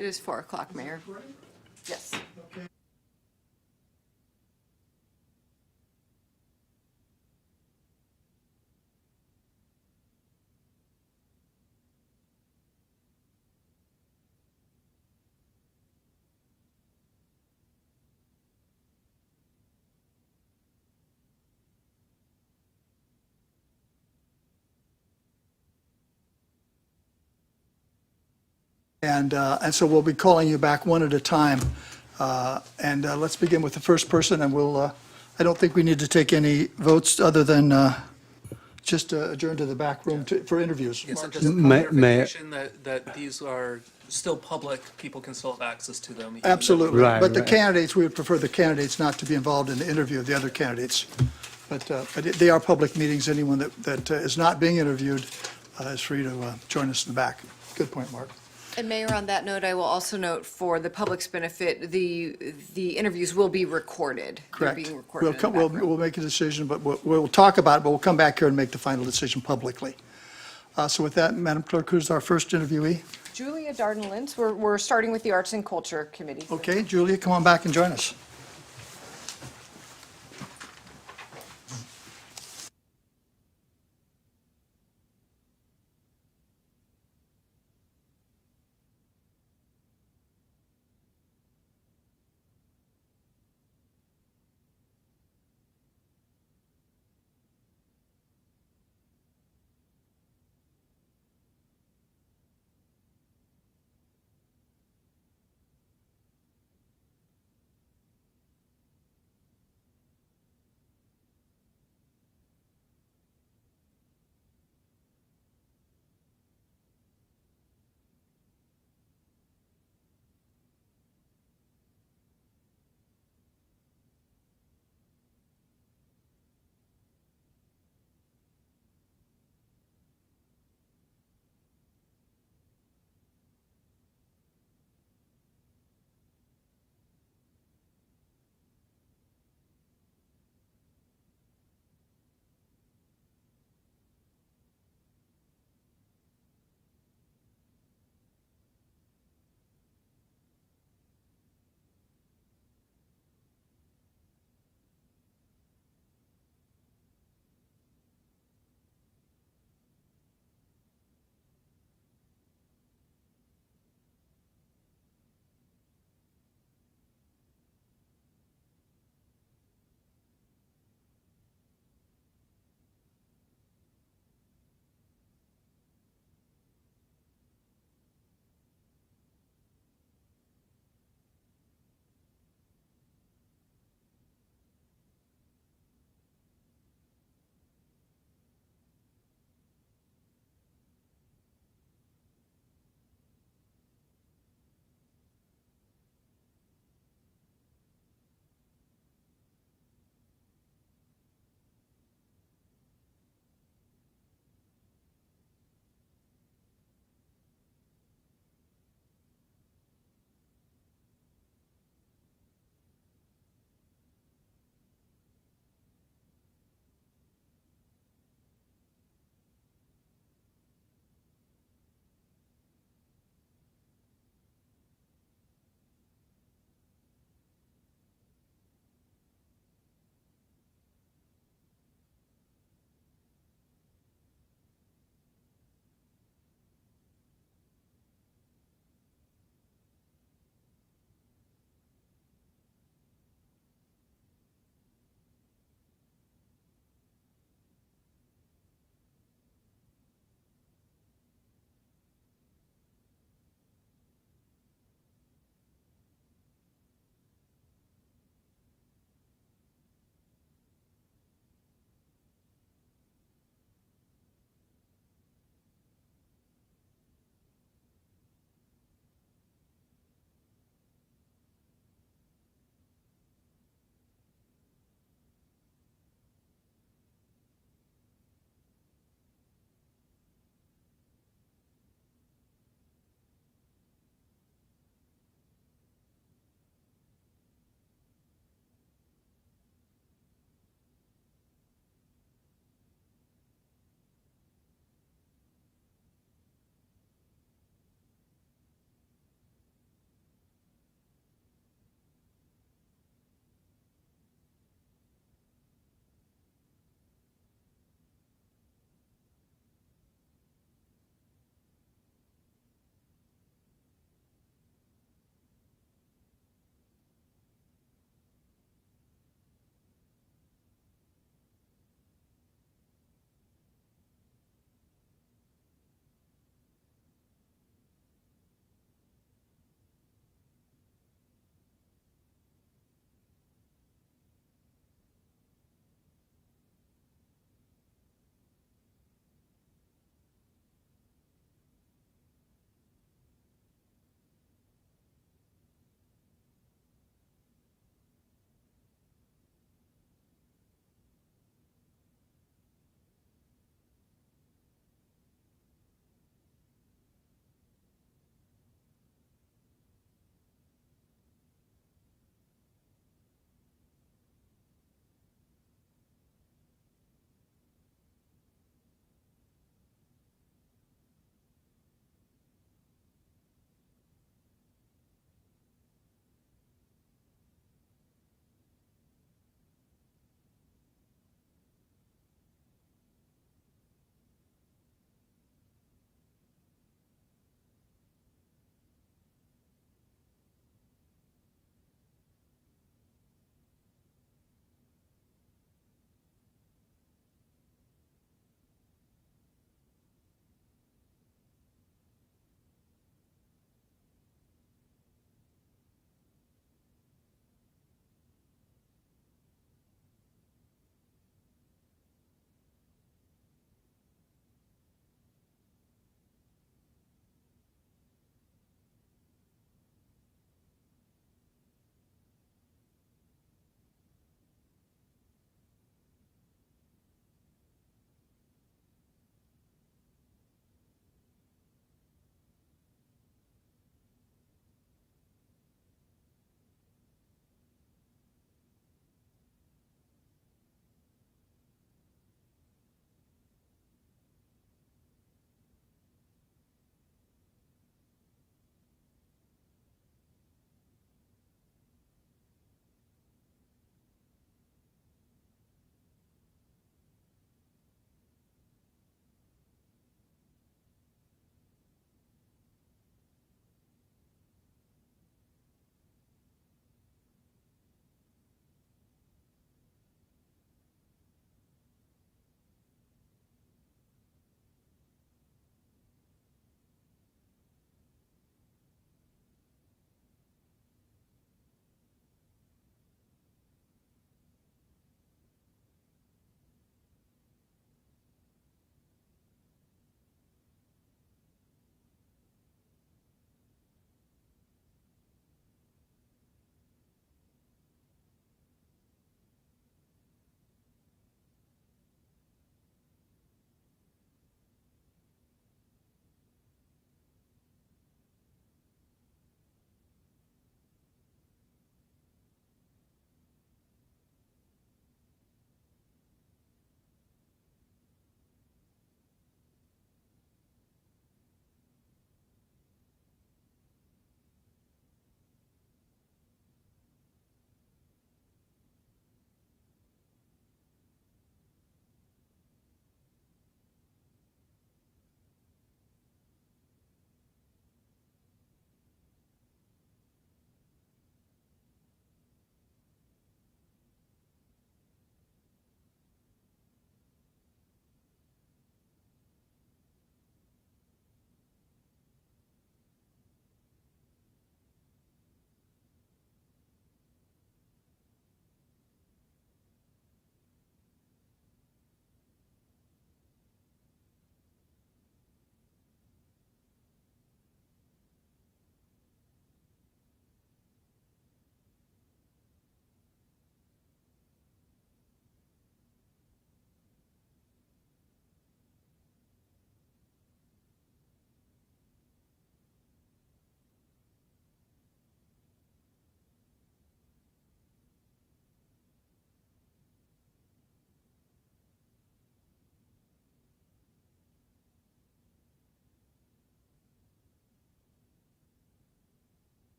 It is 4 o'clock, Mayor. Yes. And so we'll be calling you back one at a time. And let's begin with the first person, and I don't think we need to take any votes other than just adjourn to the back room for interviews. Yes, and Mark? just a clarification that these are still public, people can still have access to them. even though- Absolutely. Right, But the right. candidates, we would prefer the candidates not to be involved in the interview of the other candidates. But they are public meetings. Anyone that is not being interviewed is free to join us in the back. Good point, Mark. And Mayor, on that note, I will also note for the public's benefit, the interviews will be recorded. Correct. They're being recorded in the back We'll room. make a decision, but we'll talk about it, but we'll come back here and make the final decision publicly. So with that, Madam Clerk, who's our first interviewee? Julia Darden-Lintz, we're starting with the Arts and Culture Committee. Okay, Julia, come on back and join us.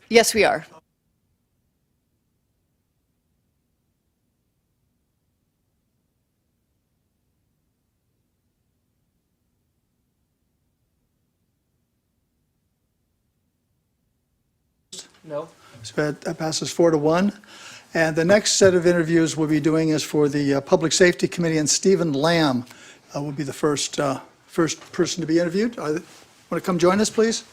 Yes, we are. No? So that passes 4-1. And the next set of interviews we'll be doing is for the Public Safety Committee, and Stephen Lamb will be the first person to be interviewed. Want to come join us, please?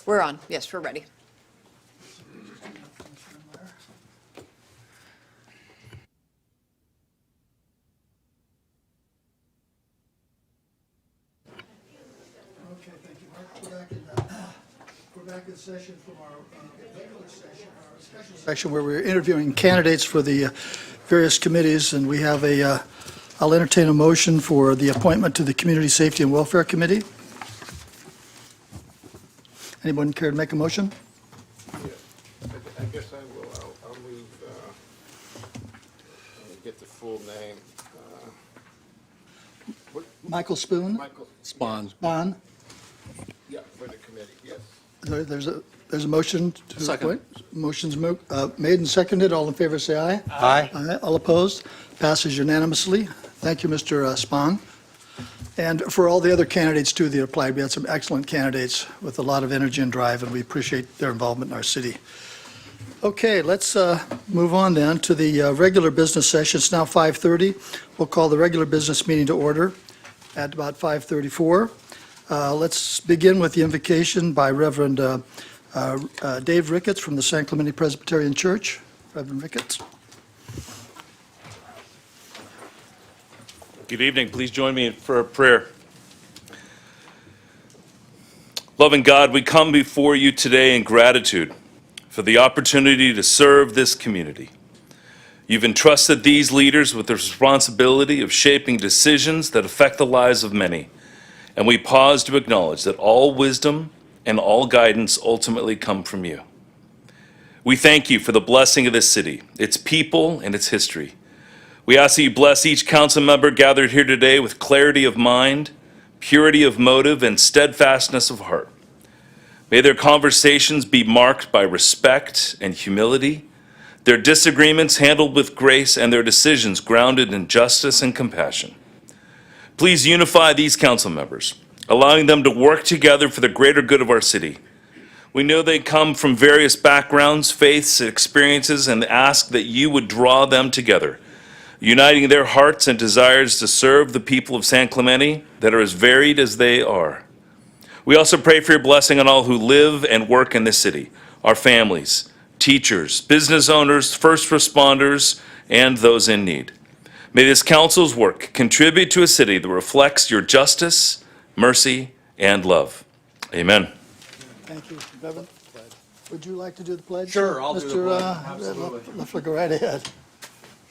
We're on. Yes, we're ready. Okay, thank you, Mark. We're back in session from our regular session, our special section where we're interviewing candidates for the various committees, and we have I'll entertain a motion for the appointment to the Community Safety and Welfare Committee. Anyone care to make a motion? I guess I will. I'll move, get the full name. Michael Spoon? Michael Spahn. Spahn? Yeah, for the committee, yes. There's a motion to Second. appoint. Motion's made and seconded. All in favor, say aye. Aye. Aye. All opposed? Passes unanimously. Thank you, Mr. Spahn. And for all the other candidates, too, that applied, we had some excellent candidates with a lot of energy and drive, and we appreciate their involvement in our city. Okay, let's move on then to the regular business session. It's now 5:30. We'll call the regular business meeting to order at about 5:34. Let's begin with the invocation by Reverend Dave Ricketts from the San Clemente Presbyterian Church. Reverend Ricketts. Good evening. Please join me for a prayer. Loving God, we come before you today in gratitude for the opportunity to serve this community. You've entrusted these leaders with the responsibility of shaping decisions that affect the lives of many, and we pause to acknowledge that all wisdom and all guidance ultimately come from you. We thank you for the blessing of this city, its people, and its history. We ask that you bless each council member gathered here today with clarity of mind, purity of motive, and steadfastness of heart. May their conversations be marked by respect and humility, their disagreements handled with grace, and their decisions grounded in justice and compassion. Please unify these council members, allowing them to work together for the greater good of our city. We know they come from various backgrounds, faiths, experiences, and ask that you would draw them together, uniting their hearts and desires to serve the people of San Clemente that are as varied as they are. We also pray for your blessing on all who live and work in this city, our families, teachers, business owners, first responders, and those in need. May this council's work contribute to a city that reflects your justice, mercy, and love. Amen. Thank you, Reverend. Would you like to do the pledge? Sure, I'll do the pledge, Mr. absolutely. Leffler, go right ahead.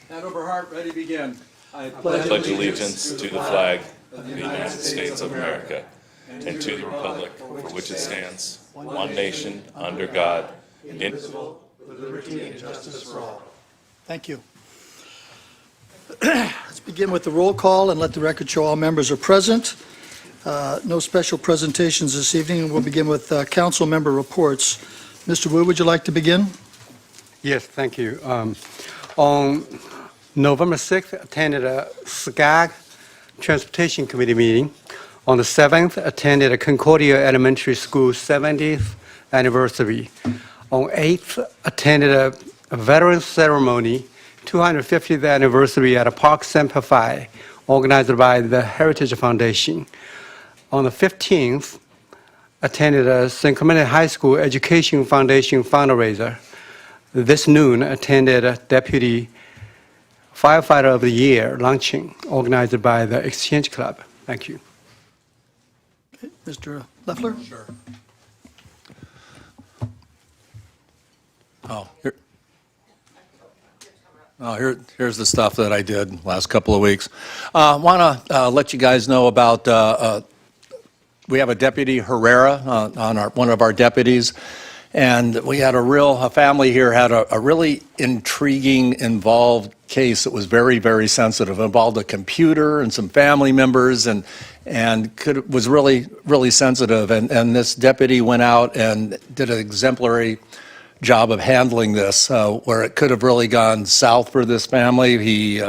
Hand over heart, ready, begin. I Pledge allegiance to the flag of the United States of America and to the republic for which it stands, one nation, under God, indivisible, with liberty and justice for all. Thank you. Let's begin with the roll call and let the record show all members are present. No special presentations this evening, and we'll begin with council member reports. Mr. Wu, would you like to begin? Yes, thank you. On November 6th, attended a SCAG Transportation Committee meeting. On the 7th, attended a Concordia Elementary School 70th anniversary. On 8th, attended a veterans ceremony, 250th anniversary at a Park Semper Fi, organized by the Heritage Foundation. On the 15th, attended a San Clemente High School Education Foundation fundraiser. This noon, attended a Deputy Firefighter of the Year luncheon organized by the Exchange Club. Thank you. Okay, Mr. Leffler? Sure. Here's the stuff that I did last couple of weeks. Want to let you guys know about, we have a Deputy Herrera on one of our deputies, and we had a family here had a really intriguing, involved case that was very, very sensitive. It involved a computer and some family members, and was really, really sensitive. And this deputy went out and did an exemplary job of handling this, where it could have really gone south for this family. He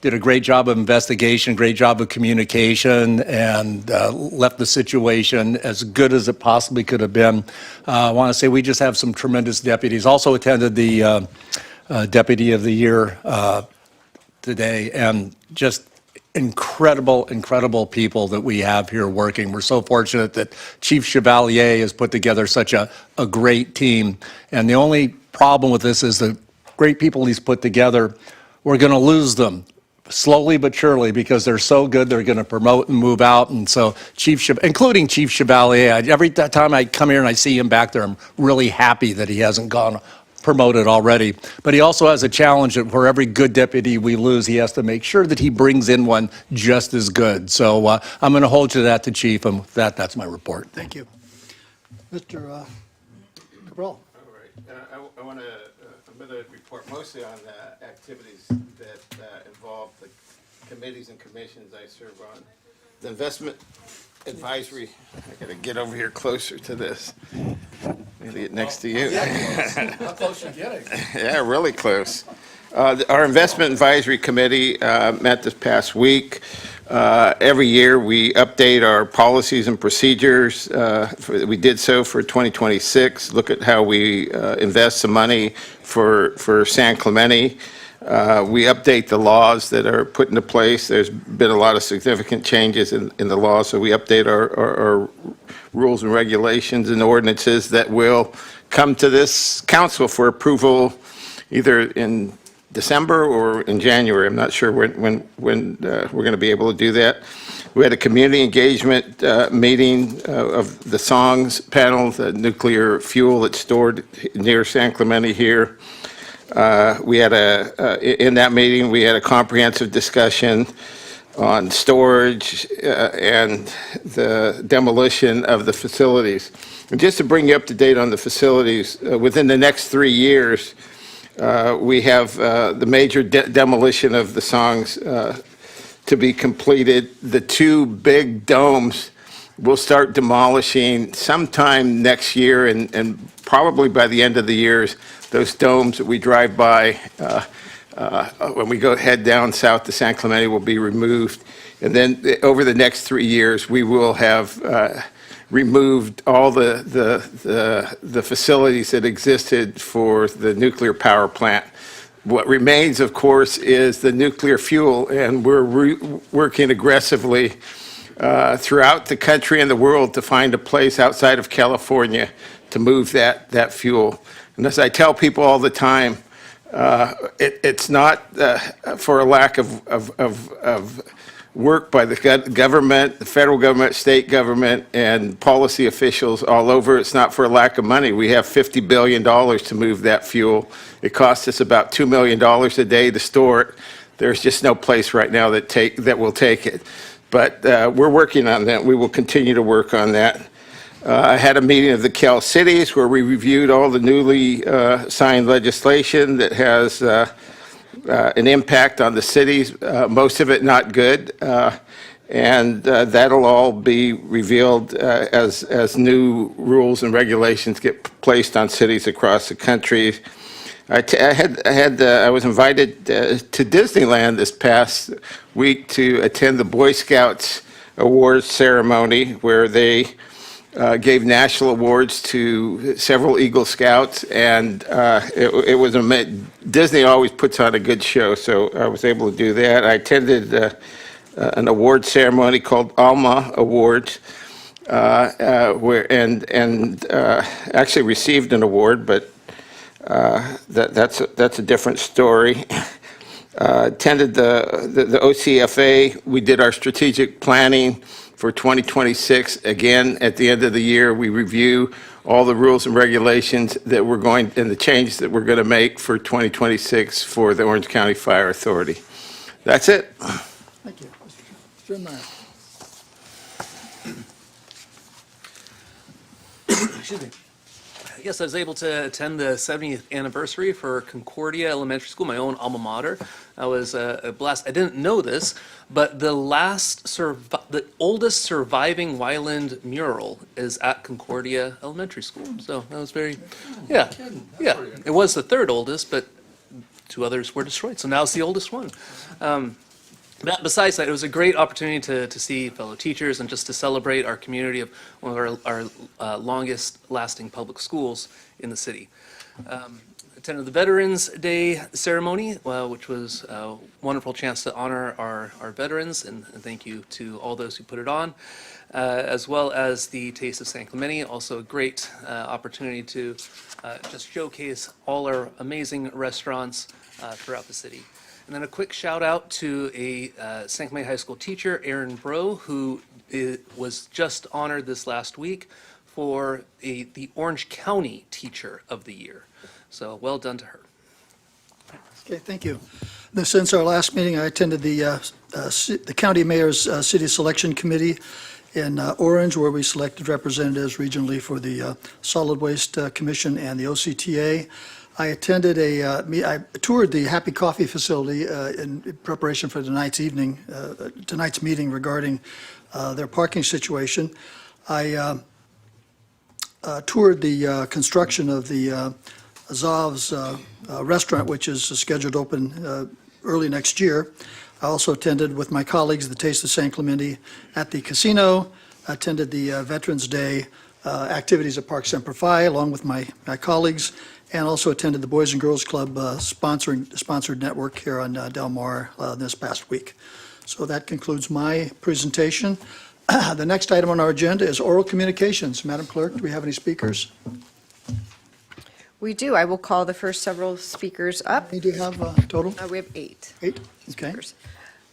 did a great job of investigation, great job of communication, and left the situation as good as it possibly could have been. I want to say we just have some tremendous deputies. Also attended the Deputy of the Year today, and just incredible people that we have here working. We're so fortunate that Chief Chevalier has put together such a great team. And the only problem with this is the great people he's put together, we're going to lose them slowly but surely because they're so good. They're going to promote and move out. And so including Chief Chevalier, every time I come here and I see him back there, I'm really happy that he hasn't gone promoted already. But he also has a challenge that for every good deputy we lose, he has to make sure that he brings in one just as good. So I'm going to hold you to that, Chief, and with that's my report. Thank you. Mr. Cabral. All right. I'm going to report mostly on activities that involve the committees and commissions I serve on. The investment advisory, I got to get over here closer to this. Maybe get next to you. How close you getting? Yeah, really close. Our investment advisory committee met this past week. Every year, we update our policies and procedures. We did so for 2026, look at how we invest some money for San Clemente. We update the laws that are put into place. There's been a lot of significant changes in the law, so we update our rules and regulations and ordinances that will come to this council for approval either in December or in January. I'm not sure when we're going to be able to do that. We had a community engagement meeting of the songs panel, the nuclear fuel that's stored near San Clemente here. We had in that meeting, we had a comprehensive discussion on storage and the demolition of the facilities. And just to bring you up to date on the facilities, within the next 3 years, we have the major demolition of the songs to be completed. The 2 big domes we'll start demolishing sometime next year, and probably by the end of the year, those domes that we drive by when we head down south to San Clemente will be removed. And then over the next 3 years, we will have removed all the facilities that existed for the nuclear power plant. What remains, of course, is the nuclear fuel, and we're working aggressively throughout the country and the world to find a place outside of California to move that fuel. And as I tell people all the time, it's not for a lack of work by the government, the federal government, state government, and policy officials all over. It's not for a lack of money. We have $50 billion to move that fuel. It costs us about $2 million a day to store it. There's just no place right now that will take it. But we're working on that. We will continue to work on that. I had a meeting of the Cal Cities where we reviewed all the newly signed legislation that has an impact on the cities, most of it not good, and that'll all be revealed as new rules and regulations get placed on cities across the country. I was invited to Disneyland this past week to attend the Boy Scouts awards ceremony where they gave national awards to several Eagle Scouts, and it was Disney always puts on a good show, so I was able to do that. I attended an award ceremony called Alma Awards, where actually received an award, but that's a different story. Attended the OCFA. We did our strategic planning for 2026. Again, at the end of the year, we review all the rules and regulations that we're going, and the changes that we're going to make for 2026 for the Orange County Fire Authority. That's it. Thank you. Mr. Meyer. Excuse me. Yes, I was able to attend the 70th anniversary for Concordia Elementary School, my own alma mater. I was a blast. I didn't know this, but the oldest surviving Wyland mural is at Concordia Elementary School. So that was yeah. It was the 3rd oldest, but 2 others were destroyed. So now it's the oldest one. Besides that, it was a great opportunity to see fellow teachers and just to celebrate our community of one of our longest lasting public schools in the city. attended the Veterans Day ceremony, which was a wonderful chance to honor our veterans, and thank you to all those who put it on, as well as the Taste of San Clemente, also a great opportunity to just showcase all our amazing restaurants throughout the city. And then a quick shout out to a San Clemente High School teacher, Erin Bro, who was just honored this last week for the Orange County Teacher of the Year. So well done to her. Okay, thank you. Since our last meeting, I attended the county mayor's city selection committee in Orange, where we selected representatives regionally for the Solid Waste Commission and the OCTA. I attended I toured the Happy Coffee facility in preparation for tonight's meeting regarding their parking situation. I toured the construction of the Azov's restaurant, which is scheduled to open early next year. I also attended with my colleagues the Taste of San Clemente at the casino, attended the Veterans Day activities at Park Semper Fi along with my colleagues, and also attended the Boys and Girls Club sponsored network here on Del Mar this past week. So that concludes my presentation. The next item on our agenda is oral communications. Madam Clerk, do we have any speakers? We do. I will call the first several speakers up. We do have a total? We have 8. 8? Okay. speakers.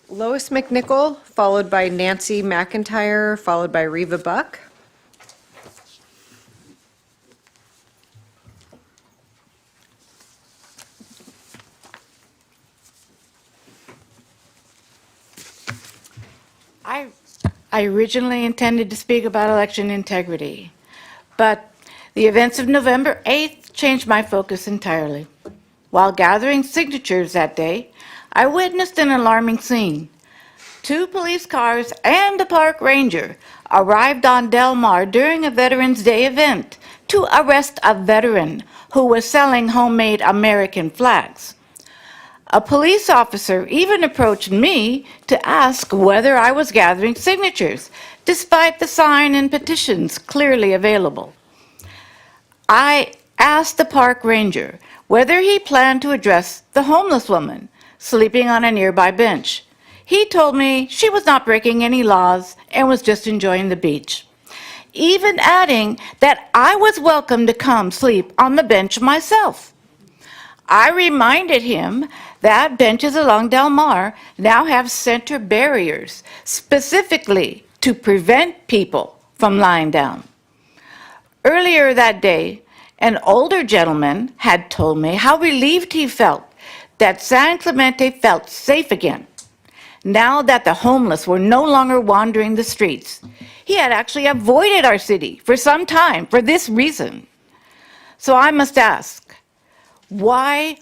Lois McNichol, followed by Nancy McIntyre, followed by Reva Buck. I originally intended to speak about election integrity, but the events of November 8th changed my focus entirely. While gathering signatures that day, I witnessed an alarming scene. 2 police cars and a park ranger arrived on Del Mar during a Veterans Day event to arrest a veteran who was selling homemade American flags. A police officer even approached me to ask whether I was gathering signatures, despite the sign and petitions clearly available. I asked the park ranger whether he planned to address the homeless woman sleeping on a nearby bench. He told me she was not breaking any laws and was just enjoying the beach, even adding that I was welcome to come sleep on the bench myself. I reminded him that benches along Del Mar now have center barriers, specifically to prevent people from lying down. Earlier that day, an older gentleman had told me how relieved he felt that San Clemente felt safe again, now that the homeless were no longer wandering the streets. He had actually avoided our city for some time for this reason. So I must ask, why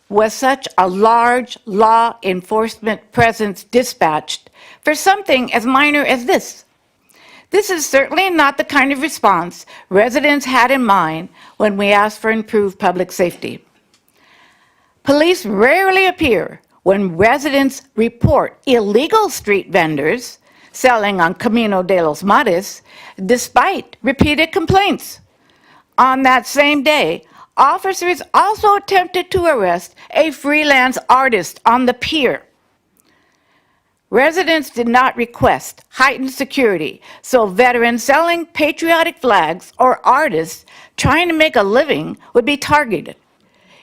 was such a large law enforcement presence dispatched for something as minor as this? This is certainly not the kind of response residents had in mind when we asked for improved public safety. Police rarely appear when residents report illegal street vendors selling on Camino de los Mares, despite repeated complaints. On that same day, officers also attempted to arrest a freelance artist on the pier. Residents did not request heightened security, so veterans selling patriotic flags or artists trying to make a living would be targeted.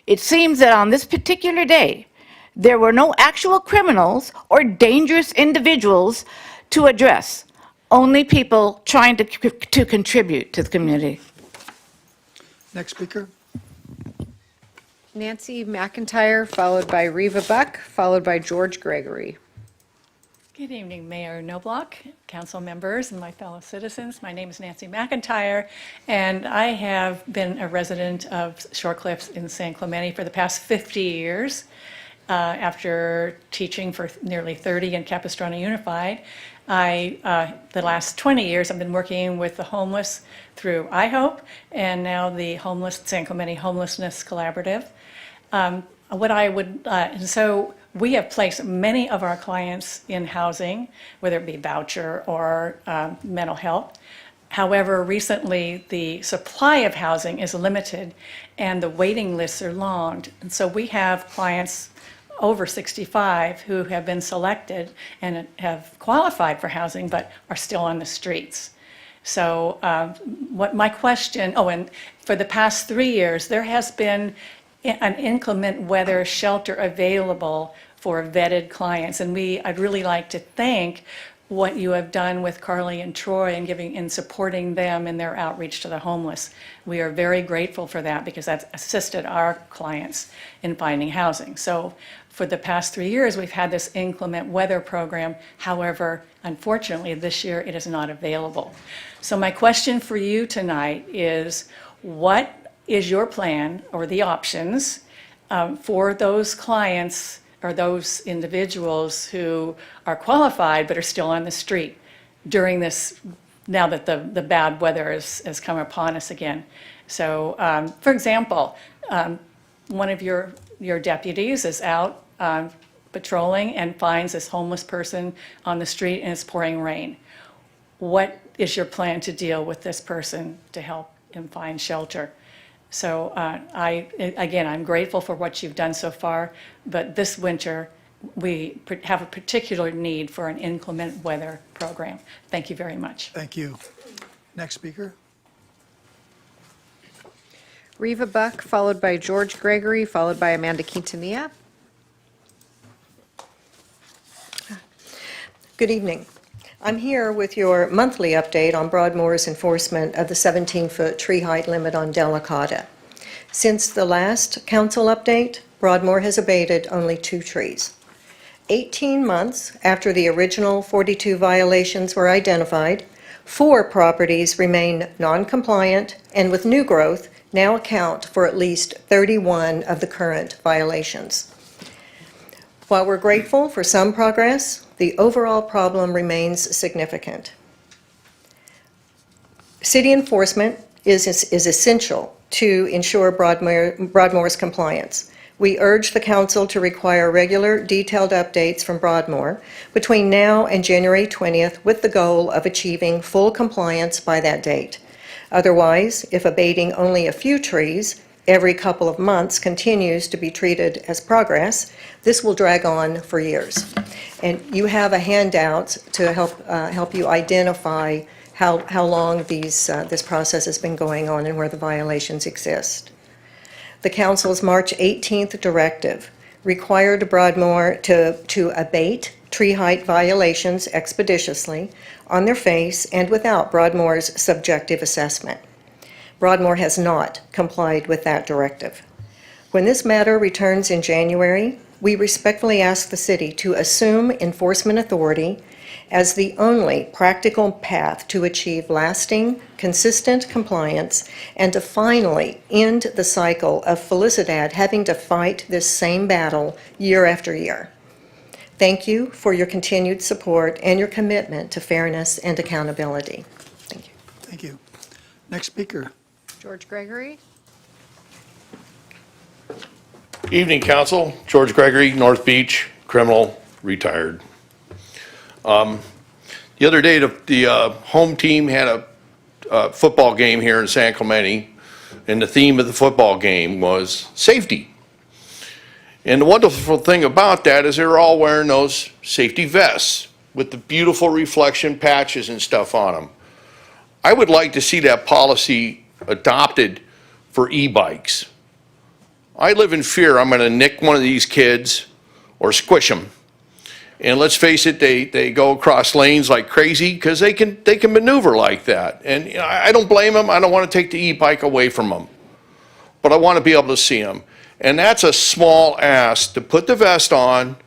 It seems that on this particular day, there were no actual criminals or dangerous individuals to address, only people trying to contribute to the community. Next speaker. Nancy McIntyre, followed by Reva Buck, followed by George Gregory. Good evening, Mayor Knobloch, council members, and my fellow citizens. My name is Nancy McIntyre, and I have been a resident of Shore Cliffs in San Clemente for the past 50 years. After teaching for nearly 30 in Capistrano Unified, the last 20 years, I've been working with the homeless through iHope and now the San Clemente Homelessness Collaborative. So we have placed many of our clients in housing, whether it be voucher or mental health. However, recently, the supply of housing is limited and the waiting lists are long. And so we have clients over 65 who have been selected and have qualified for housing but are still on the streets. So what my question, and for the past 3 years, there has been an inclement weather shelter available for vetted clients. And I'd really like to thank what you have done with Carly and Troy and supporting them in their outreach to the homeless. We are very grateful for that because that's assisted our clients in finding housing. So for the past 3 years, we've had this inclement weather program. However, unfortunately, this year it is not available. So my question for you tonight is, what is your plan or the options for those clients or those individuals who are qualified but are still on the street during this, now that the bad weather has come upon us again? So, for example, one of your deputies is out patrolling and finds this homeless person on the street and it's pouring rain. What is your plan to deal with this person to help him find shelter? So I'm grateful for what you've done so far, but this winter, we have a particular need for an inclement weather program. Thank you very much. Thank you. Next speaker. Reva Buck, followed by George Gregory, followed by Amanda Quintanilla. Good evening. I'm here with your monthly update on Broadmoor's enforcement of the 17-foot tree height limit on Delicata. Since the last council update, Broadmoor has abated only 2 trees. 18 months after the original 42 violations were identified, 4 properties remain non-compliant and with new growth now account for at least 31 of the current violations. While we're grateful for some progress, the overall problem remains significant. City enforcement is essential to ensure Broadmoor's compliance. We urge the council to require regular, detailed updates from Broadmoor between now and January 20th with the goal of achieving full compliance by that date. Otherwise, if abating only a few trees every couple of months continues to be treated as progress, this will drag on for years. And you have a handout to help you identify how long this process has been going on and where the violations exist. The council's March 18th directive required Broadmoor to abate tree height violations expeditiously on their face and without Broadmoor's subjective assessment. Broadmoor has not complied with that directive. When this matter returns in January, we respectfully ask the city to assume enforcement authority as the only practical path to achieve lasting, consistent compliance and to finally end the cycle of Felicidad having to fight this same battle year after year. Thank you for your continued support and your commitment to fairness and accountability. Thank you. Thank you. Next speaker. George Gregory. Evening, Council. George Gregory, North Beach, criminal, retired. The other day, the home team had a football game here in San Clemente, and the theme of the football game was safety. And the wonderful thing about that is they're all wearing those safety vests with the beautiful reflection patches and stuff on them. I would like to see that policy adopted for e-bikes. I live in fear I'm going to nick one of these kids or squish them. And let's face it, they go across lanes like crazy because they can maneuver like that. And I don't blame them. I don't want to take the e-bike away from them. But I want to be able to see them. And that's a small ask to put the vest on,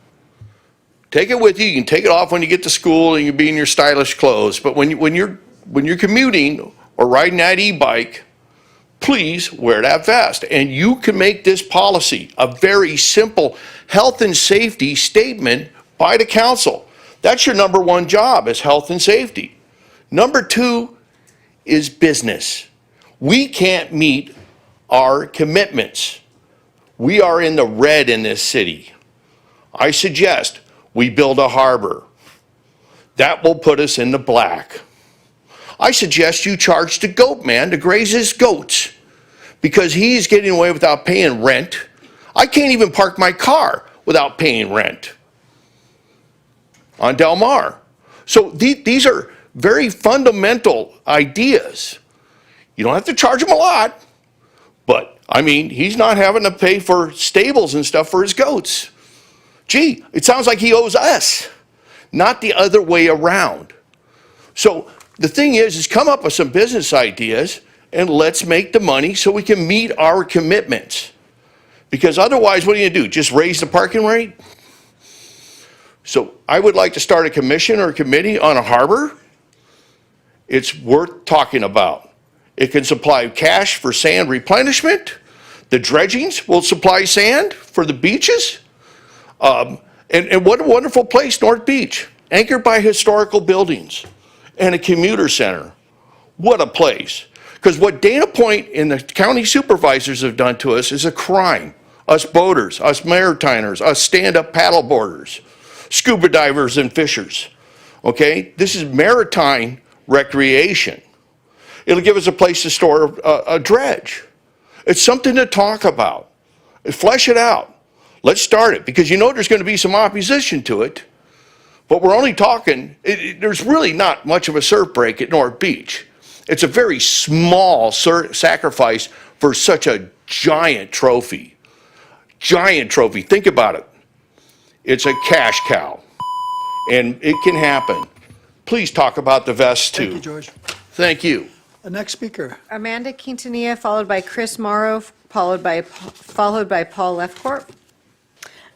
take it with you. You can take it off when you get to school and you be in your stylish clothes. But when you're commuting or riding that e-bike, please wear that vest. And you can make this policy a very simple health and safety statement by the council. That's your number one job, is health and safety. Number 2 is business. We can't meet our commitments. We are in the red in this city. I suggest we build a harbor. That will put us in the black. I suggest you charge the goat man to graze his goats because he's getting away without paying rent. I can't even park my car without paying rent on Del Mar. So these are very fundamental ideas. You don't have to charge him a lot, but I mean, he's not having to pay for stables and stuff for his goats. Gee, it sounds like he owes us, not the other way around. So the thing is come up with some business ideas and let's make the money so we can meet our commitments. Because otherwise, what are you gonna do? Just raise the parking rate? So I would like to start a commission or a committee on a harbor. It's worth talking about. It can supply cash for sand replenishment. The dredgings will supply sand for the beaches. And what a wonderful place, North Beach, anchored by historical buildings and a commuter center. What a place. Because what Dana Point and the county supervisors have done to us is a crime. Us boaters, us maritimers, us stand-up paddleboarders, scuba divers and fishers, okay? This is maritime recreation. It'll give us a place to store a dredge. It's something to talk about. Flesh it out. Let's start it, because you know there's going to be some opposition to it, but we're only talking, there's really not much of a surf break at North Beach. It's a very small sacrifice for such a giant trophy. Giant trophy. Think about it. It's a cash cow, and it can happen. Please talk about the vests too. Thank you, George. Thank you. The next speaker. Amanda Quintanilla, followed by Chris Morrow, followed by Paul Lefcourt.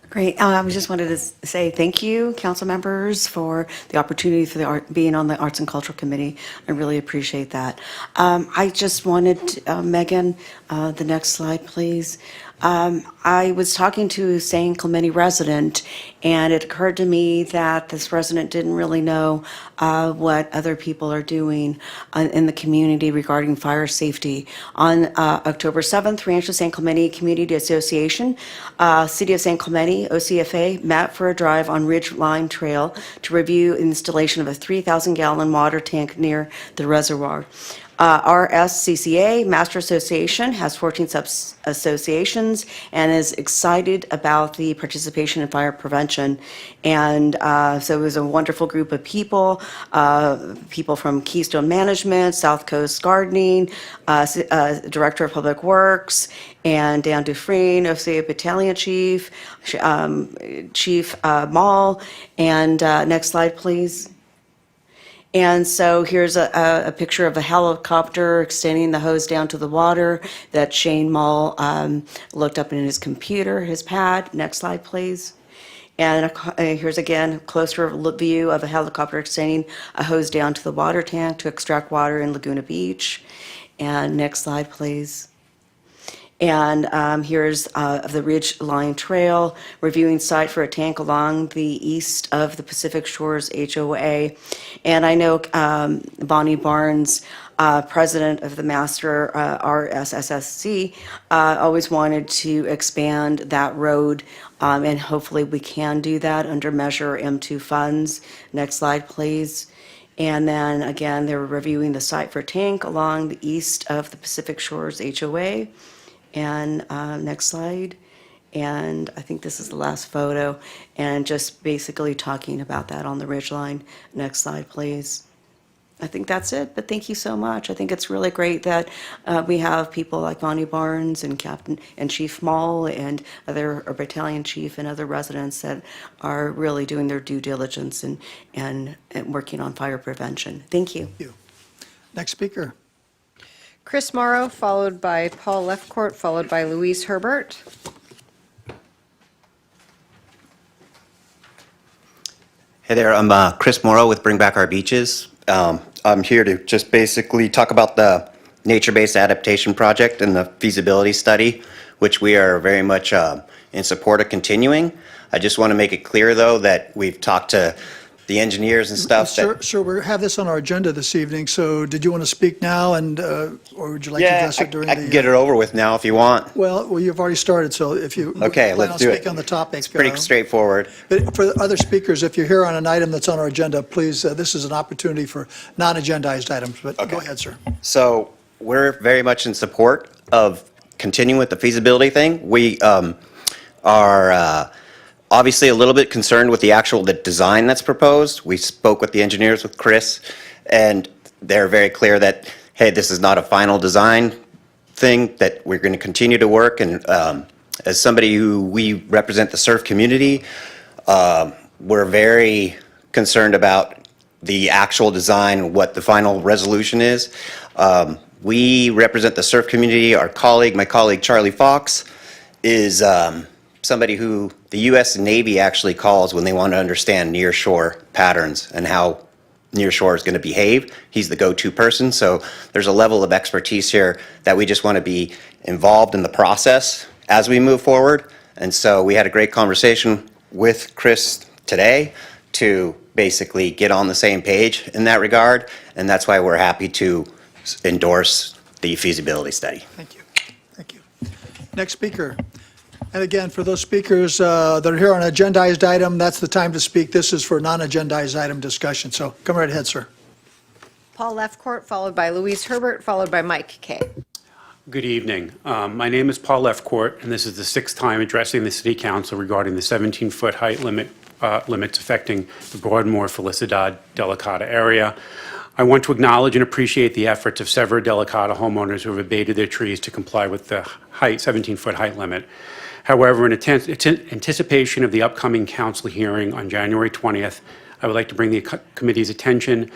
Great. I just wanted to say thank you, council members, for the opportunity for being on the Arts and Cultural Committee. I really appreciate that. I just wanted, Megan, the next slide, please. I was talking to a San Clemente resident, and it occurred to me that this resident didn't really know what other people are doing in the community regarding fire safety. On October 7th, Rancho San Clemente Community Association, City of San Clemente, OCFA, met for a drive on Ridge Line Trail to review installation of a 3,000-gallon water tank near the reservoir. RSCCA, Master Association, has 14 sub-associations and is excited about the participation in fire prevention. And so it was a wonderful group of people, people from Keystone Management, South Coast Gardening, Director of Public Works, and Dan Dufresne, OCA Battalion Chief, Chief Mall. And next slide, please. And so here's a picture of a helicopter extending the hose down to the water that Shane Mall looked up in his computer, his pad. Next slide, please. And here's again a closer view of a helicopter extending a hose down to the water tank to extract water in Laguna Beach. And next slide, please. And here's the Ridge Line Trail, reviewing site for a tank along the east of the Pacific Shores HOA. And I know Bonnie Barnes, president of the Master RSSSC, always wanted to expand that road, and hopefully we can do that under Measure M2 funds. Next slide, please. And then again, they were reviewing the site for a tank along the east of the Pacific Shores HOA. And next slide. And I think this is the last photo, and just basically talking about that on the ridgeline. Next slide, please. I think that's it, but thank you so much. I think it's really great that we have people like Bonnie Barnes and Captain and Chief Mall and other battalion chief and other residents that are really doing their due diligence and working on fire prevention. Thank you. Thank you. Next speaker. Chris Morrow, followed by Paul Lefcourt, followed by Louise Herbert. Hey there, I'm Chris Morrow with Bring Back Our Beaches. I'm here to just basically talk about the nature-based adaptation project and the feasibility study, which we are very much in support of continuing. I just want to make it clear, though, that we've talked to the engineers and stuff. Sir, we have this on our agenda this evening, so did you want to speak now, and, or would you like to Yeah, address it during the? I can get it over with now if you want. Well, you've already started, so if you Okay, plan on let's do it. speaking on the topic. It's pretty straightforward. But for the other speakers, if you're here on an item that's on our agenda, please, this is an opportunity for non-agendized items, but go ahead, sir. So we're very much in support of continuing with the feasibility thing. We are obviously a little bit concerned with the design that's proposed. We spoke with the engineers, with Chris, and they're very clear that, hey, this is not a final design thing, that we're going to continue to work. And as somebody who we represent the surf community, we're very concerned about the actual design, what the final resolution is. We represent the surf community. My colleague Charlie Fox, is somebody who the U.S. Navy actually calls when they want to understand nearshore patterns and how nearshore is going to behave. He's the go-to person. So there's a level of expertise here that we just want to be involved in the process as we move forward. And so we had a great conversation with Chris today to basically get on the same page in that regard. And that's why we're happy to endorse the feasibility study. Thank you. Thank you. Next speaker. And again, for those speakers that are here on an agendized item, that's the time to speak. This is for non-agendized item discussion. So come right ahead, sir. Paul Lefcourt, followed by Louise Herbert, followed by Mike Kay. Good evening. My name is Paul Lefcourt, and this is the sixth time addressing the City Council regarding the 17-foot height limits affecting the Broadmoor Felicidad Delicata area. I want to acknowledge and appreciate the efforts of several Delicata homeowners who have abated their trees to comply with the 17-foot height limit. However, in anticipation of the upcoming council hearing on January 20th, I would like to bring the committee's attention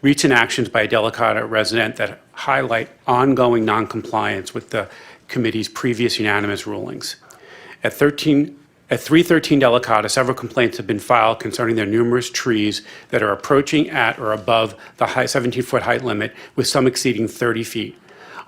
recent actions by a Delicata resident that highlight ongoing noncompliance with the committee's previous unanimous rulings. At 313 Delicata, several complaints have been filed concerning their numerous trees that are approaching at or above the 17-foot height limit, with some exceeding 30 feet.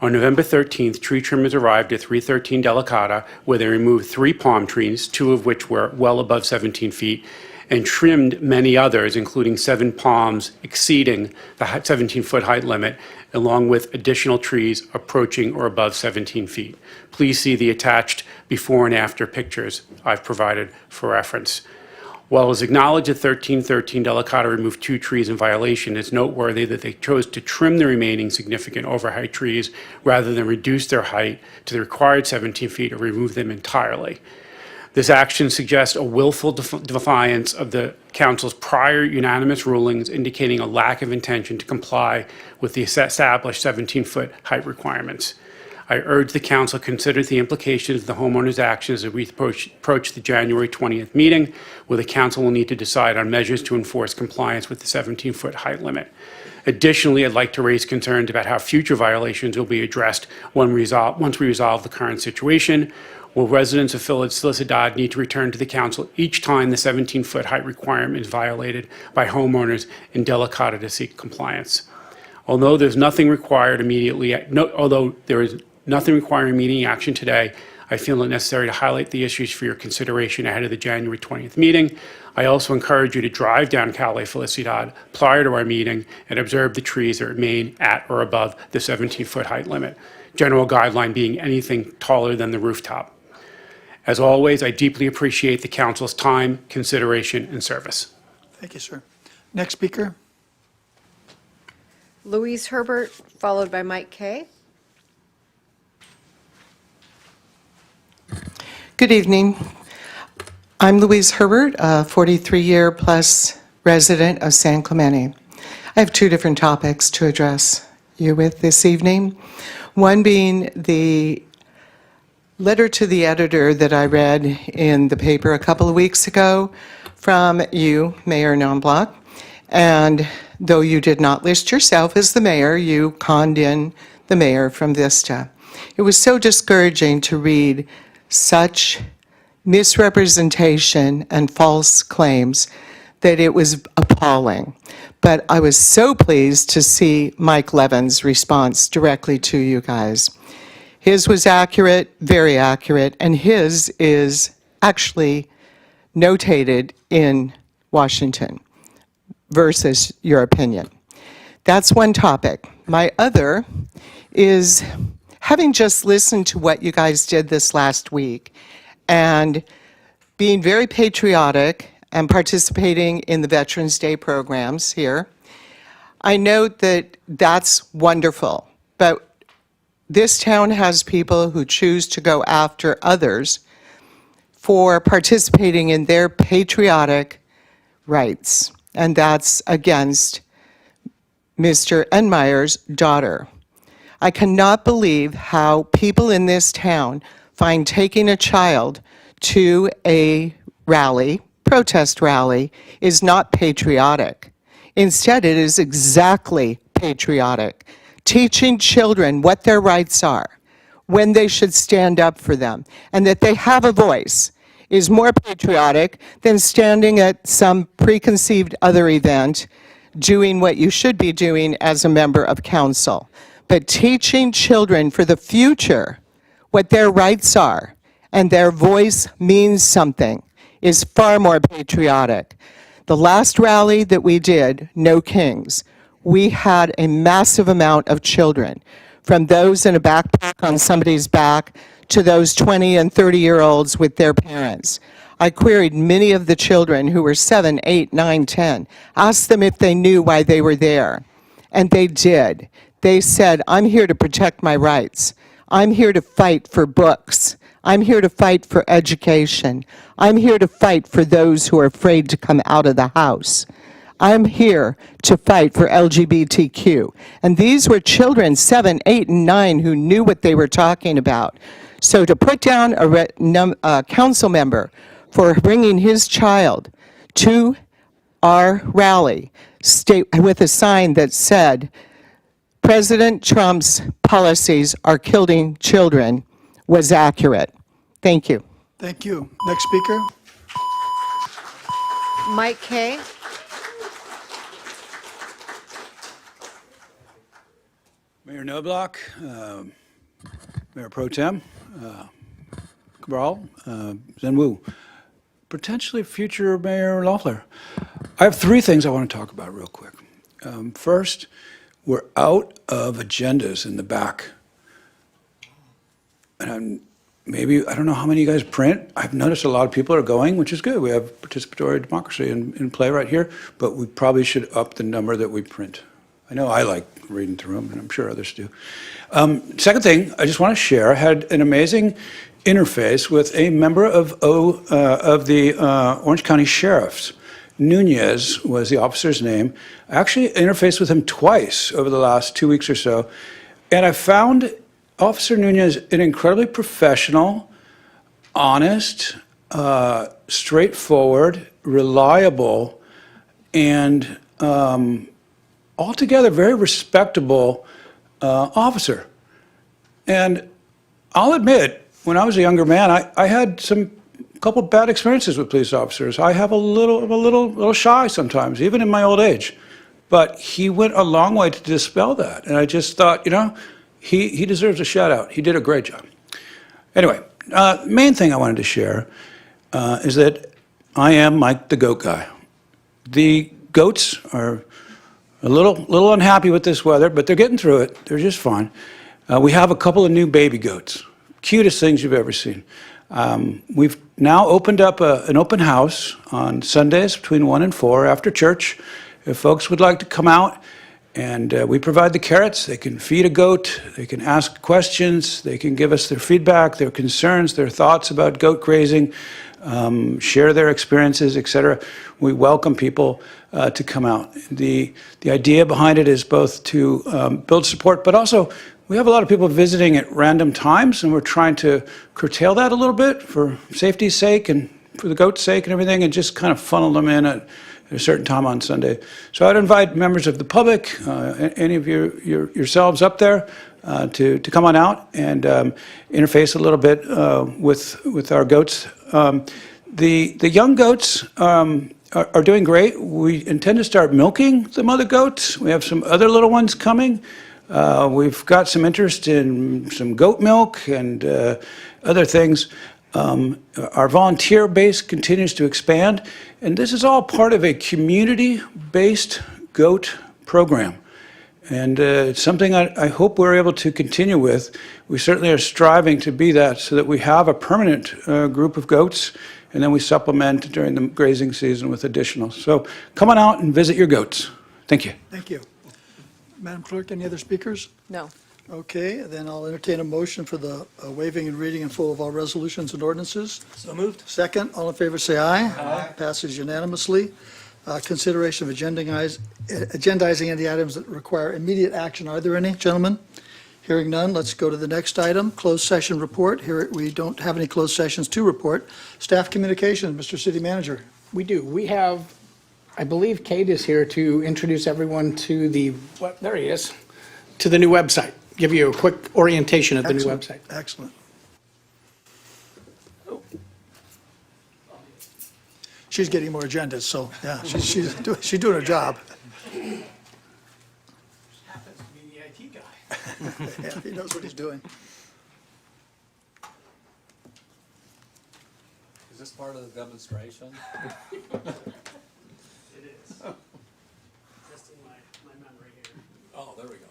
On November 13th, tree trimmers arrived at 313 Delicata, where they removed 3 palm trees, 2 of which were well above 17 feet, and trimmed many others, including 7 palms exceeding the 17-foot height limit, along with additional trees approaching or above 17 feet. Please see the attached before and after pictures I've provided for reference. While it was acknowledged that 1313 Delicata removed 2 trees in violation, it's noteworthy that they chose to trim the remaining significant overheight trees rather than reduce their height to the required 17 feet or remove them entirely. This action suggests a willful defiance of the council's prior unanimous rulings, indicating a lack of intention to comply with the established 17-foot height requirements. I urge the council to consider the implications of the homeowner's actions as we approach the January 20th meeting, where the council will need to decide on measures to enforce compliance with the 17-foot height limit. Additionally, I'd like to raise concerns about how future violations will be addressed once we resolve the current situation. Will residents of Felicidad need to return to the council each time the 17-foot height requirement is violated by homeowners in Delicata to seek compliance? Although there is nothing requiring immediate action today, I feel it necessary to highlight the issues for your consideration ahead of the January 20th meeting. I also encourage you to drive down Calle Felicidad prior to our meeting and observe the trees that remain at or above the 17-foot height limit, general guideline being anything taller than the rooftop. As always, I deeply appreciate the council's time, consideration, and service. Thank you, sir. Next speaker. Louise Herbert, followed by Mike Kay. Good evening. I'm Louise Herbert, a 43-year-plus resident of San Clemente. I have 2 different topics to address you with this evening. One being the letter to the editor that I read in the paper a couple of weeks ago from you, Mayor Knoblauch. And though you did not list yourself as the mayor, you conned in the mayor from Vista. It was so discouraging to read such misrepresentation and false claims that it was appalling. But I was so pleased to see Mike Levin's response directly to you guys. His was accurate, very accurate, and his is actually notated in Washington. versus your opinion. That's one topic. My other is, having just listened to what you guys did this last week and being very patriotic and participating in the Veterans Day programs here, I note that that's wonderful, but this town has people who choose to go after others for participating in their patriotic rights, and that's against Mr. Enmeyer's daughter. I cannot believe how people in this town find taking a child to a rally, protest rally, is not patriotic. Instead, it is exactly patriotic. Teaching children what their rights are, when they should stand up for them, and that they have a voice is more patriotic than standing at some preconceived other event doing what you should be doing as a member of council. But teaching children for the future what their rights are and their voice means something is far more patriotic. The last rally that we did, No Kings, we had a massive amount of children, from those in a backpack on somebody's back to those 20 and 30-year-olds with their parents. I queried many of the children who were 7, 8, 9, 10, asked them if they knew why they were there, and they did. They said, I'm here to protect my rights. I'm here to fight for books. I'm here to fight for education. I'm here to fight for those who are afraid to come out of the house. I'm here to fight for LGBTQ. And these were children, 7, 8, and 9, who knew what they were talking about. So to put down a council member for bringing his child to our rally with a sign that said, President Trump's policies are killing children, was accurate. Thank you. Thank you. Next speaker. Mike Kay. Mayor Knobloch, Mayor Pro Tem, Cabral, Zenwu, potentially future Mayor Loeffler. I have three things I want to talk about real quick. First, we're out of agendas in the back. And I don't know how many of you guys print. I've noticed a lot of people are going, which is good. We have participatory democracy in play right here, but we probably should up the number that we print. I know I like reading through them, and I'm sure others do. Second thing, I just want to share, I had an amazing interface with a member of the Orange County Sheriffs. Nunez was the officer's name. I actually interfaced with him twice over the last 2 weeks or so, and I found Officer Nunez an incredibly professional, honest, straightforward, reliable, and altogether very respectable officer. And I'll admit, when I was a younger man, I had a couple bad experiences with police officers. I have a little shy sometimes, even in my old age. But he went a long way to dispel that. And I just thought, he deserves a shout out. He did a great job. Anyway, main thing I wanted to share is that I am Mike the Goat Guy. The goats are a little unhappy with this weather, but they're getting through it. They're just fine. We have a couple of new baby goats. Cutest things you've ever seen. We've now opened up an open house on Sundays between 1 and 4 after church. If folks would like to come out, and we provide the carrots. They can feed a goat. They can ask questions. They can give us their feedback, their concerns, their thoughts about goat grazing, share their experiences, etc. We welcome people to come out. The idea behind it is both to build support, but also we have a lot of people visiting at random times, and we're trying to curtail that a little bit for safety's sake and for the goat's sake and everything, and just kind of funnel them in at a certain time on Sunday. So I'd invite members of the public, any of yourselves up there, to come on out and interface a little bit with our goats. The young goats are doing great. We intend to start milking some other goats. We have some other little ones coming. We've got some interest in some goat milk and other things. Our volunteer base continues to expand, and this is all part of a community-based goat program. And it's something I hope we're able to continue with. We certainly are striving to be that so that we have a permanent group of goats, and then we supplement during the grazing season with additional. So come on out and visit your goats. Thank you. Thank you. Madam Clerk, any other speakers? No. Okay, then I'll entertain a motion for the waiving and reading in full of all resolutions and ordinances. So moved. Second, all in favor say aye. Aye. Passes unanimously. Consideration of agendizing any items that require immediate action. Are there any, gentlemen? Hearing none, let's go to the next item, closed session report. Here, we don't have any closed sessions to report. Staff communications, Mr. City Manager. We do. We have, I believe Kate is here to introduce everyone to the, there he is, to the new website. Give you a quick orientation of the new Excellent, website. Excellent. She's getting more agendas, so, yeah, she's doing her job. Happens to be the IT guy. Yeah, he knows what he's doing. Is this part of the demonstration? It is. Testing my memory here. Oh, there we go.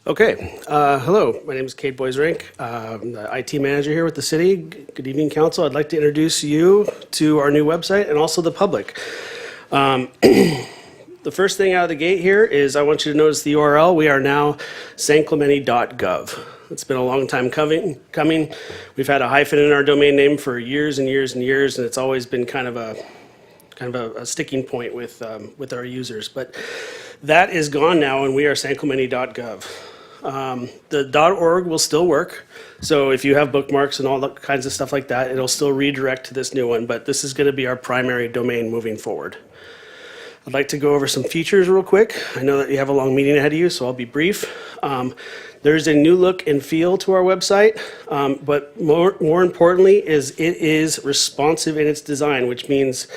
Okay, hello, my name is Kate Boisrink. I'm the IT manager here with the city. Good evening, council. I'd like to introduce you to our new website and also the public. The first thing out of the gate here is I want you to notice the URL. We are now sanclemente.gov. It's been a long time coming. We've had a hyphen in our domain name for years and years and years, and it's always been kind of a sticking point with our users. But that is gone now, and we are sanclemente.gov. The .org will still work, so if you have bookmarks and all that kinds of stuff like that, it'll still redirect to this new one, but this is going to be our primary domain moving forward. I'd like to go over some features real quick. I know that you have a long meeting ahead of you, so I'll be brief. There's a new look and feel to our website, but more importantly is it is responsive in its design, which means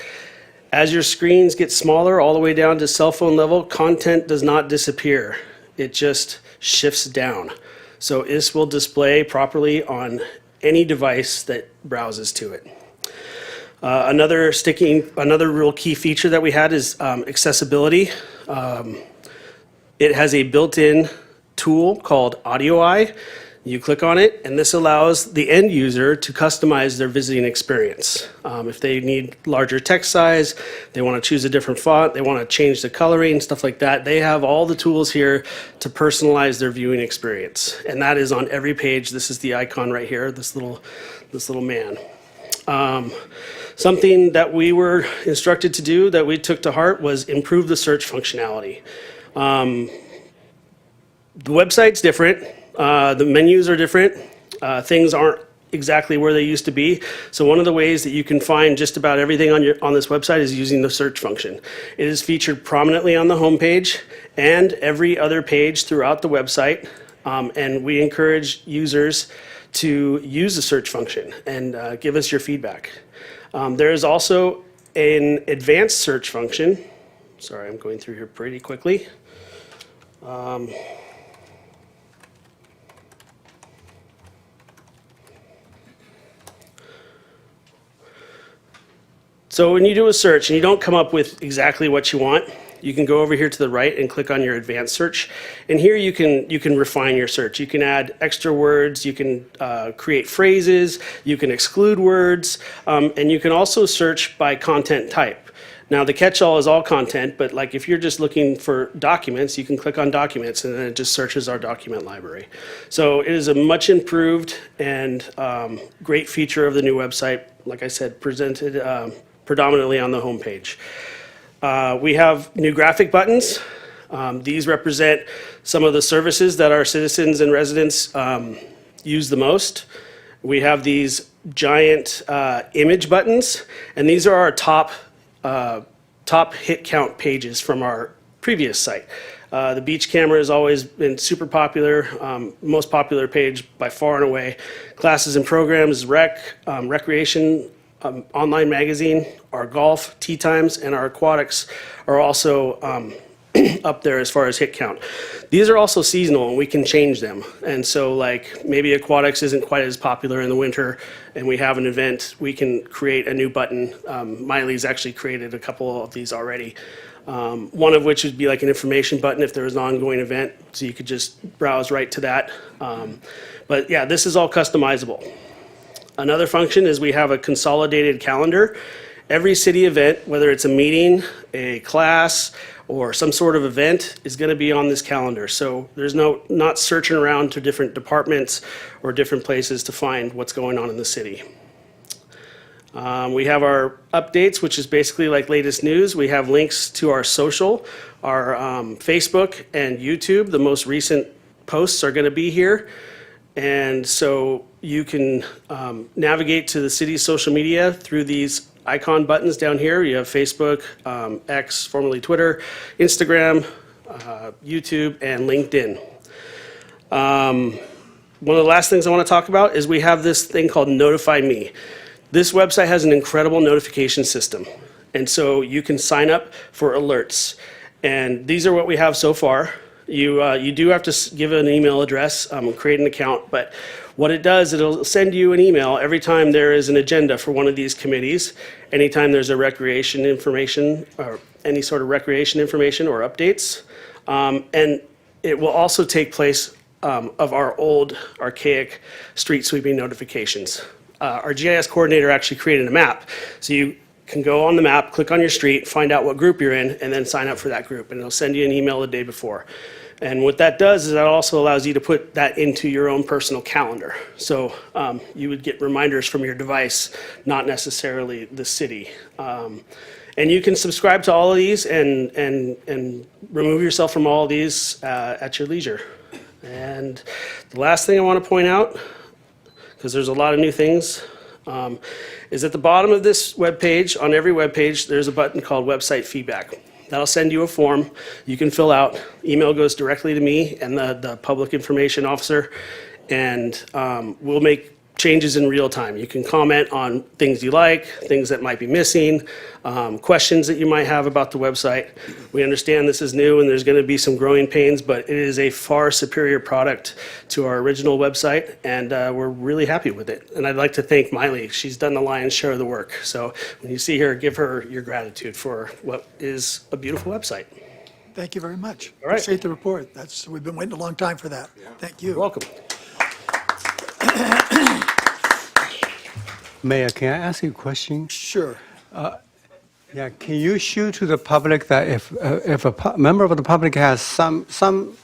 as your screens get smaller all the way down to cell phone level, content does not disappear. It just shifts down. So this will display properly on any device that browses to it. Another real key feature that we had is accessibility. It has a built-in tool called Audio Eye. You click on it, and this allows the end user to customize their visiting experience. If they need larger text size, they want to choose a different font, they want to change the coloring, stuff like that, they have all the tools here to personalize their viewing experience. And that is on every page. This is the icon right here, this little man. Something that we were instructed to do that we took to heart was improve the search functionality. The website's different. The menus are different. Things aren't exactly where they used to be. So one of the ways that you can find just about everything on this website is using the search function. It is featured prominently on the homepage and every other page throughout the website. And we encourage users to use the search function and give us your feedback. There is also an advanced search function. Sorry, I'm going through here pretty quickly. So when you do a search and you don't come up with exactly what you want, you can go over here to the right and click on your advanced search. And here you can refine your search. You can add extra words, you can create phrases, you can exclude words, and you can also search by content type. Now the catch-all is all content, but like if you're just looking for documents, you can click on documents and then it just searches our document library. So it is a much improved and great feature of the new website, like I said, presented predominantly on the homepage. We have new graphic buttons. These represent some of the services that our citizens and residents use the most. We have these giant image buttons, and these are our top hit count pages from our previous site. The beach camera has always been super popular, most popular page by far and away. Classes and programs, recreation, online magazine, our golf, tea times, and our aquatics are also up there as far as hit count. These are also seasonal, and we can change them. And so, like, maybe aquatics isn't quite as popular in the winter, and we have an event, we can create a new button. Miley's actually created a couple of these already. One of which would be like an information button if there was an ongoing event, so you could just browse right to that. But yeah, this is all customizable. Another function is we have a consolidated calendar. Every city event, whether it's a meeting, a class, or some sort of event, is going to be on this calendar. So there's not searching around to different departments or different places to find what's going on in the city. We have our updates, which is basically like latest news. We have links to our social, our Facebook and YouTube. The most recent posts are going to be here. And so you can navigate to the city's social media through these icon buttons down here. You have Facebook, X, formerly Twitter, Instagram, YouTube, and LinkedIn. One of the last things I want to talk about is we have this thing called Notify Me. This website has an incredible notification system. And so you can sign up for alerts. And these are what we have so far. You do have to give an email address, create an account, but what it does, it'll send you an email every time there is an agenda for one of these committees, anytime there's a recreation information or any sort of recreation information or updates. And it will also take place of our old archaic street sweeping notifications. Our GIS coordinator actually created a map. So you can go on the map, click on your street, find out what group you're in, and then sign up for that group. And it'll send you an email the day before. And what that does is that also allows you to put that into your own personal calendar. So you would get reminders from your device, not necessarily the city. And you can subscribe to all of these and remove yourself from all of these at your leisure. And the last thing I want to point out, because there's a lot of new things, is at the bottom of this web page, on every web page, there's a button called Website Feedback. That'll send you a form you can fill out. Email goes directly to me and the public information officer, and we'll make changes in real time. You can comment on things you like, things that might be missing, questions that you might have about the website. We understand this is new and there's going to be some growing pains, but it is a far superior product to our original website, and we're really happy with it. And I'd like to thank Miley. She's done the lion's share of the work. So when you see her, give her your gratitude for what is a beautiful website. Thank you very much. All right. Appreciate the report. We've been waiting a long time for that. Thank you. You're welcome. Mayor, can I ask you a question? Sure. Yeah, can you show to the public that if a member of the public has some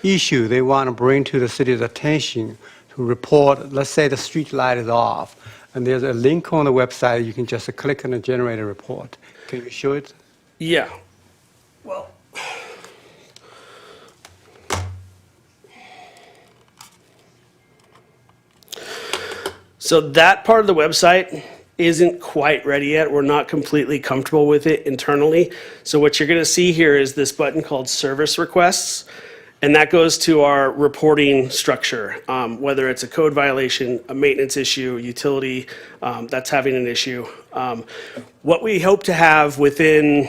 issue they want to bring to the city's attention to report, let's say the street light is off, and there's a link on the website, you can just click on and generate a report. Can you show it? Yeah. Well, so that part of the website isn't quite ready yet. We're not completely comfortable with it internally. So what you're going to see here is this button called Service Requests, and that goes to our reporting structure, whether it's a code violation, a maintenance issue, utility that's having an issue. What we hope to have within,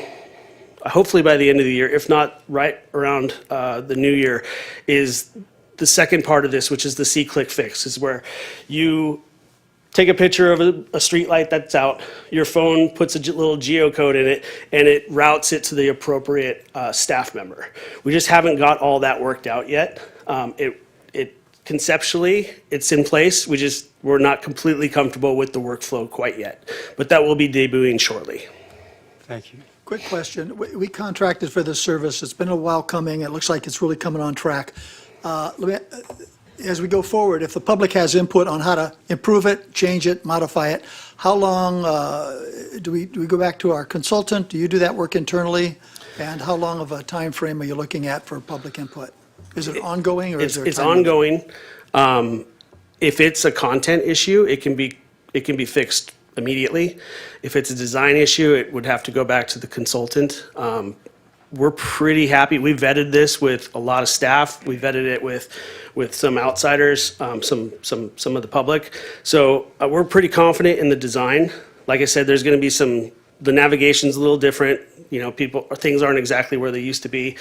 hopefully by the end of the year, if not right around the new year, is the second part of this, which is the see-click fix, is where you take a picture of a street light that's out, your phone puts a little geocode in it, and it routes it to the appropriate staff member. We just haven't got all that worked out yet. Conceptually, it's in place. We're not completely comfortable with the workflow quite yet, but that will be debuting shortly. Thank you. Quick question. We contracted for this service. It's been a while coming. It looks like it's really coming on track. As we go forward, if the public has input on how to improve it, change it, modify it, how long do we go back to our consultant? Do you do that work internally? And how long of a time frame are you looking at for public input? Is it ongoing, or is there a It's time limit? ongoing. If it's a content issue, it can be fixed immediately. If it's a design issue, it would have to go back to the consultant. We're pretty happy. We vetted this with a lot of staff. We vetted it with some outsiders, some of the public. So we're pretty confident in the design. Like I said, there's going to be the navigation's a little different. You know, things aren't exactly where they used to be.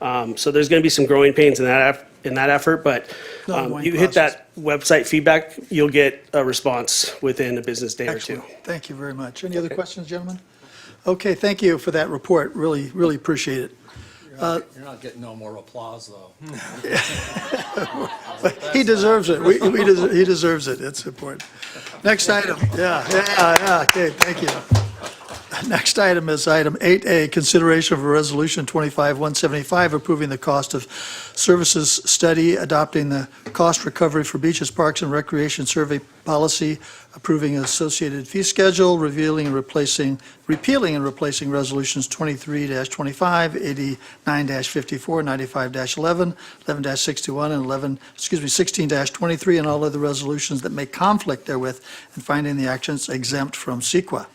So there's going to be some growing pains in that effort. But you hit that website feedback, you'll get a response within a business day or two. Thank you very much. Any other questions, gentlemen? Okay, thank you for that report. Really, really appreciate it. You're not getting no more applause, though. He deserves it. He deserves it. It's important. Next item. Yeah. Okay, thank you. Next item is item 8A, consideration of a resolution 25-175, approving the cost of services study, adopting the cost recovery for beaches, parks, and recreation survey policy, approving an associated fee schedule, repealing and replacing resolutions 23-25, 89-54, 95-11, 11-61, and 16-23, and all other resolutions that may conflict therewith, and finding the actions exempt from CEQA.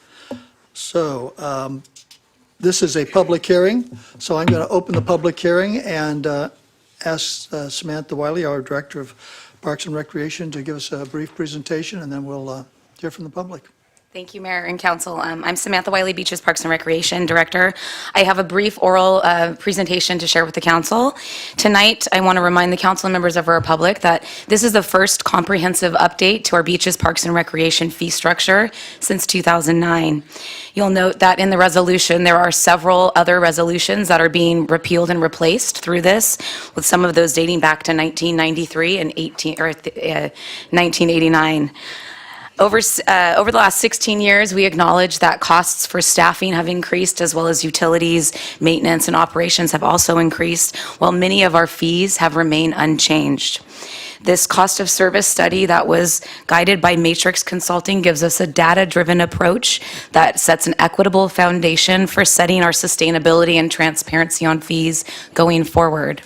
So this is a public hearing, so I'm going to open the public hearing and ask Samantha Wiley, our Director of Parks and Recreation, to give us a brief presentation, and then we'll hear from the public. Thank you, Mayor and Council. I'm Samantha Wiley, Beaches, Parks, and Recreation Director. I have a brief oral presentation to share with the Council. Tonight, I want to remind the Council and members of our public that this is the first comprehensive update to our Beaches, Parks, and Recreation fee structure since 2009. You'll note that in the resolution, there are several other resolutions that are being repealed and replaced through this, with some of those dating back to 1993 and 1989. Over the last 16 years, we acknowledge that costs for staffing have increased, as well as utilities, maintenance, and operations have also increased, while many of our fees have remained unchanged. This cost of service study that was guided by Matrix Consulting gives us a data-driven approach that sets an equitable foundation for setting our sustainability and transparency on fees going forward.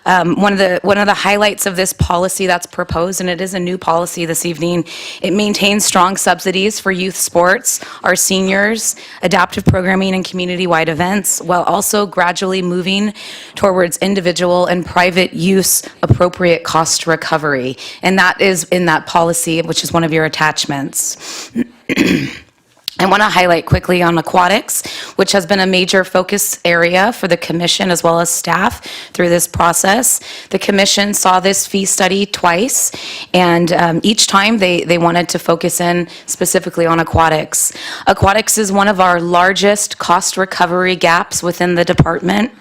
One of the highlights of this policy that's proposed, and it is a new policy this evening, it maintains strong subsidies for youth sports, our seniors, adaptive programming, and community-wide events, while also gradually moving towards individual and private use appropriate cost recovery. And that is in that policy, which is one of your attachments. I want to highlight quickly on aquatics, which has been a major focus area for the commission as well as staff through this process. The commission saw this fee study twice, and each time they wanted to focus in specifically on aquatics. Aquatics is one of our largest cost recovery gaps within the department,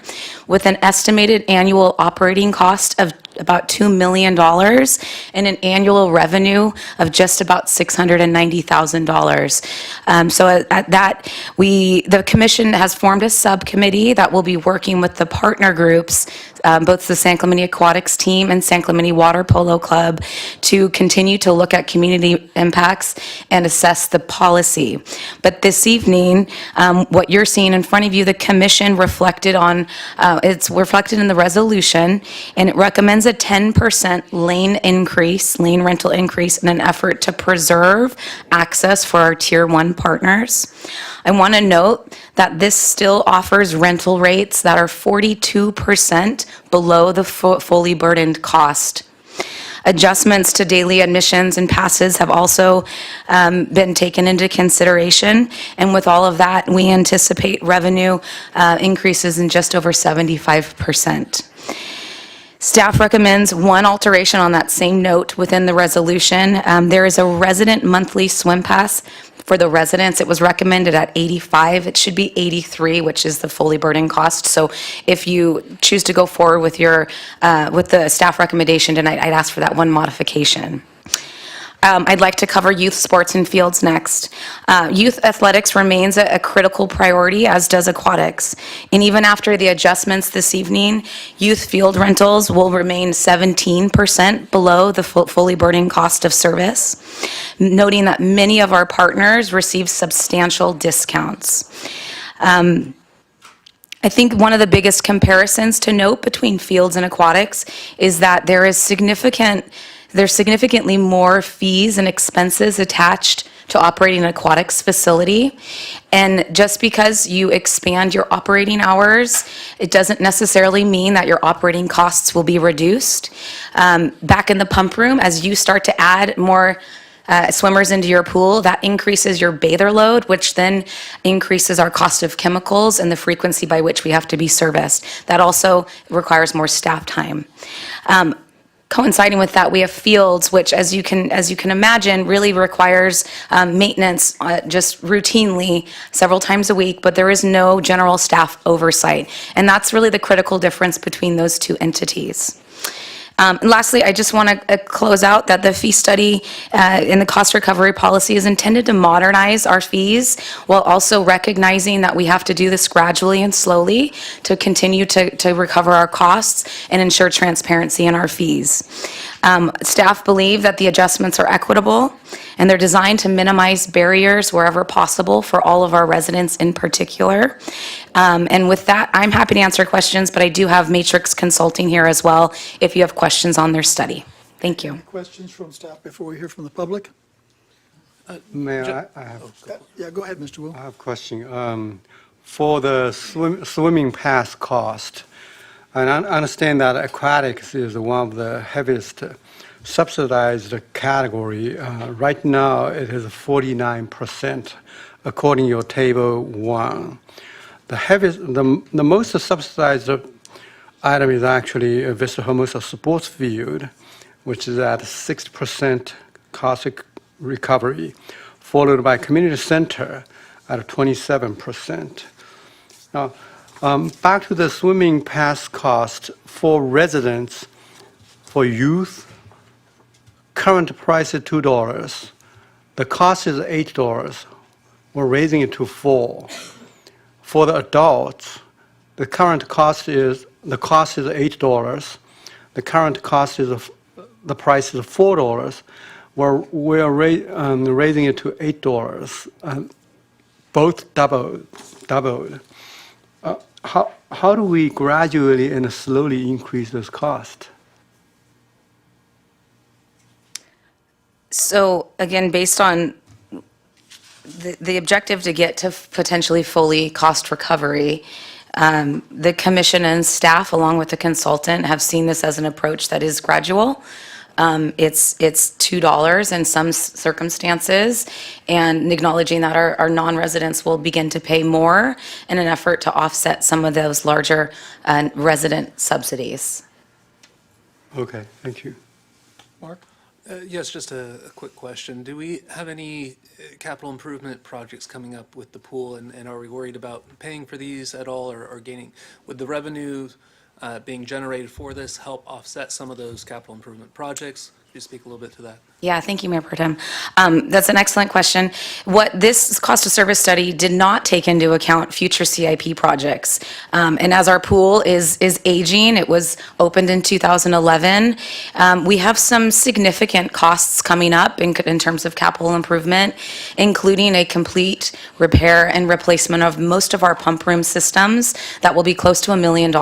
with an estimated annual operating cost of about $2 million and an annual revenue of just about $690,000. So at that, the commission has formed a subcommittee that will be working with the partner groups, both the San Clemente Aquatics team and San Clemente Water Polo Club, to continue to look at community impacts and assess the policy. But this evening, what you're seeing in front of you, the commission reflected on, it's reflected in the resolution, and it recommends a 10% lane rental increase in an effort to preserve access for our Tier 1 partners. I want to note that this still offers rental rates that are 42% below the fully burdened cost. Adjustments to daily admissions and passes have also been taken into consideration, and with all of that, we anticipate revenue increases in just over 75%. Staff recommends one alteration on that same note within the resolution. There is a resident monthly swim pass for the residents. It was recommended at $85. It should be $83, which is the fully burdened cost. So if you choose to go forward with the staff recommendation tonight, I'd ask for that one modification. I'd like to cover youth sports and fields next. Youth athletics remains a critical priority, as does aquatics. And even after the adjustments this evening, youth field rentals will remain 17% below the fully burdened cost of service, noting that many of our partners receive substantial discounts. I think one of the biggest comparisons to note between fields and aquatics is that there's significantly more fees and expenses attached to operating an aquatics facility. And just because you expand your operating hours, it doesn't necessarily mean that your operating costs will be reduced. Back in the pump room, as you start to add more swimmers into your pool, that increases your bather load, which then increases our cost of chemicals and the frequency by which we have to be serviced. That also requires more staff time. Coinciding with that, we have fields, which, as you can imagine, really requires maintenance just routinely several times a week, but there is no general staff oversight. And that's really the critical difference between those two entities. And lastly, I just want to close out that the fee study in the cost recovery policy is intended to modernize our fees while also recognizing that we have to do this gradually and slowly to continue to recover our costs and ensure transparency in our fees. Staff believe that the adjustments are equitable and they're designed to minimize barriers wherever possible for all of our residents in particular. And with that, I'm happy to answer questions, but I do have Matrix Consulting here as well if you have questions on their study. Thank you. Questions from staff before we hear from the public? Mayor, I have. Yeah, go ahead, Mr. Wu. I have a question. For the swimming pass cost, and I understand that aquatics is one of the heaviest subsidized category. Right now, it is 49%, according to your table 1. The heaviest, the most subsidized item is actually Vista Hermosa Sports Field, which is at 6% cost recovery, followed by Community Center at 27%. Now, back to the swimming pass cost for residents, for youth, current price is $2. The cost is $8. We're raising it to $4. For the adults, the current cost is $8. The current cost is the price is $4. We're raising it to $8. Both doubled. How do we gradually and slowly increase this cost? So again, based on the objective to get to potentially fully cost recovery, the commission and staff, along with the consultant, have seen this as an approach that is gradual. It's $2 in some circumstances, and acknowledging that our non-residents will begin to pay more in an effort to offset some of those larger resident subsidies. Okay, thank you. Mark? Yes, just a quick question. Do we have any capital improvement projects coming up with the pool, and are we worried about paying for these at all or gaining? Would the revenue being generated for this help offset some of those capital improvement projects? Could you speak a little bit to that? Yeah, thank you, Mayor Pro Tem. That's an excellent question. What this cost of service study did not take into account future CIP projects. And as our pool is aging, it was opened in 2011, we have some significant costs coming up in terms of capital improvement, including a complete repair and replacement of most of our pump room systems that will be close to $1 million.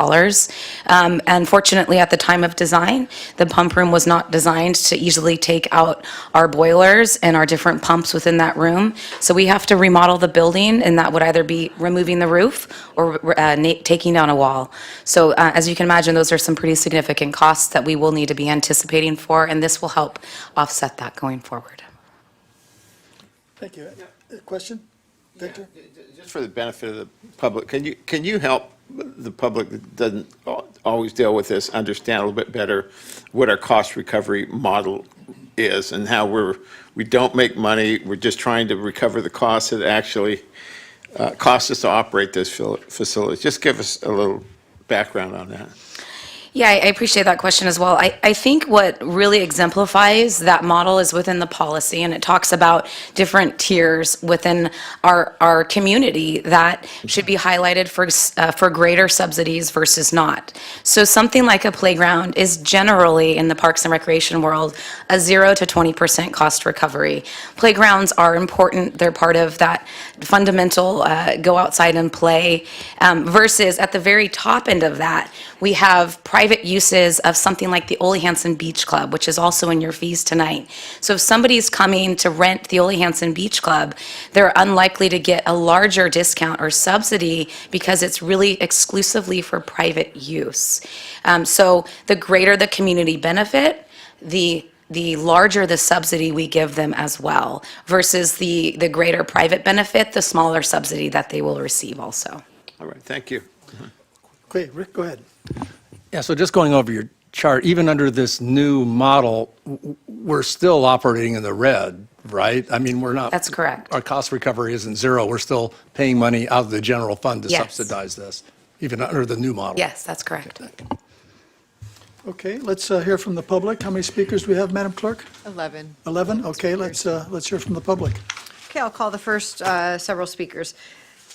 Unfortunately, at the time of design, the pump room was not designed to easily take out our boilers and our different pumps within that room. So we have to remodel the building, and that would either be removing the roof or taking down a wall. So as you can imagine, those are some pretty significant costs that we will need to be anticipating for, and this will help offset that going forward. Thank you. Question? Victor? Just for the benefit of the public, can you help the public that doesn't always deal with this understand a little bit better what our cost recovery model is and how we don't make money, we're just trying to recover the costs that actually cost us to operate those facilities? Just give us a little background on that. Yeah, I appreciate that question as well. I think what really exemplifies that model is within the policy, and it talks about different tiers within our community that should be highlighted for greater subsidies versus not. So something like a playground is generally, in the parks and recreation world, a 0 to 20% cost recovery. Playgrounds are important. They're part of that fundamental go outside and play, versus at the very top end of that, we have private uses of something like the Ole Hansen Beach Club, which is also in your fees tonight. So if somebody's coming to rent the Ole Hansen Beach Club, they're unlikely to get a larger discount or subsidy because it's really exclusively for private use. So the greater the community benefit, the larger the subsidy we give them as well, versus the greater private benefit, the smaller subsidy that they will receive also. All right, thank you. Okay, Rick, go ahead. Yeah, so just going over your chart, even under this new model, we're still operating in the red, right? I mean, we're not. That's correct. Our cost recovery isn't zero. We're still paying money out of the general fund to Yes. subsidize this, even under the new model. Yes, that's correct. Okay, let's hear from the public. How many speakers do we have, Madam Clerk? 11. 11? Okay, let's hear from the public. Okay, I'll call the first several speakers.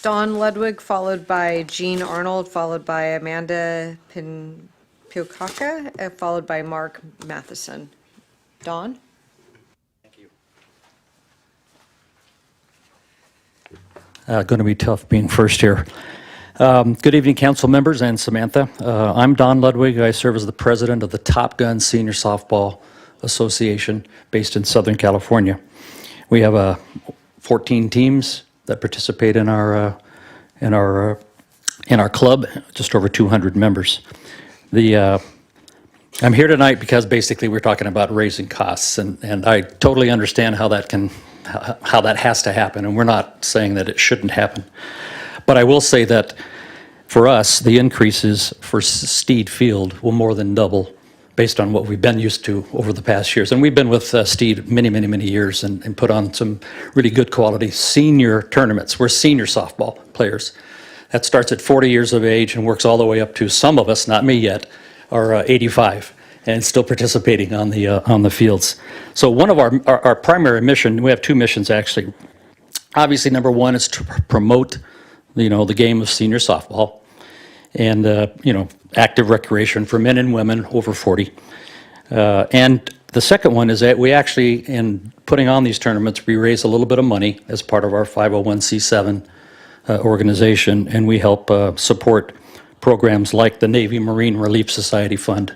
Dawn Ludwig, followed by Jean Arnold, followed by Amanda Piokaka, followed by Mark Matheson. Dawn? Going to be tough being first here. Good evening, council members and Samantha. I'm Don Ludwig. I serve as the president of the Top Gun Senior Softball Association based in Southern California. We have 14 teams that participate in our club, just over 200 members. I'm here tonight because basically we're talking about raising costs, and I totally understand how that has to happen, and we're not saying that it shouldn't happen. But I will say that for us, the increases for Steed Field will more than double based on what we've been used to over the past years. And we've been with Steed many years and put on some really good quality senior tournaments. We're senior softball players. That starts at 40 years of age and works all the way up to, some of us, not me yet, are 85 and still participating on the fields. So one of our primary mission, we have two missions actually. Obviously, number one is to promote the game of senior softball and, active recreation for men and women over 40. And the second one is that we actually, in putting on these tournaments, we raise a little bit of money as part of our 501c7 organization, and we help support programs like the Navy Marine Relief Society Fund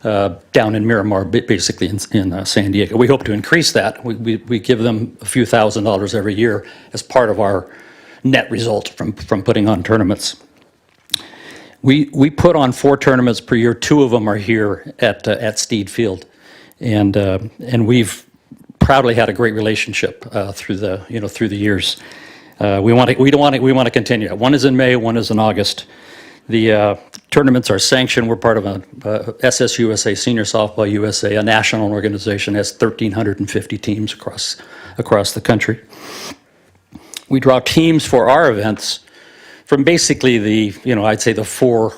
down in Miramar, basically in San Diego. We hope to increase that. We give them a few $1,000s every year as part of our net result from putting on tournaments. We put on 4 tournaments per year. 2 of them are here at Steed Field, and we've proudly had a great relationship through the years. We want to continue. One is in May, one is in August. The tournaments are sanctioned. We're part of a SSUSA, Senior Softball USA, a national organization, has 1,350 teams across the country. We draw teams for our events from basically I'd say the 4,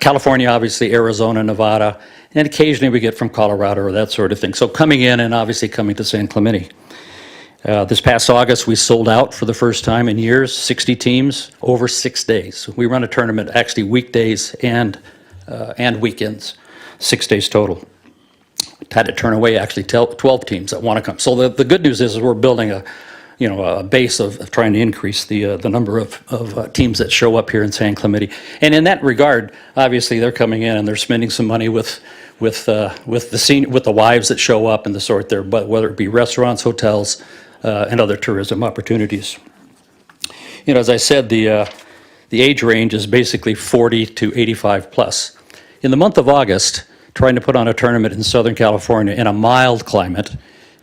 California, obviously, Arizona, Nevada, and occasionally we get from Colorado or that sort of thing. So coming in and obviously coming to San Clemente. This past August, we sold out for the first time in years, 60 teams over 6 days. We run a tournament actually weekdays and weekends, 6 days total. Had to turn away actually 12 teams that want to come. So the good news is we're building a base of trying to increase the number of teams that show up here in San Clemente. And in that regard, obviously, they're coming in and they're spending some money with the wives that show up and the sort there, but whether it be restaurants, hotels, and other tourism opportunities. As I said, the age range is basically 40 to 85 plus. In the month of August, trying to put on a tournament in Southern California in a mild climate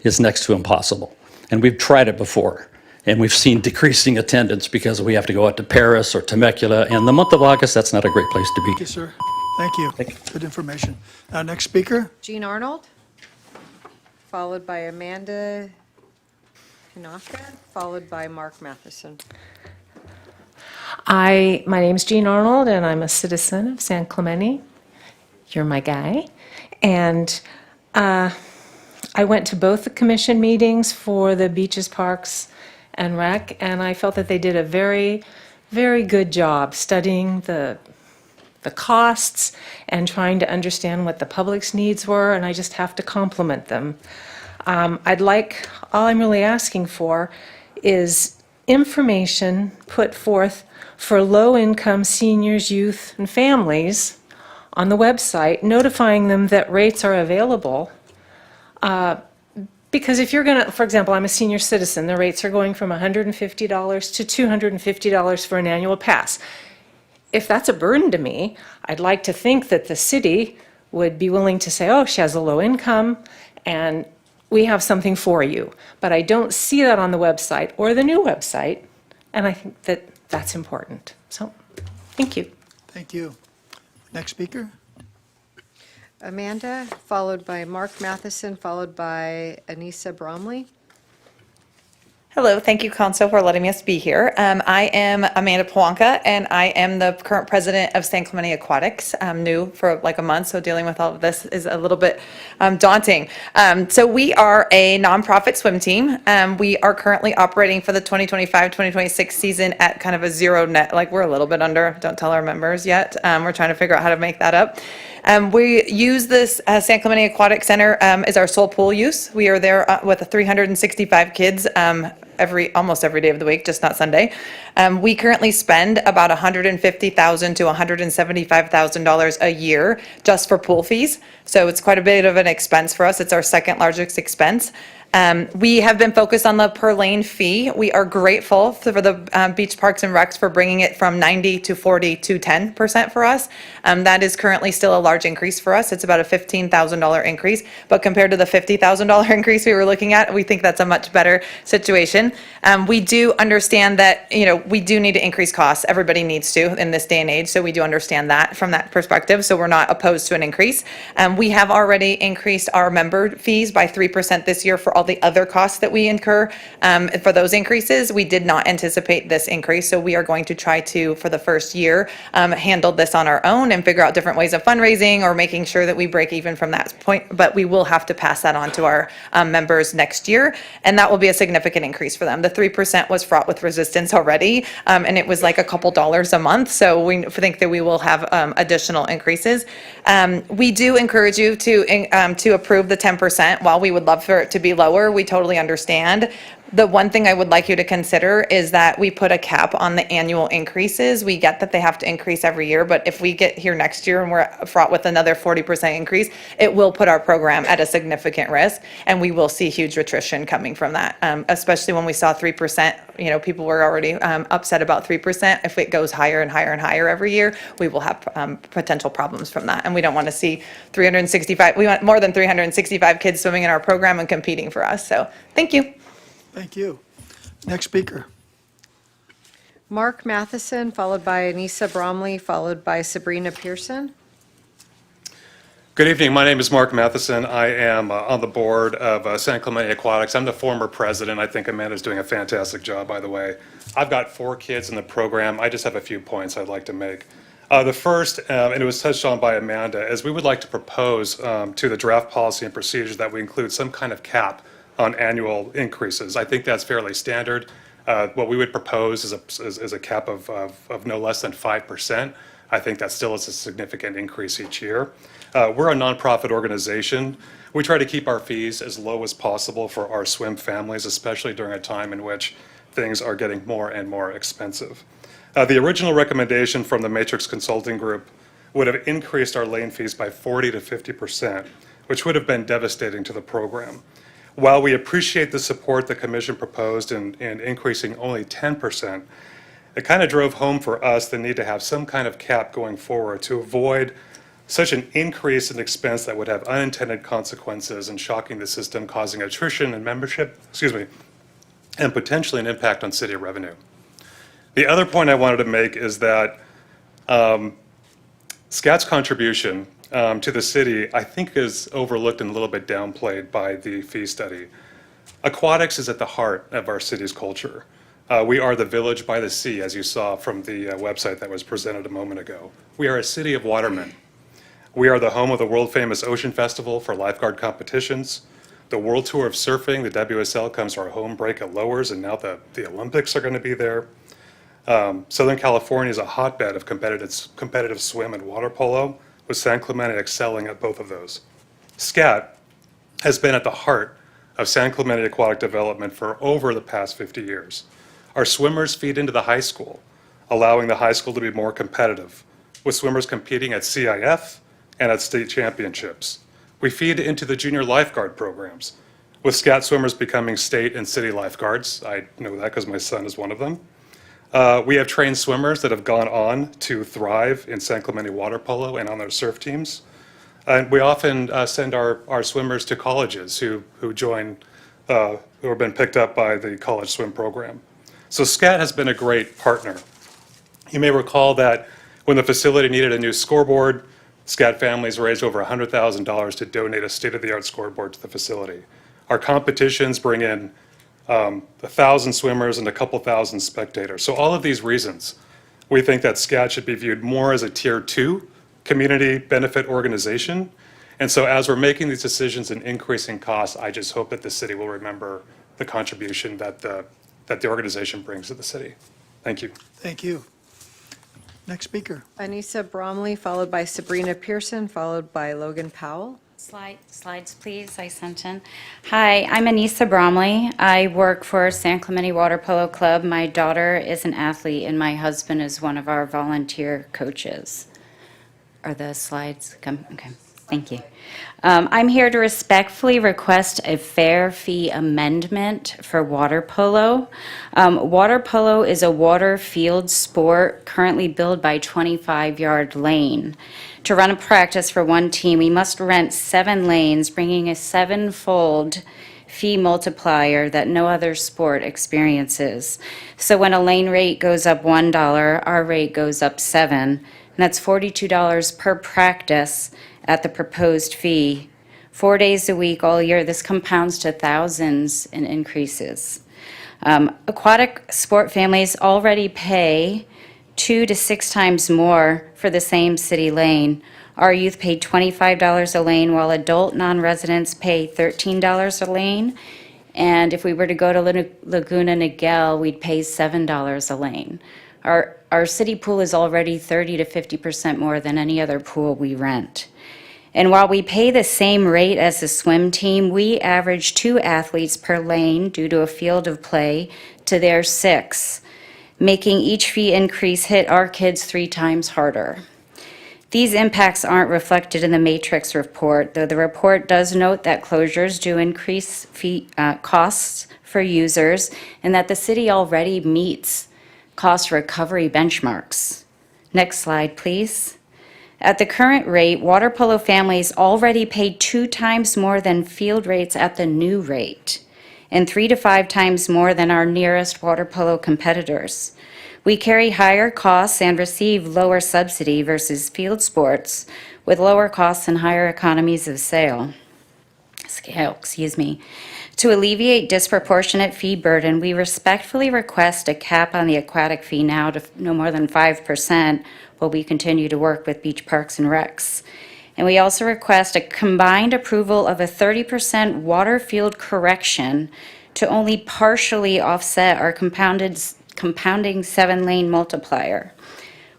is next to impossible. And we've tried it before, and we've seen decreasing attendance because we have to go out to Paris or Temecula. And the month of August, that's not a great place to be. Thank you, sir. Thank you. Good information. Next speaker? Jean Arnold, followed by Amanda Pinaka, followed by Mark Matheson. My name's Jean Arnold, and I'm a citizen of San Clemente. You're my guy. And I went to both the commission meetings for the beaches, parks, and rec, and I felt that they did a very, very good job studying the costs and trying to understand what the public's needs were, and I just have to compliment them. All I'm really asking for is information put forth for low-income seniors, youth, and families on the website, notifying them that rates are available. Because if you're going to, for example, I'm a senior citizen, the rates are going from $150 to $250 for an annual pass. If that's a burden to me, I'd like to think that the city would be willing to say, oh, she has a low income and we have something for you. But I don't see that on the website or the new website, and I think that that's important. So, thank you. Thank you. Next speaker? Amanda, followed by Mark Matheson, followed by Anissa Bromley. Hello, thank you, Council, for letting us be here. I am Amanda Pwanka, and I am the current president of San Clemente Aquatics. I'm new for like a month, so dealing with all of this is a little bit daunting. So we are a nonprofit swim team. We are currently operating for the 2025-2026 season at kind of a zero net, like we're a little bit under, don't tell our members yet. We're trying to figure out how to make that up. We use this San Clemente Aquatic Center as our sole pool use. We are there with 365 kids almost every day of the week, just not Sunday. We currently spend about $150,000 to $175,000 a year just for pool fees. So it's quite a bit of an expense for us. It's our second largest expense. We have been focused on the per lane fee. We are grateful for the Beach Parks and Recs for bringing it from 90 to 40 to 10% for us. That is currently still a large increase for us. It's about a $15,000 increase, but compared to the $50,000 increase we were looking at, we think that's a much better situation. We do understand that, we do need to increase costs. Everybody needs to in this day and age, so we do understand that from that perspective, so we're not opposed to an increase. We have already increased our member fees by 3% this year for all the other costs that we incur for those increases. We did not anticipate this increase, so we are going to try to, for the first year, handle this on our own and figure out different ways of fundraising or making sure that we break even from that point, but we will have to pass that on to our members next year, and that will be a significant increase for them. The 3% was fraught with resistance already, and it was like a couple dollars a month, so we think that we will have additional increases. We do encourage you to approve the 10%. While we would love for it to be lower, we totally understand. The one thing I would like you to consider is that we put a cap on the annual increases. We get that they have to increase every year, but if we get here next year and we're fraught with another 40% increase, it will put our program at a significant risk, and we will see huge attrition coming from that, especially when we saw 3%. People were already upset about 3%. If it goes higher and higher and higher every year, we will have potential problems from that, and we don't want to see 365. We want more than 365 kids swimming in our program and competing for us. So, thank you. Thank you. Next speaker. Mark Matheson, followed by Anissa Bromley, followed by Sabrina Pearson. Good evening. My name is Mark Matheson. I am on the board of San Clemente Aquatics. I'm the former president. I think Amanda's doing a fantastic job, by the way. I've got 4 kids in the program. I just have a few points I'd like to make. The first, and it was touched on by Amanda, is we would like to propose to the draft policy and procedures that we include some kind of cap on annual increases. I think that's fairly standard. What we would propose is a cap of no less than 5%. I think that still is a significant increase each year. We're a nonprofit organization. We try to keep our fees as low as possible for our swim families, especially during a time in which things are getting more and more expensive. The original recommendation from the Matrix Consulting Group would have increased our lane fees by 40 to 50%, which would have been devastating to the program. While we appreciate the support the Commission proposed in increasing only 10%, it kind of drove home for us the need to have some kind of cap going forward to avoid such an increase in expense that would have unintended consequences and shocking the system, causing attrition in membership, and potentially an impact on city revenue. The other point I wanted to make is that SCAT's contribution to the city, I think, is overlooked and a little bit downplayed by the fee study. Aquatics is at the heart of our city's culture. We are the village by the sea, as you saw from the website that was presented a moment ago. We are a city of watermen. We are the home of the world-famous Ocean Festival for lifeguard competitions. The World Tour of Surfing, the WSL, comes to our home break at Lowers, and now the Olympics are going to be there. Southern California is a hotbed of competitive swim and water polo, with San Clemente excelling at both of those. SCAT has been at the heart of San Clemente aquatic development for over the past 50 years. Our swimmers feed into the high school, allowing the high school to be more competitive. with swimmers competing at CIF and at state championships. We feed into the junior lifeguard programs, with SCAT swimmers becoming state and city lifeguards. I know that because my son is one of them. We have trained swimmers that have gone on to thrive in San Clemente water polo and on their surf teams. And we often send our swimmers to colleges who join, who have been picked up by the college swim program. So SCAT has been a great partner. You may recall that when the facility needed a new scoreboard, SCAT families raised over $100,000 to donate a state-of-the-art scoreboard to the facility. Our competitions bring in 1,000 swimmers and a couple thousand spectators. So all of these reasons, we think that SCAT should be viewed more as a Tier 2 community benefit organization. And so as we're making these decisions and increasing costs, I just hope that the city will remember the contribution that the organization brings to the city. Thank you. Thank you. Next speaker. Anissa Bromley, followed by Sabrina Pearson, followed by Logan Powell. Slides, please. I sent in. Hi, I'm Anissa Bromley. I work for San Clemente Water Polo Club. My daughter is an athlete, and my husband is one of our volunteer coaches. Are the slides come? Okay, thank you. I'm here to respectfully request a fair fee amendment for water polo. Water polo is a water field sport currently billed by 25-yard lane. To run a practice for one team, we must rent 7 lanes, bringing a 7-fold fee multiplier that no other sport experiences. So when a lane rate goes up $1, our rate goes up $7, and that's $42 per practice at the proposed fee. 4 days a week, all year, this compounds to thousands in increases. Aquatic sport families already pay 2 to 6 times more for the same city lane. Our youth pay $25 a lane, while adult non-residents pay $13 a lane. And if we were to go to Laguna Niguel, we'd pay $7 a lane. Our city pool is already 30 to 50% more than any other pool we rent. And while we pay the same rate as the swim team, we average 2 athletes per lane due to a field of play to their 6, making each fee increase hit our kids 3 times harder. These impacts aren't reflected in the matrix report, though the report does note that closures do increase fee costs for users and that the city already meets cost recovery benchmarks. Next slide, please. At the current rate, water polo families already pay 2 times more than field rates at the new rate, and 3 to 5 times more than our nearest water polo competitors. We carry higher costs and receive lower subsidy versus field sports with lower costs and higher economies of scale. To alleviate disproportionate fee burden, we respectfully request a cap on the aquatic fee now to no more than 5%, while we continue to work with beach parks and recs. And we also request a combined approval of a 30% water field correction to only partially offset our compounding 7-lane multiplier.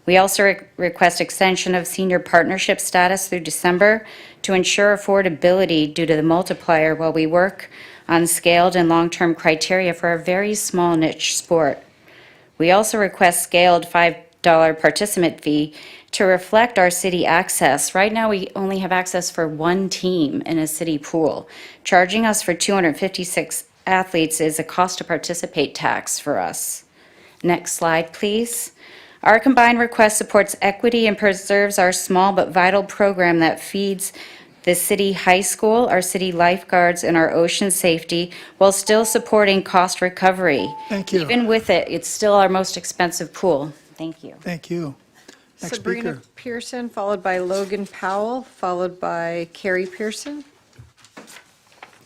We also request extension of senior partnership status through December to ensure affordability due to the multiplier while we work on scaled and long-term criteria for a very small niche sport. We also request scaled $5 participant fee to reflect our city access. Right now, we only have access for 1 team in a city pool. Charging us for 256 athletes is a cost to participate tax for us. Next slide, please. Our combined request supports equity and preserves our small but vital program that feeds the city high school, our city lifeguards, and our ocean safety while still supporting cost recovery. Thank you. Even with it, it's still our most expensive pool. Thank you. Thank you. Next Sabrina speaker. Pearson, followed by Logan Powell, followed by Carrie Pearson.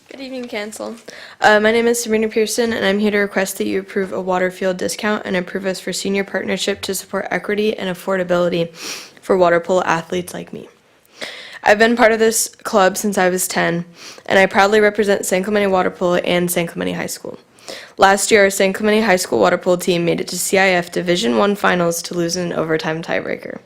Good evening, Council. My name is Sabrina Pearson, and I'm here to request that you approve a water field discount and approve us for senior partnership to support equity and affordability for water polo athletes like me. I've been part of this club since I was 10, and I proudly represent San Clemente Water Polo and San Clemente High School. Last year, our San Clemente High School water polo team made it to CIF Division I finals to lose in an overtime tiebreaker.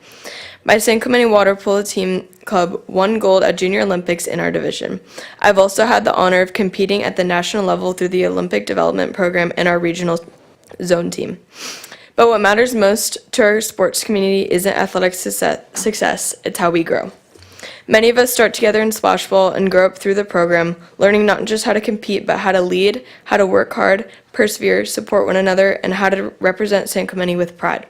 My San Clemente Water Polo Team Club won gold at Junior Olympics in our division. I've also had the honor of competing at the national level through the Olympic Development Program and our regional zone team. But what matters most to our sports community isn't athletic success, it's how we grow. Many of us start together in splashball and grow up through the program, learning not just how to compete, but how to lead, how to work hard, persevere, support one another, and how to represent San Clemente with pride.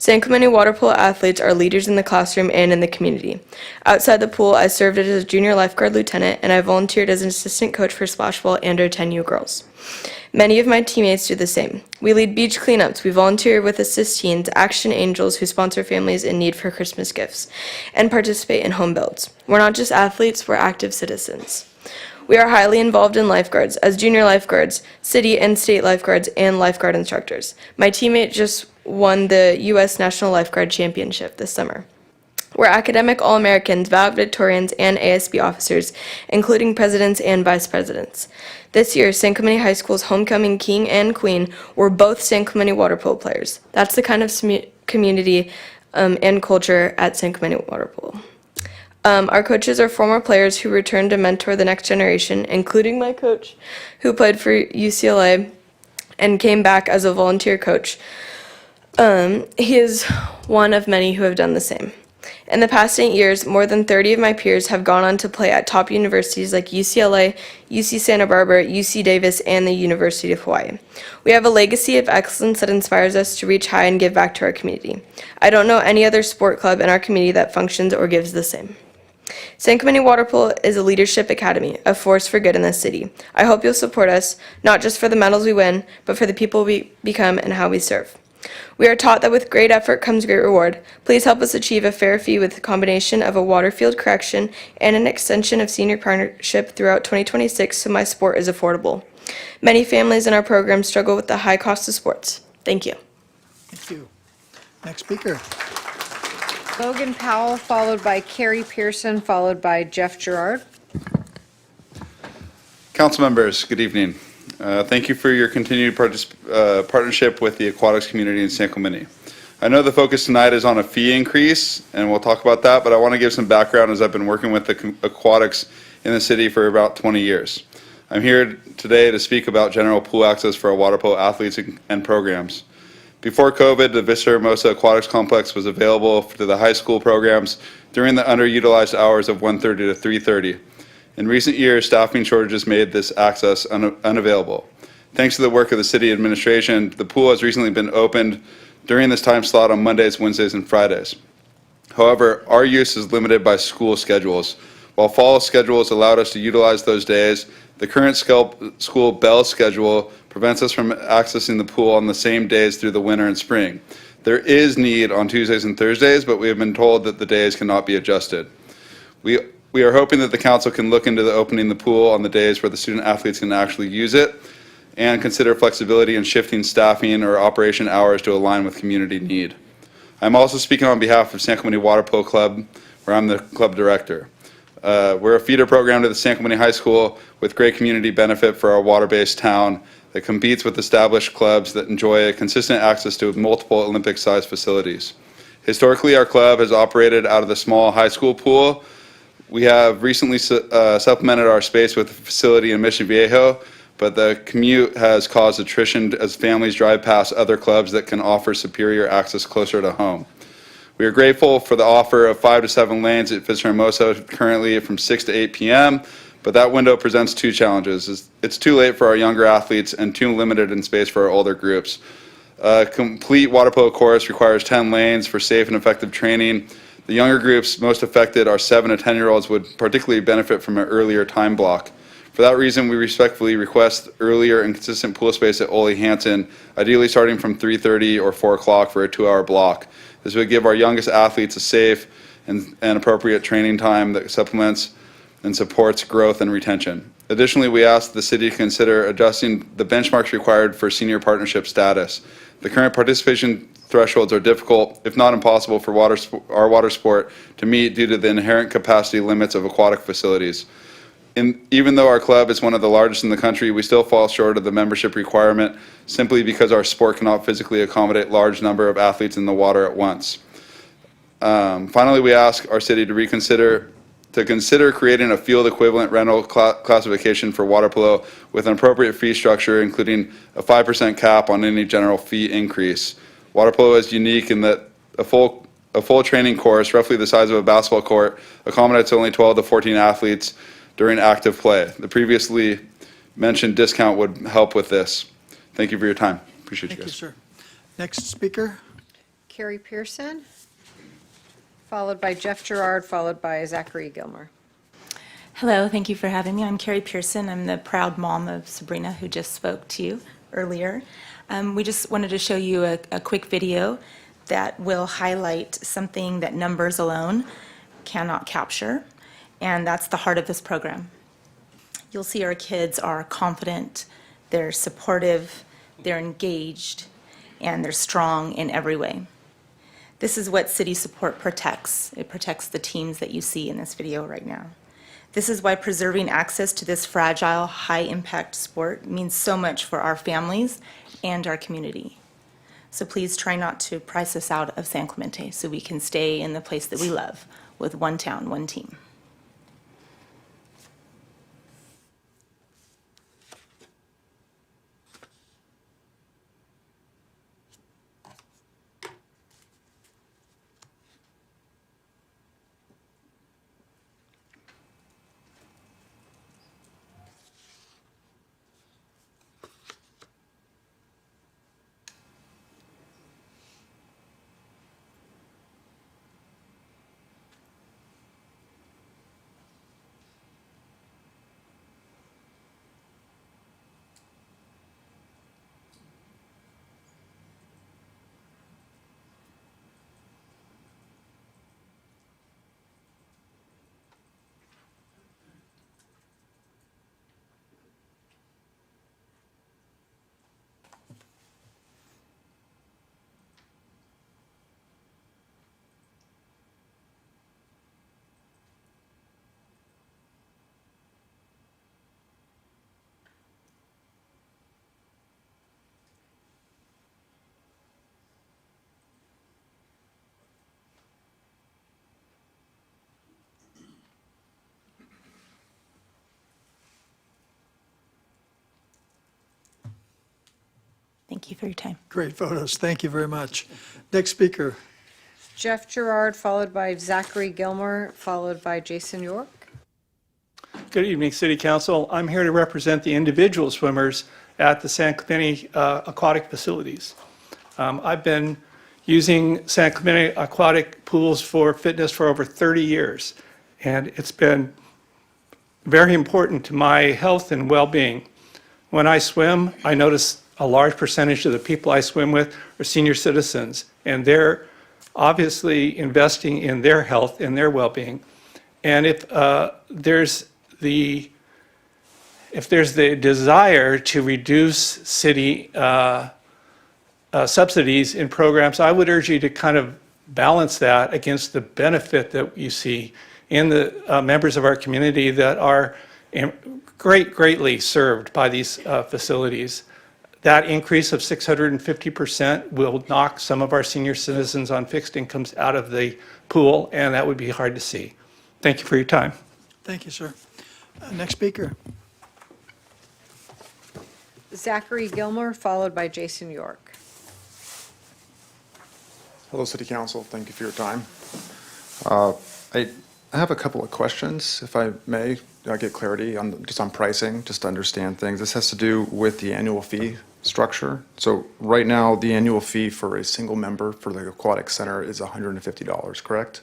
San Clemente water polo athletes are leaders in the classroom and in the community. Outside the pool, I served as a junior lifeguard lieutenant, and I volunteered as an assistant coach for splashball and our 10U girls. Many of my teammates do the same. We lead beach cleanups, we volunteer with Assist Teens, Action Angels who sponsor families in need for Christmas gifts, and participate in home builds. We're not just athletes, we're active citizens. We are highly involved in lifeguards, as junior lifeguards, city and state lifeguards, and lifeguard instructors. My teammate just won the U.S. National Lifeguard Championship this summer. We're academic All-Americans, valedictorians, and ASB officers, including presidents and vice presidents. This year, San Clemente High School's homecoming king and queen were both San Clemente water polo players. That's the kind of community and culture at San Clemente water polo. Our coaches are former players who returned to mentor the next generation, including my coach, who played for UCLA and came back as a volunteer coach. He is one of many who have done the same. In the past 8 years, more than 30 of my peers have gone on to play at top universities like UCLA, UC Santa Barbara, UC Davis, and the University of Hawaii. We have a legacy of excellence that inspires us to reach high and give back to our community. I don't know any other sport club in our community that functions or gives the same. San Clemente Water Polo is a leadership academy, a force for good in this city. I hope you'll support us, not just for the medals we win, but for the people we become and how we serve. We are taught that with great effort comes great reward. Please help us achieve a fair fee with a combination of a water field correction and an extension of senior partnership throughout 2026 so my sport is affordable. Many families in our program struggle with the high cost of sports. Thank you. Thank you. Next speaker. Logan Powell, followed by Carrie Pearson, followed by Jeff Gerard. Council members, good evening. Thank you for your continued partnership with the aquatics community in San Clemente. I know the focus tonight is on a fee increase, and we'll talk about that, but I want to give some background as I've been working with the aquatics in the city for about 20 years. I'm here today to speak about general pool access for our water polo athletes and programs. Before COVID, the Vista Hermosa Aquatics Complex was available to the high school programs during the underutilized hours of 1:30 to 3:30. In recent years, staffing shortages made this access unavailable. Thanks to the work of the city administration, the pool has recently been opened during this time slot on Mondays, Wednesdays, and Fridays. However, our use is limited by school schedules. While fall schedules allowed us to utilize those days, the current school bell schedule prevents us from accessing the pool on the same days through the winter and spring. There is need on Tuesdays and Thursdays, but we have been told that the days cannot be adjusted. We are hoping that the council can look into opening the pool on the days where the student athletes can actually use it and consider flexibility in shifting staffing or operation hours to align with community need. I'm also speaking on behalf of San Clemente Water Polo Club, where I'm the club director. We're a feeder program to the San Clemente High School with great community benefit for our water-based town that competes with established clubs that enjoy consistent access to multiple Olympic-sized facilities. Historically, our club has operated out of the small high school pool. We have recently supplemented our space with a facility in Mission Viejo, but the commute has caused attrition as families drive past other clubs that can offer superior access closer to home. We are grateful for the offer of 5 to 7 lanes at Vista Hermosa currently from 6 to 8 p.m., but that window presents two challenges. It's too late for our younger athletes and too limited in space for our older groups. A complete water polo course requires 10 lanes for safe and effective training. The younger groups most affected, our 7 to 10-year-olds, would particularly benefit from an earlier time block. For that reason, we respectfully request earlier and consistent pool space at Ole Hansen, ideally starting from 3:30 or 4 o'clock for a 2-hour block. This would give our youngest athletes a safe and appropriate training time that supplements and supports growth and retention. Additionally, we ask the city to consider adjusting the benchmarks required for senior partnership status. The current participation thresholds are difficult, if not impossible, for our water sport to meet due to the inherent capacity limits of aquatic facilities. Even though our club is one of the largest in the country, we still fall short of the membership requirement simply because our sport cannot physically accommodate large number of athletes in the water at once. Finally, we ask our city to to consider creating a field equivalent rental classification for water polo with an appropriate fee structure, including a 5% cap on any general fee increase. Water polo is unique in that a full training course, roughly the size of a basketball court, accommodates only 12 to 14 athletes during active play. The previously mentioned discount would help with this. Thank you for your time. Appreciate you Thank you, guys. sir. Next speaker. Carrie Pearson, followed by Jeff Gerard, followed by Zachary Gilmore. Hello, thank you for having me. I'm Carrie Pearson. I'm the proud mom of Sabrina, who just spoke to you earlier. We just wanted to show you a quick video that will highlight something that numbers alone cannot capture, and that's the heart of this program. You'll see our kids are confident, they're supportive, they're engaged, and they're strong in every way. This is what city support protects. It protects the teams that you see in this video right now. This is why preserving access to this fragile, high-impact sport means so much for our families and our community. So please try not to price us out of San Clemente so we can stay in the place that we love with one town, one team. Thank you for your time. Great photos. Thank you very much. Next speaker. Jeff Gerard, followed by Zachary Gilmore, followed by Jason York. Good evening, City Council. I'm here to represent the individual swimmers at the San Clemente aquatic facilities. I've been using San Clemente aquatic pools for fitness for over 30 years, and it's been very important to my health and well-being. When I swim, I notice a large percentage of the people I swim with are senior citizens, and they're obviously investing in their health and their well-being. And if there's the desire to reduce city subsidies in programs, I would urge you to kind of balance that against the benefit that you see in the members of our community that are greatly served by these facilities. That increase of 650% will knock some of our senior citizens on fixed incomes out of the pool, and that would be hard to see. Thank you for your time. Thank you, sir. Next speaker. Zachary Gilmore, followed by Jason York. Hello, City Council. Thank you for your time. I have a couple of questions, if I may, get clarity on just on pricing, just to understand things. This has to do with the annual fee structure. So right now, the annual fee for a single member for the aquatic center is $150, correct?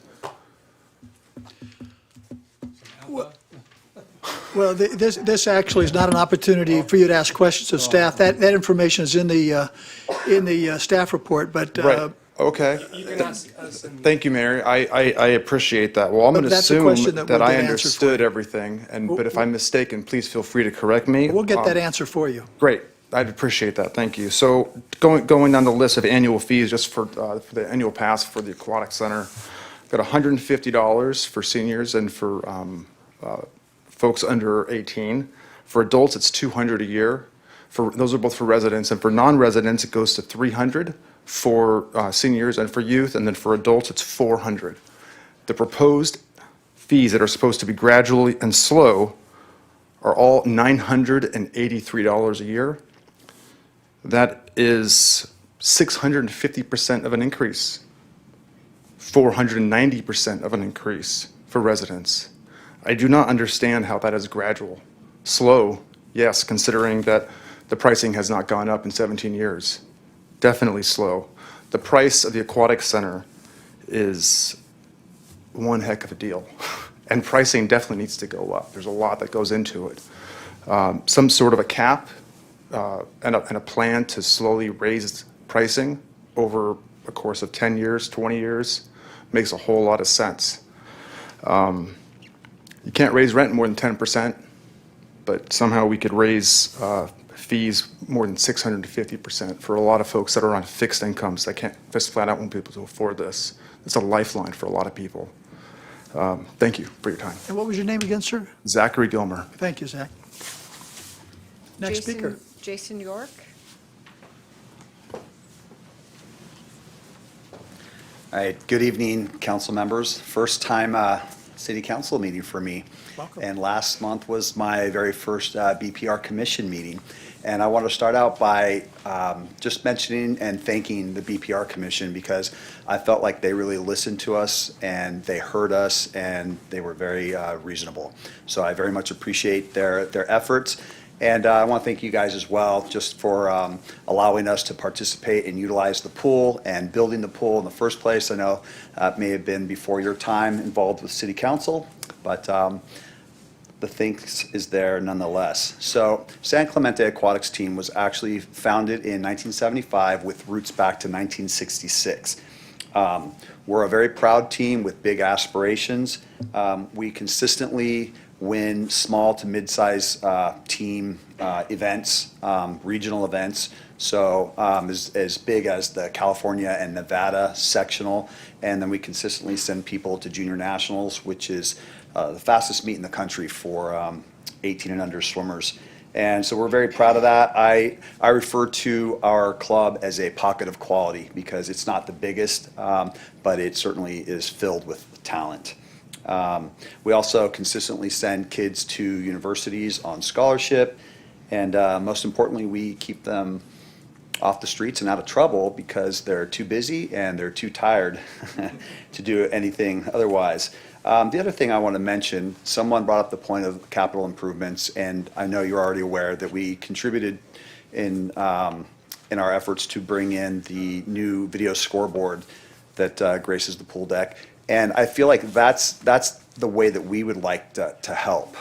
Well, this actually is not an opportunity for you to ask questions of staff. That information is in the staff report, but. Right. Okay. Thank you, Mary. I appreciate that. Well, I'm going to assume that I understood everything, but if I'm mistaken, please feel free to correct me. We'll get that answer for you. Great. I'd appreciate that. Thank you. So going down the list of annual fees, just for the annual pass for the aquatic center, got $150 for seniors and for folks under 18. For adults, it's $200 a year. Those are both for residents, and for non-residents, it goes to $300 for seniors and for youth, and then for adults, it's $400. The proposed fees that are supposed to be gradually and slow are all $983 a year. That is 650% of an increase, 490% of an increase for residents. I do not understand how that is gradual. Slow, yes, considering that the pricing has not gone up in 17 years. Definitely slow. The price of the aquatic center is one heck of a deal. And pricing definitely needs to go up. There's a lot that goes into it. Some sort of a cap and a plan to slowly raise pricing over a course of 10 years, 20 years makes a whole lot of sense. You can't raise rent more than 10%, but somehow we could raise fees more than 650% for a lot of folks that are on fixed incomes that can't just flat out won't be able to afford this. It's a lifeline for a lot of people. Thank you for your time. And what was your name again, sir? Zachary Gilmer. Thank you, Zach. Next speaker. Jason York. All right, good evening, council members. First time city council meeting for me. Welcome. And last month was my very first BPR commission meeting. And I want to start out by just mentioning and thanking the BPR commission because I felt like they really listened to us and they heard us and they were very reasonable. So I very much appreciate their efforts. And I want to thank you guys as well just for allowing us to participate and utilize the pool and building the pool in the first place. I know it may have been before your time involved with city council, but the thanks is there nonetheless. So San Clemente Aquatics team was actually founded in 1975 with roots back to 1966. We're a very proud team with big aspirations. We consistently win small to mid-size team events, regional events. So as big as the California and Nevada sectional. And then we consistently send people to junior nationals, which is the fastest meet in the country for 18 and under swimmers. And so we're very proud of that. I refer to our club as a pocket of quality because it's not the biggest, but it certainly is filled with talent. We also consistently send kids to universities on scholarship, and most importantly, we keep them off the streets and out of trouble because they're too busy and they're too tired to do anything otherwise. The other thing I want to mention, someone brought up the point of capital improvements, and I know you're already aware that we contributed in our efforts to bring in the new video scoreboard that graces the pool deck. And I feel like that's the way that we would like to help.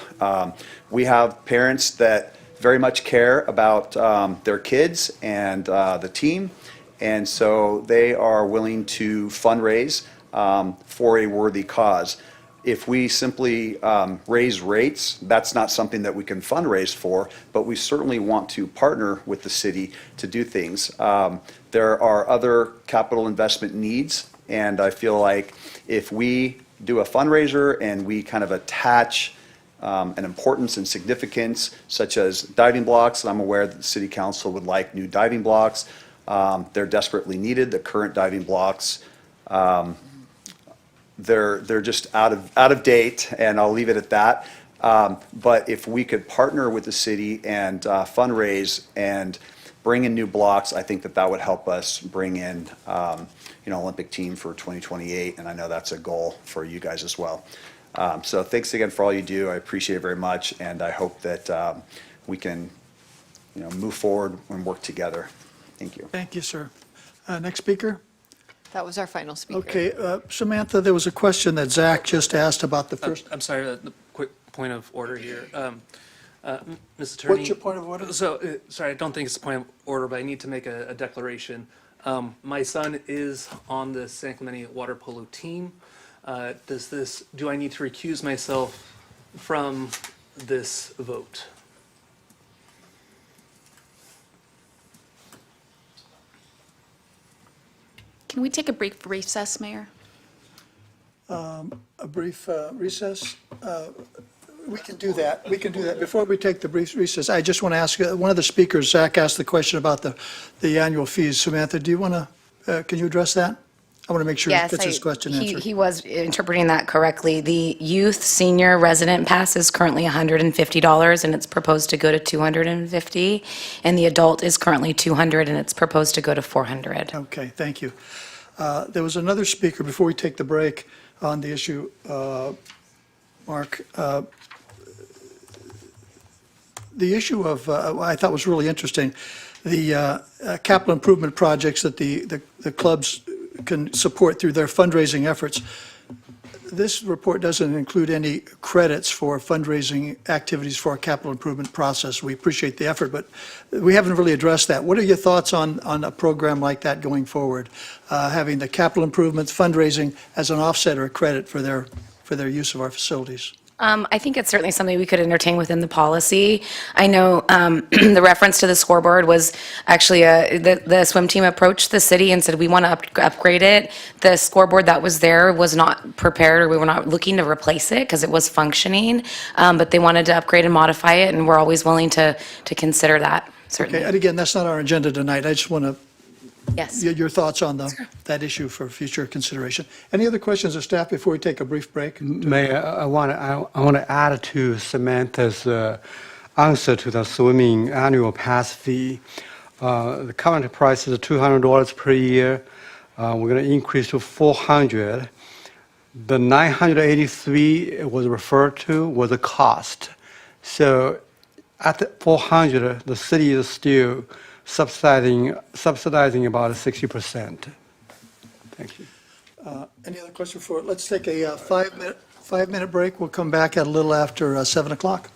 We have parents that very much care about their kids and the team, and so they are willing to fundraise for a worthy cause. If we simply raise rates, that's not something that we can fundraise for, but we certainly want to partner with the city to do things. There are other capital investment needs, and I feel like if we do a fundraiser and we kind of attach an importance and significance, such as diving blocks, and I'm aware that the city council would like new diving blocks. They're desperately needed. The current diving blocks, they're just out of date, and I'll leave it at that. But if we could partner with the city and fundraise and bring in new blocks, I think that would help us bring in Olympic team for 2028, and I know that's a goal for you guys as well. So thanks again for all you do. I appreciate it very much, and I hope that we can move forward and work together. Thank you. Thank you, sir. Next speaker. That was our final speaker. Okay, Samantha, there was a question that Zach just asked about the first. I'm sorry, the quick point of order here. Ms. Attorney. What's your point of order? So, sorry, I don't think it's a point of order, but I need to make a declaration. My son is on the San Clemente water polo team. Do I need to recuse myself from this vote? Can we take a brief recess, Mayor? A brief recess? We can do that. We can do that. Before we take the brief recess, I just want to ask, one of the speakers, Zach, asked the question about the annual fees. Samantha, do you want to, can you address that? I want to make sure he Yes, gets his question answered. he was interpreting that correctly. The youth senior resident pass is currently $150, and it's proposed to go to $250. And the adult is currently $200, and it's proposed to go to $400. Okay, thank you. There was another speaker, before we take the break, on the issue, Mark. The issue of, I thought was really interesting, the capital improvement projects that the clubs can support through their fundraising efforts. This report doesn't include any credits for fundraising activities for our capital improvement process. We appreciate the effort, but we haven't really addressed that. What are your thoughts on a program like that going forward? Having the capital improvements fundraising as an offset or a credit for their use of our facilities? I think it's certainly something we could entertain within the policy. I know the reference to the scoreboard was actually the swim team approached the city and said, we want to upgrade it. The scoreboard that was there was not prepared, or we were not looking to replace it because it was functioning, but they wanted to upgrade and modify it, and we're always willing to consider that, certainly. Okay, and again, that's not our agenda tonight. I just want to Yes. your thoughts on that issue for future consideration. Any other questions of staff before we take a brief break? Mayor, I want to add to Samantha's answer to the swimming annual pass fee. The current price is $200 per year. We're going to increase to $400. The $983 it was referred to was a cost. So at the $400, the city is still subsidizing about 60%. Thank you. Any other question for, let's take a 5-minute break. We'll come back at a little after 7 o'clock.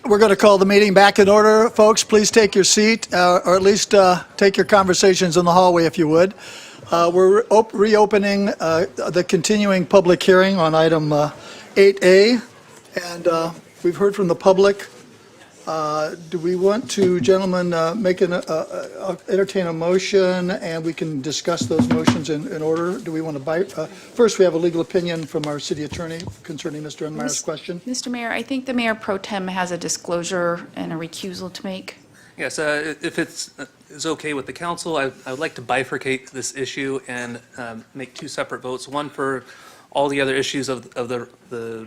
We're going to call the meeting back in order. Folks, please take your seat, or at least take your conversations in the hallway if you would. We're reopening the continuing public hearing on item 8A, and we've heard from the public. Do we want to, gentlemen, entertain a motion, and we can discuss those motions in order? Do we want to first, we have a legal opinion from our city attorney concerning Mr. Unmeyer's question. Mr. Mayor, I think the Mayor Pro Tem has a disclosure and a recusal to make. Yes, if it's okay with the council, I would like to bifurcate this issue and make two separate votes, one for all the other issues of the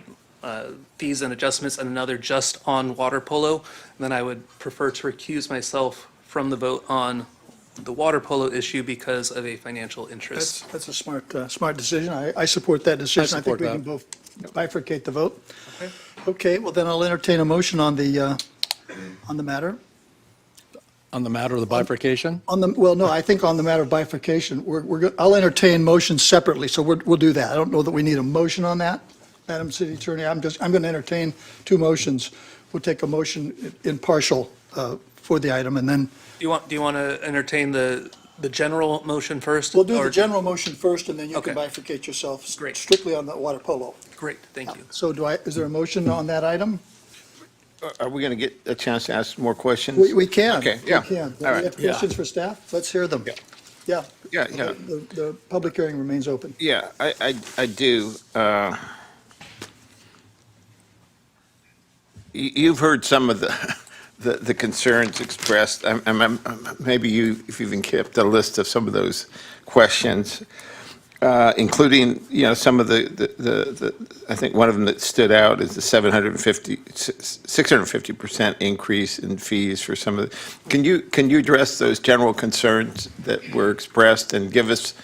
fees and adjustments, and another just on water polo. And then I would prefer to recuse myself from the vote on the water polo issue because of a financial interest. That's a smart decision. I support that decision. I think we can both bifurcate the vote. Okay, well then I'll entertain a motion on the matter. On the matter of the bifurcation? Well, no, I think on the matter of bifurcation, I'll entertain motions separately, so we'll do that. I don't know that we need a motion on that, Madam City Attorney. I'm going to entertain two motions. We'll take a motion in partial for the item, and then. Do you want to entertain the general motion first? We'll do or- the general motion first, and then you can Okay. bifurcate yourself Great. strictly on the water polo. Great, thank you. So is there a motion on that item? Are we going to get a chance to ask more questions? We can. Okay, yeah. We can. Do All we right. have questions for staff? Let's hear them. Yeah. Yeah. The public hearing remains open. Yeah, I do. You've heard some of the concerns expressed. Maybe if you've kept a list of some of those questions, including, some of the I think one of them that stood out is the 650% increase in fees for some of the, can you address those general concerns that were expressed and give us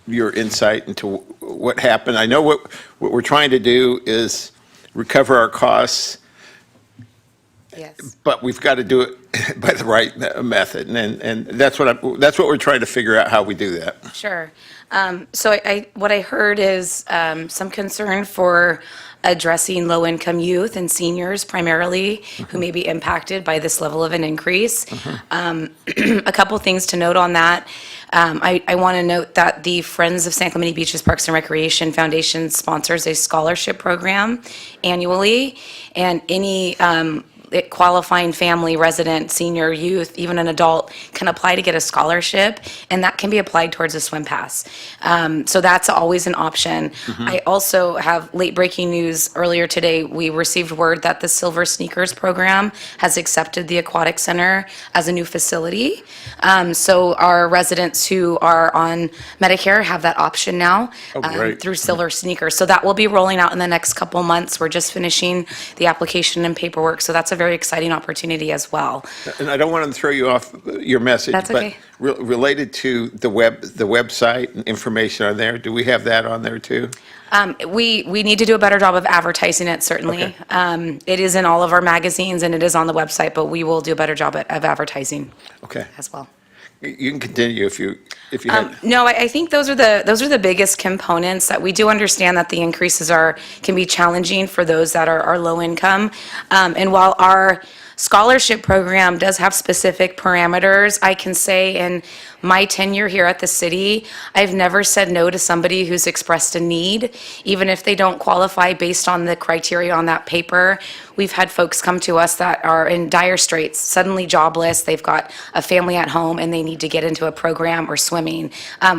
your insight into what happened? I know what we're trying to do is recover our costs. Yes. But we've got to do it by the right method, and that's what we're trying to figure out how we do that. Sure. So what I heard is some concern for addressing low-income youth and seniors primarily who may be impacted by this level of an increase. A couple things to note on that. I want to note that the Friends of San Clemente Beaches Parks and Recreation Foundation sponsors a scholarship program annually, and any qualifying family, resident, senior, youth, even an adult can apply to get a scholarship, and that can be applied towards a swim pass. So that's always an option. I also have late breaking news. Earlier today, we received word that the Silver Sneakers program has accepted the Aquatic Center as a new facility. So our residents who are on Medicare have that option now great. through Silver Sneakers. So that will be rolling out in the next couple months. We're just finishing the application and paperwork, so that's a very exciting opportunity as well. And I don't want to throw you off your message, That's okay. but related to the website and information on there, do we have that on there too? We need to do a better job of advertising it, certainly. Okay. It is in all of our magazines and it is on the website, but we will do a better job of advertising Okay. as well. You can continue if you have. No, I think those are the biggest components, that we do understand that the increases can be challenging for those that are low income. And while our scholarship program does have specific parameters, I can say in my tenure here at the city, I've never said no to somebody who's expressed a need, even if they don't qualify based on the criteria on that paper. We've had folks come to us that are in dire straits, suddenly jobless, they've got a family at home and they need to get into a program or swimming.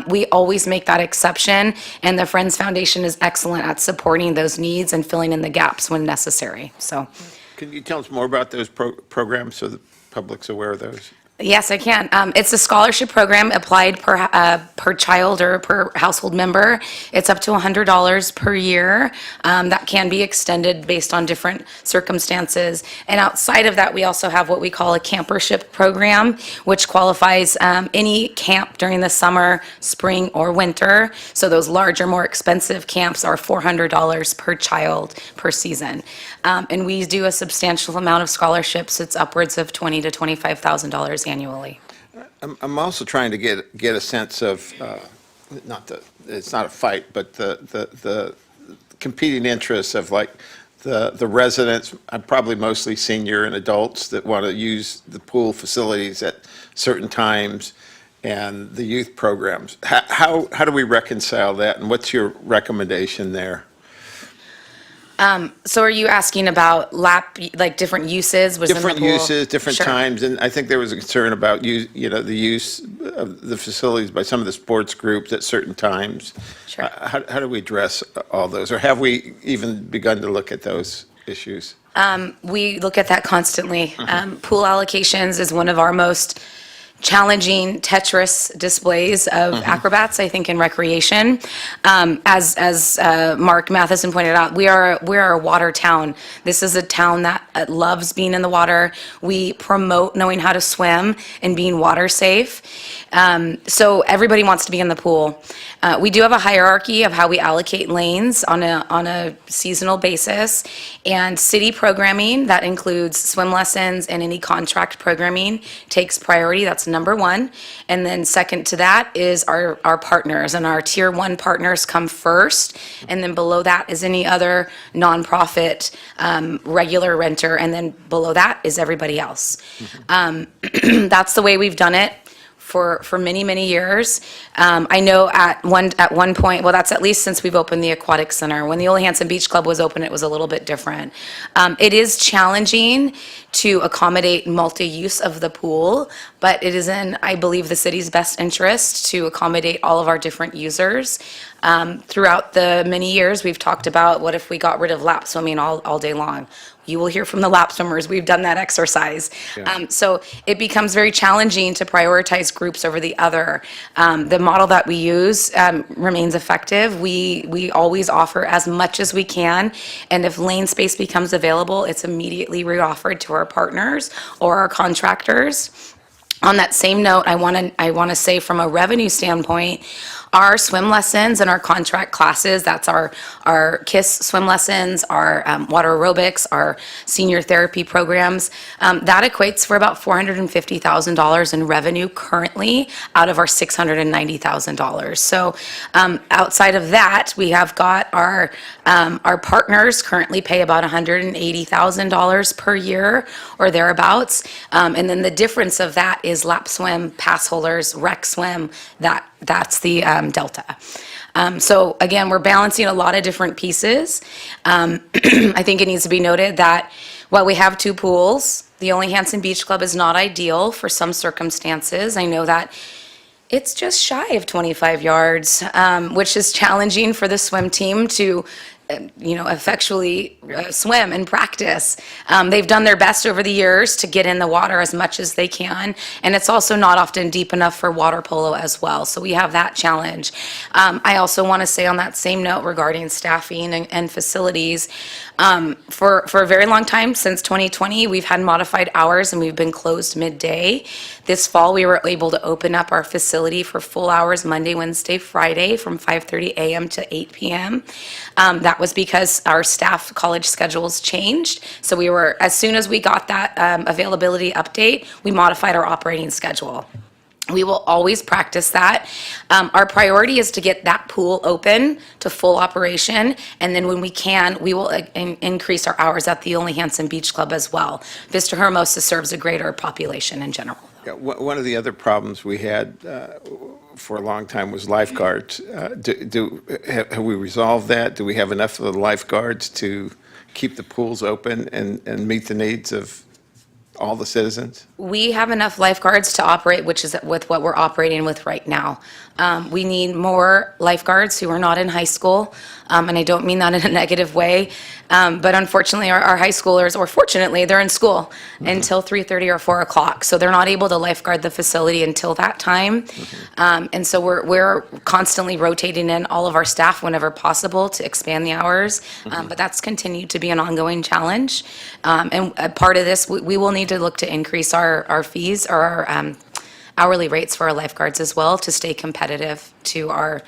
We always make that exception, and the Friends Foundation is excellent at supporting those needs and filling in the gaps when necessary, so. Can you tell us more about those programs so the public's aware of those? Yes, I can. It's a scholarship program applied per child or per household member. It's up to $100 per year. That can be extended based on different circumstances. And outside of that, we also have what we call a campership program, which qualifies any camp during the summer, spring, or winter. So those larger, more expensive camps are $400 per child per season. And we do a substantial amount of scholarships. It's upwards of $20,000 to $25,000 annually. I'm also trying to get a sense of, it's not a fight, but the competing interests of like the residents, probably mostly senior and adults that want to use the pool facilities at certain times and the youth programs. How do we reconcile that, and what's your recommendation there? So are you asking about like different uses within the pool? Different uses, different Sure. times, and I think there was a concern about the use of the facilities by some of the sports groups at certain times. Sure. How do we address all those, or have we even begun to look at those issues? We look at that constantly. Pool allocations is one of our most challenging Tetris displays of acrobats, I think, in recreation. As Mark Matheson pointed out, we're a water town. This is a town that loves being in the water. We promote knowing how to swim and being water safe. So everybody wants to be in the pool. We do have a hierarchy of how we allocate lanes on a seasonal basis, and city programming that includes swim lessons and any contract programming takes priority. That's number one. And then second to that is our partners, and our tier 1 partners come first, and then below that is any other nonprofit regular renter, and then below that is everybody else. That's the way we've done it for many, many years. I know at one point, well, that's at least since we've opened the Aquatic Center. When the Ole Hanson Beach Club was open, it was a little bit different. It is challenging to accommodate multi-use of the pool, but it is in, I believe, the city's best interest to accommodate all of our different users. Throughout the many years, we've talked about what if we got rid of lap swimming all day long. You will hear from the lap swimmers. We've done that exercise. So it becomes very challenging to prioritize groups over the other. The model that we use remains effective. We always offer as much as we can, and if lane space becomes available, it's immediately reoffered to our partners or our contractors. On that same note, I want to say from a revenue standpoint, our swim lessons and our contract classes, that's our KISS swim lessons, our water aerobics, our senior therapy programs, that equates for about $450,000 in revenue currently out of our $690,000. So outside of that, we have got our partners currently pay about $180,000 per year or thereabouts. And then the difference of that is lap swim, pass holders, rec swim, that's the delta. So again, we're balancing a lot of different pieces. I think it needs to be noted that while we have 2 pools, the Ole Hanson Beach Club is not ideal for some circumstances. I know that it's just shy of 25 yards, which is challenging for the swim team to effectually swim and practice. They've done their best over the years to get in the water as much as they can, and it's also not often deep enough for water polo as well, so we have that challenge. I also want to say on that same note regarding staffing and facilities, for a very long time, since 2020, we've had modified hours and we've been closed midday. This fall, we were able to open up our facility for full hours Monday, Wednesday, Friday from 5:30 a.m. to 8 p.m. That was because our staff college schedules changed. So as soon as we got that availability update, we modified our operating schedule. We will always practice that. Our priority is to get that pool open to full operation, and then when we can, we will increase our hours at the Ole Hanson Beach Club as well. Vista Hermosa serves a greater population in general. Yeah, one of the other problems we had for a long time was lifeguards. Have we resolved that? Do we have enough of the lifeguards to keep the pools open and meet the needs of all the citizens? We have enough lifeguards to operate, which is with what we're operating with right now. We need more lifeguards who are not in high school, and I don't mean that in a negative way, but unfortunately our high schoolers, or fortunately, they're in school until 3:30 or 4 o'clock, so they're not able to lifeguard the facility until that time. And so we're constantly rotating in all of our staff whenever possible to expand the hours, but that's continued to be an ongoing challenge. And a part of this, we will need to look to increase our fees or our hourly rates for our lifeguards as well to stay competitive to our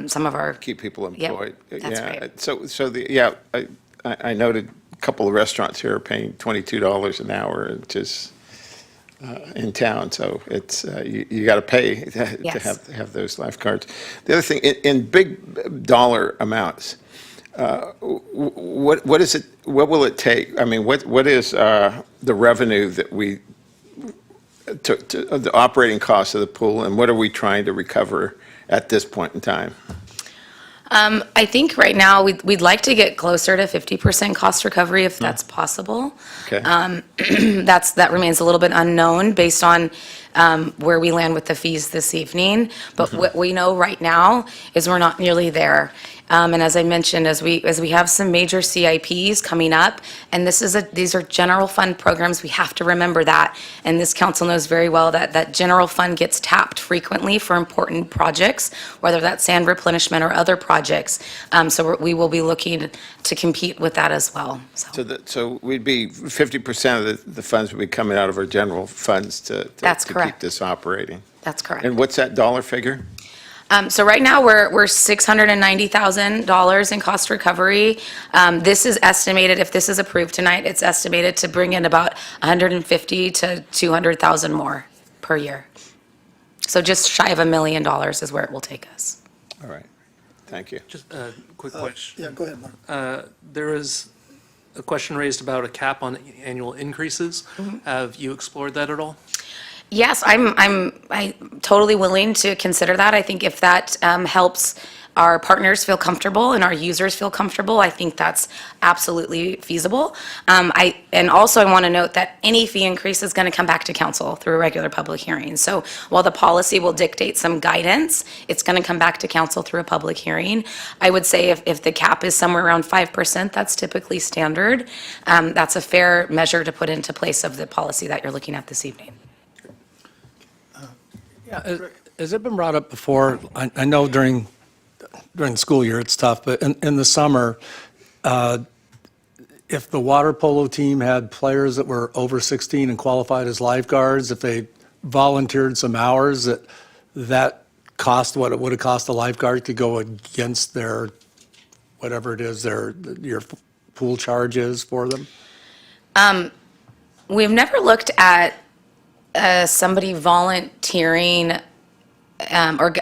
some of our. Keep people employed. Yep, that's right. I noted a couple of restaurants here are paying $22 an hour, just in town. So it's you got to pay to have those lifeguards. The other thing, in big dollar amounts, What is it, what will it take? I mean, what is the revenue that we, the operating cost of the pool, and what are we trying to recover at this point in time? I think right now, we'd like to get closer to 50% cost recovery if that's possible. Okay. That remains a little bit unknown based on where we land with the fees this evening. But what we know right now is we're not nearly there. And as I mentioned, as we have some major CIPs coming up, and these are general fund programs, we have to remember that. And this council knows very well that general fund gets tapped frequently for important projects, whether that's sand replenishment or other projects. So we will be looking to compete with that as well. So we'd be 50% of the funds would be coming out of our general funds to That's keep correct. this operating. That's correct. And what's that dollar figure? So right now, we're $690,000 in cost recovery. This is estimated, if this is approved tonight, it's estimated to bring in about $150,000 to $200,000 more per year. So just shy of $1 million is where it will take us. All right, thank you. Just a quick question. Yeah, go ahead, Mark. There was a question raised about a cap on annual increases. Have you explored that at all? Yes, I'm totally willing to consider that. I think if that helps our partners feel comfortable and our users feel comfortable, I think that's absolutely feasible. And also I want to note that any fee increase is going to come back to council through a regular public hearing. So while the policy will dictate some guidance, it's going to come back to council through a public hearing. I would say if the cap is somewhere around 5%, that's typically standard. That's a fair measure to put into place of the policy that you're looking at this evening. Yeah, has it been brought up before? I know during the school year it's tough, but in the summer, if the water polo team had players that were over 16 and qualified as lifeguards, if they volunteered some hours, that cost what it would have cost a lifeguard to go against their, whatever it is, your pool charges for them? We've never looked at somebody volunteering, or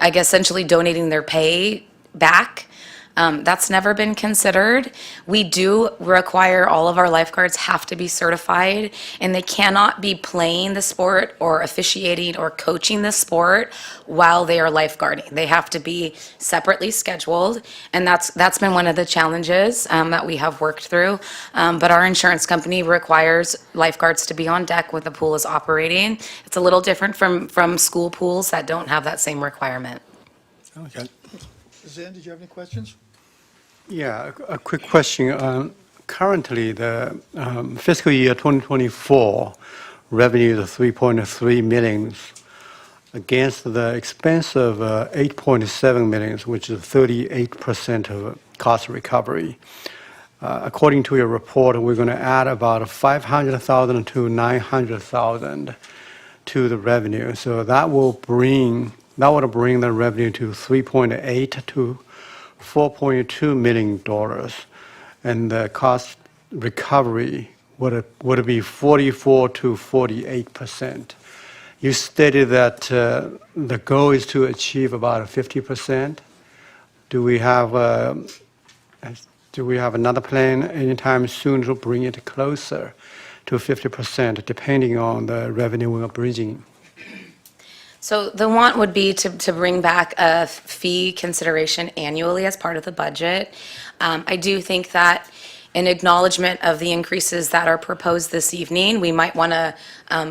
I guess essentially donating their pay back. That's never been considered. We do require all of our lifeguards have to be certified, and they cannot be playing the sport or officiating or coaching the sport while they are lifeguarding. They have to be separately scheduled, and that's been one of the challenges that we have worked through. But our insurance company requires lifeguards to be on deck when the pool is operating. It's a little different from school pools that don't have that same requirement. Okay. Zan, did you have any questions? Yeah, a quick question. Currently, the fiscal year 2024 revenue is 3.3 million against the expense of 8.7 million, which is 38% of cost recovery. According to your report, we're going to add about 500,000 to 900,000 to the revenue. So that would bring the revenue to 3.8 to $4.2 million, and the cost recovery would be 44 to 48%. You stated that the goal is to achieve about 50%. Do we have another plan anytime soon to bring it closer to 50%, depending on the revenue we're bridging? So the want would be to bring back a fee consideration annually as part of the budget. I do think that in acknowledgement of the increases that are proposed this evening, we might want to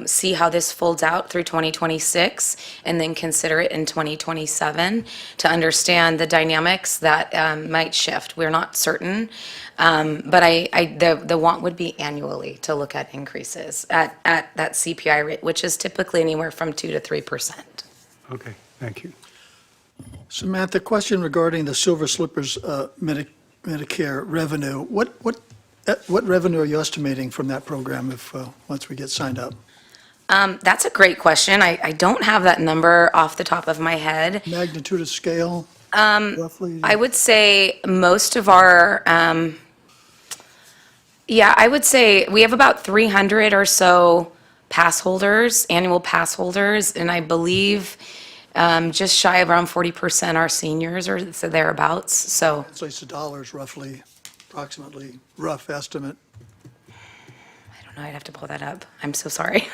see how this folds out through 2026 and then consider it in 2027 to understand the dynamics that might shift. We're not certain, but the want would be annually to look at increases at that CPI rate, which is typically anywhere from 2 to 3%. Okay, thank you. Samantha, question regarding the Silver Slippers Medicare revenue. What revenue are you estimating from that program if once we get signed up? That's a great question. I don't have that number off the top of my head. Magnitude of scale, roughly? I would say most of our, I would say we have about 300 or so pass holders, annual pass holders, and I believe just shy of around 40% are seniors or so thereabouts. So Translates to dollars roughly. approximately rough estimate? I don't know, I'd have to pull that up. I'm so sorry.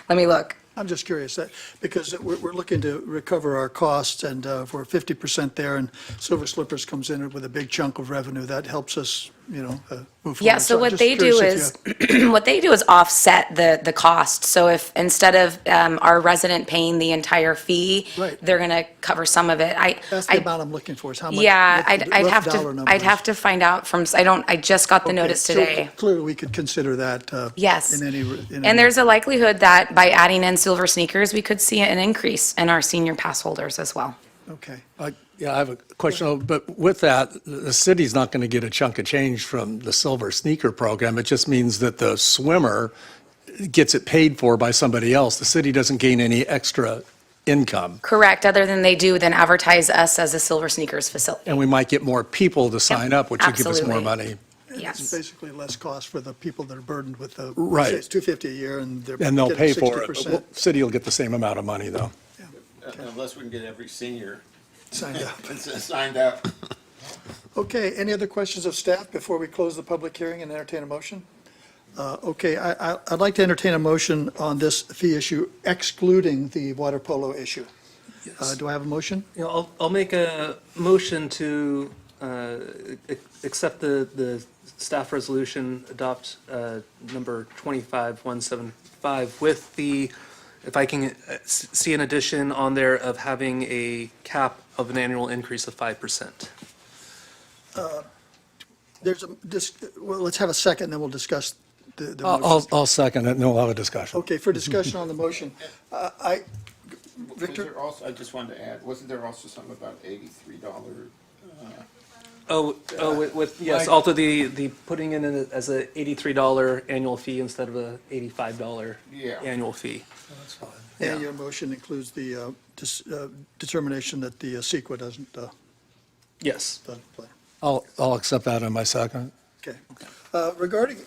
Let me look. I'm just curious, because we're looking to recover our costs, and if we're 50% there, and Silver Slippers comes in with a big chunk of revenue, that helps us, move forward. Yeah, so I'm what just they do curious if is, what they do is offset the cost. So if, instead of our resident paying the entire fee, Right. they're going to cover some of it. That's the amount I'm looking for, is how much. Yeah, what the I'd rough have dollar to, number I'd have is. to find out from, I just got the Okay, notice so today. Clearly, we could consider that. Yes. In any. And there's a likelihood that by adding in silver sneakers, we could see an increase in our senior pass holders as well. Okay. Yeah, I have a question, but with that, the city's not going to get a chunk of change from the silver sneaker program. It just means that the swimmer gets it paid for by somebody else. The city doesn't gain any extra income. Correct, other than they do then advertise us as a silver sneakers facility. And we might get more people to sign up, which would give us more absolutely. money. It's Yes. basically less cost for the people that are burdened with the. Right. Say it's $250 a year, and they're. And they'll getting pay for it. 60%. Well, city will get the same amount of money, though. Unless we can get every senior Signed up. signed up. Okay, any other questions of staff before we close the public hearing and entertain a motion? Okay, I'd like to entertain a motion on this fee issue excluding the water polo issue. Do I have a motion? I'll make a motion to accept the staff resolution, adopt number 25175 with the, if I can see an addition on there of having a cap of an annual increase of 5%. Well, let's have a second, then we'll discuss the motion. I'll second it, and then we'll have a discussion. Okay, for discussion on the motion, Victor? I just wanted to add, wasn't there also something about $83? Yes, also the putting in it as a $83 annual fee instead of a $85 Yeah. annual fee. And your motion includes the determination that the CEQA doesn't Yes. play. I'll accept that in my second. Okay. Regarding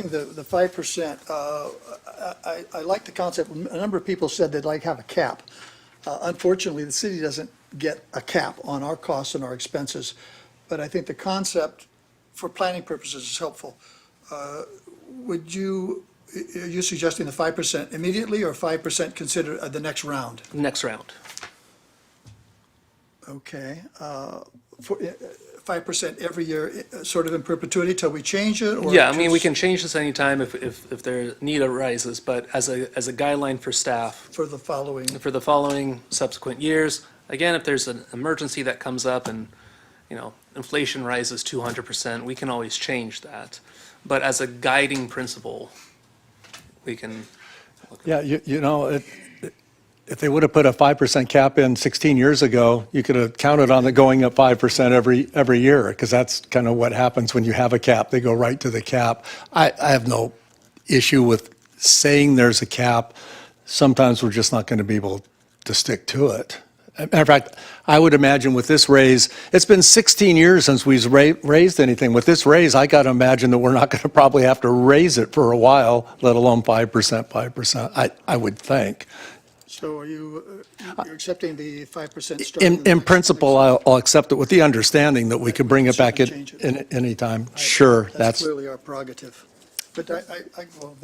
the 5%, I like the concept. A number of people said they'd like to have a cap. Unfortunately, the city doesn't get a cap on our costs and our expenses, but I think the concept for planning purposes is helpful. Are you suggesting the 5% immediately or 5% consider the next round? Next round. Okay. For 5% every year, sort of in perpetuity till we change it? Or Yeah, I mean, we just can change this anytime if their need arises, but as a guideline for staff, For the following, for the following subsequent years, again, if there's an emergency that comes up and, inflation rises 200%, we can always change that. But as a guiding principle, we can, Yeah, if they would have put a 5% cap in 16 years ago, you could have counted on it going up 5% every year, because that's kind of what happens when you have a cap. They go right to the cap. I have no issue with saying there's a cap. Sometimes we're just not going to be able to stick to it. Matter of fact, I would imagine with this raise, it's been 16 years since we've raised anything. With this raise, I got to imagine that we're not going to probably have to raise it for a while, let alone 5%. I would think. so are you're accepting the 5% starting? In principle, I'll accept it with the understanding that we could bring it back at Change it. any time. Sure, That's that's, clearly our prerogative. But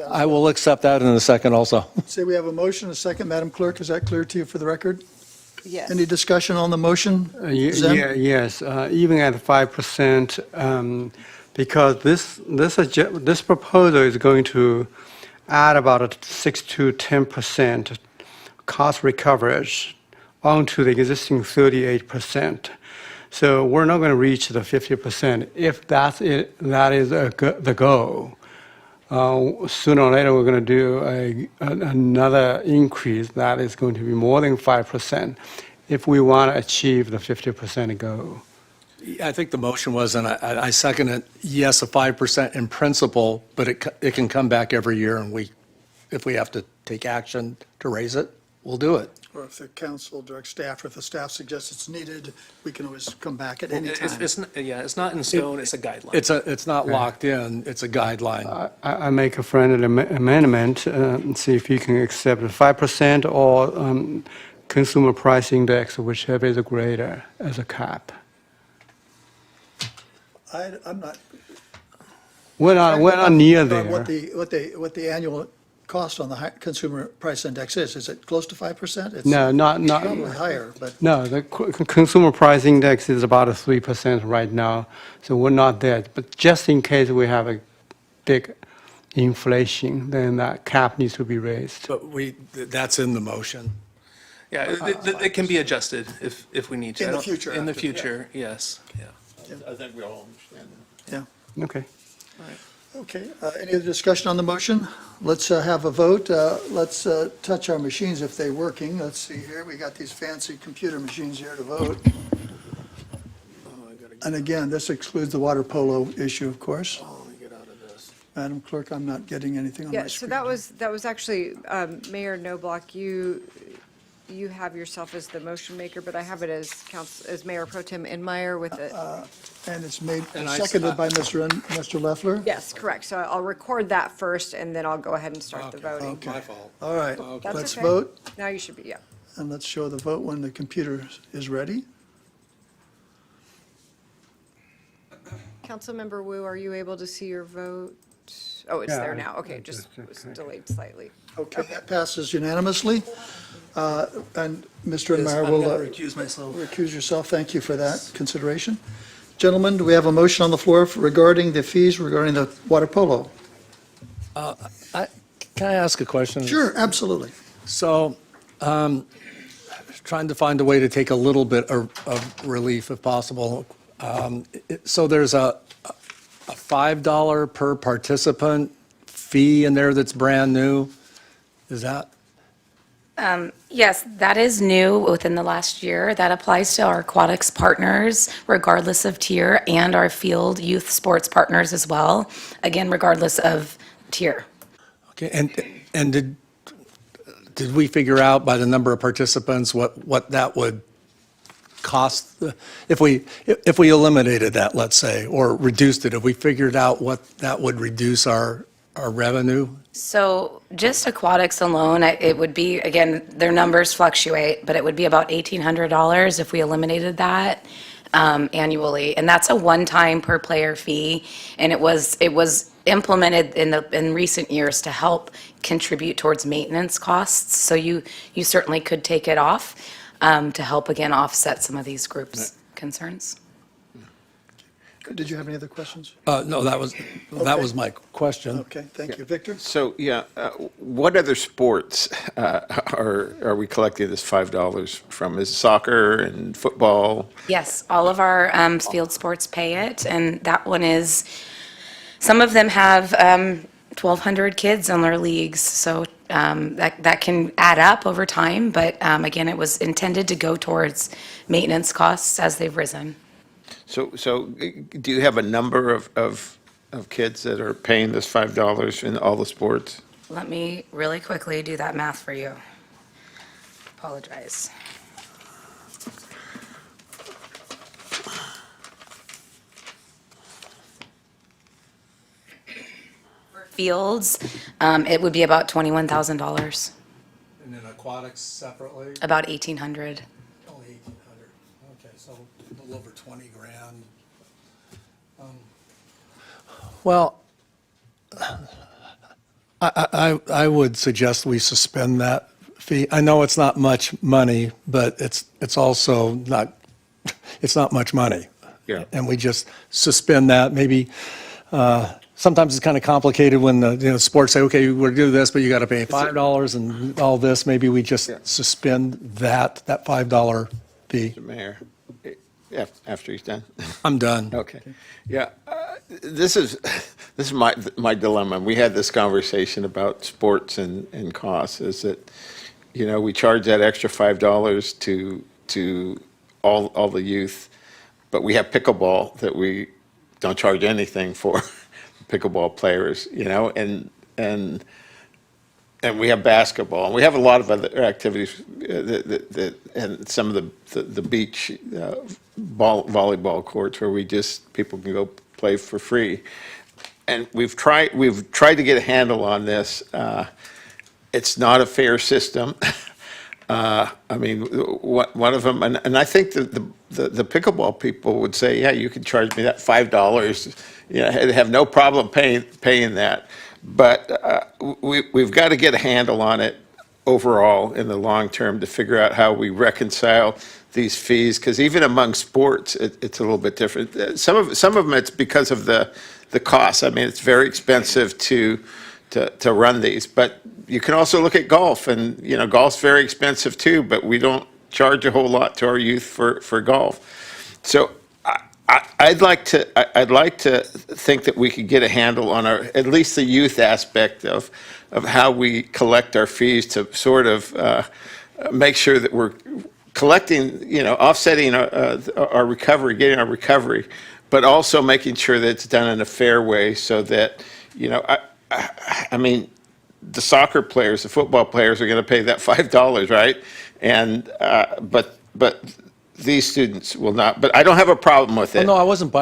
I will accept that in a second also. Say we have a motion, a second. Madam Clerk, is that clear to you for the record? Yes. Any discussion on the motion? Zen? Yes, even at 5%, because this proposal is going to add about a 6 to 10% cost recoverage onto the existing 38%. So we're not going to reach the 50%. If that's it, that is the goal. Sooner or later, we're going to do another increase that is going to be more than 5% if we want to achieve the 50% goal. I think the motion was, and I second it, yes, a 5% in principle, but it can come back every year, and if we have to take action to raise it, we'll do it. Or if the council directs staff, or if the staff suggests it's needed, we can always come back at any time. it's not in stone, it's a guideline. It's not locked in, it's a guideline. I make a friendly amendment, and see if you can accept 5% or consumer price index, whichever is greater, as a cap. I'm not, We're not near on there. what the annual cost on the consumer price index is. Is it close to 5%? It's No, not, probably higher, but no, the consumer price index is about 3% right now, so we're not there. But just in case we have a big inflation, then that cap needs to be raised. But that's in the motion. Yeah, it can be adjusted if we need to. In I the don't- future, In the after, future, yes, yeah. I think we all understand that. yeah. Okay. Okay, any other discussion on the motion? Let's have a vote. Let's touch our machines if they're working. Let's see here, we got these fancy computer machines here to vote. And again, this excludes the water polo issue, of course. Madam Clerk, I'm not getting anything on my Yeah, so screen. that was actually, Mayor Noblock, you have yourself as the motion maker, but I have it as Mayor Pro Tem Enmeyer with it. And it's made, And I- seconded by Mr. Leffler? Yes, correct. So I'll record that first, and then I'll go ahead and start the voting. Okay. My fault. All right, That's let's okay. vote, Now you should be, yeah. and let's show the vote when the computer is ready. Councilmember Wu, are you able to see your vote? Oh, it's Yeah, there now. Okay, just was delayed slightly. Okay, that passes unanimously. And Mr. Yes, Enmeyer I'm will gonna recuse myself. recuse yourself. Thank you for that consideration. Gentlemen, do we have a motion on the floor regarding the fees regarding the water polo? Can I ask a question? Sure, absolutely. So, trying to find a way to take a little bit of relief if possible. So there's a $5 per participant fee in there that's brand new? Is that? Yes, that is new within the last year. That applies to our aquatics partners regardless of tier and our field youth sports partners as well, again, regardless of tier. Okay, and did we figure out by the number of participants what that would cost? If we eliminated that, let's say, or reduced it, have we figured out what that would reduce our revenue? So just aquatics alone, it would be, again, their numbers fluctuate, but it would be about $1,800 if we eliminated that annually. And that's a one-time per player fee. And it was implemented in recent years to help contribute towards maintenance costs. So you certainly could take it off to help, again, offset some of these groups' concerns. Did you have any other questions? No, that was my question. Okay, thank you. Victor? So, yeah, what other sports are we collecting this $5 from? Is soccer and football? Yes, all of our field sports pay it, and that one is, some of them have 1,200 kids on their leagues, so that can add up over time, but again, it was intended to go towards maintenance costs as they've risen. So do you have a number of kids that are paying this $5 in all the sports? Let me really quickly do that math for you. Apologize. For fields, it would be about $21,000, And then aquatics separately? about $1,800. Only 1,800. Okay, so a little over 20 grand. Well, I would suggest we suspend that fee. I know it's not much money, but it's also not, it's not much money. Yeah. And we just suspend that, maybe, sometimes it's kind of complicated when the sports say, okay, we're gonna do this, but you got to pay $5 and all this. Maybe we just suspend that $5 fee. Mr. Mayor, after he's done. I'm done. Okay. Yeah, this is my dilemma. We had this conversation about sports and costs, is that, we charge that extra $5 to all the youth, but we have pickleball that we don't charge anything for, pickleball players, and we have basketball, and we have a lot of other activities and some of the beach volleyball courts where people can go play for free. And we've tried to get a handle on this. It's not a fair system. I mean, one of them, and I think that the pickleball people would say, yeah, you can charge me that $5. You know, they have no problem paying that. But we've got to get a handle on it overall in the long term to figure out how we reconcile these fees, because even among sports, it's a little bit different. Some of them, it's because of the cost. I mean, it's very expensive to run these, but you can also look at golf, and you know, golf's very expensive too, but we don't charge a whole lot to our youth for golf. So I'd like to think that we could get a handle on at least the youth aspect of how we collect our fees to sort of make sure that we're collecting, you know, offsetting our recovery, getting our recovery, but also making sure that it's done in a fair way so that, you know, I mean, the soccer players, the football players are going to pay that $5, right? And but these students will not. But I don't have a problem with it. Well, no, I wasn't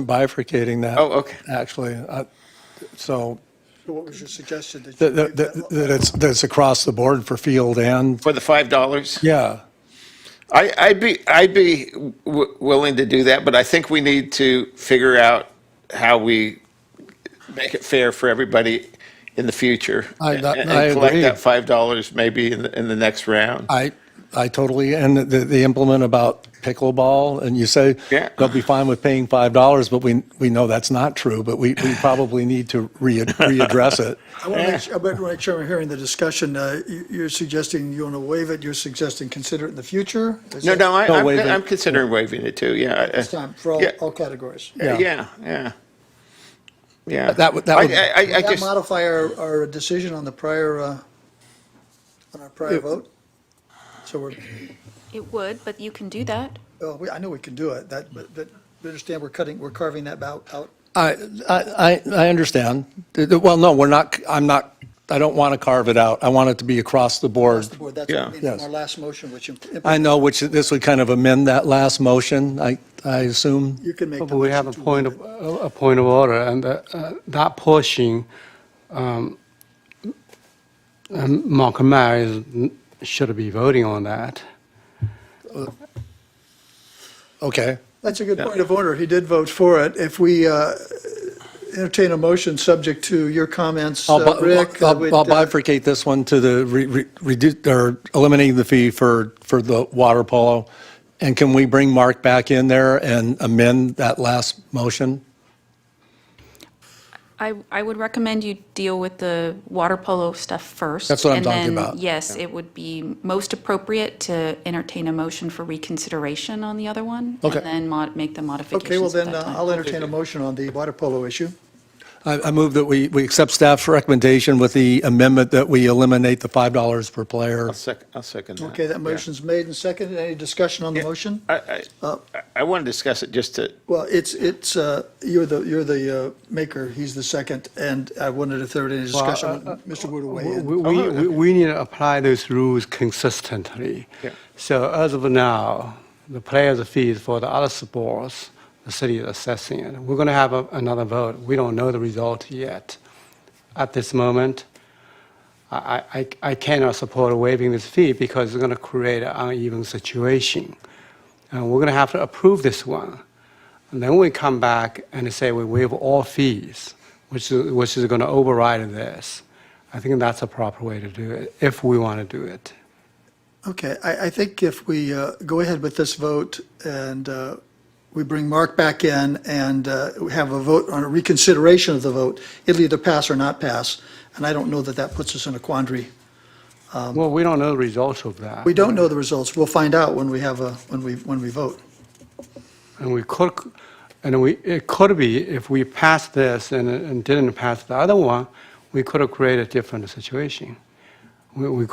bifurcating that. Oh, okay. Actually, so So what was your suggestion? that it's across the board for field and For the $5? yeah. I'd be willing to do that, but I think we need to figure out how we make it fair for everybody in the future. I and collect agree. that $5 maybe in the next round. I totally, and the implement about pickleball, and you say Yeah. they'll be fine with paying $5, but we know that's not true, but we probably need to readdress it. I want to make sure I'm hearing the discussion. You're suggesting you want to waive it, you're suggesting consider it in the future? Is No, that no, No, waive it. I'm considering waiving it too, yeah. This time, for Yeah. all categories? Yeah. That would I Would that just, modify our decision on the prior, on our prior vote? So we're, It would, but you can do that. well, I know we can do it, but we understand we're carving that out. I understand. Well, no, we're not, I don't want to carve it out. I want it to be across the board. That's what I mean, Yes. our last motion, which. I know, which this would kind of amend that last motion, I assume. You can make the But we have motion a to point waive of, a point of order, and that portion, Mark Mayer should be voting on that. Okay. That's a good point of order. He did vote for it. If we entertain a motion subject to your comments, Rick. I'll with, bifurcate this one to the reduce, or eliminating the fee for the water polo. And can we bring Mark back in there and amend that last motion? I would recommend you deal with the water polo stuff first. That's what I'm talking And about. then, yes, it would be most appropriate to entertain a motion for reconsideration on the other one. Okay. And then make the modifications Okay, well at then, that time. I'll entertain a motion on the water polo issue. I move that we accept staff's recommendation with the amendment that we eliminate the $5 per player. I'll second that. Okay, that Yeah. motion's made and seconded. Any discussion on the motion? I want to discuss it just to, Well, it's, you're the maker, he's the second, and I wondered if there were any discussion. Mr. Wood will weigh in. We need to apply those rules consistently. Yeah. So as of now, the players' fees for the other sports, the city is assessing it. We're going to have another vote. We don't know the result yet. At this moment, I cannot support waiving this fee because it's going to create an uneven situation. And we're going to have to approve this one. And then we come back and say we waive all fees, which is going to override this. I think that's a proper way to do it, if we want to do it. Okay, I think if we go ahead with this vote and we bring Mark back in and we have a vote on a reconsideration of the vote, it'll either pass or not pass, and I don't know that that puts us in a quandary. Well, we don't know the results of that. We don't know the results. We'll find out when we have when we vote. And it could be, if we pass this and didn't pass the other one, we could have created a different situation. We would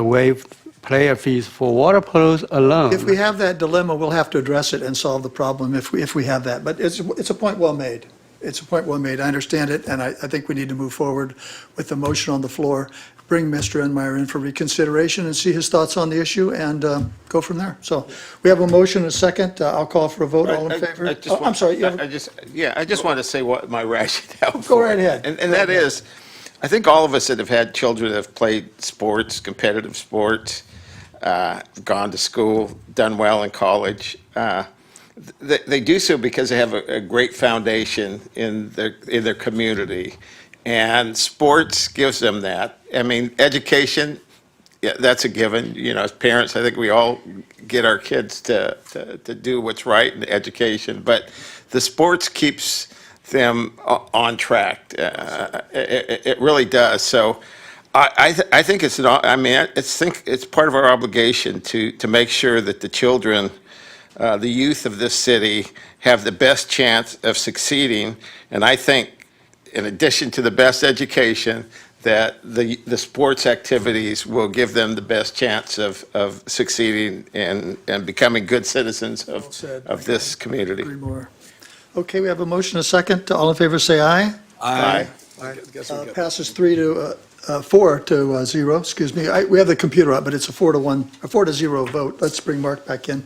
waive player fees for water polos alone. If we have that dilemma, we'll have to address it and solve the problem if we have that. But it's a point well made. It's a point well made. I understand it, and I think we need to move forward with the motion on the floor, bring Mr. Enmeyer in for reconsideration and see his thoughts on the issue and go from there. So we have a motion, a second. I'll call for a vote. All in favor? I'm sorry. I just want to say what my rationale. Go right ahead. And that is, I think all of us that have had children that have played sports, competitive sports, gone to school, done well in college, they do so because they have a great foundation in their community. And sports gives them that. I mean, education, yeah, that's a given. You know, as parents, I think we all get our kids to do what's right in education. But the sports keeps them on track. It really does. So I think it's it's part of our obligation to make sure that the children, the youth of this city, have the best chance of succeeding. And I think, in addition to the best education, that the sports activities will give them the best chance of succeeding and becoming good citizens of this community. Agree more. Okay, we have a motion, a second. All in favor, say aye. Aye. Passes 4 to 0, excuse me. We have the computer up, but it's a 4 to 0 vote. Let's bring Mark back in.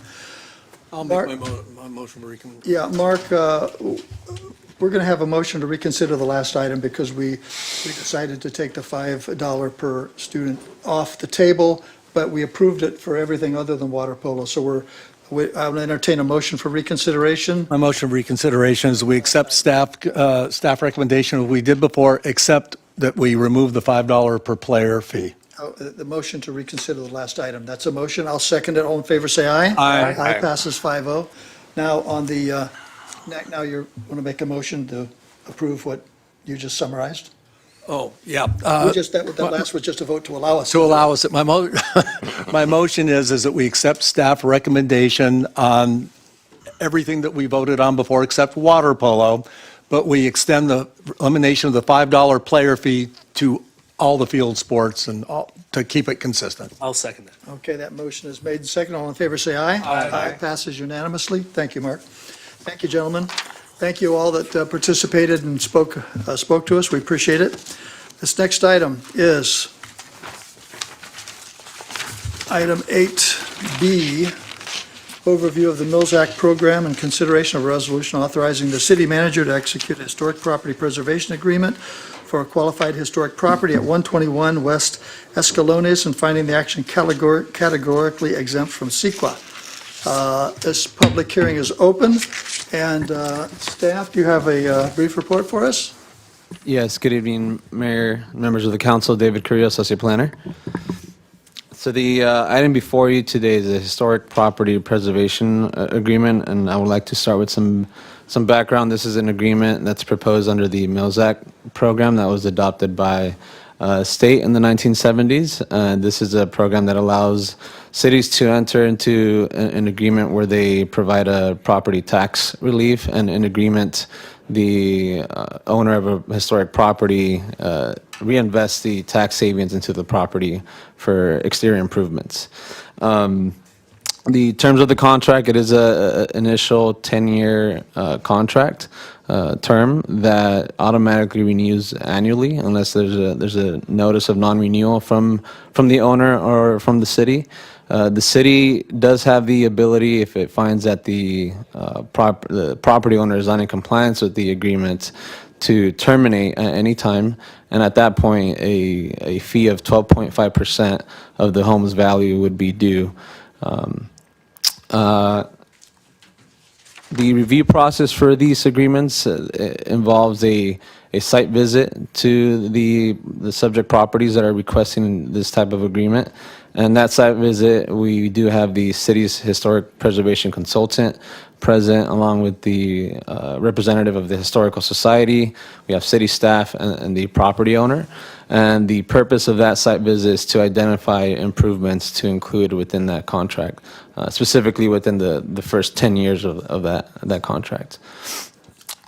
I'll Mark? make my motion to reconsider. Yeah, Mark, we're going to have a motion to reconsider the last item because we decided to take the $5 per student off the table, but we approved it for everything other than water polo. So I'll entertain a motion for reconsideration. My motion of reconsideration is we accept staff recommendation we did before, except that we remove the $5 per player fee. The motion to reconsider the last item. That's a motion. I'll second it. All in favor, say aye. Aye. Aye, passes 5-0. Now, on the, now you want to make a motion to approve what you just summarized? Oh, yeah. That last was just a vote to allow us. To allow us, my motion is that we accept staff recommendation on everything that we voted on before except water polo, but we extend the elimination of the $5 player fee to all the field sports and to keep it consistent. I'll second that. Okay, that motion is made and seconded. All in favor, say aye. Aye. Passes unanimously. Thank you, Mark. Thank you, gentlemen. Thank you all that participated and spoke to us. We appreciate it. This next item is item 8B, overview of the Mills Act program and consideration of a resolution authorizing the city manager to execute a historic property preservation agreement for a qualified historic property at 121 West Escalones and finding the action categorically exempt from CEQA. This public hearing is open, and staff, do you have a brief report for us? Yes, good evening, Mayor, members of the council, David Carrillo, Associate Planner. So the item before you today is a historic property preservation agreement, and I would like to start with some background. This is an agreement that's proposed under the Mills Act program that was adopted by state in the 1970s. This is a program that allows cities to enter into an agreement where they provide a property tax relief, and in agreement, the owner of a historic property reinvests the tax savings into the property for exterior improvements. The terms of the contract, it is a initial 10-year contract term that automatically renews annually unless there's a notice of non-renewal from the owner or from the city. The city does have the ability, if it finds that the property owner is not in compliance with the agreement, to terminate at any time, and at that point, a fee of 12.5% of the home's value would be due. The review process for these agreements involves a site visit to the subject properties that are requesting this type of agreement. And that site visit, we do have the city's historic preservation consultant present, along with the representative of the Historical Society. We have city staff and the property owner. And the purpose of that site visit is to identify improvements to include within that contract, specifically within the first 10 years of that contract.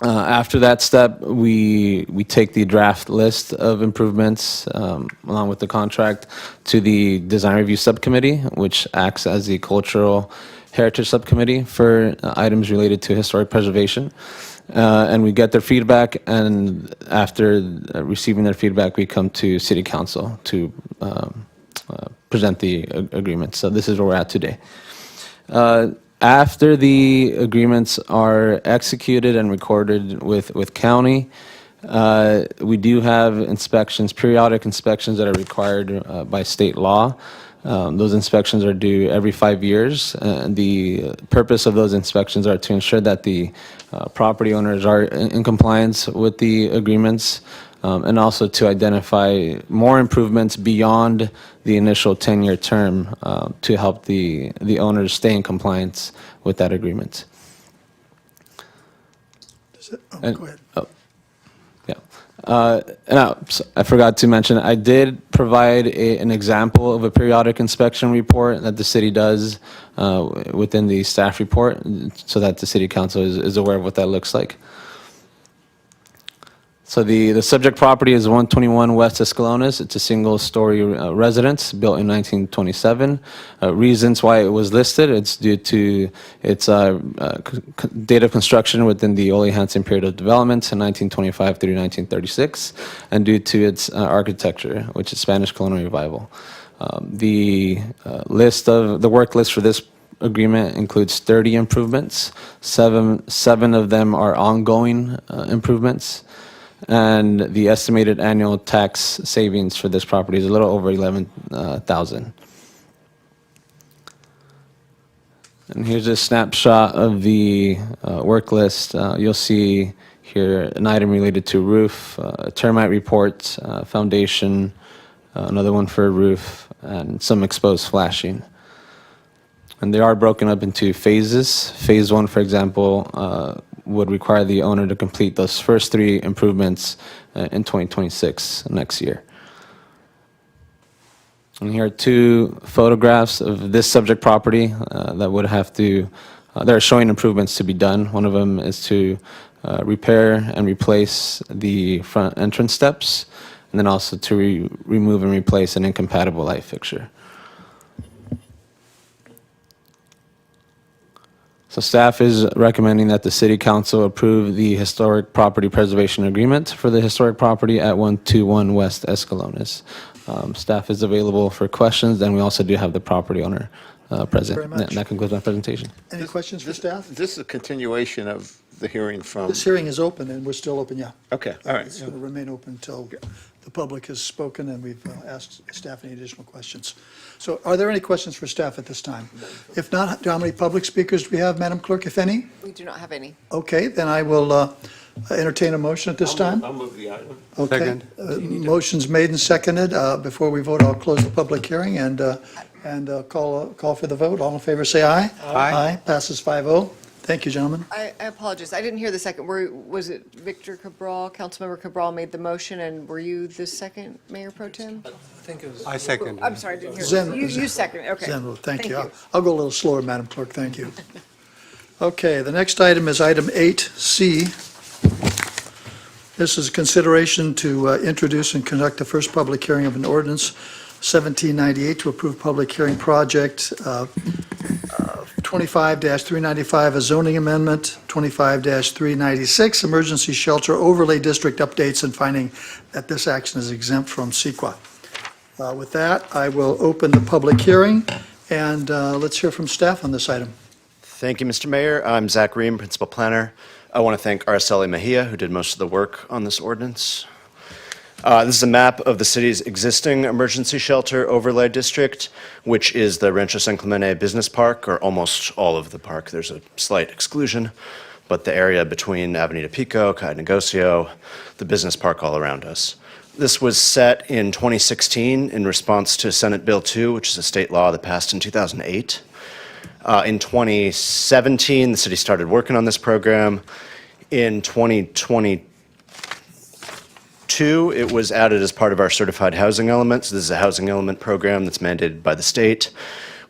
After that step, we take the draft list of improvements along with the contract to the Design Review Subcommittee, which acts as the Cultural Heritage Subcommittee for items related to historic preservation. And we get their feedback, and after receiving their feedback, we come to City Council to present the agreement. So this is where we're at today. After the agreements are executed and recorded with county, We do have inspections, periodic inspections that are required by state law. Those inspections are due every 5 years. And the purpose of those inspections are to ensure that the property owners are in compliance with the agreements, and also to identify more improvements beyond the initial 10-year term to help the owners stay in compliance with that agreement. And- Go ahead. I forgot to mention, I did provide an example of a periodic inspection report that the city does within the staff report, so that the city council is aware of what that looks like. So the subject property is 121 West Escalones. It's a single-story residence built in 1927. Reasons why it was listed, it's due to its date of construction within the Ole Hansen period of development in 1925 through 1936, and due to its architecture, which is Spanish colonial revival. The work list for this agreement includes 30 improvements. Seven of them are ongoing improvements. And the estimated annual tax savings for this property is a little over $11,000. And here's a snapshot of the work list. You'll see here an item related to roof, termite report, foundation, another one for a roof, and some exposed flashing. And they are broken up into phases. Phase 1, for example, would require the owner to complete those first 3 improvements in 2026, next year. And here are 2 photographs of this subject property that would have to, they're showing improvements to be done. One of them is to repair and replace the front entrance steps, and then also to remove and replace an incompatible light fixture. So staff is recommending that the City Council approve the historic property preservation agreement for the historic property at 121 West Escalones. Staff is available for questions, and we also do have the property owner present. Very much. That concludes my presentation. Any questions for staff? This is a continuation of the hearing from... This hearing is open, and we're still open, yeah. Okay, all right. It's going to remain open until the public has spoken, and we've asked staff any additional questions. So are there any questions for staff at this time? If not, how many public speakers do we have, Madam Clerk, if any? We do not have any. Okay, then I will entertain a motion at this time. I'll move the item. Okay. Second. Motion's made and seconded. Before we vote, I'll close the public hearing and call for the vote. All in favor, say aye. Aye. Passes 5-0. Thank you, gentlemen. I apologize. I didn't hear the second. Was it Victor Cabral, Councilmember Cabral made the motion, and were you the second, Mayor Pro Tem? I second. I'm sorry, I didn't hear. Zen- You second, okay. Zen, thank you. I'll go a little slower, Madam Clerk, thank you. Okay, the next item is item 8C. This is consideration to introduce and conduct the first public hearing of an ordinance 1798 to approve public hearing project 25-395, a zoning amendment, 25-396, emergency shelter overlay district updates, and finding that this action is exempt from CEQA. With that, I will open the public hearing, and let's hear from staff on this item. Thank you, Mr. Mayor. I'm Zach Ream, Principal Planner. I want to thank Araceli Mejia, who did most of the work on this ordinance. This is a map of the city's existing emergency shelter overlay district, which is the Rancho San Clemente Business Park, or almost all of the park. There's a slight exclusion, but the area between Avenida Pico, Calle Negocio, the business park all around us. This was set in 2016 in response to Senate Bill 2, which is a state law that passed in 2008. In 2017, the city started working on this program. In 2022, it was added as part of our certified housing elements. This is a housing element program that's mandated by the state.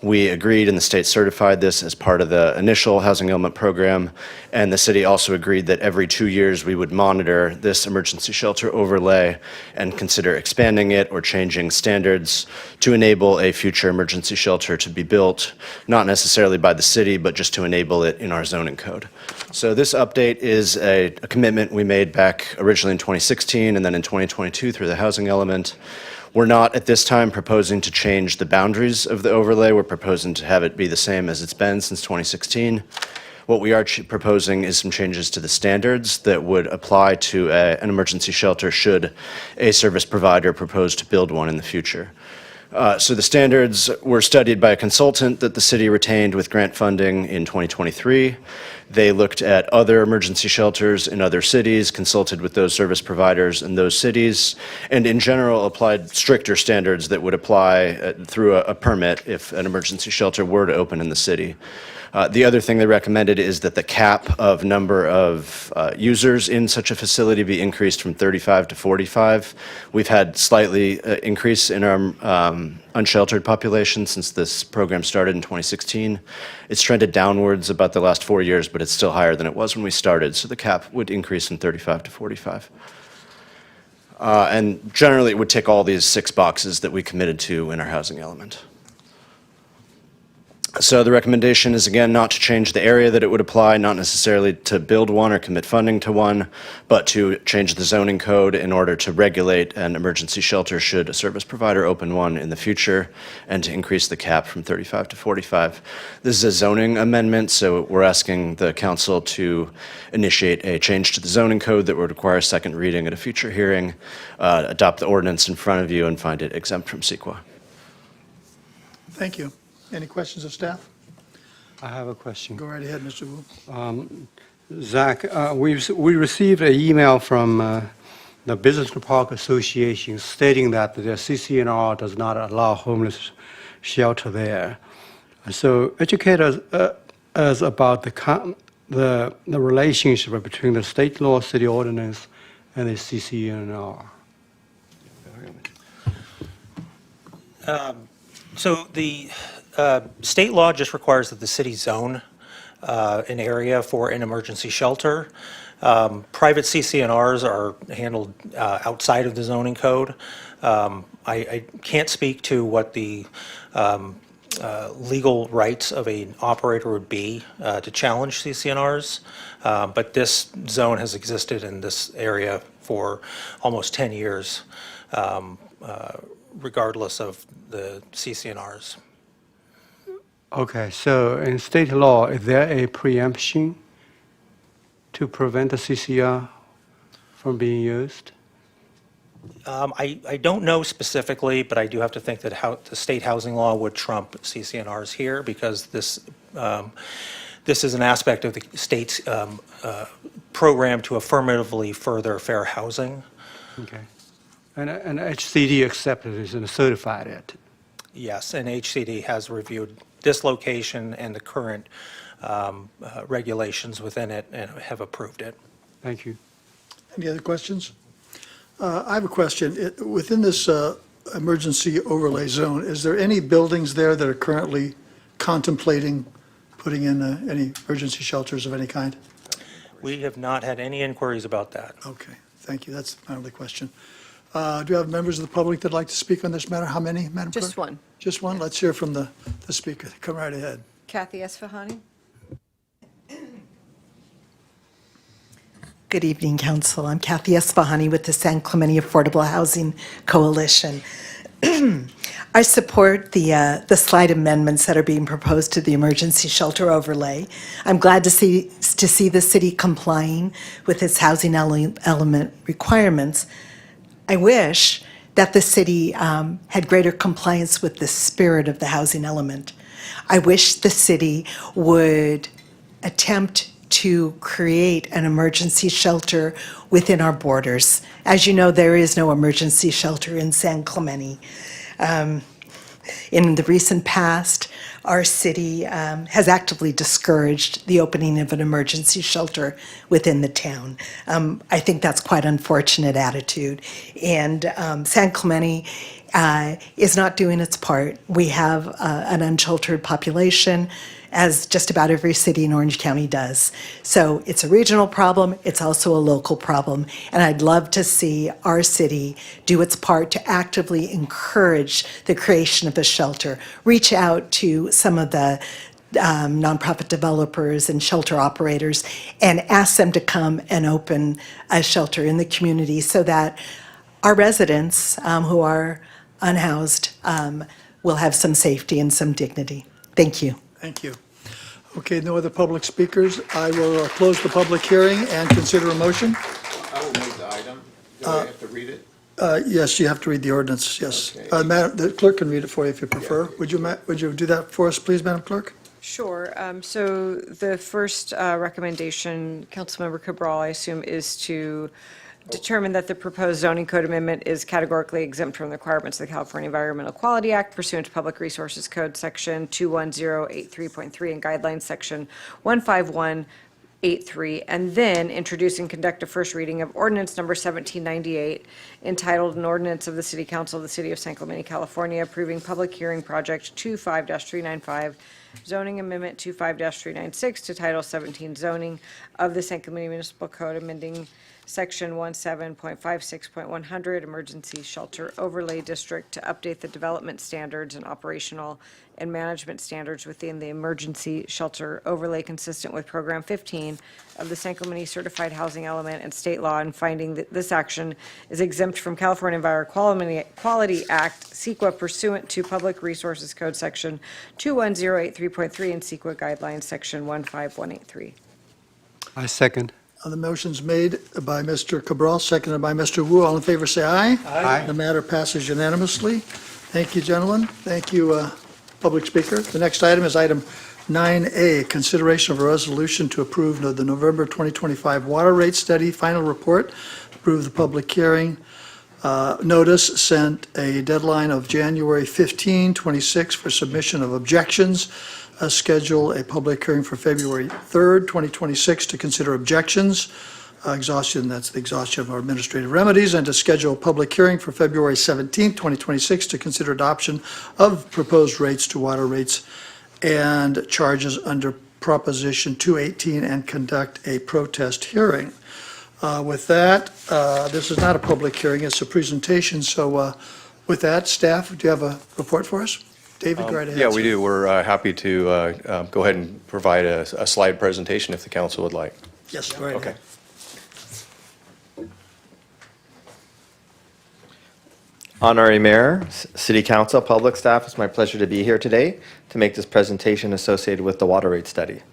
We agreed and the state certified this as part of the initial housing element program. And the city also agreed that every 2 years we would monitor this emergency shelter overlay and consider expanding it or changing standards to enable a future emergency shelter to be built, not necessarily by the city, but just to enable it in our zoning code. So this update is a commitment we made back originally in 2016 and then in 2022 through the housing element. We're not at this time proposing to change the boundaries of the overlay. We're proposing to have it be the same as it's been since 2016. What we are proposing is some changes to the standards that would apply to an emergency shelter should a service provider propose to build one in the future. So the standards were studied by a consultant that the city retained with grant funding in 2023. They looked at other emergency shelters in other cities, consulted with those service providers in those cities, and in general applied stricter standards that would apply through a permit if an emergency shelter were to open in the city. The other thing they recommended is that the cap of number of users in such a facility be increased from 35 to 45. We've had slightly increase in our unsheltered population since this program started in 2016. It's trended downwards about the last 4 years, but it's still higher than it was when we started. So the cap would increase from 35 to 45. And generally, it would tick all these 6 boxes that we committed to in our housing element. So the recommendation is, again, not to change the area that it would apply, not necessarily to build one or commit funding to one, but to change the zoning code in order to regulate an emergency shelter should a service provider open one in the future, and to increase the cap from 35 to 45. This is a zoning amendment, so we're asking the council to initiate a change to the zoning code that would require a second reading at a future hearing, adopt the ordinance in front of you, and find it exempt from CEQA. Thank you. Any questions of staff? I have a question. Go right ahead, Mr. Wu. Zach, we received an email from the Business Park Association stating that the CCNR does not allow homeless shelter there. So educate us about the relationship between the state law, city ordinance, and the CCNR. So the state law just requires that the city zone an area for an emergency shelter. Private CCNRs are handled outside of the zoning code. I can't speak to what the legal rights of an operator would be to challenge CCNRs, but this zone has existed in this area for almost 10 years, regardless of the CCNRs. Okay, so in state law, is there a preemption to prevent the CCR from being used? I don't know specifically, but I do have to think that the state housing law would trump CCNRs here, because this is an aspect of the state's program to affirmatively further fair housing. Okay. And HCD accepted it and certified it? Yes, and HCD has reviewed this location and the current regulations within it and have approved it. Thank you. Any other questions? I have a question. Within this emergency overlay zone, is there any buildings there that are currently contemplating putting in any emergency shelters of any kind? We have not had any inquiries about that. Okay, thank you. That's my only question. Do you have members of the public that'd like to speak on this matter? How many, Madam Clerk? Just one. Just one? Let's hear from the speaker. Come right ahead. Kathy Esfahani? Good evening, Council. I'm Kathy Esfahani with the San Clemente Affordable Housing Coalition. I support the slight amendments that are being proposed to the emergency shelter overlay. I'm glad to see the city complying with its housing element requirements. I wish that the city had greater compliance with the spirit of the housing element. I wish the city would attempt to create an emergency shelter within our borders. As you know, there is no emergency shelter in San Clemente. In the recent past, our city has actively discouraged the opening of an emergency shelter within the town. I think that's quite an unfortunate attitude. And San Clemente is not doing its part. We have an unsheltered population, as just about every city in Orange County does. So it's a regional problem, it's also a local problem, and I'd love to see our city do its part to actively encourage the creation of a shelter, reach out to some of the nonprofit developers and shelter operators and ask them to come and open a shelter in the community so that our residents who are unhoused will have some safety and some dignity. Thank you. Thank you. Okay, no other public speakers. I will close the public hearing and consider a motion. I will move the item. Do I have to read it? Yes, you have to read the ordinance, yes. Okay. The clerk can read it for you if you prefer. Would you do that for us, please, Madam Clerk? Sure. So the first recommendation, Councilmember Cabral, I assume, is to determine that the proposed zoning code amendment is categorically exempt from the requirements of the California Environmental Quality Act pursuant to Public Resources Code Section 21083.3 and Guidelines Section 15183, and then introduce and conduct a first reading of ordinance number 1798, entitled an ordinance of the City Council of the City of San Clemente, California, approving public hearing project 25-395, zoning amendment 25-396 to Title 17 zoning of the San Clemente Municipal Code, amending Section 17.56.100, Emergency Shelter Overlay District, to update the development standards and operational and management standards within the emergency shelter overlay consistent with Program 15 of the San Clemente Certified Housing Element and state law, and finding that this action is exempt from California Environmental Quality Act, CEQA, pursuant to Public Resources Code Section 21083.3 and CEQA Guidelines Section 15183. I second. The motion's made by Mr. Cabral, seconded by Mr. Wu. All in favor, say aye. Aye. The matter passes unanimously. Thank you, gentlemen. Thank you, public speaker. The next item is item 9A, consideration of a resolution to approve the November 2025 water rate study final report, approve the public hearing notice, sent a deadline of January 15, 26 for submission of objections, schedule a public hearing for February 3rd, 2026 to consider objections, exhaustion, that's the exhaustion of our administrative remedies, and to schedule a public hearing for February 17, 2026 to consider adoption of proposed rates to water rates and charges under Proposition 218 and conduct a protest hearing. With that, this is not a public hearing, it's a presentation, so with that, staff, do you have a report for us? David, go right ahead. Yeah, we do. We're happy to go ahead and provide a slide presentation if the council would like. Yes, go right ahead. Okay. Honorary Mayor, City Council, public staff, it's my pleasure to be here today to make this presentation associated with the water rate study.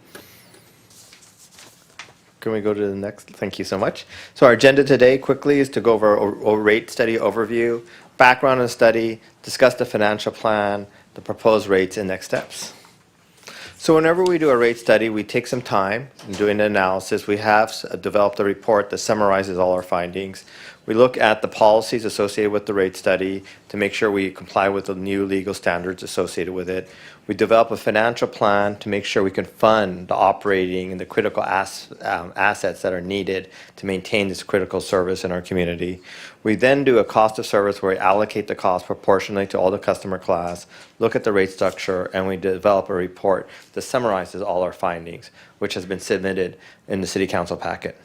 Can we go to the next? Thank you so much. So our agenda today quickly is to go over a rate study overview, background on the study, discuss the financial plan, the proposed rates, and next steps. So whenever we do a rate study, we take some time in doing the analysis. We have developed a report that summarizes all our findings. We look at the policies associated with the rate study to make sure we comply with the new legal standards associated with it. We develop a financial plan to make sure we can fund the operating and the critical assets that are needed to maintain this critical service in our community. We then do a cost of service where we allocate the cost proportionally to all the customer class, look at the rate structure, and we develop a report that summarizes all our findings, which has been submitted in the City Council packet.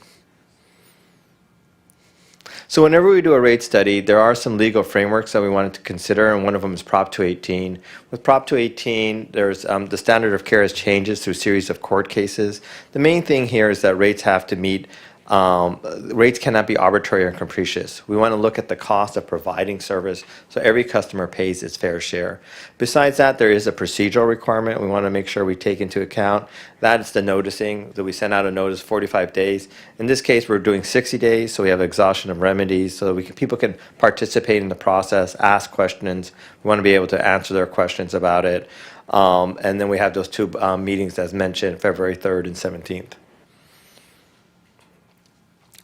So whenever we do a rate study, there are some legal frameworks that we wanted to consider, and one of them is Prop 218. With Prop 218, there's the standard of care has changes through a series of court cases. The main thing here is that rates have to meet rates cannot be arbitrary or capricious. We want to look at the cost of providing service so every customer pays its fair share. Besides that, there is a procedural requirement we want to make sure we take into account. That is the noticing, that we send out a notice 45 days. In this case, we're doing 60 days, so we have exhaustion of remedies so that people can participate in the process, ask questions. We want to be able to answer their questions about it. And then we have those two meetings as mentioned, February 3rd and 17th.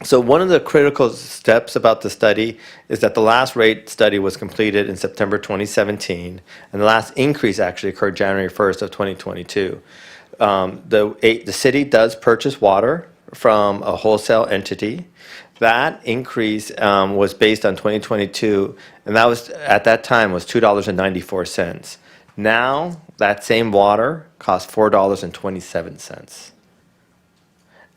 So one of the critical steps about the study is that the last rate study was completed in September 2017, and the last increase actually occurred January 1st of 2022. The city does purchase water from a wholesale entity. That increase was based on 2022, and that was at that time was $2.94. Now that same water costs $4.27,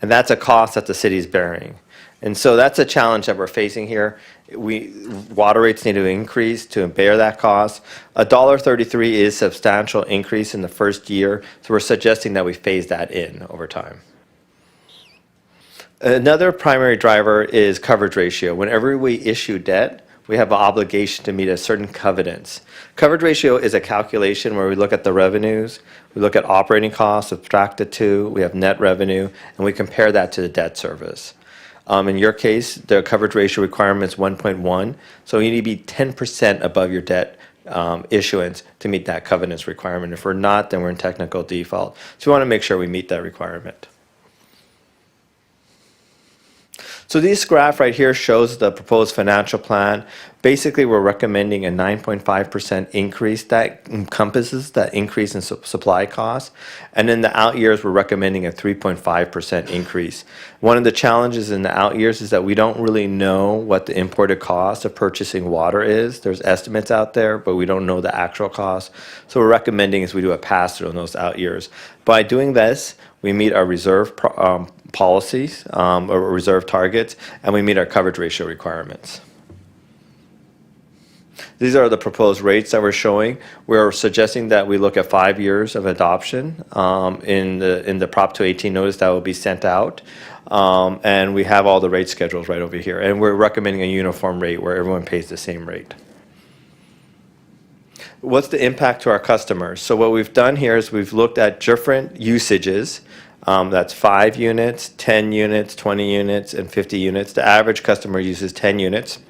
and that's a cost that the city is bearing. And so that's a challenge that we're facing here. Water rates need to increase to bear that cost. $1.33 is substantial increase in the first year, so we're suggesting that we phase that in over time. Another primary driver is coverage ratio. Whenever we issue debt, we have an obligation to meet a certain covenants. Coverage ratio is a calculation where we look at the revenues, we look at operating costs, subtract the two, we have net revenue, and we compare that to the debt service. In your case, the coverage ratio requirement is 1.1, so you need to be 10% above your debt issuance to meet that covenants requirement. If we're not, then we're in technical default. So we want to make sure we meet that requirement. So this graph right here shows the proposed financial plan. Basically, we're recommending a 9.5% increase that encompasses that increase in supply costs. And in the out years, we're recommending a 3.5% increase. One of the challenges in the out years is that we don't really know what the imported cost of purchasing water is. There's estimates out there, but we don't know the actual cost. So we're recommending is we do a pass-through in those out years. By doing this, we meet our reserve policies or reserve targets, and we meet our coverage ratio requirements. These are the proposed rates that we're showing. We're suggesting that we look at 5 years of adoption in the Prop 218 notice that will be sent out. And we have all the rate schedules right over here. And we're recommending a uniform rate where everyone pays the same rate. What's the impact to our customers? So what we've done here is we've looked at different usages. That's 5 units, 10 units, 20 units, and 50 units. The average customer uses 10 units.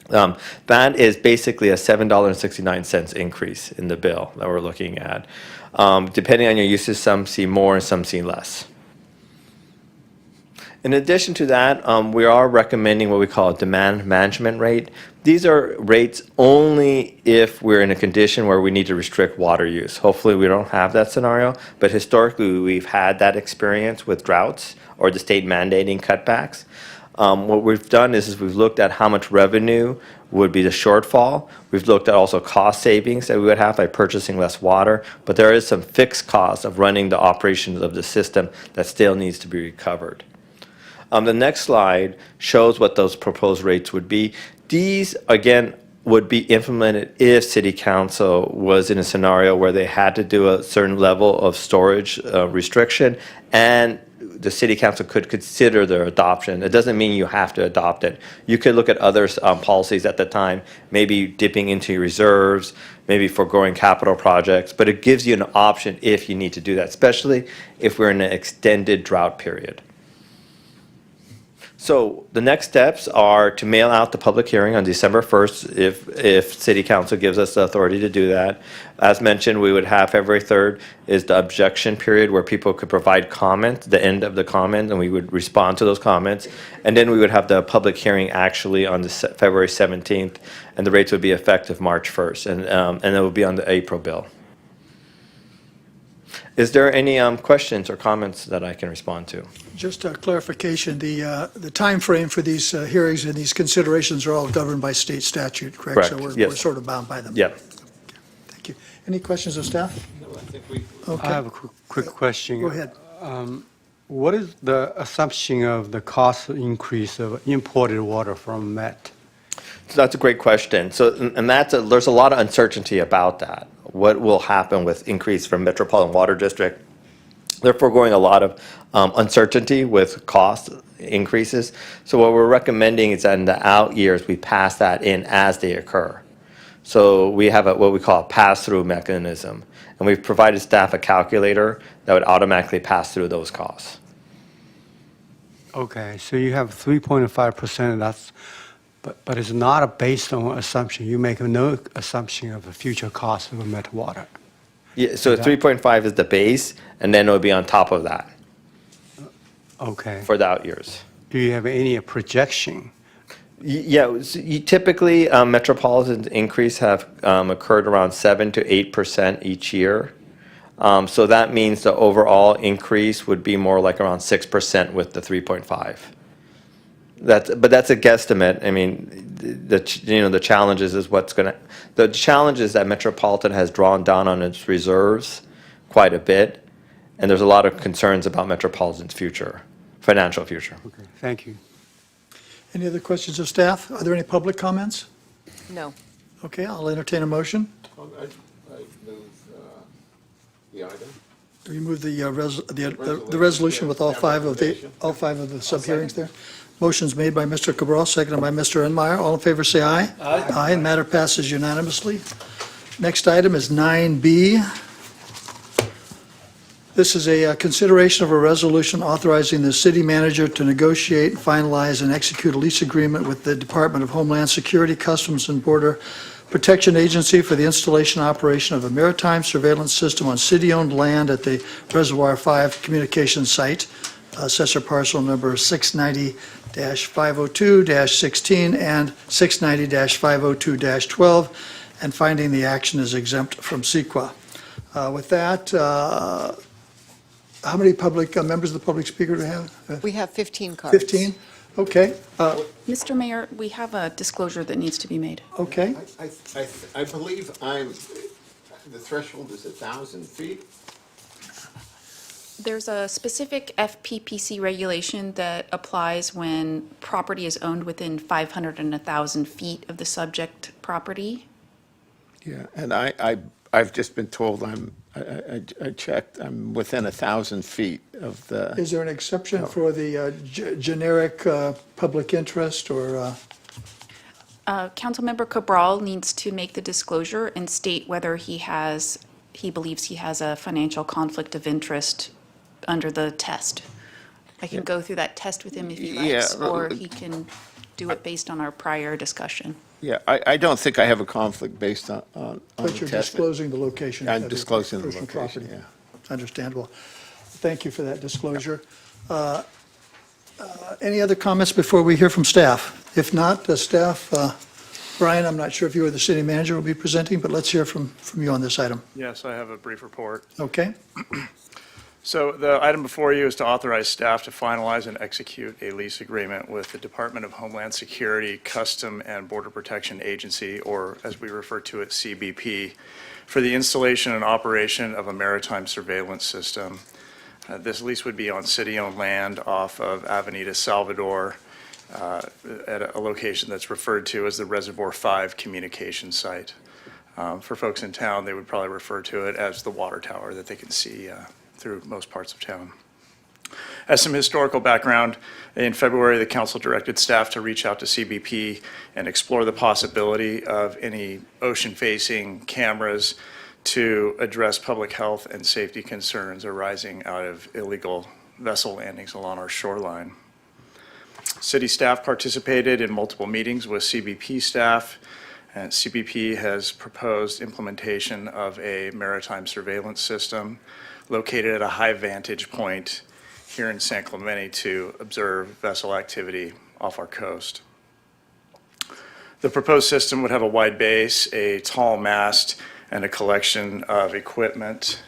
That is basically a $7.69 increase in the bill that we're looking at. Depending on your uses, some see more and some see less. In addition to that, we are recommending what we call a demand management rate. These are rates only if we're in a condition where we need to restrict water use. Hopefully we don't have that scenario, but historically we've had that experience with droughts or the state mandating cutbacks. What we've done is we've looked at how much revenue would be the shortfall. We've looked at also cost savings that we would have by purchasing less water, but there is some fixed cost of running the operations of the system that still needs to be recovered. The next slide shows what those proposed rates would be. These, again, would be implemented if City Council was in a scenario where they had to do a certain level of storage restriction, and the City Council could consider their adoption. It doesn't mean you have to adopt it. You could look at other policies at the time, maybe dipping into your reserves, maybe foregoing capital projects, but it gives you an option if you need to do that, especially if we're in an extended drought period. So the next steps are to mail out the public hearing on December 1st if City Council gives us the authority to do that. As mentioned, we would have February 3rd is the objection period where people could provide comments, the end of the comment, and we would respond to those comments. And then we would have the public hearing actually on the February 17th, and the rates would be effective March 1st, and it would be on the April bill. Is there any questions or comments that I can respond to? Just a clarification, the timeframe for these hearings and these considerations are all governed by state statute, correct? Correct, So we're yes. sort of bound by them. Yeah. Thank you. Any questions of staff? Okay. I have a quick question. Go ahead. What is the assumption of the cost increase of imported water from Met? So that's a great question. So, and there's a lot of uncertainty about that. What will happen with increase from Metropolitan Water District? They're foregoing a lot of uncertainty with cost increases. So what we're recommending is that in the out years, we pass that in as they occur. So we have what we call a pass-through mechanism. And we've provided staff a calculator that would automatically pass through those costs. Okay, so you have 3.5%, that's, but it's not based on assumption. You make no assumption of the future cost of Met water. Yeah, so 3.5 is the base, and then it'll be on top of that Okay. for the out years. Do you have any projection? Yeah, so typically metropolitan increase have occurred around 7 to 8% each year. So that means the overall increase would be more like around 6% with the 3.5. But that's a guesstimate. I mean, the challenges is the challenge is that Metropolitan has drawn down on its reserves quite a bit, and there's a lot of concerns about Metropolitan's future, financial future. Okay, thank you. Any other questions of staff? Are there any public comments? No. Okay, I'll entertain a motion. I move the item. remove the resolution with all five of the sub-hearings there. Motion's made by Mr. Cabral, seconded by Mr. Enmeyer. All in favor, say aye. Aye. Aye, matter passes unanimously. Next item is 9B. This is a consideration of a resolution authorizing the city manager to negotiate, finalize, and execute a lease agreement with the Department of Homeland Security, Customs and Border Protection Agency for the installation and operation of a maritime surveillance system on city-owned land at the Reservoir 5 communication site, assessor parcel number 690-502-16 and 690-502-12, and finding the action is exempt from CEQA. With that, how many public, members of the public speaker do we have? We have 15 cards. 15? Okay, Mr. Mayor, we have a disclosure that needs to be made. okay. I believe the threshold is 1,000 feet. There's a specific FPPC regulation that applies when property is owned within 500 and 1,000 feet of the subject property. Yeah, and I've just been told I checked, I'm within 1,000 feet of the. Is there an exception for the generic public interest or? Councilmember Cabral needs to make the disclosure and state whether he believes he has a financial conflict of interest under the test. I can go through that test with him if he likes, or he can do it based on our prior discussion. Yeah, I don't think I have a conflict based on the But you're test. disclosing the location. I'm of the disclosing the personal location, property. yeah. Understandable. Thank you for that disclosure. Any other comments before we hear from staff? If not, the staff, Brian, I'm not sure if you or the city manager will be presenting, but let's hear from you on this item. Yes, I have a brief report. Okay? So the item before you is to authorize staff to finalize and execute a lease agreement with the Department of Homeland Security, Custom and Border Protection Agency, or as we refer to it, CBP, for the installation and operation of a maritime surveillance system. This lease would be on city-owned land off of Avenida Salvador at a location that's referred to as the Reservoir 5 communication site. For folks in town, they would probably refer to it as the water tower that they can see through most parts of town. As some historical background, in February, the council directed staff to reach out to CBP and explore the possibility of any ocean-facing cameras to address public health and safety concerns arising out of illegal vessel landings along our shoreline. City staff participated in multiple meetings with CBP staff, and CBP has proposed implementation of a maritime surveillance system located at a high vantage point here in San Clemente to observe vessel activity off our coast. The proposed system would have a wide base, a tall mast, and a collection of equipment.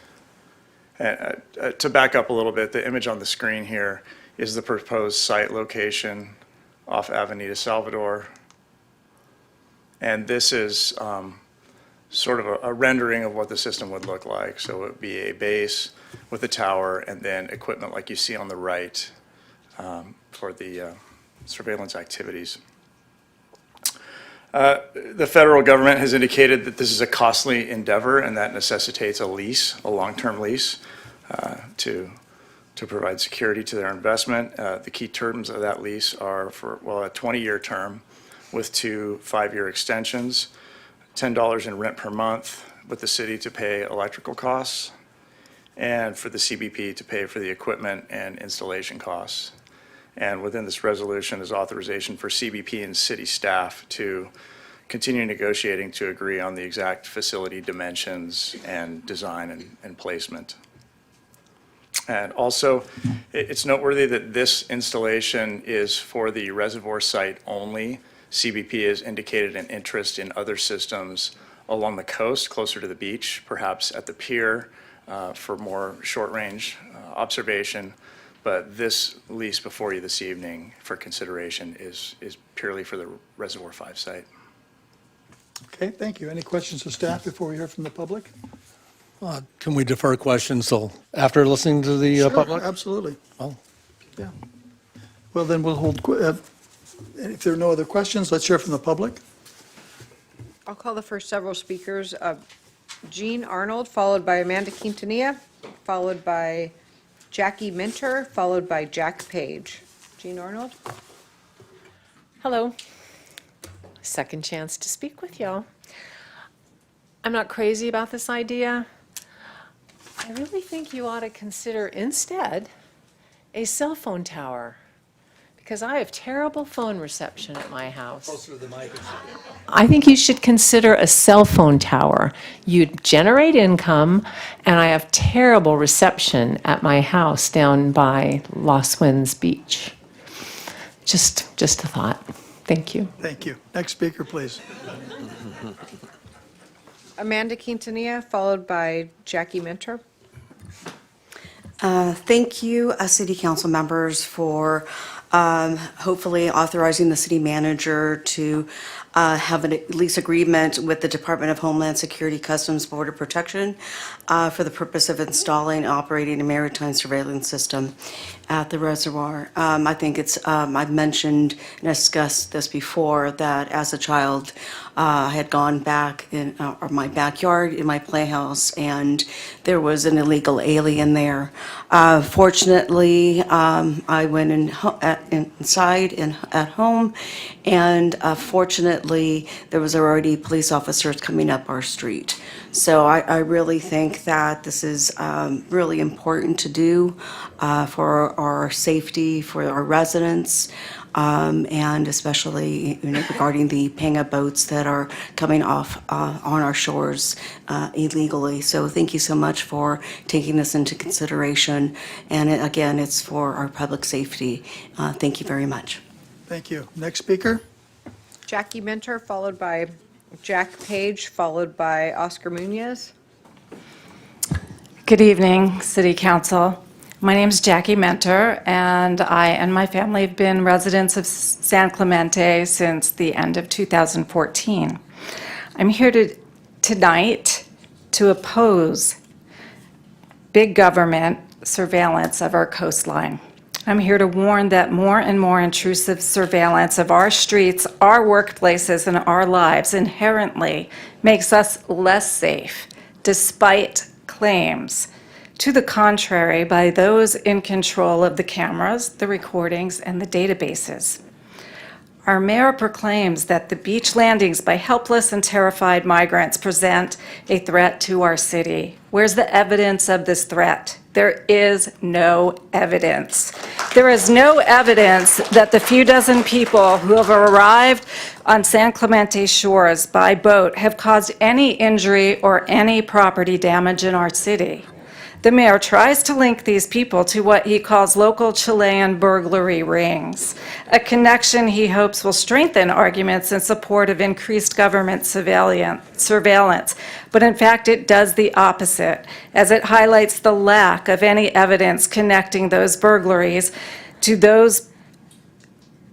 To back up a little bit, the image on the screen here is the proposed site location off Avenida Salvador. And this is sort of a rendering of what the system would look like. So it would be a base with a tower and then equipment like you see on the right for the surveillance activities. The federal government has indicated that this is a costly endeavor and that necessitates a lease, a long-term lease, to provide security to their investment. The key terms of that lease are for, well, a 20-year term with 2 5-year extensions, $10 in rent per month, with the city to pay electrical costs, and for the CBP to pay for the equipment and installation costs. And within this resolution is authorization for CBP and city staff to continue negotiating to agree on the exact facility dimensions and design and placement. And also, it's noteworthy that this installation is for the reservoir site only. CBP has indicated an interest in other systems along the coast, closer to the beach, perhaps at the pier for more short-range observation. But this lease before you this evening for consideration is purely for the Reservoir 5 site. Okay, thank you. Any questions of staff before we hear from the public? Can we defer questions till after listening to the public? Sure, absolutely. Oh. Yeah. Well, then we'll hold, if there are no other questions, let's hear from the public. I'll call the first several speakers. Jean Arnold, followed by Amanda Quintanilla, followed by Jackie Minter, followed by Jack Page. Jean Arnold? Hello. Second chance to speak with y'all. I'm not crazy about this idea. I really think you ought to consider instead a cell phone tower, because I have terrible phone reception at my house. Closer to the mic. I think you should consider a cell phone tower. You'd generate income, and I have terrible reception at my house down by Lost Winds Beach. Just a thought. Thank you. Thank you. Next speaker, please. Amanda Quintanilla, followed by Jackie Minter. Thank you, City Council members, for hopefully authorizing the city manager to have a lease agreement with the Department of Homeland Security, Customs, Border Protection for the purpose of installing and operating a maritime surveillance system at the reservoir. I think I've mentioned and discussed this before, that as a child, I had gone back in my backyard in my playhouse, and there was an illegal alien there. Fortunately, I went inside and at home, and fortunately, there was already police officers coming up our street. So I really think that this is really important to do for our safety, for our residents, and especially regarding the panga boats that are coming off on our shores illegally. So thank you so much for taking this into consideration. And again, it's for our public safety. Thank you very much. Thank you. Next speaker? Jackie Minter, followed by Jack Page, followed by Oscar Munoz. Good evening, City Council. My name is Jackie Minter, and I and my family have been residents of San Clemente since the end of 2014. I'm here tonight to oppose big government surveillance of our coastline. I'm here to warn that more and more intrusive surveillance of our streets, our workplaces, and our lives inherently makes us less safe, despite claims to the contrary by those in control of the cameras, the recordings, and the databases. Our mayor proclaims that the beach landings by helpless and terrified migrants present a threat to our city. Where's the evidence of this threat? There is no evidence. There is no evidence that the few dozen people who have arrived on San Clemente shores by boat have caused any injury or any property damage in our city. The mayor tries to link these people to what he calls local Chilean burglary rings, a connection he hopes will strengthen arguments in support of increased government surveillance. But in fact, it does the opposite, as it highlights the lack of any evidence connecting those burglaries to those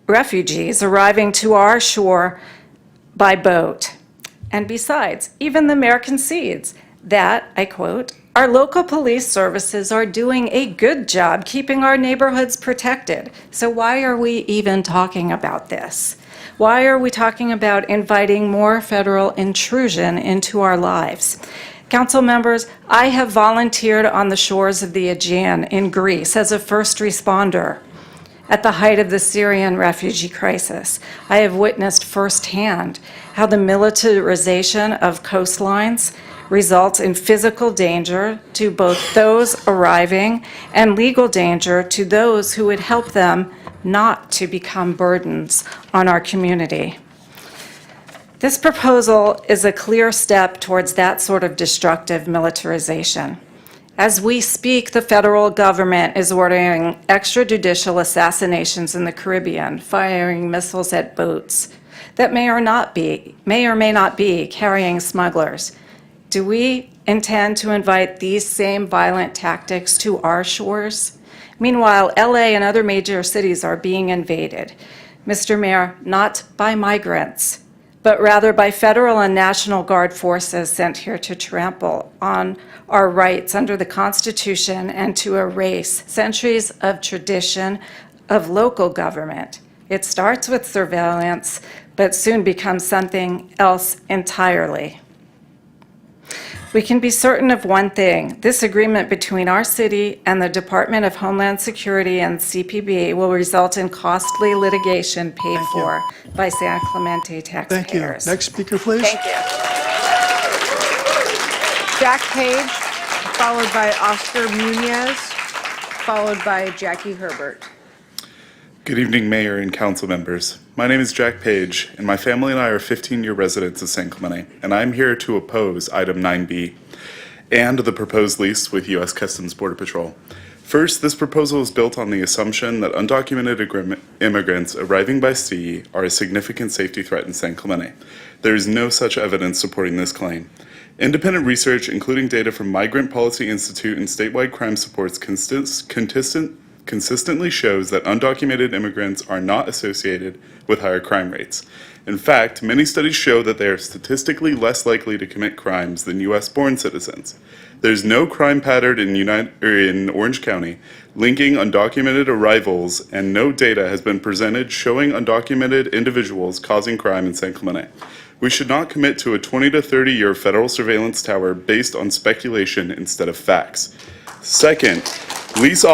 refugees arriving to our shore by boat. And besides, even the mayor concedes that, I quote, "Our local police services are doing a good job keeping our neighborhoods protected." So why are we even talking about this? Why are we talking about inviting more federal intrusion into our lives? Council members, I have volunteered on the shores of the Aegean in Greece as a first responder at the height of the Syrian refugee crisis. I have witnessed firsthand how the militarization of coastlines results in physical danger to both those arriving and legal danger to those who would help them not to become burdens on our community. This proposal is a clear step towards that sort of destructive militarization. As we speak, the federal government is ordering extrajudicial assassinations in the Caribbean, firing missiles at boats that may or may not be carrying smugglers. Do we intend to invite these same violent tactics to our shores? Meanwhile, LA and other major cities are being invaded, Mr. Mayor, not by migrants, but rather by federal and National Guard forces sent here to trample on our rights under the Constitution and to erase centuries of tradition of local government. It starts with surveillance, but soon becomes something else entirely. We can be certain of one thing. This agreement between our city and the Department of Homeland Security and CPB will result in costly litigation paid Thank you. for by San Clemente Thank you. taxpayers. Next speaker, please. Thank you. Jack Page, followed by Oscar Munoz, followed by Jackie Herbert. Good evening, Mayor and council members. My name is Jack Page, and my family and I are 15-year residents of San Clemente, and I'm here to oppose item 9B and the proposed lease with U.S. Customs Border Patrol. First, this proposal is built on the assumption that undocumented immigrants arriving by sea are a significant safety threat in San Clemente. There is no such evidence supporting this claim. Independent research, including data from Migrant Policy Institute and statewide crime supports, consistently shows that undocumented immigrants are not associated with higher crime rates. In fact, many studies show that they are statistically less likely to commit crimes than U.S.-born citizens. There's no crime pattern in Orange County linking undocumented arrivals, and no data has been presented showing undocumented individuals causing crime in San Clemente. We should not commit to a 20 to 30-year federal surveillance tower based on speculation instead of facts. Second, this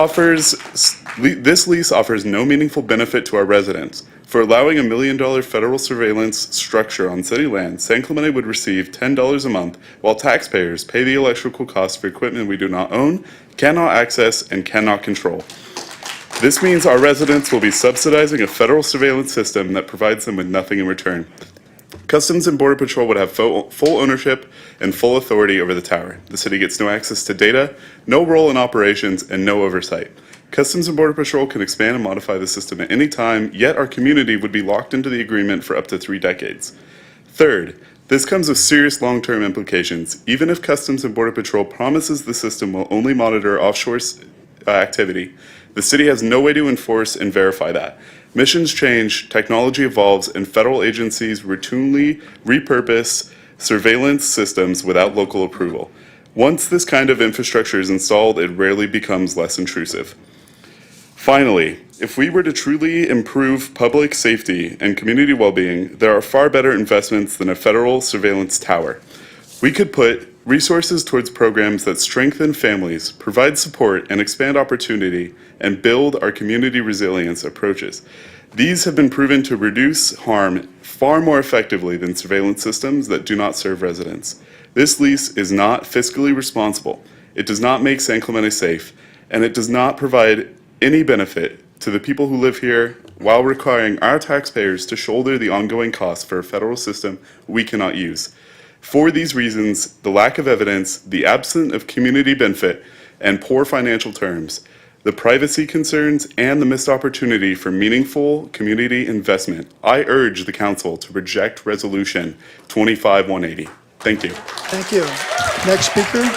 lease offers no meaningful benefit to our residents. For allowing $1 million federal surveillance structure on city land, San Clemente would receive $10 a month, while taxpayers pay the electrical costs for equipment we do not own, cannot access, and cannot control. This means our residents will be subsidizing a federal surveillance system that provides them with nothing in return. Customs and Border Patrol would have full ownership and full authority over the tower. The city gets no access to data, no role in operations, and no oversight. Customs and Border Patrol can expand and modify the system at any time, yet our community would be locked into the agreement for up to 3 decades. Third, this comes with serious long-term implications. Even if Customs and Border Patrol promises the system will only monitor offshore activity, the city has no way to enforce and verify that. Missions change, technology evolves, and federal agencies routinely repurpose surveillance systems without local approval. Once this kind of infrastructure is installed, it rarely becomes less intrusive. Finally, if we were to truly improve public safety and community well-being, there are far better investments than a federal surveillance tower. We could put resources towards programs that strengthen families, provide support, and expand opportunity, and build our community resilience approaches. These have been proven to reduce harm far more effectively than surveillance systems that do not serve residents. This lease is not fiscally responsible. It does not make San Clemente safe, and it does not provide any benefit to the people who live here while requiring our taxpayers to shoulder the ongoing costs for a federal system we cannot use. For these reasons, the lack of evidence, the absence of community benefit, and poor financial terms, the privacy concerns, and the missed opportunity for meaningful community investment, I urge the council to reject Resolution 25-180. Thank you. Thank you. Next speaker.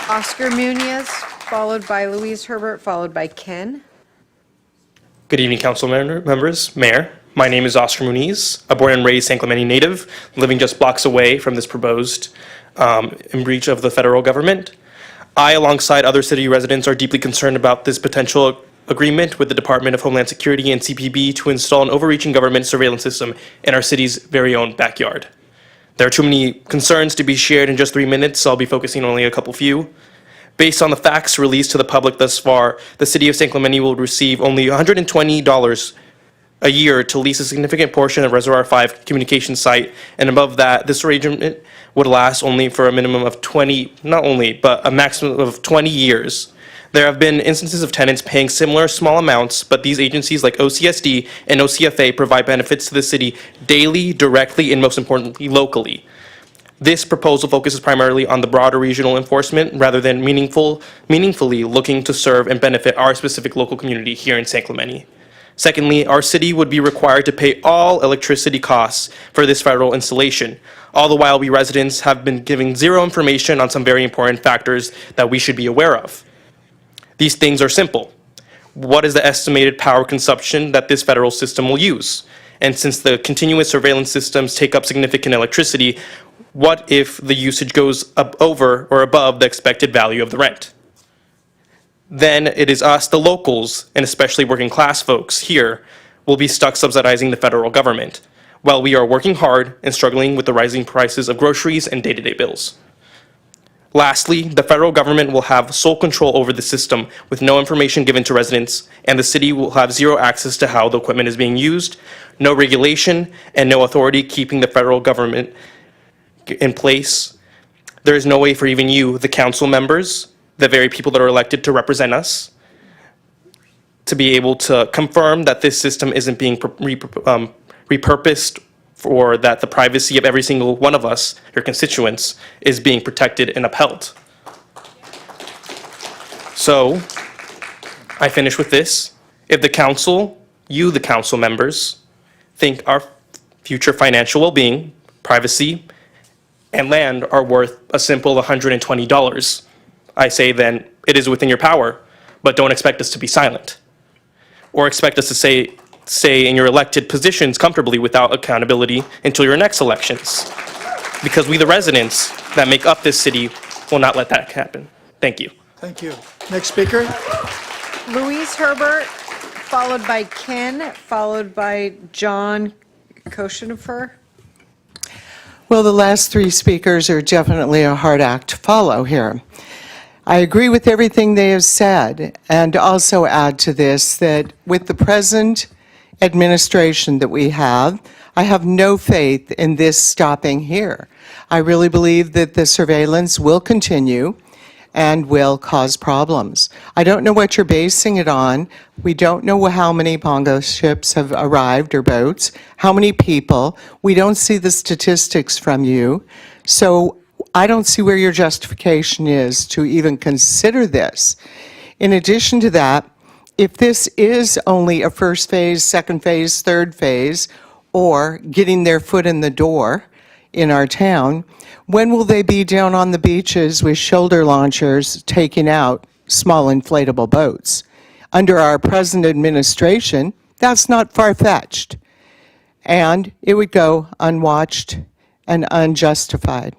Oscar Munoz, followed by Louise Herbert, followed by Ken. Good evening, council members, mayor. My name is Oscar Muniz, a born and raised San Clemente native, living just blocks away from this proposed in breach of the federal government. I, alongside other city residents, are deeply concerned about this potential agreement with the Department of Homeland Security and CPB to install an overreaching government surveillance system in our city's very own backyard. There are too many concerns to be shared in just 3 minutes, so I'll be focusing on only a couple few. Based on the facts released to the public thus far, the city of San Clemente will receive only $120 a year to lease a significant portion of Reservoir 5 communication site, and above that, this arrangement would last only for a minimum of 20, not only, but a maximum of 20 years. There have been instances of tenants paying similar small amounts, but these agencies like OCSD and OCFA provide benefits to the city daily, directly, and most importantly, locally. This proposal focuses primarily on the broader regional enforcement rather than meaningfully looking to serve and benefit our specific local community here in San Clemente. Secondly, our city would be required to pay all electricity costs for this federal installation. All the while, we residents have been given zero information on some very important factors that we should be aware of. These things are simple. What is the estimated power consumption that this federal system will use? And since the continuous surveillance systems take up significant electricity, what if the usage goes up over or above the expected value of the rent? Then it is us, the locals, and especially working class folks here, will be stuck subsidizing the federal government. while we are working hard and struggling with the rising prices of groceries and day-to-day bills. Lastly, the federal government will have sole control over the system with no information given to residents, and the city will have zero access to how the equipment is being used, no regulation, and no authority keeping the federal government in place. There is no way for even you, the council members, the very people that are elected to represent us, to be able to confirm that this system isn't being repurposed, or that the privacy of every single one of us, your constituents, is being protected and upheld. So, I finish with this. If the council, you, the council members, think our future financial well-being, privacy, and land are worth a simple $120, I say then it is within your power, but don't expect us to be silent. Or expect us to stay in your elected positions comfortably without accountability until your next elections. Because we, the residents that make up this city, will not let that happen. Thank you. Thank you. Next speaker? Louise Herbert, followed by Ken, followed by John Koshenfer. Well, the last three speakers are definitely a hard act to follow here. I agree with everything they have said, and also add to this that with the present administration that we have, I have no faith in this stopping here. I really believe that the surveillance will continue and will cause problems. I don't know what you're basing it on. We don't know how many Pongo ships have arrived, or boats, how many people. We don't see the statistics from you. So I don't see where your justification is to even consider this. In addition to that, if this is only a first phase, second phase, third phase, or getting their foot in the door in our town, when will they be down on the beaches with shoulder launchers taking out small inflatable boats? Under our present administration, that's not far-fetched. And it would go unwatched and unjustified.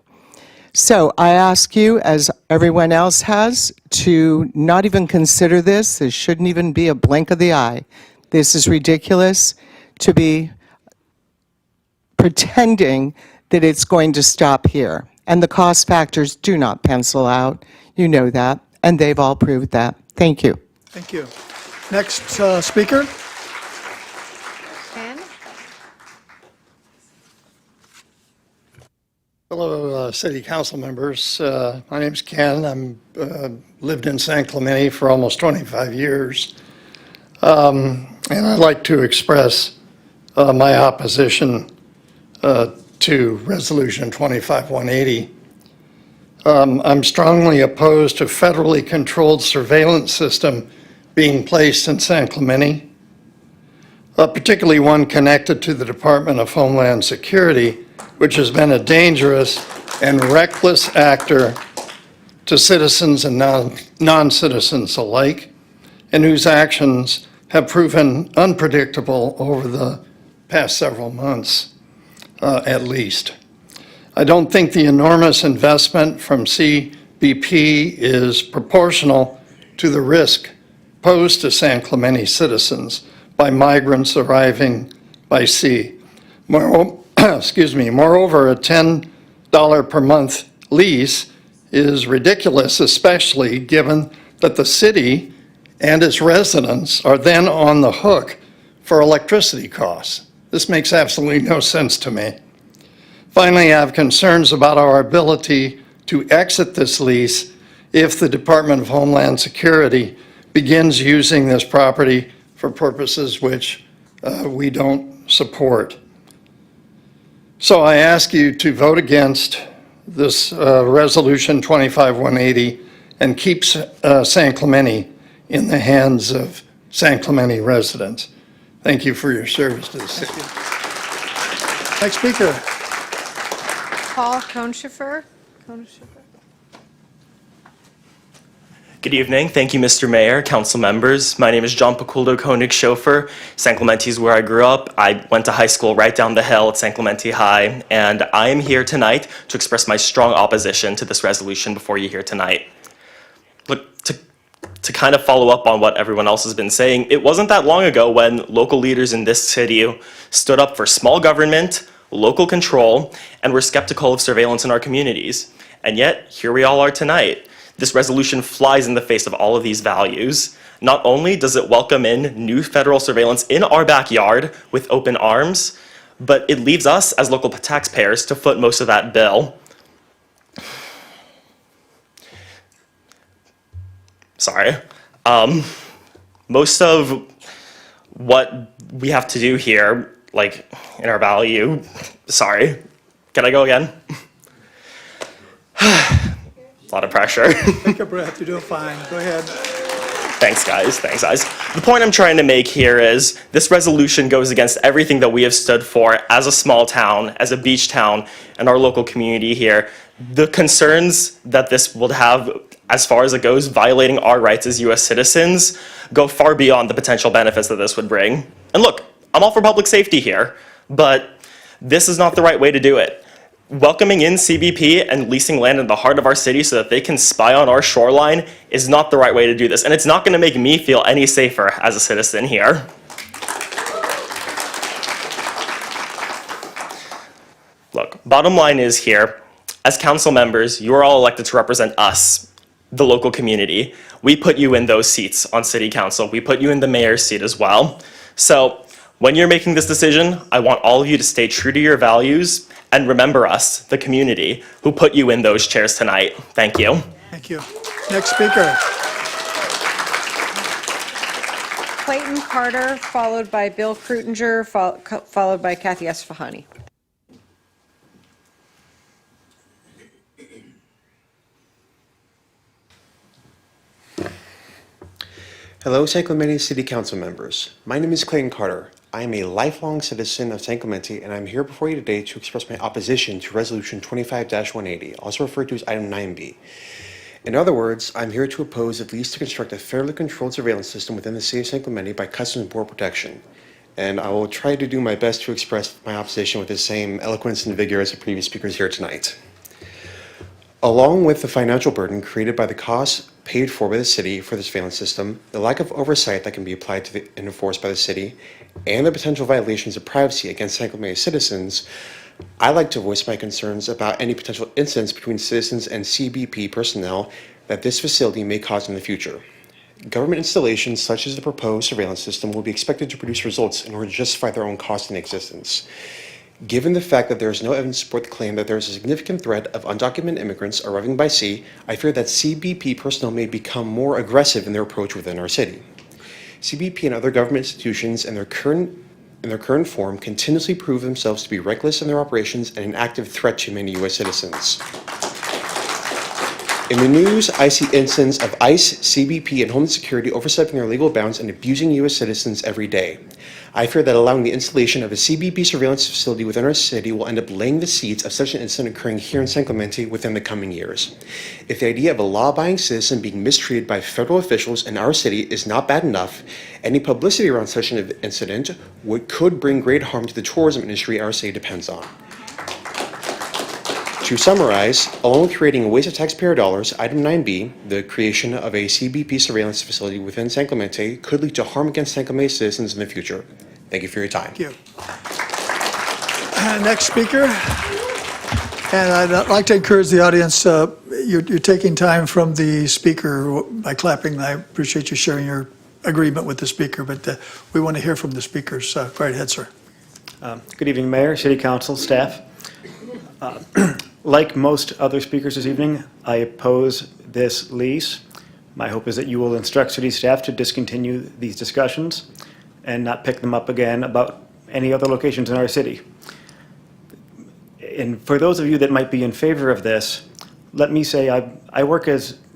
So I ask you, as everyone else has, to not even consider this. This shouldn't even be a blink of the eye. This is ridiculous to be pretending that it's going to stop here. And the cost factors do not pencil out. You know that, and they've all proved that. Thank you. Thank you. Next speaker? Ken? Hello, City Council members. My name's Ken. I'm lived in San Clemente for almost 25 years. And I'd like to express my opposition to Resolution 25180. I'm strongly opposed to federally controlled surveillance system being placed in San Clemente, particularly one connected to the Department of Homeland Security, which has been a dangerous and reckless actor to citizens and non-citizens alike, and whose actions have proven unpredictable over the past several months, at least. I don't think the enormous investment from CBP is proportional to the risk posed to San Clemente citizens by migrants arriving by sea. Moreover, a $10 per month lease is ridiculous, especially given that the city and its residents are then on the hook for electricity costs. This makes absolutely no sense to me. Finally, I have concerns about our ability to exit this lease if the Department of Homeland Security begins using this property for purposes which we don't support. So I ask you to vote against this Resolution 25180 and keep San Clemente in the hands of San Clemente residents. Thank you for your service to the city. Next speaker. Paul Koshenfer. Good evening. Thank you, Mr. Mayor, council members. My name is John Paculdo Koenig Schofer. San Clemente is where I grew up. I went to high school right down the hill at San Clemente High, and I am here tonight to express my strong opposition to this resolution before you here tonight. Look, to kind of follow up on what everyone else has been saying, it wasn't that long ago when local leaders in this city stood up for small government, local control, and were skeptical of surveillance in our communities. And yet, here we all are tonight. This resolution flies in the face of all of these values. Not only does it welcome in new federal surveillance in our backyard with open arms, but it leaves us as local taxpayers to foot most of that bill. Sorry. Most of what we have to do here, like in our value, sorry, can I go again? A lot of pressure. Take a breath, you're doing fine, go ahead. Thanks, guys. Thanks, guys. The point I'm trying to make here is this resolution goes against everything that we have stood for as a small town, as a beach town, and our local community here. The concerns that this will have, as far as it goes, violating our rights as U.S. citizens, go far beyond the potential benefits that this would bring. And look, I'm all for public safety here, but this is not the right way to do it. Welcoming in CBP and leasing land in the heart of our city so that they can spy on our shoreline is not the right way to do this, and it's not going to make me feel any safer as a citizen here. Look, bottom line is here, as council members, you are all elected to represent us, the local community. We put you in those seats on city council. We put you in the mayor's seat as well. So when you're making this decision, I want all of you to stay true to your values and remember us, the community, who put you in those chairs tonight. Thank you. Thank you. Next speaker. Clayton Carter, followed by Bill Krutinger, followed by Kathy Esfahani. Hello, San Clemente City Council members. My name is Clayton Carter. I am a lifelong citizen of San Clemente, and I'm here before you today to express my opposition to Resolution 25-180, also referred to as Item 9B. In other words, I'm here to oppose at least to construct a fairly controlled surveillance system within the city of San Clemente by Customs and Border Protection. And I will try to do my best to express my opposition with the same eloquence and vigor as the previous speakers here tonight. Along with the financial burden created by the costs paid for by the city for the surveillance system, the lack of oversight that can be applied to and enforced by the city, and the potential violations of privacy against San Clemente citizens, I'd like to voice my concerns about any potential incidents between citizens and CBP personnel that this facility may cause in the future. Government installations such as the proposed surveillance system will be expected to produce results in order to justify their own cost and existence. Given the fact that there is no evidence to support the claim that there is a significant threat of undocumented immigrants arriving by sea, I fear that CBP personnel may become more aggressive in their approach within our city. CBP and other government institutions in their current form continuously prove themselves to be reckless in their operations and an active threat to many U.S. citizens. In the news, I see incidents of ICE, CBP, and Homeland Security overstepping their legal bounds and abusing U.S. citizens every day. I fear that allowing the installation of a CBP surveillance facility within our city will end up laying the seeds of such an incident occurring here in San Clemente within the coming years. If the idea of a law-abiding citizen being mistreated by federal officials in our city is not bad enough, any publicity around such an incident could bring great harm to the tourism industry our city depends on. To summarize, along with creating a waste of taxpayer dollars, Item 9B, the creation of a CBP surveillance facility within San Clemente, could lead to harm against San Clemente citizens in the future. Thank you for your time. Thank you. Next speaker. And I'd like to encourage the audience, you're taking time from the speaker by clapping. I appreciate you sharing your agreement with the speaker, but we want to hear from the speakers. Go right ahead, sir. Good evening, Mayor, City Council, staff. Like most other speakers this evening, I oppose this lease. My hope is that you will instruct city staff to discontinue these discussions and not pick them up again about any other locations in our city. And for those of you that might be in favor of this, let me say I work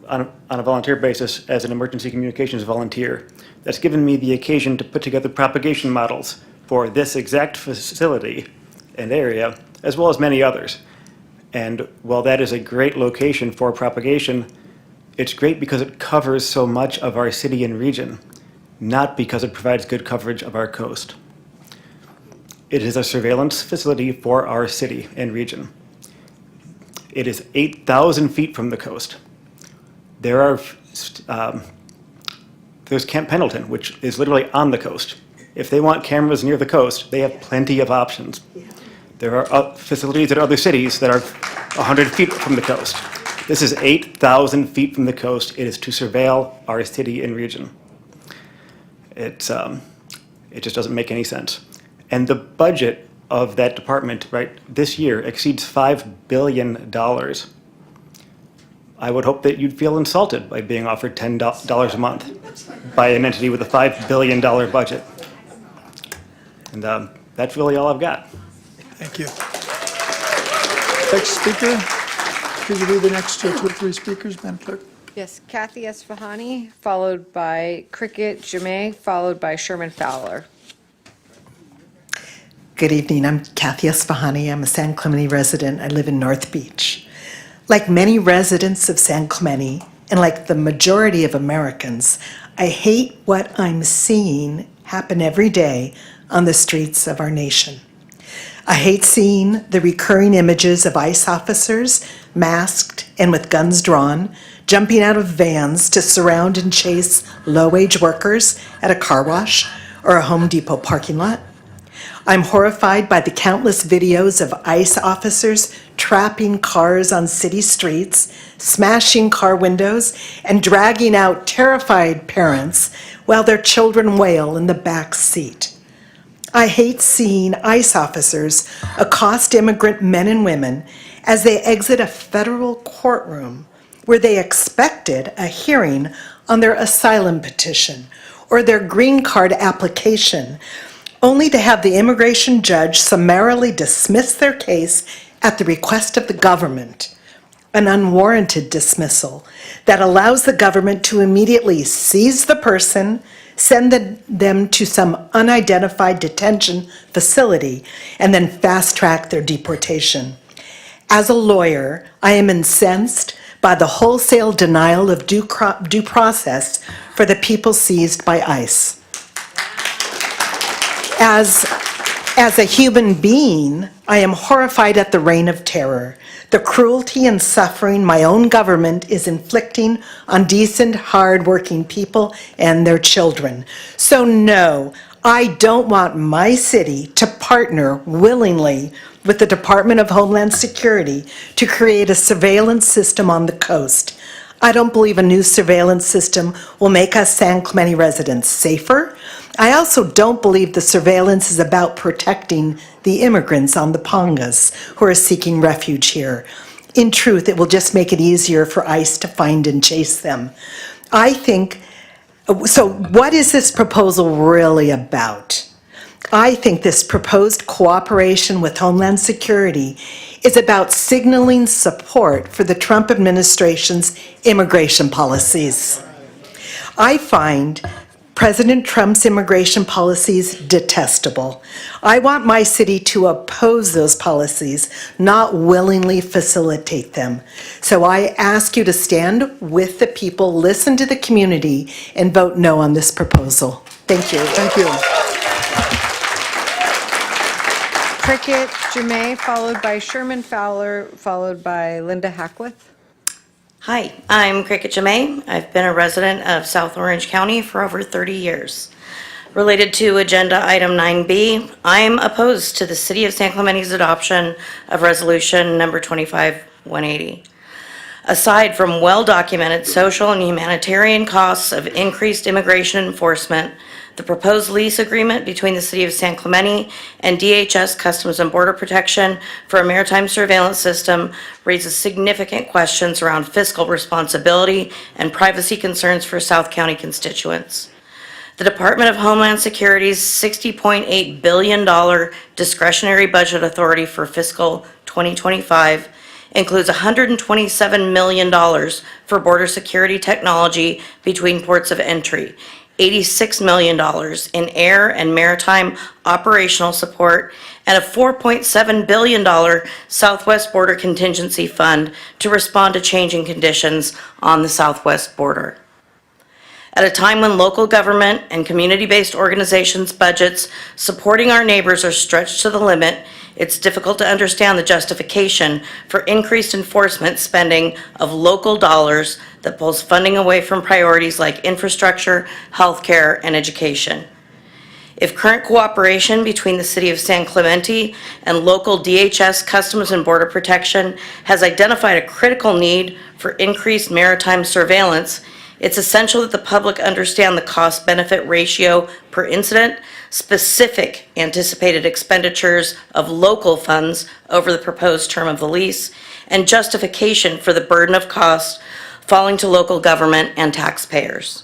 on a volunteer basis as an emergency communications volunteer. That's given me the occasion to put together propagation models for this exact facility and area, as well as many others. And while that is a great location for propagation, it's great because it covers so much of our city and region, not because it provides good coverage of our coast. It is a surveillance facility for our city and region. It is 8,000 feet from the coast. There are there's Camp Pendleton, which is literally on the coast. If they want cameras near the coast, they have plenty of options. There are facilities at other cities that are 100 feet from the coast. This is 8,000 feet from the coast. It is to surveil our city and region. It just doesn't make any sense. And the budget of that department, right, this year exceeds $5 billion. I would hope that you'd feel insulted by being offered $10 a month by an entity with a $5 billion budget. And that's really all I've got. Thank you. Next speaker. Could you read the next two or three speakers, Madam Clerk? Yes, Kathy Esfahani, followed by Cricket Jemay, followed by Sherman Fowler. Good evening. I'm Kathy Esfahani. I'm a San Clemente resident. I live in North Beach. Like many residents of San Clemente, and like the majority of Americans, I hate what I'm seeing happen every day on the streets of our nation. I hate seeing the recurring images of ICE officers, masked and with guns drawn, jumping out of vans to surround and chase low-wage workers at a car wash or a Home Depot parking lot. I'm horrified by the countless videos of ICE officers trapping cars on city streets, smashing car windows, and dragging out terrified parents while their children wail in the back seat. I hate seeing ICE officers accost immigrant men and women as they exit a federal courtroom where they expected a hearing on their asylum petition or their green card application, only to have the immigration judge summarily dismiss their case at the request of the government, an unwarranted dismissal that allows the government to immediately seize the person, send them to some unidentified detention facility, and then fast-track their deportation. As a lawyer, I am incensed by the wholesale denial of due process for the people seized by ICE. As a human being, I am horrified at the reign of terror, the cruelty and suffering my own government is inflicting on decent, hard-working people and their children. So no, I don't want my city to partner willingly with the Department of Homeland Security to create a surveillance system on the coast. I don't believe a new surveillance system will make us San Clemente residents safer. I also don't believe the surveillance is about protecting the immigrants on the Pongas who are seeking refuge here. In truth, it will just make it easier for ICE to find and chase them. So what is this proposal really about? I think this proposed cooperation with Homeland Security is about signaling support for the Trump administration's immigration policies. I find President Trump's immigration policies detestable. I want my city to oppose those policies, not willingly facilitate them. So I ask you to stand with the people, listen to the community, and vote no on this proposal. Thank you. Thank you. Cricket Jemay, followed by Sherman Fowler, followed by Linda Hackworth. Hi, I'm Cricket Jemay. I've been a resident of South Orange County for over 30 years. Related to Agenda Item 9B, I'm opposed to the City of San Clemente's adoption of Resolution Number 25-180. Aside from well-documented social and humanitarian costs of increased immigration enforcement, the proposed lease agreement between the City of San Clemente and DHS Customs and Border Protection for a maritime surveillance system raises significant questions around fiscal responsibility and privacy concerns for South County constituents. The Department of Homeland Security's $60.8 billion discretionary budget authority for fiscal 2025 includes $127 million for border security technology between ports of entry, $86 million in air and maritime operational support, and a $4.7 billion Southwest Border Contingency Fund to respond to changing conditions on the Southwest border. At a time when local government and community-based organizations' budgets supporting our neighbors are stretched to the limit, it's difficult to understand the justification for increased enforcement spending of local dollars that pulls funding away from priorities like infrastructure, healthcare, and education. If current cooperation between the City of San Clemente and local DHS Customs and Border Protection has identified a critical need for increased maritime surveillance, it's essential that the public understand the cost-benefit ratio per incident, specific anticipated expenditures of local funds over the proposed term of the lease, and justification for the burden of cost falling to local government and taxpayers.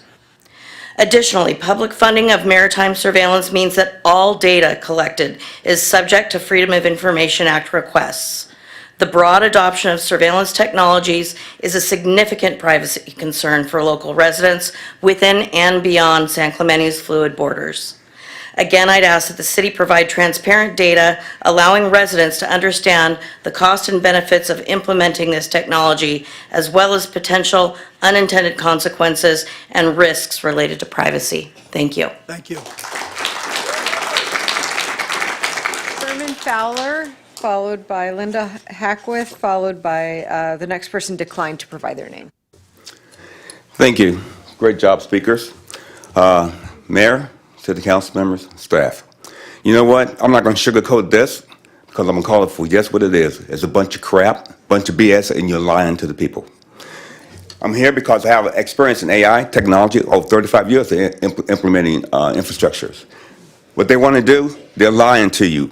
Additionally, public funding of maritime surveillance means that all data collected is subject to Freedom of Information Act requests. The broad adoption of surveillance technologies is a significant privacy concern for local residents within and beyond San Clemente's fluid borders. Again, I'd ask that the city provide transparent data, allowing residents to understand the cost and benefits of implementing this technology, as well as potential unintended consequences and risks related to privacy. Thank you. Thank you. Thurman Fowler, followed by Linda Hackworth, followed by the next person declined to provide their name. Thank you. Great job, speakers. Mayor, city council members, staff. You know what? I'm not going to sugarcoat this because I'm going to call it for just what it is. It's a bunch of crap, bunch of BS, and you're lying to the people. I'm here because I have experience in AI, technology, over 35 years of implementing infrastructures. What they want to do, they're lying to you.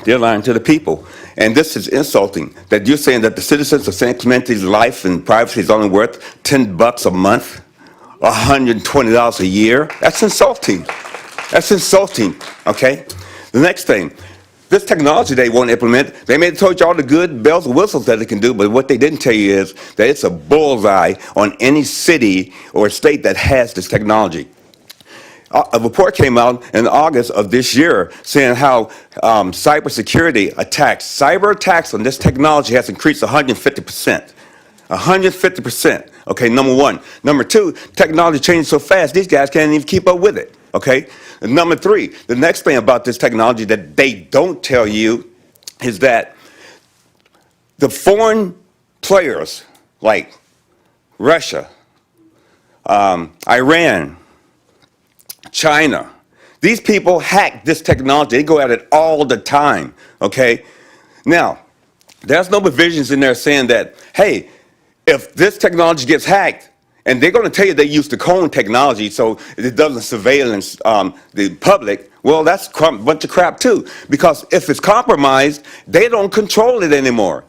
They're lying to the people. And this is insulting, that you're saying that the citizens of San Clemente's life and privacy is only worth $10 a month, $120 a year. That's insulting. That's insulting, okay? The next thing, this technology they want to implement, they may have told you all the good bells and whistles that it can do, but what they didn't tell you is that it's a bullseye on any city or state that has this technology. A report came out in August of this year saying how cyber attacks on this technology has increased 150%. 150%, okay, number one. Number two, technology changes so fast, these guys can't even keep up with it, okay? And number three, the next thing about this technology that they don't tell you is that the foreign players like Russia, Iran, China, these people hack this technology. They go at it all the time, okay? Now, there's no provisions in there saying that, hey, if this technology gets hacked, and they're going to tell you they use the cone technology so it doesn't surveillance the public, well, that's a bunch of crap too. Because if it's compromised, they don't control it anymore.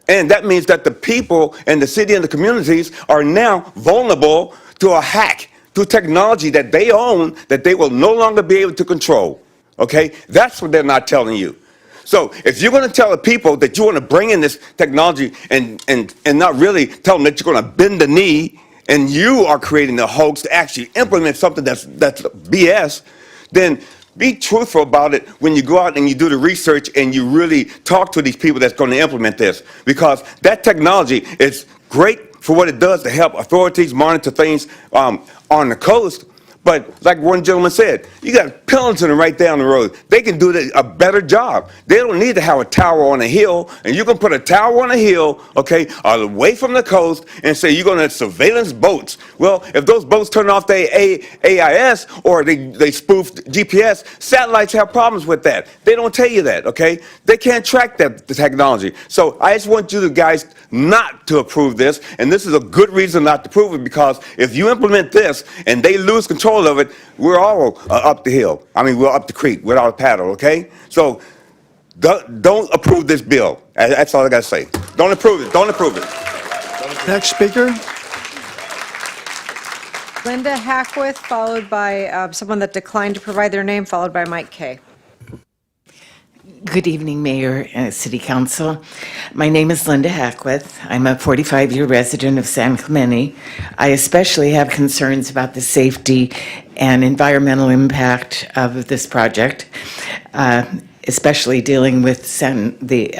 And that means that the people and the city and the communities are now vulnerable to a hack, to technology that they own that they will no longer be able to control. Okay? That's what they're not telling you. So if you're going to tell the people that you want to bring in this technology and not really tell them that you're going to bend the knee and you are creating a hoax to actually implement something that's BS, then be truthful about it when you go out and you do the research and you really talk to these people that's going to implement this. Because that technology is great for what it does to help authorities monitor things on the coast. But like one gentleman said, you got Pendleton right down the road. They can do a better job. They don't need to have a tower on a hill, and you can put a tower on a hill, okay, away from the coast, and say you're going to surveillance boats. Well, if those boats turn off their AIS or they spoof GPS, satellites have problems with that. They don't tell you that, okay? They can't track the technology. So I just want you guys not to approve this, and this is a good reason not to approve it, because if you implement this and they lose control of it, we're all up the hill. I mean, we're up the creek without a paddle, okay? So don't approve this bill. That's all I got to say. Don't approve it. Don't approve it. Next speaker. Linda Hackworth, followed by someone that declined to provide their name, followed by Mike Kay. Good evening, Mayor and City Council. My name is Linda Hackworth. I'm a 45-year resident of San Clemente. I especially have concerns about the safety and environmental impact of this project, especially dealing with the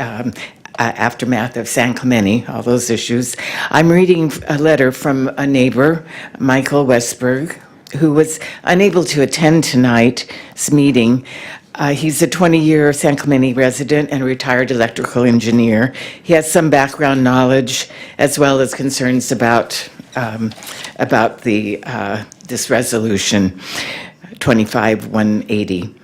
aftermath of San Clemente, all those issues. I'm reading a letter from a neighbor, Michael Westberg, who was unable to attend tonight's meeting. He's a 20-year San Clemente resident and a retired electrical engineer. He has some background knowledge as well as concerns about this resolution 25-180.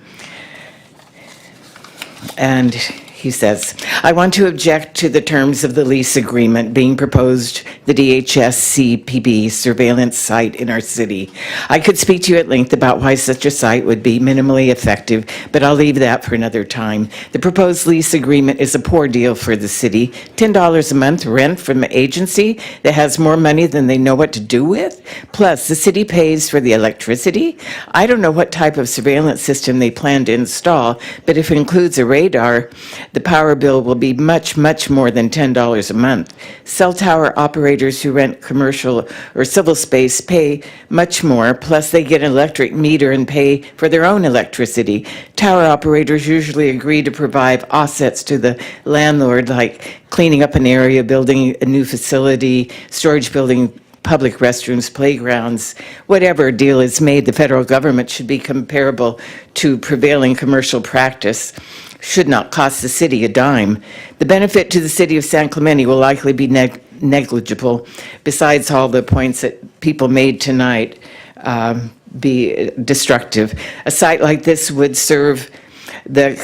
And he says, I want to object to the terms of the lease agreement being proposed, the DHS CPB surveillance site in our city. I could speak to you at length about why such a site would be minimally effective, but I'll leave that for another time. The proposed lease agreement is a poor deal for the city. $10 a month rent from an agency that has more money than they know what to do with. Plus, the city pays for the electricity. I don't know what type of surveillance system they plan to install, but if it includes a radar, the power bill will be much, much more than $10 a month. Cell tower operators who rent commercial or civil space pay much more, plus they get an electric meter and pay for their own electricity. Tower operators usually agree to provide offsets to the landlord, like cleaning up an area, building a new facility, storage building, public restrooms, playgrounds. Whatever deal is made, the federal government should be comparable to prevailing commercial practice. Should not cost the city a dime. The benefit to the city of San Clemente will likely be negligible, besides all the points that people made tonight be destructive. A site like this would serve the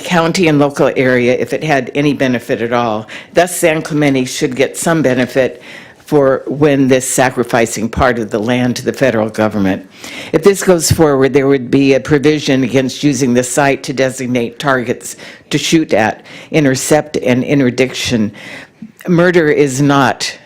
county and local area if it had any benefit at all. Thus, San Clemente should get some benefit for when this sacrificing part of the land to the federal government. If this goes forward, there would be a provision against using the site to designate targets to shoot at, intercept, and interdiction. Murder is not,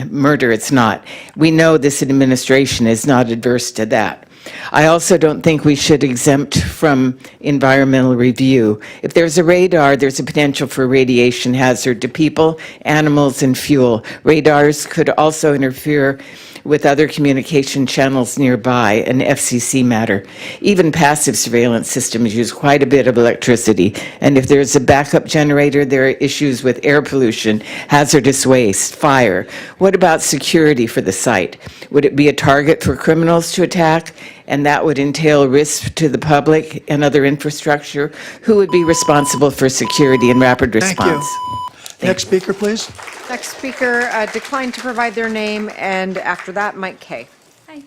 murder it's not. We know this administration is not adverse to that. I also don't think we should exempt from environmental review. If there's a radar, there's a potential for radiation hazard to people, animals, and fuel. Radars could also interfere with other communication channels nearby, an FCC matter. Even passive surveillance systems use quite a bit of electricity, and if there's a backup generator, there are issues with air pollution, hazardous waste, fire. What about security for the site? Would it be a target for criminals to attack? And that would entail risk to the public and other infrastructure. Who would be responsible for security and rapid response? Thank you. Next speaker, please. Next speaker declined to provide their name, and after that, Mike Kay. Hi.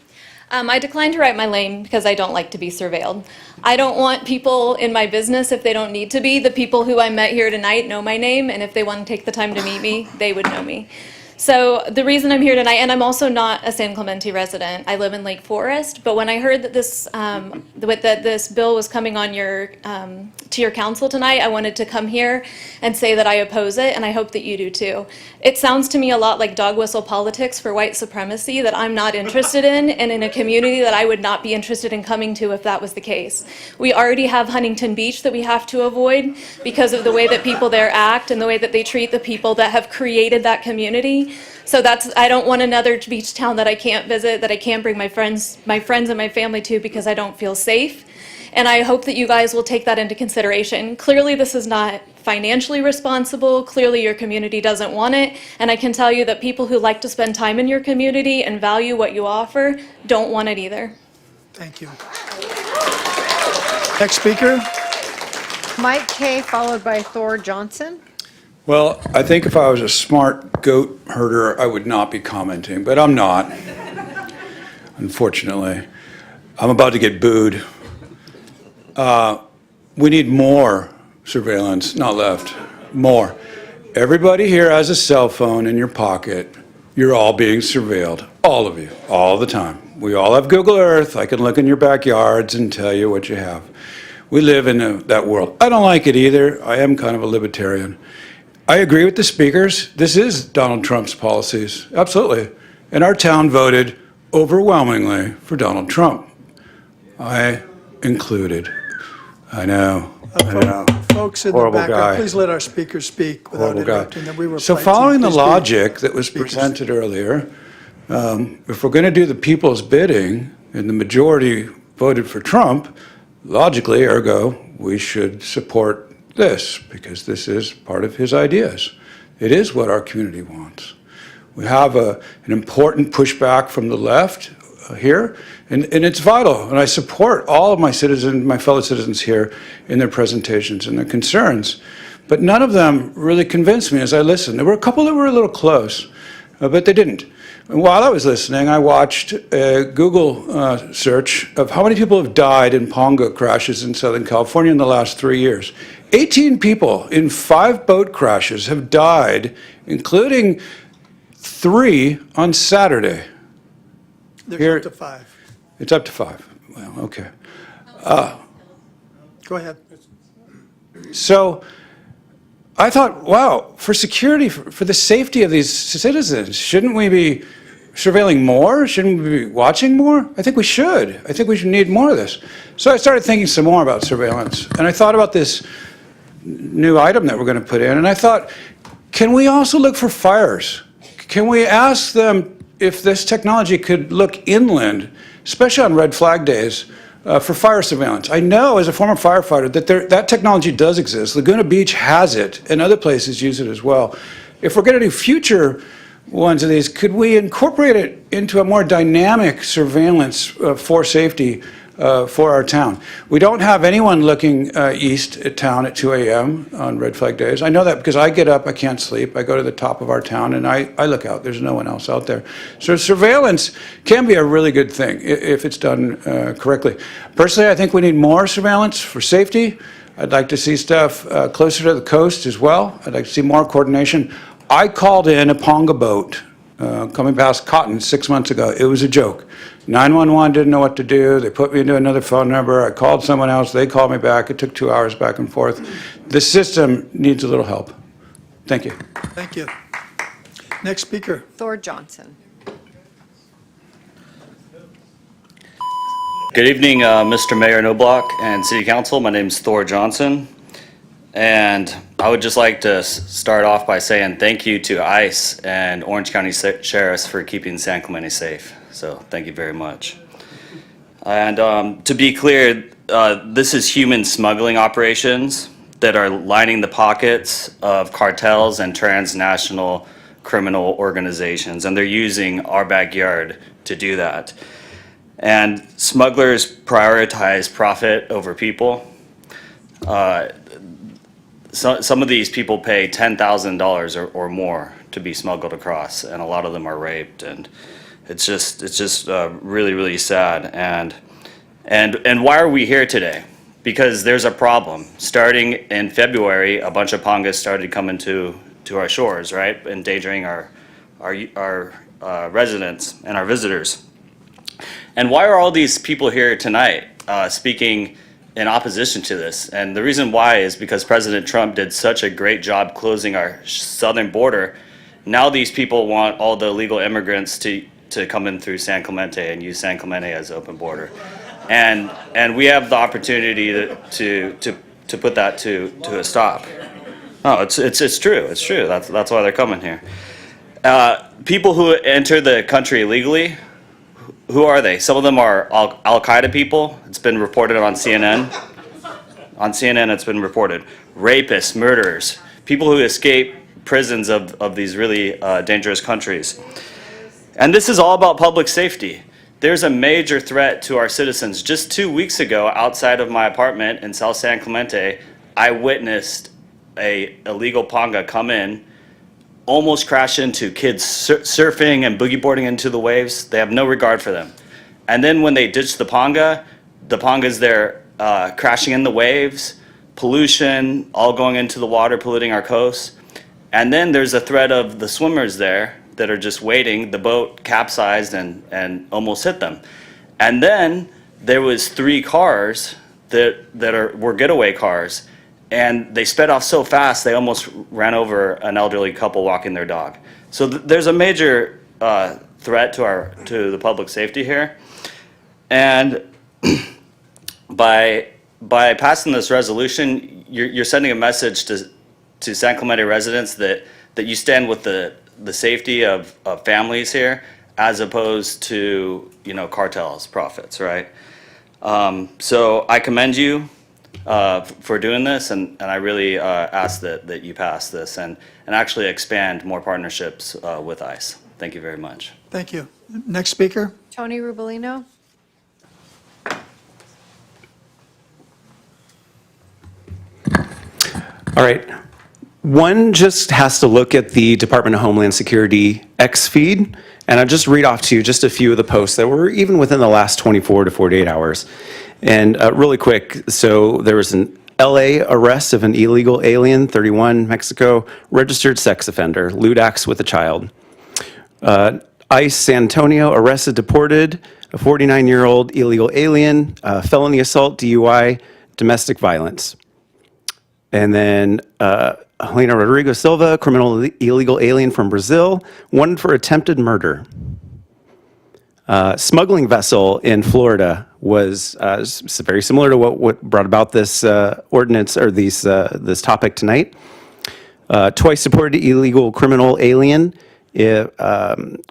I declined to write my name because I don't like to be surveilled. I don't want people in my business if they don't need to be. The people who I met here tonight know my name, and if they want to take the time to meet me, they would know me. So the reason I'm here tonight, and I'm also not a San Clemente resident, I live in Lake Forest, but when I heard that this bill was coming on to your council tonight, I wanted to come here and say that I oppose it, and I hope that you do too. It sounds to me a lot like dog whistle politics for white supremacy that I'm not interested in, and in a community that I would not be interested in coming to if that was the case. We already have Huntington Beach that we have to avoid because of the way that people there act and the way that they treat the people that have created that community. So I don't want another beach town that I can't visit, that I can't bring my friends and my family to because I don't feel safe. And I hope that you guys will take that into consideration. Clearly, this is not financially responsible. Clearly, your community doesn't want it. And I can tell you that people who like to spend time in your community and value what you offer don't want it either. Thank you. Next speaker. Mike Kay, followed by Thor Johnson. Well, I think if I was a smart goat herder, I would not be commenting, but I'm not, unfortunately. I'm about to get booed. We need more surveillance, not left, more. Everybody here has a cell phone in your pocket. You're all being surveilled, all of you, all the time. We all have Google Earth. I can look in your backyards and tell you what you have. We live in that world. I don't like it either. I am kind of a libertarian. I agree with the speakers. This is Donald Trump's policies, absolutely. And our town voted overwhelmingly for Donald Trump. I included. I know. Folks in the Horrible background, guy. please let our speakers speak without Horrible guy. interrupting them. We were So playing following the please logic that was speakers. presented earlier, if we're going to do the people's bidding and the majority voted for Trump, logically, ergo, we should support this because this is part of his ideas. It is what our community wants. We have an important pushback from the left here, and it's vital. And I support all of my fellow citizens here in their presentations and their concerns. But none of them really convinced me as I listened. There were a couple that were a little close, but they didn't. And while I was listening, I watched a Google search of how many people have died in Ponga crashes in Southern California in the last 3 years. 18 people in 5 boat crashes have died, including 3 on Saturday. There's up to 5. It's up to 5. Well, okay. Go ahead. So I thought, wow, for security, for the safety of these citizens, shouldn't we be surveilling more? Shouldn't we be watching more? I think we should. I think we should need more of this. So I started thinking some more about surveillance. And I thought about this new item that we're going to put in. And I thought, can we also look for fires? Can we ask them if this technology could look inland, especially on red flag days, for fire surveillance? I know as a former firefighter that that technology does exist. Laguna Beach has it, and other places use it as well. If we're going to do future ones of these, could we incorporate it into a more dynamic surveillance for safety for our town? We don't have anyone looking east at town at 2 a.m. on red flag days. I know that because I get up, I can't sleep. I go to the top of our town and I look out. There's no one else out there. So surveillance can be a really good thing if it's done correctly. Personally, I think we need more surveillance for safety. I'd like to see stuff closer to the coast as well. I'd like to see more coordination. I called in a Ponga boat coming past Cotton 6 months ago. It was a joke. 911 didn't know what to do. They put me into another phone number. I called someone else. They called me back. It took 2 hours back and forth. The system needs a little help. Thank you. Thank you. Next speaker. Thor Johnson. Good evening, Mr. Mayor Noblock and City Council. My name is Thor Johnson. And I would just like to start off by saying thank you to ICE and Orange County Sheriffs for keeping San Clemente safe. So thank you very much. And to be clear, this is human smuggling operations that are lining the pockets of cartels and transnational criminal organizations. And they're using our backyard to do that. And smugglers prioritize profit over people. Some of these people pay $10,000 or more to be smuggled across, and a lot of them are raped, and it's just really, really sad. And why are we here today? Because there's a problem. Starting in February, a bunch of Pongas started coming to our shores, right, endangering our residents and our visitors. And why are all these people here tonight speaking in opposition to this? And the reason why is because President Trump did such a great job closing our southern border. Now these people want all the illegal immigrants to come in through San Clemente and use San Clemente as open border. And we have the opportunity to put that to a stop. No, it's true. It's true. That's why they're coming here. People who enter the country illegally, who are they? Some of them are Al-Qaeda people. It's been reported on CNN. On CNN, it's been reported. Rapists, murderers, people who escape prisons of these really dangerous countries. And this is all about public safety. There's a major threat to our citizens. Just 2 weeks ago, outside of my apartment in South San Clemente, I witnessed a illegal Ponga come in, almost crash into kids surfing and boogie boarding into the waves. They have no regard for them. And then when they ditch the Ponga's there crashing in the waves, pollution, all going into the water, polluting our coast. And then there's a threat of the swimmers there that are just waiting. The boat capsized and almost hit them. And then there was 3 cars that were getaway cars. And they sped off so fast, they almost ran over an elderly couple walking their dog. So there's a major threat to the public safety here. And by passing this resolution, you're sending a message to San Clemente residents that you stand with the safety of families here, as opposed to cartels, profits, right? So I commend you for doing this, and I really ask that you pass this and actually expand more partnerships with ICE. Thank you very much. Thank you. Next speaker? Tony Rubolino? All right. One just has to look at the Department of Homeland Security X feed, and I'll just read off to you just a few of the posts that were even within the last 24 to 48 hours. And really quick, so there was an LA arrest of an illegal alien, 31, Mexico, registered sex offender, lewd acts with a child. ICE San Antonio arrested, deported a 49-year-old illegal alien, felony assault, DUI, domestic violence. And then Helena Rodrigo Silva, criminal illegal alien from Brazil, wanted for attempted murder. Smuggling vessel in Florida was very similar to what brought about this ordinance or this topic tonight. Twice deported illegal criminal alien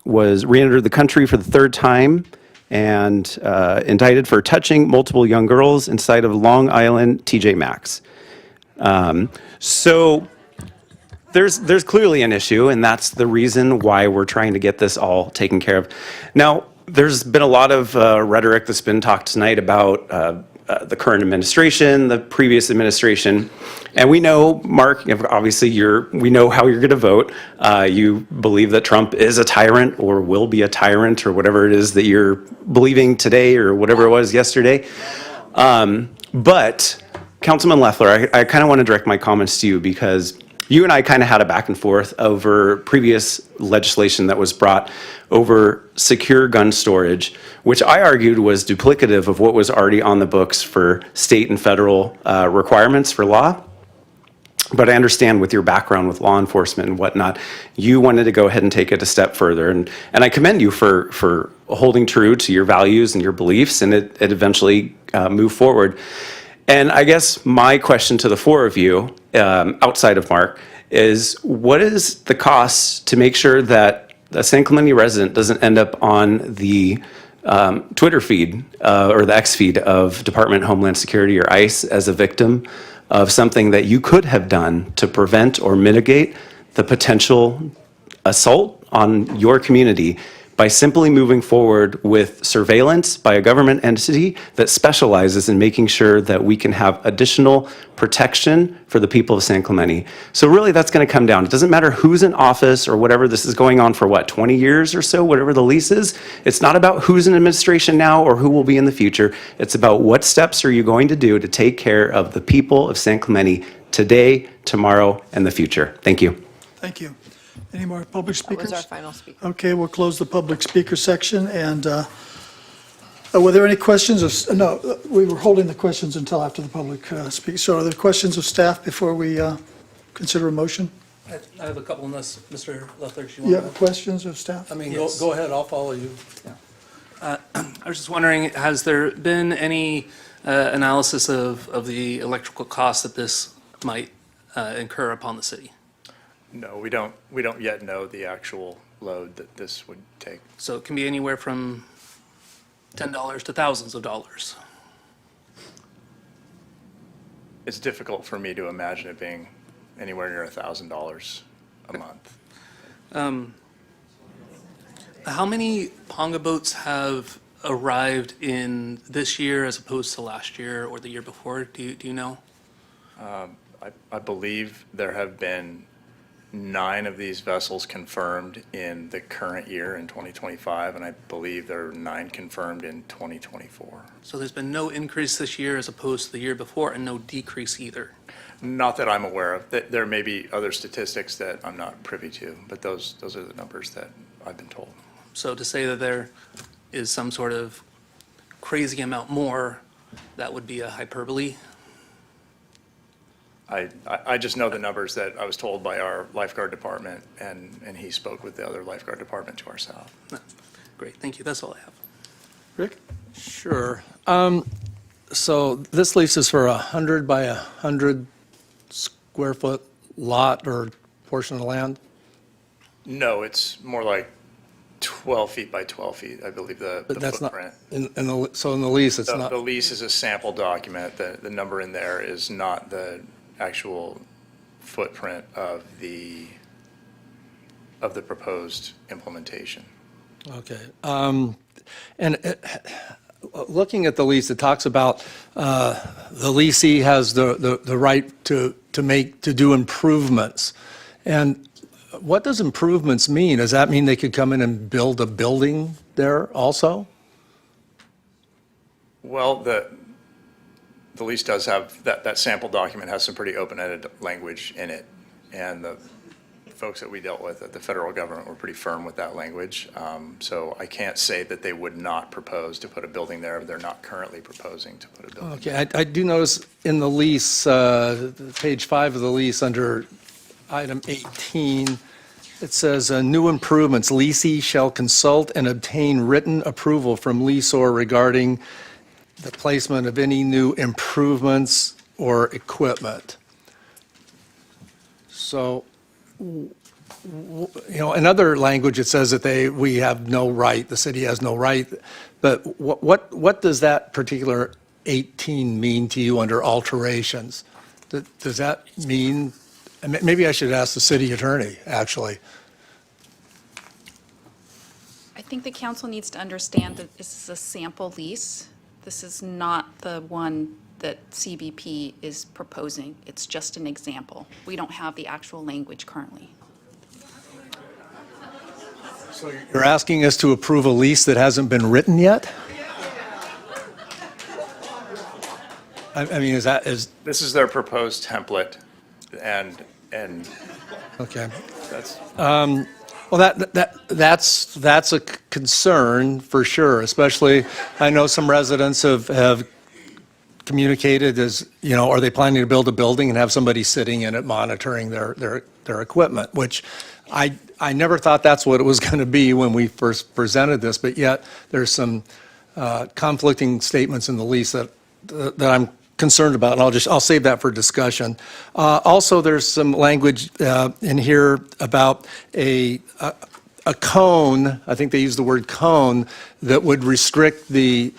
was re-entered the country for the third time and indicted for touching multiple young girls inside of Long Island TJ Maxx. So there's clearly an issue, and that's the reason why we're trying to get this all taken care of. Now, there's been a lot of rhetoric that's been talked tonight about the current administration, the previous administration, and we know, Mark, obviously we know how you're going to vote. You believe that Trump is a tyrant or will be a tyrant or whatever it is that you're believing today or whatever it was yesterday. But Councilman Loeffler, I kind of want to direct my comments to you because you and I kind of had a back and forth over previous legislation that was brought over secure gun storage, which I argued was duplicative of what was already on the books for state and federal requirements for law. But I understand with your background with law enforcement and whatnot, you wanted to go ahead and take it a step further. And I commend you for holding true to your values and your beliefs, and it eventually moved forward. And I guess my question to the four of you, outside of Mark, is what is the cost to make sure that a San Clemente resident doesn't end up on the Twitter feed or the X feed of Department of Homeland Security or ICE as a victim of something that you could have done to prevent or mitigate the potential assault on your community by simply moving forward with surveillance by a government entity that specializes in making sure that we can have additional protection for the people of San Clemente. So really that's going to come down. It doesn't matter who's in office or whatever. This is going on for what, 20 years or so, whatever the lease is. It's not about who's in administration now or who will be in the future. It's about what steps are you going to do to take care of the people of San Clemente today, tomorrow, and the future. Thank you. Thank you. Any more public speakers? That was our final speaker. Okay, we'll close the public speaker section, and were there any questions of, no, we were holding the questions until after the public speak. So are there questions of staff before we consider a motion? I have a couple on this, Mr. Loeffler. You have questions of staff? I mean, go ahead, I'll follow you. I was just wondering, has there been any analysis of the electrical costs that this might incur upon the city? No, we don't yet know the actual load that this would take. So it can be anywhere from $10 to thousands of dollars. It's difficult for me to imagine it being anywhere near $1,000 a month. How many Ponga boats have arrived in this year as opposed to last year or the year before? Do you know? I believe there have been 9 of these vessels confirmed in the current year in 2025, and I believe there are 9 confirmed in 2024. So there's been no increase this year as opposed to the year before, and no decrease either? Not that I'm aware of. There may be other statistics that I'm not privy to, but those are the numbers that I've been told. So to say that there is some sort of crazy amount more, that would be a hyperbole? I just know the numbers that I was told by our lifeguard department, and he spoke with the other lifeguard department to our south. Great, thank you. That's all I have. Rick? Sure. So this lease is for 100 by 100 square foot lot or portion of land? No, it's more like 12 feet by 12 feet, I believe, the footprint. So in the lease, it's not? The lease is a sample document. The number in there is not the actual footprint of the of the proposed implementation. Okay. And looking at the lease, it talks about the leasee has the right to do improvements. And what does improvements mean? Does that mean they could come in and build a building there also? Well, the lease does have, that sample document has some pretty open-ended language in it. And the folks that we dealt with at the federal government were pretty firm with that language. So I can't say that they would not propose to put a building there if they're not currently proposing to put a building. Okay, I do notice in the lease, page 5 of the lease, under item 18, it says, new improvements, leasee shall consult and obtain written approval from leaseor regarding the placement of any new improvements or equipment. So, in other language, it says that we have no right, the city has no right, but what does that particular 18 mean to you under alterations? Does that mean, and maybe I should ask the city attorney, actually. I think the council needs to understand that this is a sample lease. This is not the one that CBP is proposing. It's just an example. We don't have the actual language currently. So you're asking us to approve a lease that hasn't been written yet? I mean, is This is their proposed template, and okay. that's, Well, that's a concern for sure, especially, I know some residents have communicated as, are they planning to build a building and have somebody sitting in it monitoring their equipment, which I never thought that's what it was going to be when we first presented this, but yet there's some conflicting statements in the lease that I'm concerned about, and I'll save that for discussion. Also, there's some language in here about a cone, I think they use the word cone, that would restrict the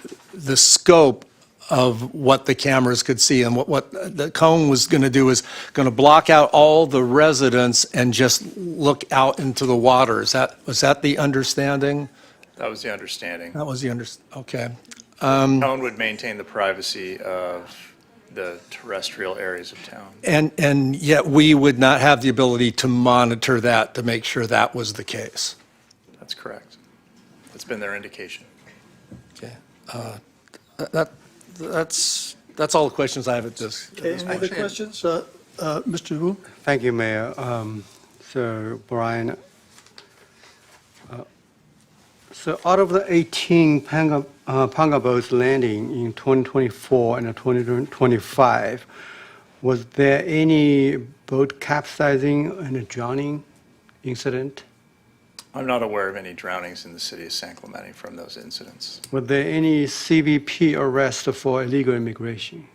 scope of what the cameras could see. And what the cone was going to do is going to block out all the residents and just look out into the water. Was that the understanding? that was the understanding. That was the okay. Cone would maintain the privacy of the terrestrial areas of town. And yet we would not have the ability to monitor that to make sure that was the case. That's correct. That's been their indication. Okay. That's all the questions I have at this. Okay, any other questions? Mr. Wu? Thank you, Mayor. So, Brian, so out of the 18 Panga boats landing in 2024 and 2025, was there any boat capsizing and a drowning incident? I'm not aware of any drownings in the city of San Clemente from those incidents. Was there any CBP arrest for illegal immigration?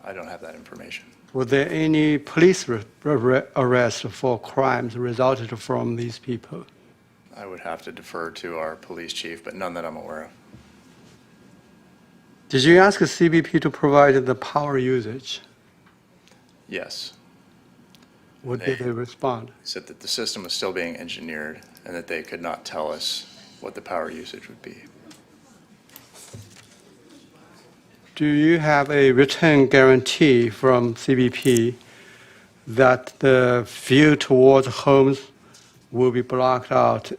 I don't have that information. Was there any police arrest for crimes resulted from these people? I would have to defer to our police chief, but none that I'm aware of. Did you ask the CBP to provide the power usage? Yes. What did they respond? Said that the system was still being engineered and that they could not tell us what the power usage would be. Do you have a written guarantee from CBP that the view towards homes will be blocked out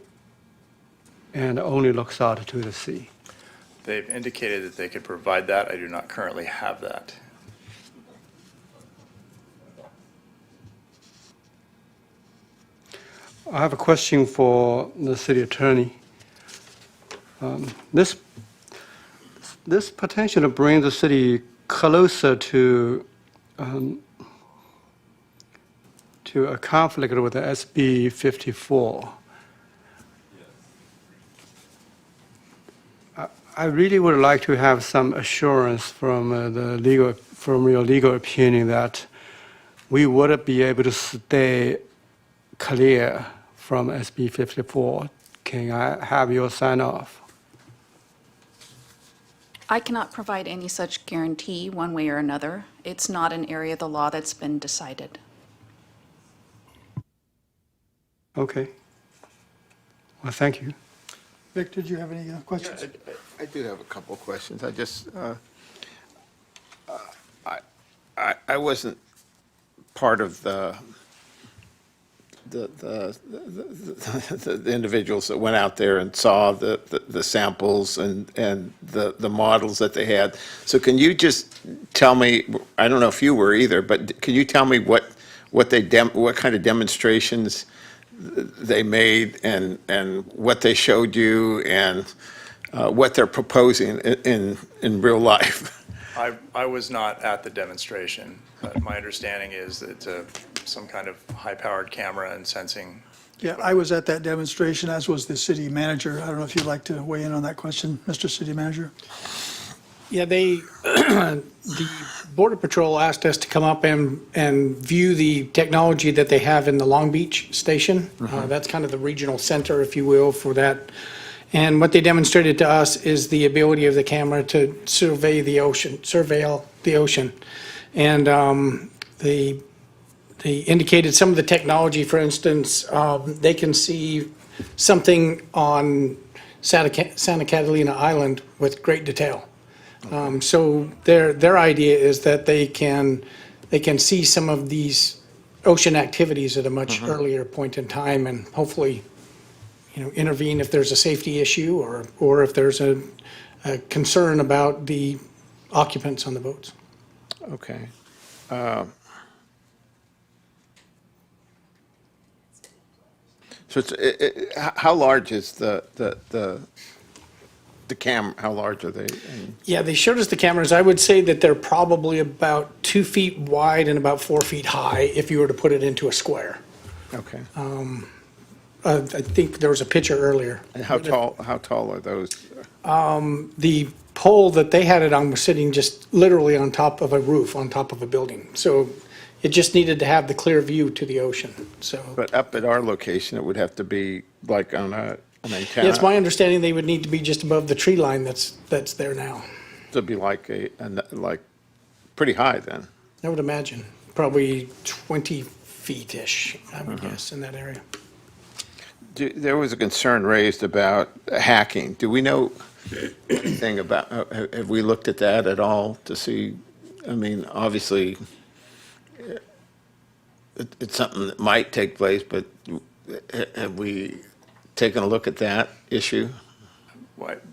and only looks out to the sea? They've indicated that they could provide that. I do not currently have that. I have a question for the city attorney. This potentially brings the city closer to a conflict with the SB 54. I really would like to have some assurance from your legal opinion that we would be able to stay clear from SB 54. Can I have your sign off? I cannot provide any such guarantee one way or another. It's not an area of the law that's been decided. Okay. Well, thank you. Vic, did you have any questions? I do have a couple of questions. I just, I wasn't part of the individuals that went out there and saw the samples and the models that they had. So can you just tell me, I don't know if you were either, but can you tell me what kind of demonstrations they made and what they showed you and what they're proposing in real life? I was not at the demonstration, but my understanding is that it's some kind of high-powered camera and sensing. Yeah, I was at that demonstration, as was the city manager. I don't know if you'd like to weigh in on that question, Mr. City Manager? Yeah, the Border Patrol asked us to come up and view the technology that they have in the Long Beach station. That's kind of the regional center, if you will, for that. And what they demonstrated to us is the ability of the camera to surveil the ocean. And they indicated some of the technology, for instance, they can see something on Santa Catalina Island with great detail. So their idea is that they can see some of these ocean activities at a much earlier point in time and hopefully, intervene if there's a safety issue or if there's a concern about the occupants on the boats. Okay. So how large is the camera? How large are they? Yeah, they showed us the cameras. I would say that they're probably about 2 feet wide and about 4 feet high if you were to put it into a square. Okay. I think there was a picture earlier. And how tall are those? The pole that they had it on was sitting just literally on top of a roof, on top of a building. So it just needed to have the clear view to the ocean, so. But up at our location, it would have to be like on an antenna? Yeah, it's my understanding they would need to be just above the tree line that's there now. It'd be like pretty high then? I would imagine, probably 20 feet-ish, I would guess, in that area. There was a concern raised about hacking. Do we know anything about, have we looked at that at all to see? I mean, obviously, it's something that might take place, but have we taken a look at that issue?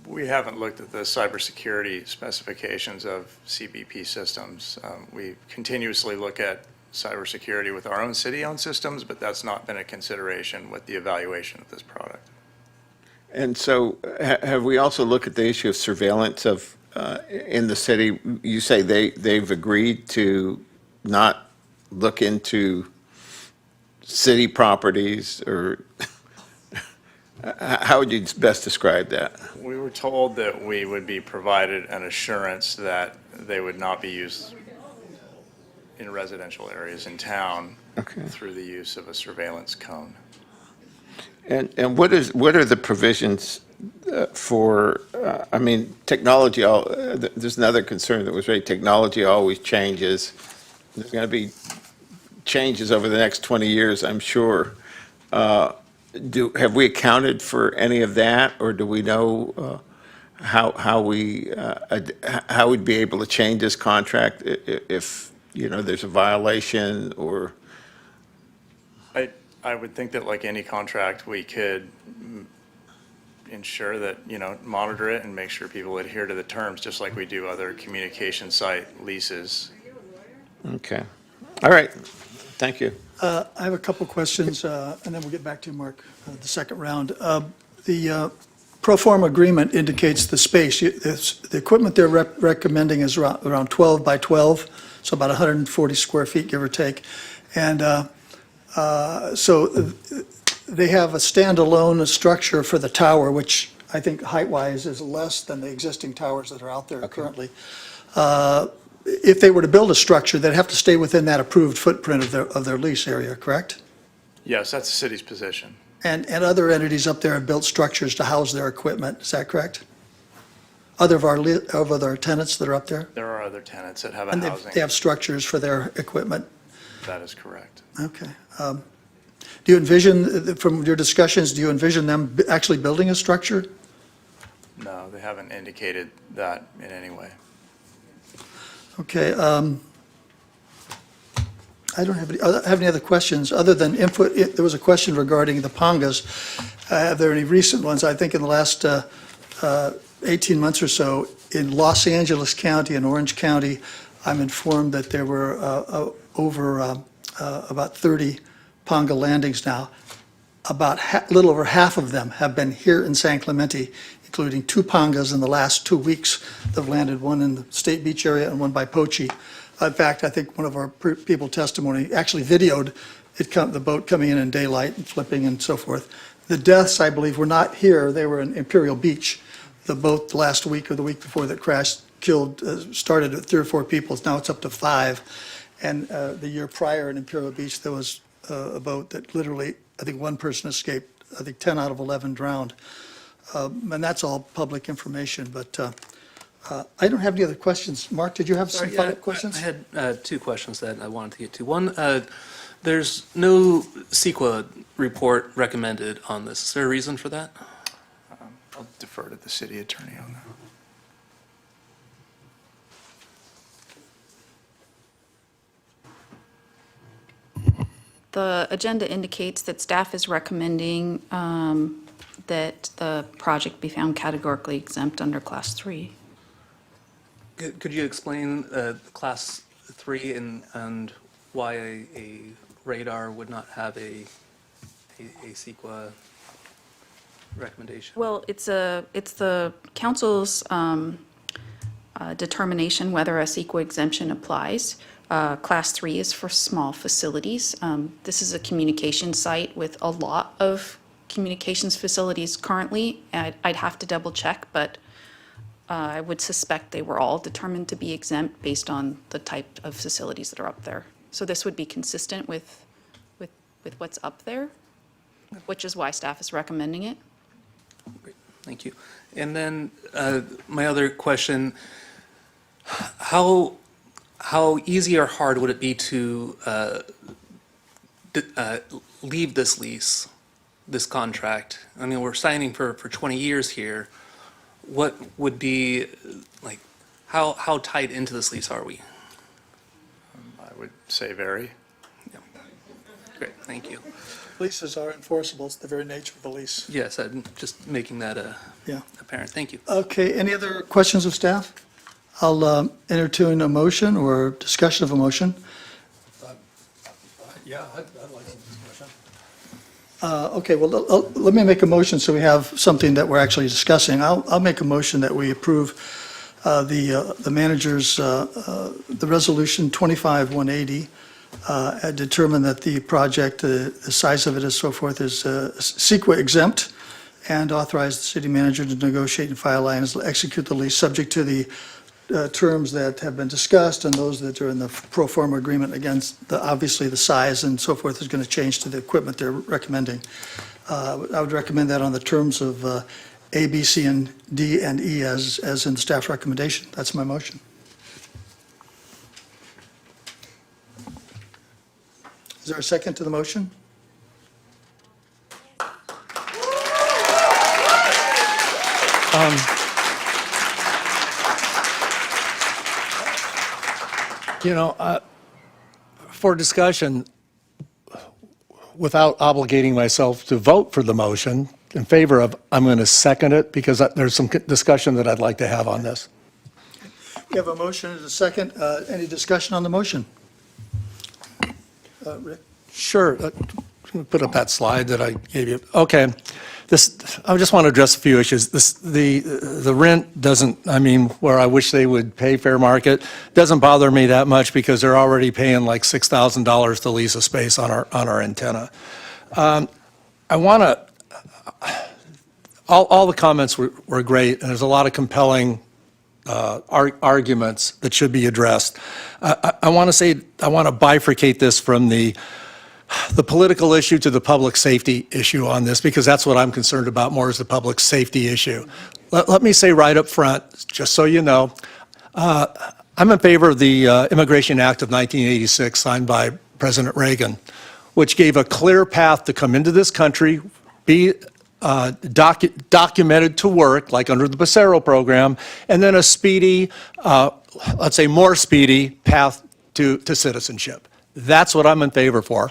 We haven't looked at the cybersecurity specifications of CBP systems. We continuously look at cybersecurity with our own city-owned systems, but that's not been a consideration with the evaluation of this product. And so have we also looked at the issue of surveillance of, in the city? You say they've agreed to not look into city properties, or how would you best describe that? We were told that we would be provided an assurance that they would not be used in residential areas in town through the use of a surveillance cone. And what are the provisions for, I mean, technology, there's another concern that was raised, technology always changes. There's going to be changes over the next 20 years, I'm sure. Have we accounted for any of that, or do we know how we'd be able to change this contract if there's a violation or? I would think that like any contract, we could ensure that, monitor it and make sure people adhere to the terms, just like we do other communication site leases. Okay. All right. Thank you. I have a couple questions, and then we'll get back to you, Mark, the second round. The pro forma agreement indicates the space. The equipment they're recommending is around 12 by 12, so about 140 square feet, give or take. And so they have a standalone structure for the tower, which I think height-wise is less than the existing towers that are out there currently. If they were to build a structure, they'd have to stay within that approved footprint of their lease area, correct? Yes, that's the city's position. And other entities up there have built structures to house their equipment, is that correct? Other of our tenants that are up there? There are other tenants that have a And housing. they have structures for their equipment? That is correct. Okay. Do you envision, from your discussions, do you envision them actually building a structure? No, they haven't indicated that in any way. Okay. I don't have any other questions, other than input. There was a question regarding the Pongas. Are there any recent ones? I think in the last 18 months or so, in Los Angeles County and Orange County, I'm informed that there were about 30 Ponga landings now. About little over half of them have been here in San Clemente, including 2 Pongas in the last 2 weeks that have landed, one in the State Beach area and one by Pochi. In fact, I think one of our people testimony actually videoed the boat coming in daylight and flipping and so forth. The deaths, I believe, were not here. They were in Imperial Beach. The boat last week or the week before that crashed started at 3 or 4 people. Now it's up to 5. And the year prior in Imperial Beach, there was a boat that literally, I think one person escaped. I think 10 out of 11 drowned. And that's all public information. But I don't have any other questions. Mark, did you have some follow-up questions? I had 2 questions that I wanted to get to. One, there's no CEQA report recommended on this. Is there a reason for that? I'll defer to the city attorney on that. The agenda indicates that staff is recommending that the project be found categorically exempt under Class 3. Could you explain Class 3 and why a radar would not have a CEQA recommendation? Well, it's the council's determination whether a CEQA exemption applies. Class 3 is for small facilities. This is a communication site with a lot of communications facilities currently. I'd have to double check, but I would suspect they were all determined to be exempt based on the type of facilities that are up there. So this would be consistent with what's up there, which is why staff is recommending it. Great, thank you. And then my other question, how easy or hard would it be to leave this lease, this contract? I mean, we're signing for 20 years here. What would be, like, how tied into this lease are we? I would say very. Yeah. Great, thank you. Leases are enforceable. It's the very nature of the lease. Yes, I'm just making that Yeah. apparent. Thank you. Okay, any other questions of staff? I'll entertain a motion or discussion of a motion. Yeah, I'd like some discussion. Okay, well, let me make a motion so we have something that we're actually discussing. I'll make a motion that we approve the manager's, the resolution 25-180, determine that the project, the size of it and so forth is CEQA exempt, and authorize the city manager to negotiate and file and execute the lease subject to the terms that have been discussed and those that are in the pro forma agreement. Against obviously the size and so forth is going to change to the equipment they're recommending. I would recommend that on the terms of A, B, C, and D, and E as in the staff recommendation. That's my motion. Is there a second to the motion? You know, for discussion, without obligating myself to vote for the motion in favor of, I'm going to second it because there's some discussion that I'd like to have on this. We have a motion and a second. Any discussion on the motion? Rick? Sure. Put up that slide that I gave you. Okay. I just want to address a few issues. The rent doesn't, I mean, where I wish they would pay fair market, doesn't bother me that much because they're already paying like $6,000 to lease a space on our antenna. I want to, all the comments were great, and there's a lot of compelling arguments that should be addressed. I want to say, I want to bifurcate this from the political issue to the public safety issue on this, because that's what I'm concerned about more, is the public safety issue. Let me say right up front, just so you know, I'm in favor of the Immigration Act of 1986 signed by President Reagan. which gave a clear path to come into this country, be documented to work, like under the Passero program, and then a speedy, let's say more speedy path to citizenship. That's what I'm in favor for.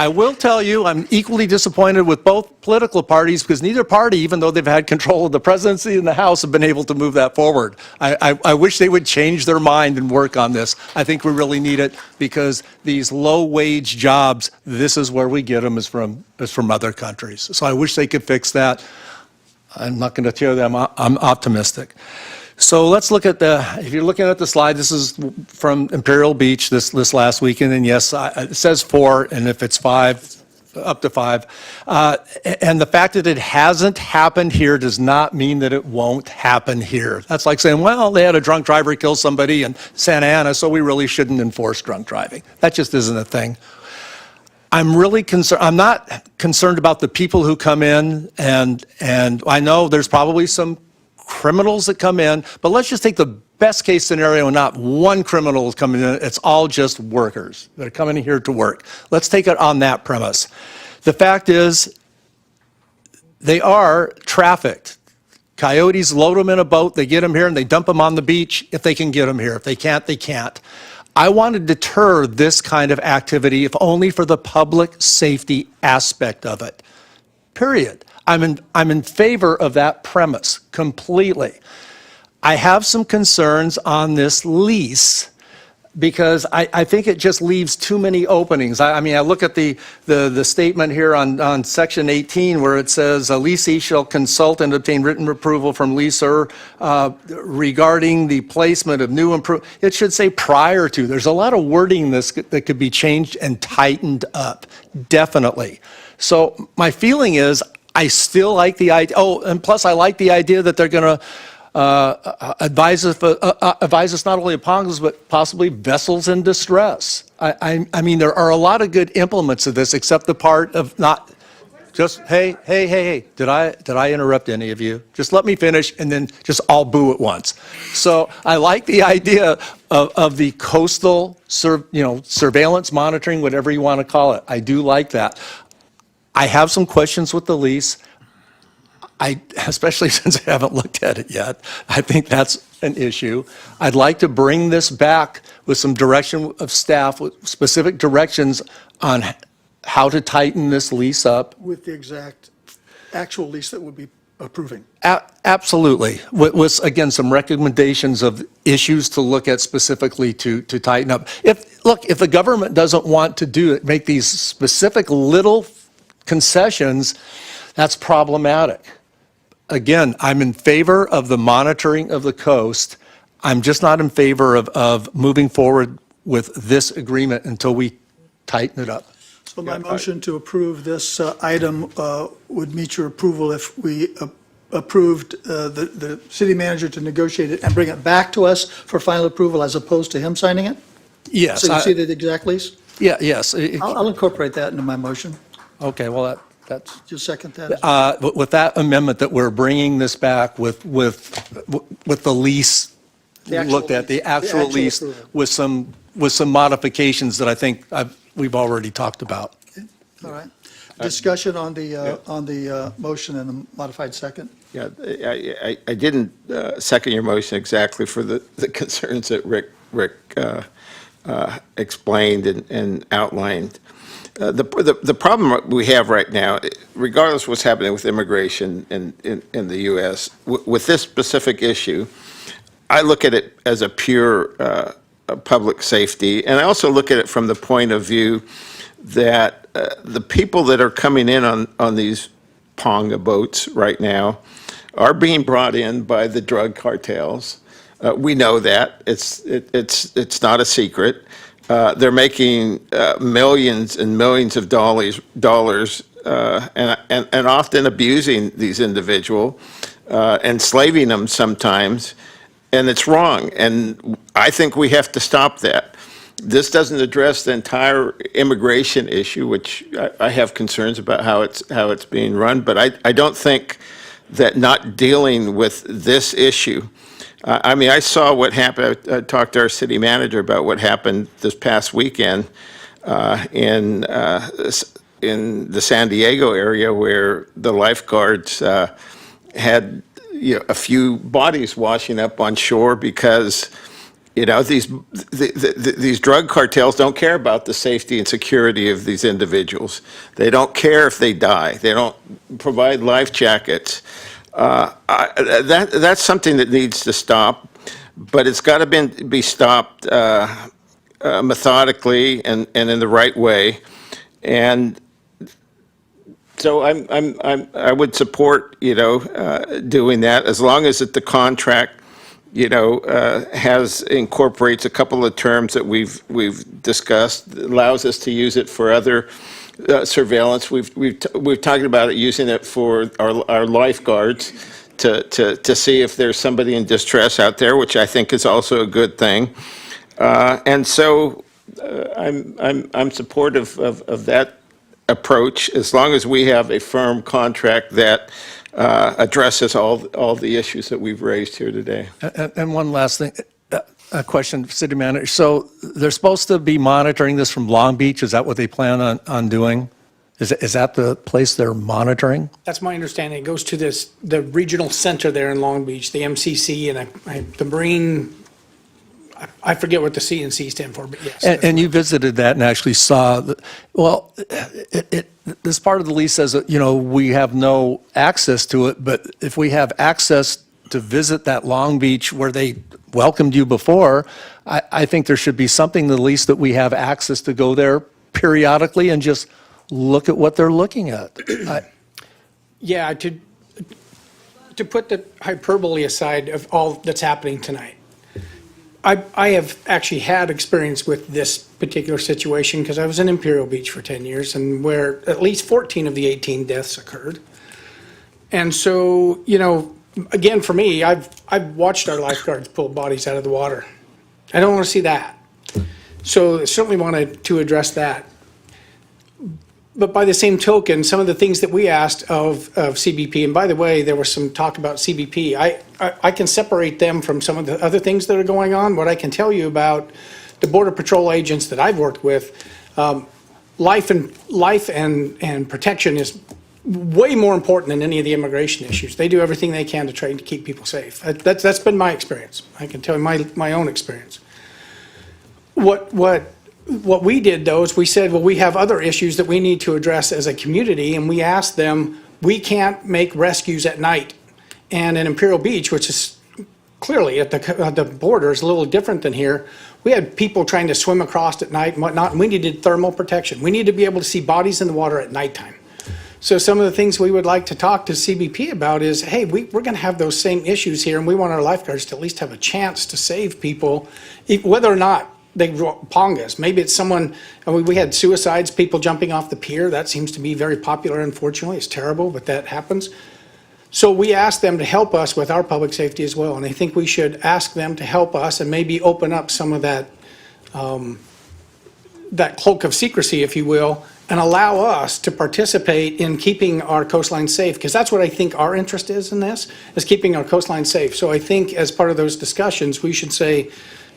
I will tell you, I'm equally disappointed with both political parties because neither party, even though they've had control of the presidency and the House, have been able to move that forward. I wish they would change their mind and work on this. I think we really need it because these low-wage jobs, this is where we get them is from other countries. So I wish they could fix that. I'm not going to tear them. I'm optimistic. So let's look at if you're looking at the slide, this is from Imperial Beach this last weekend, and yes, it says 4, and if it's 5, up to 5. And the fact that it hasn't happened here does not mean that it won't happen here. That's like saying, well, they had a drunk driver kill somebody in Santa Ana, so we really shouldn't enforce drunk driving. That just isn't a thing. I'm really concerned. I'm not concerned about the people who come in, and I know there's probably some criminals that come in, but let's just take the best case scenario and not one criminal is coming in. It's all just workers that are coming in here to work. Let's take it on that premise. The fact is, they are trafficked. Coyotes load them in a boat, they get them here, and they dump them on the beach if they can get them here. If they can't, they can't. I want to deter this kind of activity, if only for the public safety aspect of it. Period. I'm in favor of that premise completely. I have some concerns on this lease because I think it just leaves too many openings. I mean, I look at the statement here on section 18 where it says, a leasee shall consult and obtain written approval from leaser regarding the placement of new improvements. It should say prior to. There's a lot of wording that could be changed and tightened up, definitely. So my feeling is, I still like the idea. Oh, and plus I like the idea that they're going to advise us not only upon this, but possibly vessels in distress. I mean, there are a lot of good implements of this, except the part of not just, hey, did I interrupt any of you? Just let me finish and then just all boo at once. So I like the idea of the coastal surveillance monitoring, whatever you want to call it. I do like that. I have some questions with the lease. Especially since I haven't looked at it yet, I think that's an issue. I'd like to bring this back with some direction of staff, with specific directions on how to tighten this lease up. With the exact actual lease that would be approving. Absolutely. With, again, some recommendations of issues to look at specifically to tighten up. If the government doesn't want to do it, make these specific little concessions, that's problematic. Again, I'm in favor of the monitoring of the coast. I'm just not in favor of moving forward with this agreement until we tighten it up. So my motion to approve this item would meet your approval if we approved the city manager to negotiate it and bring it back to us for final approval as opposed to him signing it? Yes. So you see the exact lease? Yeah, yes. I'll incorporate that into my motion. Okay, well, that's. Just second that. With that amendment that we're bringing this back with the lease, The actual looked at the lease. The actual actual lease approval. with some modifications that I think we've already talked about. All right. Discussion on the motion and the modified second? Yeah, I didn't second your motion exactly for the concerns that Rick explained and outlined. The problem we have right now, regardless of what's happening with immigration in the U.S., with this specific issue, I look at it as a pure public safety, and I also look at it from the point of view that the people that are coming in on these Ponga boats right now are being brought in by the drug cartels. We know that. It's not a secret. They're making millions and millions of dollars and often abusing these individuals, enslaving them sometimes, and it's wrong. And I think we have to stop that. This doesn't address the entire immigration issue, which I have concerns about how it's being run, but I don't think that not dealing with this issue. I mean, I saw what happened. I talked to our city manager about what happened this past weekend. in the San Diego area where the lifeguards had a few bodies washing up on shore because these drug cartels don't care about the safety and security of these individuals. They don't care if they die. They don't provide life jackets. That's something that needs to stop, but it's got to be stopped methodically and in the right way. And so I would support doing that as long as the contract incorporates a couple of terms that we've discussed, allows us to use it for other surveillance. We've talked about it, using it for our lifeguards to see if there's somebody in distress out there, which I think is also a good thing. And so I'm supportive of that approach, as long as we have a firm contract that addresses all the issues that we've raised here today. And one last thing, a question, City Manager. So they're supposed to be monitoring this from Long Beach. Is that what they plan on doing? Is that the place they're monitoring? That's my understanding. It goes to the regional center there in Long Beach, the MCC, and the Marine, I forget what the C and C stand for, but yes. And you visited that and actually saw, this part of the lease says that, we have no access to it, but if we have access to visit that Long Beach where they welcomed you before, I think there should be something in the lease that we have access to go there periodically and just look at what they're looking at. Yeah, to put the hyperbole aside of all that's happening tonight, I have actually had experience with this particular situation because I was in Imperial Beach for 10 years and where at least 14 of the 18 deaths occurred. And so, again, for me, I've watched our lifeguards pull bodies out of the water. I don't want to see that. So I certainly wanted to address that. But by the same token, some of the things that we asked of CBP, and by the way, there was some talk about CBP. I can separate them from some of the other things that are going on. What I can tell you about the Border Patrol agents that I've worked with, life and protection is way more important than any of the immigration issues. They do everything they can to try to keep people safe. That's been my experience. I can tell you my own experience. What we did, though, is we said, well, we have other issues that we need to address as a community, and we asked them, we can't make rescues at night. And in Imperial Beach, which is clearly at the border, is a little different than here, we had people trying to swim across at night and whatnot, and we needed thermal protection. We need to be able to see bodies in the water at nighttime. So some of the things we would like to talk to CBP about is, hey, we're going to have those same issues here, and we want our lifeguards to at least have a chance to save people, whether or not they Pongas. Maybe it's someone, we had suicides, people jumping off the pier. That seems to be very popular, unfortunately. It's terrible, but that happens. So we asked them to help us with our public safety as well. And I think we should ask them to help us and maybe open up some of that, that cloak of secrecy, if you will, and allow us to participate in keeping our coastline safe. Because that's what I think our interest is in this, is keeping our coastline safe. So I think as part of those discussions, we should say,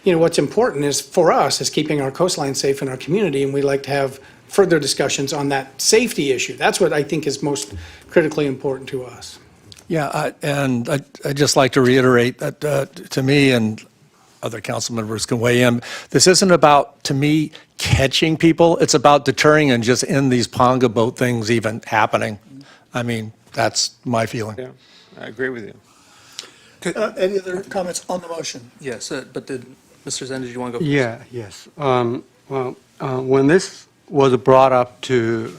what's important is for us is keeping our coastline safe in our community, and we'd like to have further discussions on that safety issue. That's what I think is most critically important to us. Yeah, and I'd just like to reiterate that to me, and other council members can weigh in, this isn't about, to me, catching people. It's about deterring and just end these Ponga boat things even happening. I mean, that's my feeling. Yeah, I agree with you. Any other comments on the motion? Yes, but Mr. Zen, did you want to go first? Yes. When this was brought up to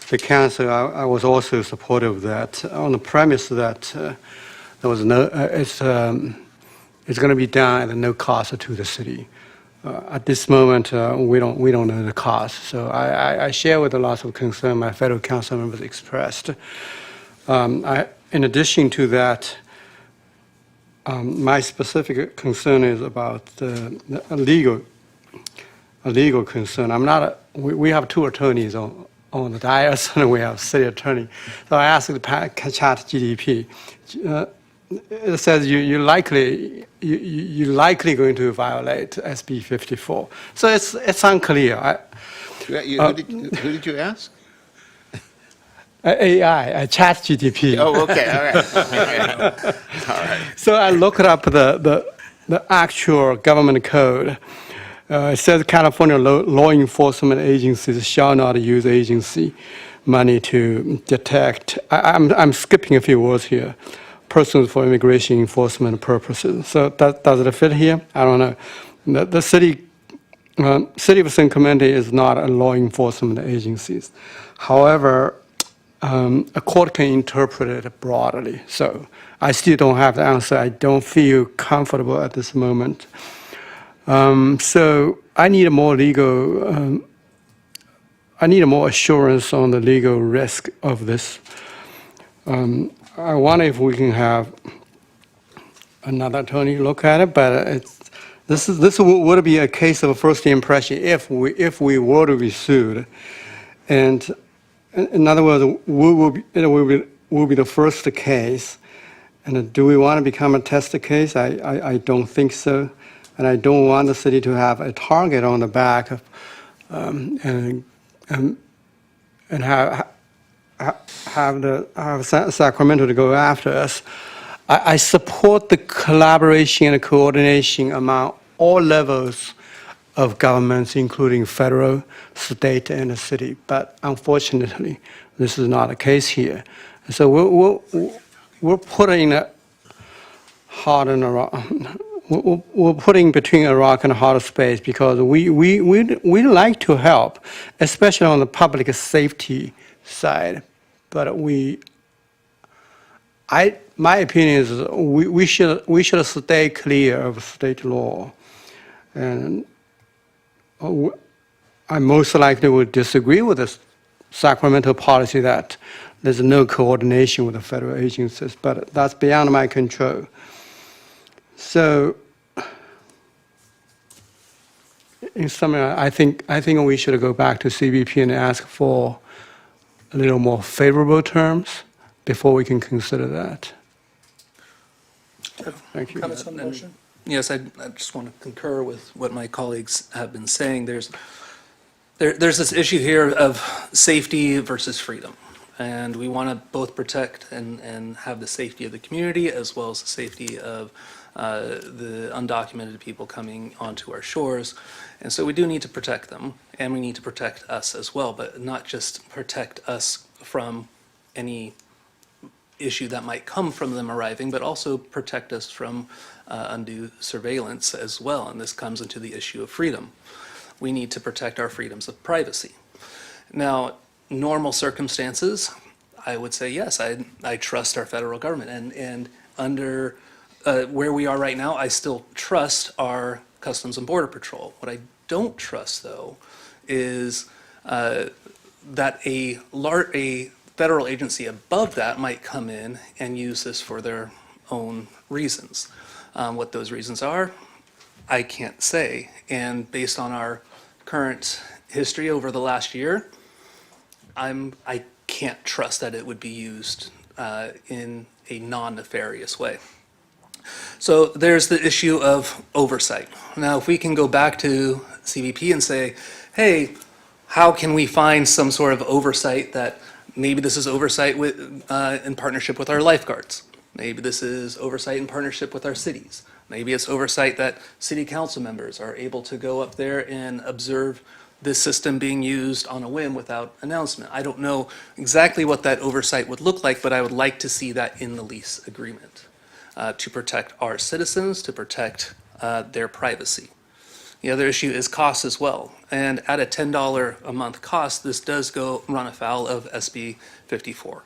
the council, I was also supportive of that, on the premise that there was no, it's going to be done at no cost to the city. At this moment, we don't know the cost. So I share with a lot of concern my fellow council members expressed. In addition to that, my specific concern is about a legal concern. We have two attorneys on the dais, and we have city attorney. So I asked the chat GDP, it says you're likely going to violate SB 54. So it's unclear. Who did you ask? AI, ChatGPT. Oh, okay, all right. All right. So I looked up the actual government code. It says California law enforcement agencies shall not use agency money to detect. I'm skipping a few words here. Persons for immigration enforcement purposes. So does it fit here? I don't know. The city of San Clemente is not a law enforcement agency. However, a court can interpret it broadly. So I still don't have the answer. I don't feel comfortable at this moment. So I need a more legal. I need a more assurance on the legal risk of this. I wonder if we can have another attorney look at it, but this would be a case of first impression if we were to be sued, and in other words, it will be the first case. And do we want to become a test case? I don't think so, and I don't want the city to have a target on the back of, and have Sacramento to go after us. I support the collaboration and coordination among all levels of governments, including federal, state, and the city. But unfortunately, this is not the case here. So we're putting a hard and a rock. We're putting between a rock and a hard space because we like to help, especially on the public safety side. But my opinion is we should stay clear of state law, and I most likely would disagree with the Sacramento policy that there's no coordination with the federal agencies, but that's beyond my control. So, in summary, I think we should go back to CBP and ask for a little more favorable terms before we can consider that. Thank you. Comments on the motion? Yes, I just want to concur with what my colleagues have been saying. There's this issue here of safety versus freedom. And we want to both protect and have the safety of the community as well as the safety of the undocumented people coming onto our shores. And so we do need to protect them, and we need to protect us as well, but not just protect us from any issue that might come from them arriving, but also protect us from undue surveillance as well. And this comes into the issue of freedom. We need to protect our freedoms of privacy. Now, normal circumstances, I would say yes, I trust our federal government. And under where we are right now, I still trust our Customs and Border Patrol. What I don't trust, though, is that a federal agency above that might come in and use this for their own reasons. What those reasons are, I can't say. And based on our current history over the last year, I can't trust that it would be used in a non-nefarious way. So there's the issue of oversight. Now, if we can go back to CBP and say, hey, how can we find some sort of oversight that maybe this is oversight with, in partnership with our lifeguards. Maybe this is oversight in partnership with our cities. Maybe it's oversight that city council members are able to go up there and observe this system being used on a whim without announcement. I don't know exactly what that oversight would look like, but I would like to see that in the lease agreement to protect our citizens, to protect their privacy. The other issue is cost as well. And at a $10 a month cost, this does run afoul of SB 54.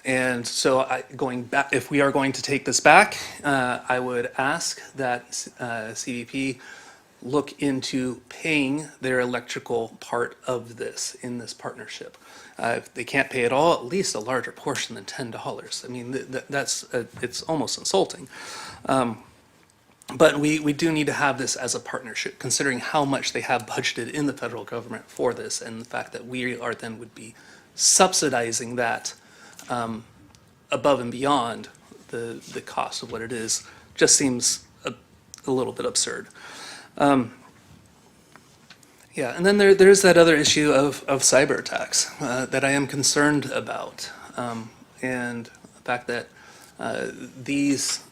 And so going back, if we are going to take this back, I would ask that CBP look into paying their electrical part of this in this partnership. If they can't pay it all, at least a larger portion than $10. I mean, it's almost insulting. But we do need to have this as a partnership, considering how much they have budgeted in the federal government for this, and the fact that we are then would be subsidizing that above and beyond the cost of what it is just seems a little bit absurd. Yeah, and then there's that other issue of cyber attacks that I am concerned about. And the fact that these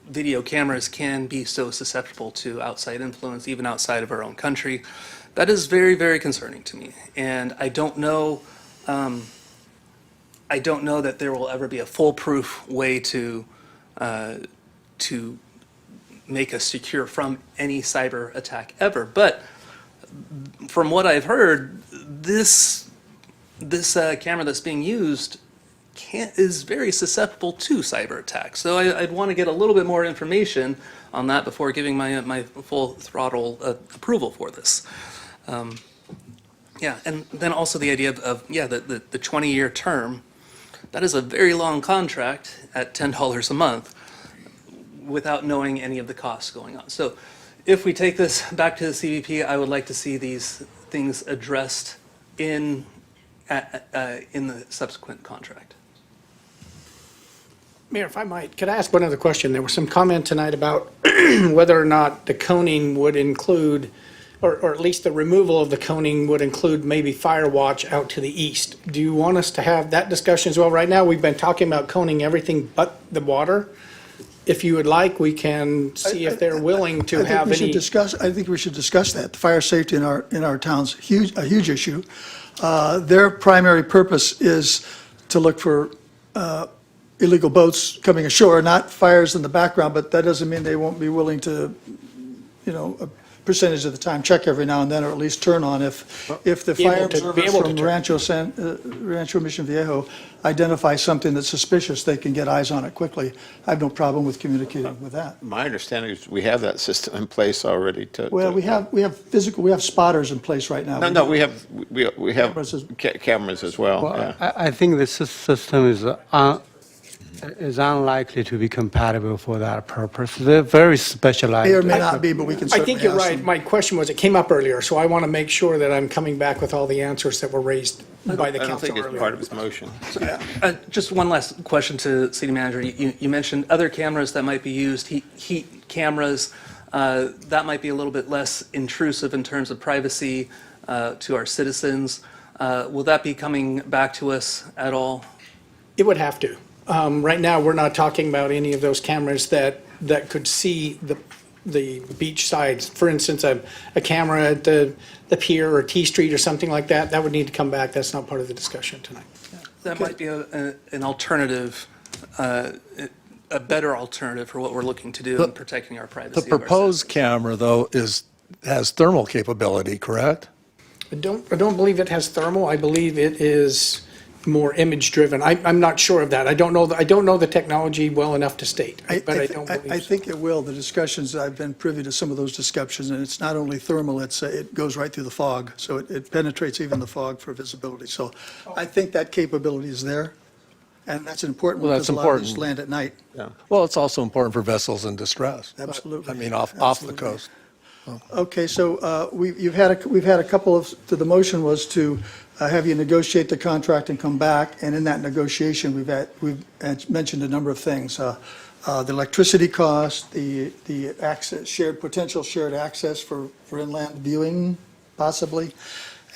video cameras can be so susceptible to outside influence, even outside of our own country, that is very, very concerning to me. And I don't know that there will ever be a foolproof way to make us secure from any cyber attack ever. But from what I've heard, this camera that's being used is very susceptible to cyber attacks. So I'd want to get a little bit more information on that before giving my full throttle approval for this. Yeah, and then also the idea of the 20-year term. That is a very long contract at $10 a month without knowing any of the costs going on. So if we take this back to the CVP, I would like to see these things addressed in the subsequent contract. Mayor, if I might, could I ask one other question? There was some comment tonight about whether or not the coning would include, or at least the removal of the coning would include maybe fire watch out to the east. Do you want us to have that discussion as well? Right now, we've been talking about coning everything but the water. If you would like, we can see if they're willing to have any. I think we should discuss that. The fire safety in our town's a huge issue. Their primary purpose is to look for illegal boats coming ashore, not fires in the background, but that doesn't mean they won't be willing to, a percentage of the time, check every now and then, or at least turn on if the Be able fire to- be observers able to from turn. Rancho Mission Viejo identify something that's suspicious, they can get eyes on it quickly. I have no problem with communicating with that. My understanding is we have that system in place already to. Well, we have spotters in place right now. No, we have Cameras as- cameras as well, yeah. I think this system is unlikely to be compatible for that purpose. They're very specialized. May or may not be, but we can I certainly think you're ask right. them. My question was, it came up earlier, so I want to make sure that I'm coming back with all the answers that were raised by the I don't council think it's earlier. part of his motion. Just one last question to City Manager. You mentioned other cameras that might be used, heat cameras. That might be a little bit less intrusive in terms of privacy to our citizens. Will that be coming back to us at all? It would have to. Right now, we're not talking about any of those cameras that could see the beach sides. For instance, a camera at the pier or T Street or something like that, that would need to come back. That's not part of the discussion tonight. That might be an alternative, a better alternative for what we're looking to do in protecting our privacy. The proposed camera, though, has thermal capability, correct? I don't believe it has thermal. I believe it is more image-driven. I'm not sure of that. I don't know the technology well enough to state, but I don't believe so. I think it will. The discussions, I've been privy to some of those discussions, and it's not only thermal, it goes right through the fog, so it penetrates even the fog for visibility. So I think that capability is there, and that's important Well, because that's a lot of these important. land at night. Well, it's also important for vessels in distress. Absolutely. I mean, off the Absolutely. coast. Okay, so we've had a couple of, the motion was to have you negotiate the contract and come back, and in that negotiation, we've mentioned a number of things. The electricity cost, the access, potential shared access for inland viewing, possibly,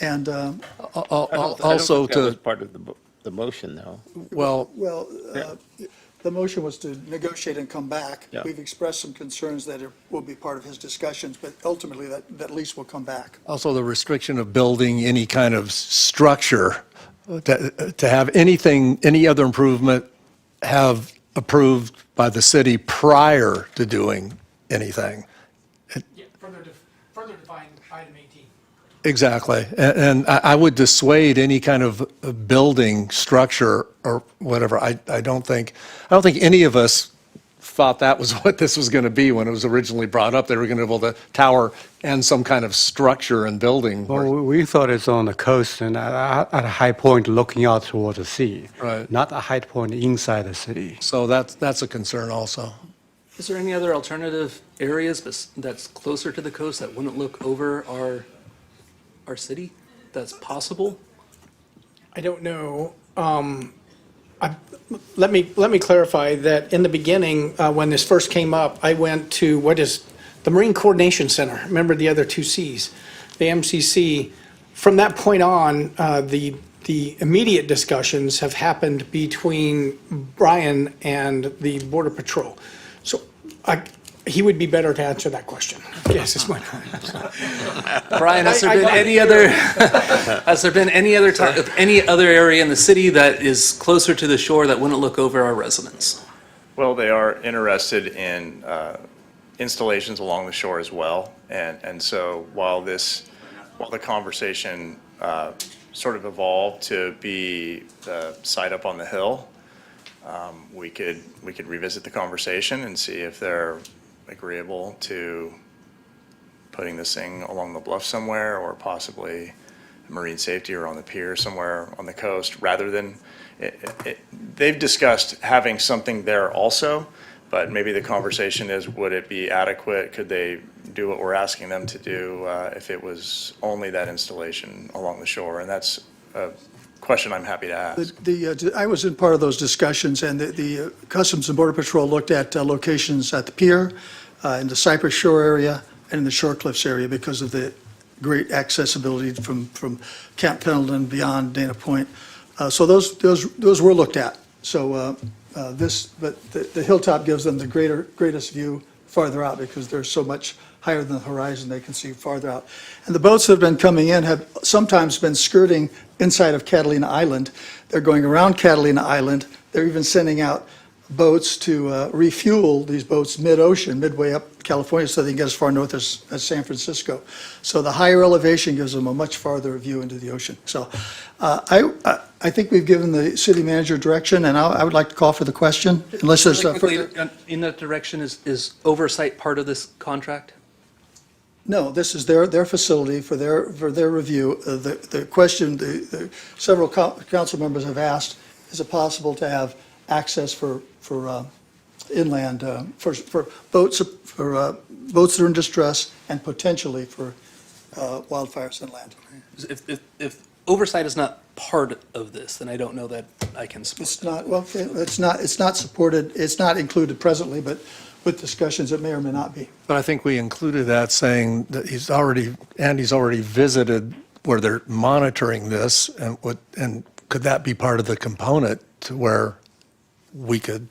and, I don't Also think that was to, part of the motion, though. well, the motion was to negotiate and come back. Yeah. We've expressed some concerns that it will be part of his discussions, but ultimately, that lease will come back. also the restriction of building any kind of structure, to have any other improvement have approved by the city prior to doing anything. Further define item 18. Exactly. And I would dissuade any kind of building structure or whatever. I don't think any of us thought that was what this was going to be when it was originally brought up. They were going to build a tower and some kind of structure and building. Well, we thought it's on the coast and at a high point looking out toward the sea. Right. Not a high point inside the city. So that's a concern also. Is there any other alternative areas that's closer to the coast that wouldn't look over our city? That's possible? I don't know. Let me clarify that in the beginning, when this first came up, I went to what is the Marine Coordination Center. Remember the other two Cs, the MCC. From that point on, the immediate discussions have happened between Brian and the Border Patrol. So he would be better to answer that question. Yes, it's my Brian, has there been any other, has there been any other time, any other area in the city that is closer to the shore that wouldn't look over our residents? Well, they are interested in installations along the shore as well. And so while the conversation sort of evolved to be the site up on the hill, we could revisit the conversation and see if they're agreeable to putting this thing along the bluff somewhere, or possibly marine safety or on the pier somewhere on the coast, rather than, they've discussed having something there also, but maybe the conversation is, would it be adequate? Could they do what we're asking them to do if it was only that installation along the shore? And that's a question I'm happy to ask. I was in part of those discussions, and the Customs and Border Patrol looked at locations at the pier, in the Cypress Shore area, and in the Shore Cliffs area because of the great accessibility from Camp Pendleton beyond Dana Point. So those were looked at. So but the hilltop gives them the greatest view farther out because they're so much higher than the horizon, they can see farther out. And the boats that have been coming in have sometimes been skirting inside of Catalina Island. They're going around Catalina Island. They're even sending out boats to refuel these boats mid-ocean, midway up California, so they can get as far north as San Francisco. So the higher elevation gives them a much farther view into the ocean. So I think we've given the city manager direction, and I would like to call for the question, unless there's Really further. quickly, in that direction, is oversight part of this contract? No, this is their facility for their review. The question, the several council members have asked, is it possible to have access for inland, for boats that are in distress and potentially for wildfires inland? If oversight is not part of this, then I don't know that I can support It's that. not, well, it's not supported, it's not included presently, but with discussions, it may or may not be. But I think we included that saying that Andy's already visited where they're monitoring this, and could that be part of the component to where we could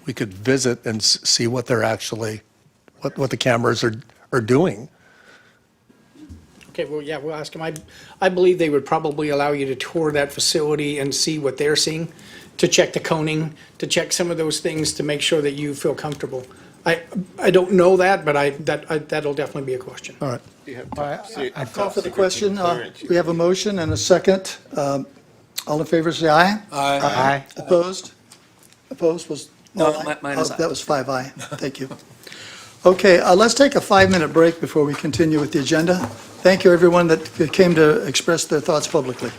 visit and see what they're actually, what the cameras are doing? Okay, well, yeah, we'll ask them. I believe they would probably allow you to tour that facility and see what they're seeing, to check the coning, to check some of those things to make sure that you feel comfortable. I don't know that, but that'll definitely be a question. All right. I call for the question. We have a motion and a second. All in favor, say aye. Aye. Opposed? Opposed was? No, aye? mine is aye. That was 5 aye. Thank you. Okay, let's take a 5-minute break before we continue with the agenda. Thank you, everyone that came to express their thoughts publicly.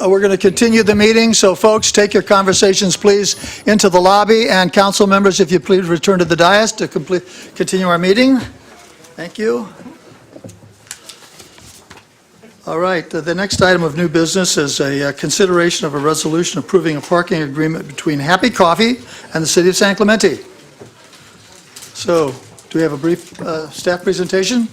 we're going to continue the meeting, so folks, take your conversations, please, into the lobby, and council members, if you please return to the dais to continue our meeting. Thank you. All right, the next item of new business is a consideration of a resolution approving a parking agreement between Happy Coffee and the City of San Clemente. So, do we have a brief staff presentation?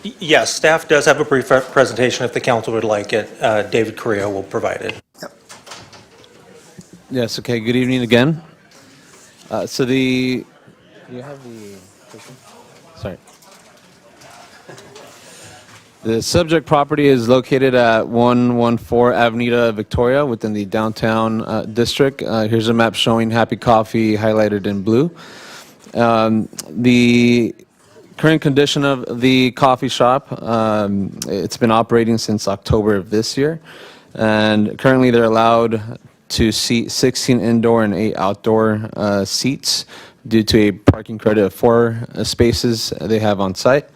Yes, staff does have a brief presentation if the council would like it. David Correa will provide it. Yes, okay, good evening again. So the, do you have the, sorry. The subject property is located at 114 Avenida Victoria within the downtown district. Here's a map showing Happy Coffee highlighted in blue. The current condition of the coffee shop, it's been operating since October of this year. And currently they're allowed to seat 16 indoor and 8 outdoor seats due to a parking credit of 4 spaces they have on site.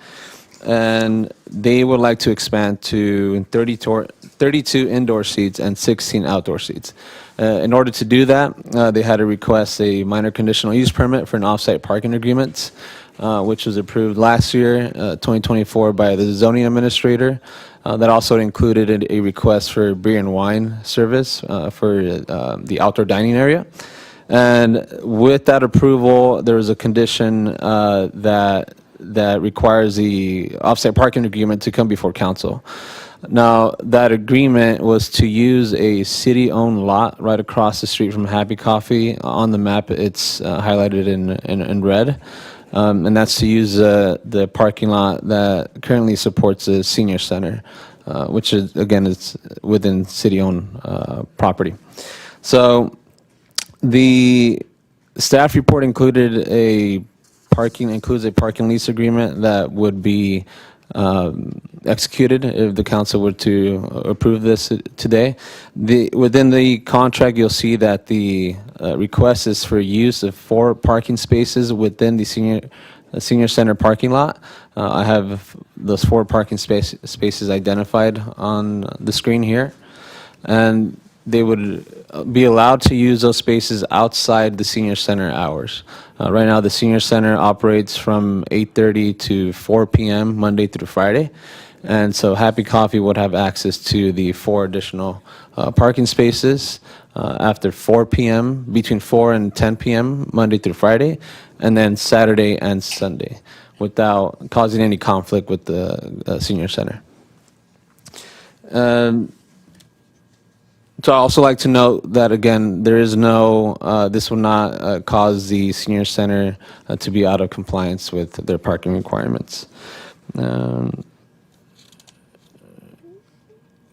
And they would like to expand to 32 indoor seats and 16 outdoor seats. In order to do that, they had to request a minor conditional use permit for an off-site parking agreement, which was approved last year, 2024, by the zoning administrator. That also included a request for beer and wine service for the outdoor dining area. And with that approval, there was a condition that requires the off-site parking agreement to come before council. Now, that agreement was to use a city-owned lot right across the street from Happy Coffee. On the map, it's highlighted in red. And that's to use the parking lot that currently supports the senior center, which is, again, it's within city-owned property. So the staff report includes a parking lease agreement that would be executed if the council were to approve this today. Within the contract, you'll see that the request is for use of 4 parking spaces within the senior center parking lot. I have those 4 parking spaces identified on the screen here. And they would be allowed to use those spaces outside the senior center hours. Right now, the senior center operates from 8:30 to 4 p.m. Monday through Friday. And so Happy Coffee would have access to the 4 additional parking spaces after 4 p.m., between 4 and 10 p.m., Monday through Friday, and then Saturday and Sunday, without causing any conflict with the senior center. So I also like to note that, again, there is no, this will not cause the senior center to be out of compliance with their parking requirements.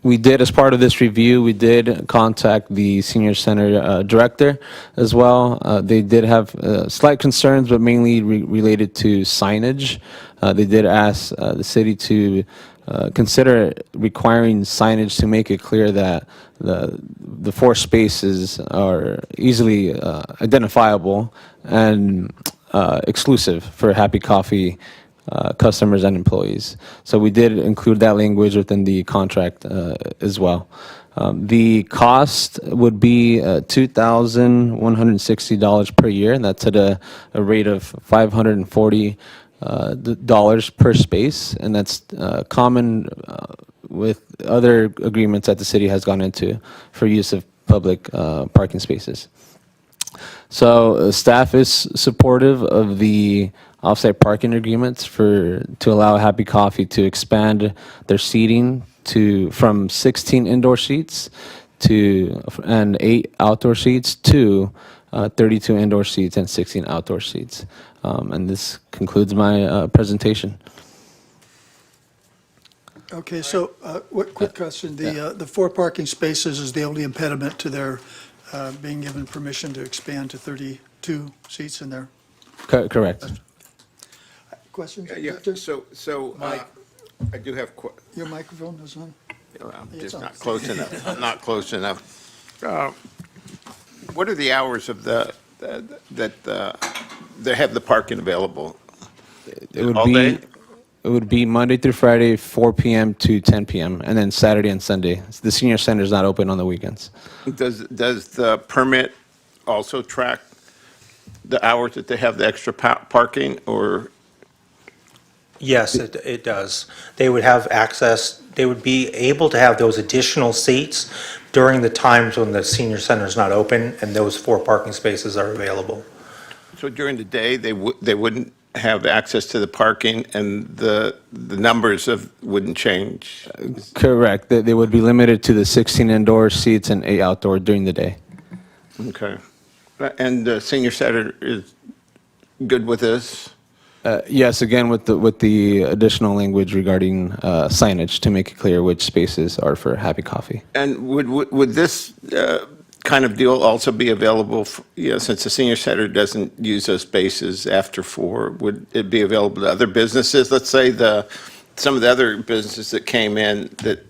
We did, as part of this review, we did contact the senior center director as well. They did have slight concerns, but mainly related to signage. They did ask the city to consider requiring signage to make it clear that the 4 spaces are easily identifiable and exclusive for Happy Coffee customers and employees. So we did include that language within the contract as well. The cost would be $2,160 per year, and that's at a rate of $540 per space, and that's common with other agreements that the city has gone into for use of public parking spaces. So staff is supportive of the off-site parking agreements to allow Happy Coffee to expand their seating from 16 indoor seats and 8 outdoor seats to 32 indoor seats and 16 outdoor seats. And this concludes my presentation. Okay, so quick question. The 4 parking spaces is the only impediment to their being given permission to expand to 32 seats in there? Correct. Questions? Yeah, so I do have, Your microphone is on? I'm It's just on. not close enough, not close enough. What are the hours of that they have the parking available? It would All be day? It would be Monday through Friday, 4 p.m. to 10 p.m., and then Saturday and Sunday. The senior center is not open on the weekends. Does the permit also track the hours that they have the extra parking, or? Yes, it does. They would have access, they would be able to have those additional seats during the times when the senior center is not open and those 4 parking spaces are available. So during the day, they wouldn't have access to the parking, and the numbers wouldn't change? Correct. They would be limited to the 16 indoor seats and 8 outdoor during the day. Okay. And the senior center is good with this? Yes, again, with the additional language regarding signage to make it clear which spaces are for Happy Coffee. And would this kind of deal also be available, since the senior center doesn't use those spaces after 4, would it be available to other businesses? Let's say some of the other businesses that came in that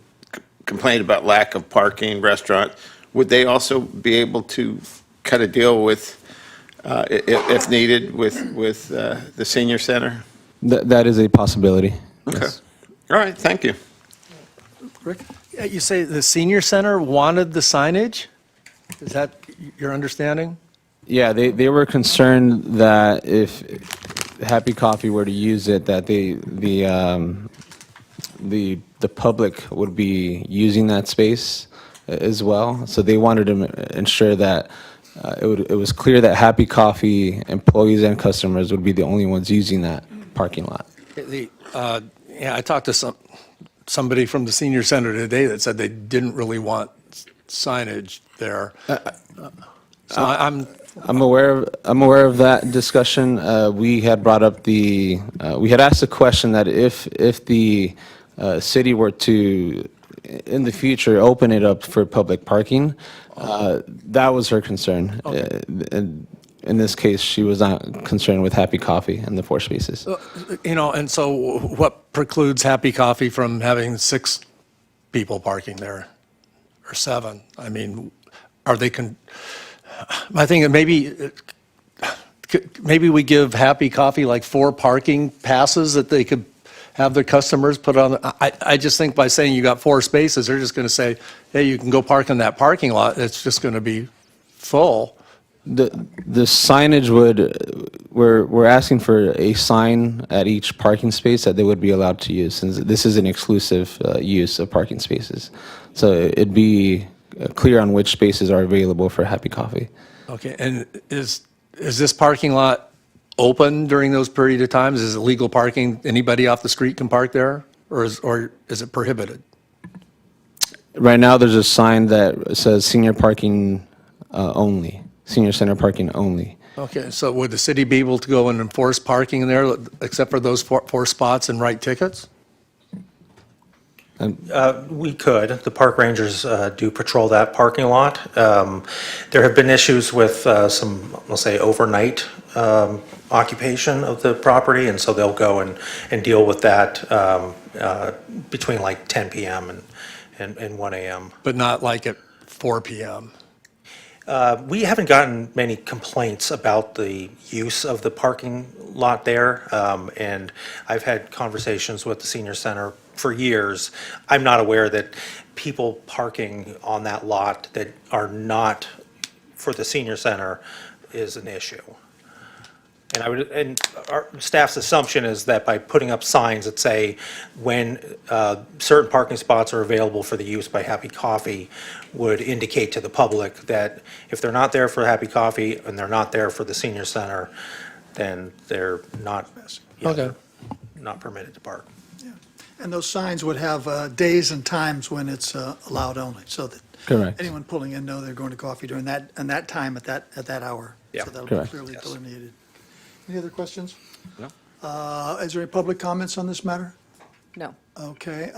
complained about lack of parking, restaurants, would they also be able to cut a deal with, if needed, with the senior center? That is a possibility. Okay. Yes. All right, thank you. Rick? Yeah, you say the senior center wanted the signage? Is that your understanding? Yeah, they were concerned that if Happy Coffee were to use it, that the public would be using that space as well. So they wanted to ensure that it was clear that Happy Coffee employees and customers would be the only ones using that parking lot. Yeah, I talked to somebody from the senior center today that said they didn't really want signage there. So I'm aware of that discussion. We had brought up we had asked the question that if the city were to, in the future, open it up for public parking, that was her concern. And in this case, she was not concerned with Happy Coffee and the 4 spaces. And so what precludes Happy Coffee from having 6 people parking there, or 7? I mean, are they, I think maybe we give Happy Coffee like 4 parking passes that they could have their customers put on. I just think by saying you got 4 spaces, they're just going to say, hey, you can go park in that parking lot. It's just going to be full. The signage we're asking for a sign at each parking space that they would be allowed to use, since this is an exclusive use of parking spaces. So it'd be clear on which spaces are available for Happy Coffee. Okay, and is this parking lot open during those period of times? Is it legal parking? Anybody off the street can park there, or is it prohibited? Right now, there's a sign that says senior parking only, senior center parking only. Okay, so would the city be able to go and enforce parking there except for those 4 spots and write tickets? We could. The park rangers do patrol that parking lot. There have been issues with some, we'll say, overnight occupation of the property, and so they'll go and deal with that between like 10 p.m. and 1 a.m. But not like at 4 p.m.? We haven't gotten many complaints about the use of the parking lot there, and I've had conversations with the senior center for years. I'm not aware that people parking on that lot that are not for the senior center is an issue. And our staff's assumption is that by putting up signs that say when certain parking spots are available for the use by Happy Coffee would indicate to the public that if they're not there for Happy Coffee and they're not there for the senior center, then they're not, Okay. not permitted to park. And those signs would have days and times when it's allowed only, so that Correct. anyone pulling in know they're going to coffee during that time at that hour. Yeah. So that'll be Correct. clearly delineated. Any other questions? No. Is there any public comments on this matter? No. Okay.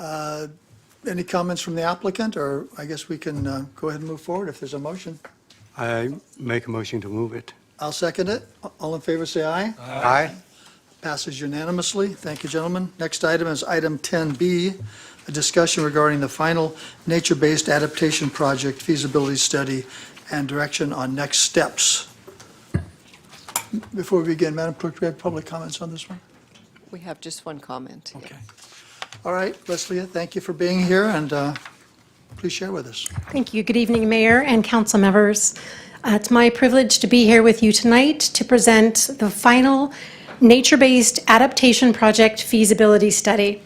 Any comments from the applicant, or I guess we can go ahead and move forward if there's a motion? I make a motion to move it. I'll second it. All in favor, say aye. Aye. Passes unanimously. Thank you, gentlemen. Next item is item 10B, a discussion regarding the final nature-based adaptation project feasibility study and direction on next steps. Before we begin, Madam Clerk, do we have public comments on this one? We have just one comment. Okay. All right, Leslie, thank you for being here, and please share with us. Thank you. Good evening, Mayor and council members. It's my privilege to be here with you tonight to present the final nature-based adaptation project feasibility study.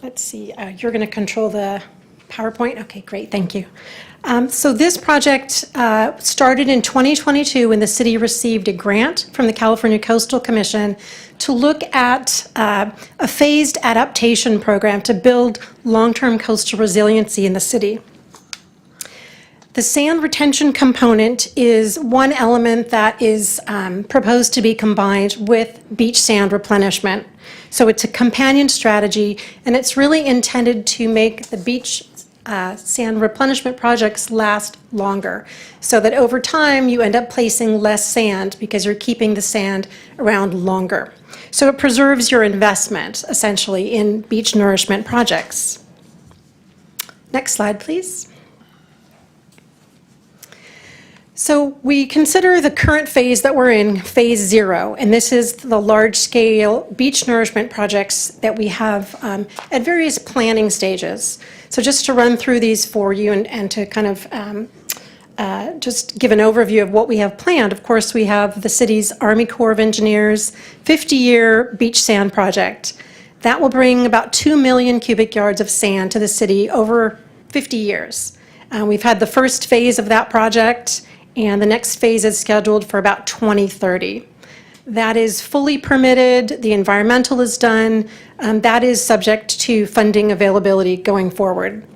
Let's see, you're going to control the PowerPoint? Okay, great, thank you. So this project started in 2022 when the city received a grant from the California Coastal Commission to look at a phased adaptation program to build long-term coastal resiliency in the city. The sand retention component is one element that is proposed to be combined with beach sand replenishment. So it's a companion strategy, and it's really intended to make the beach sand replenishment projects last longer, so that over time you end up placing less sand because you're keeping the sand around longer. So it preserves your investment, essentially, in beach nourishment projects. Next slide, please. So we consider the current phase that we're in, phase 0, and this is the large-scale beach nourishment projects that we have at various planning stages. So just to run through these for you and to kind of just give an overview of what we have planned. Of course, we have the city's Army Corps of Engineers 50-year beach sand project. That will bring about 2 million cubic yards of sand to the city over 50 years. We've had the first phase of that project, and the next phase is scheduled for about 2030. That is fully permitted, the environmental is done, that is subject to funding availability going forward.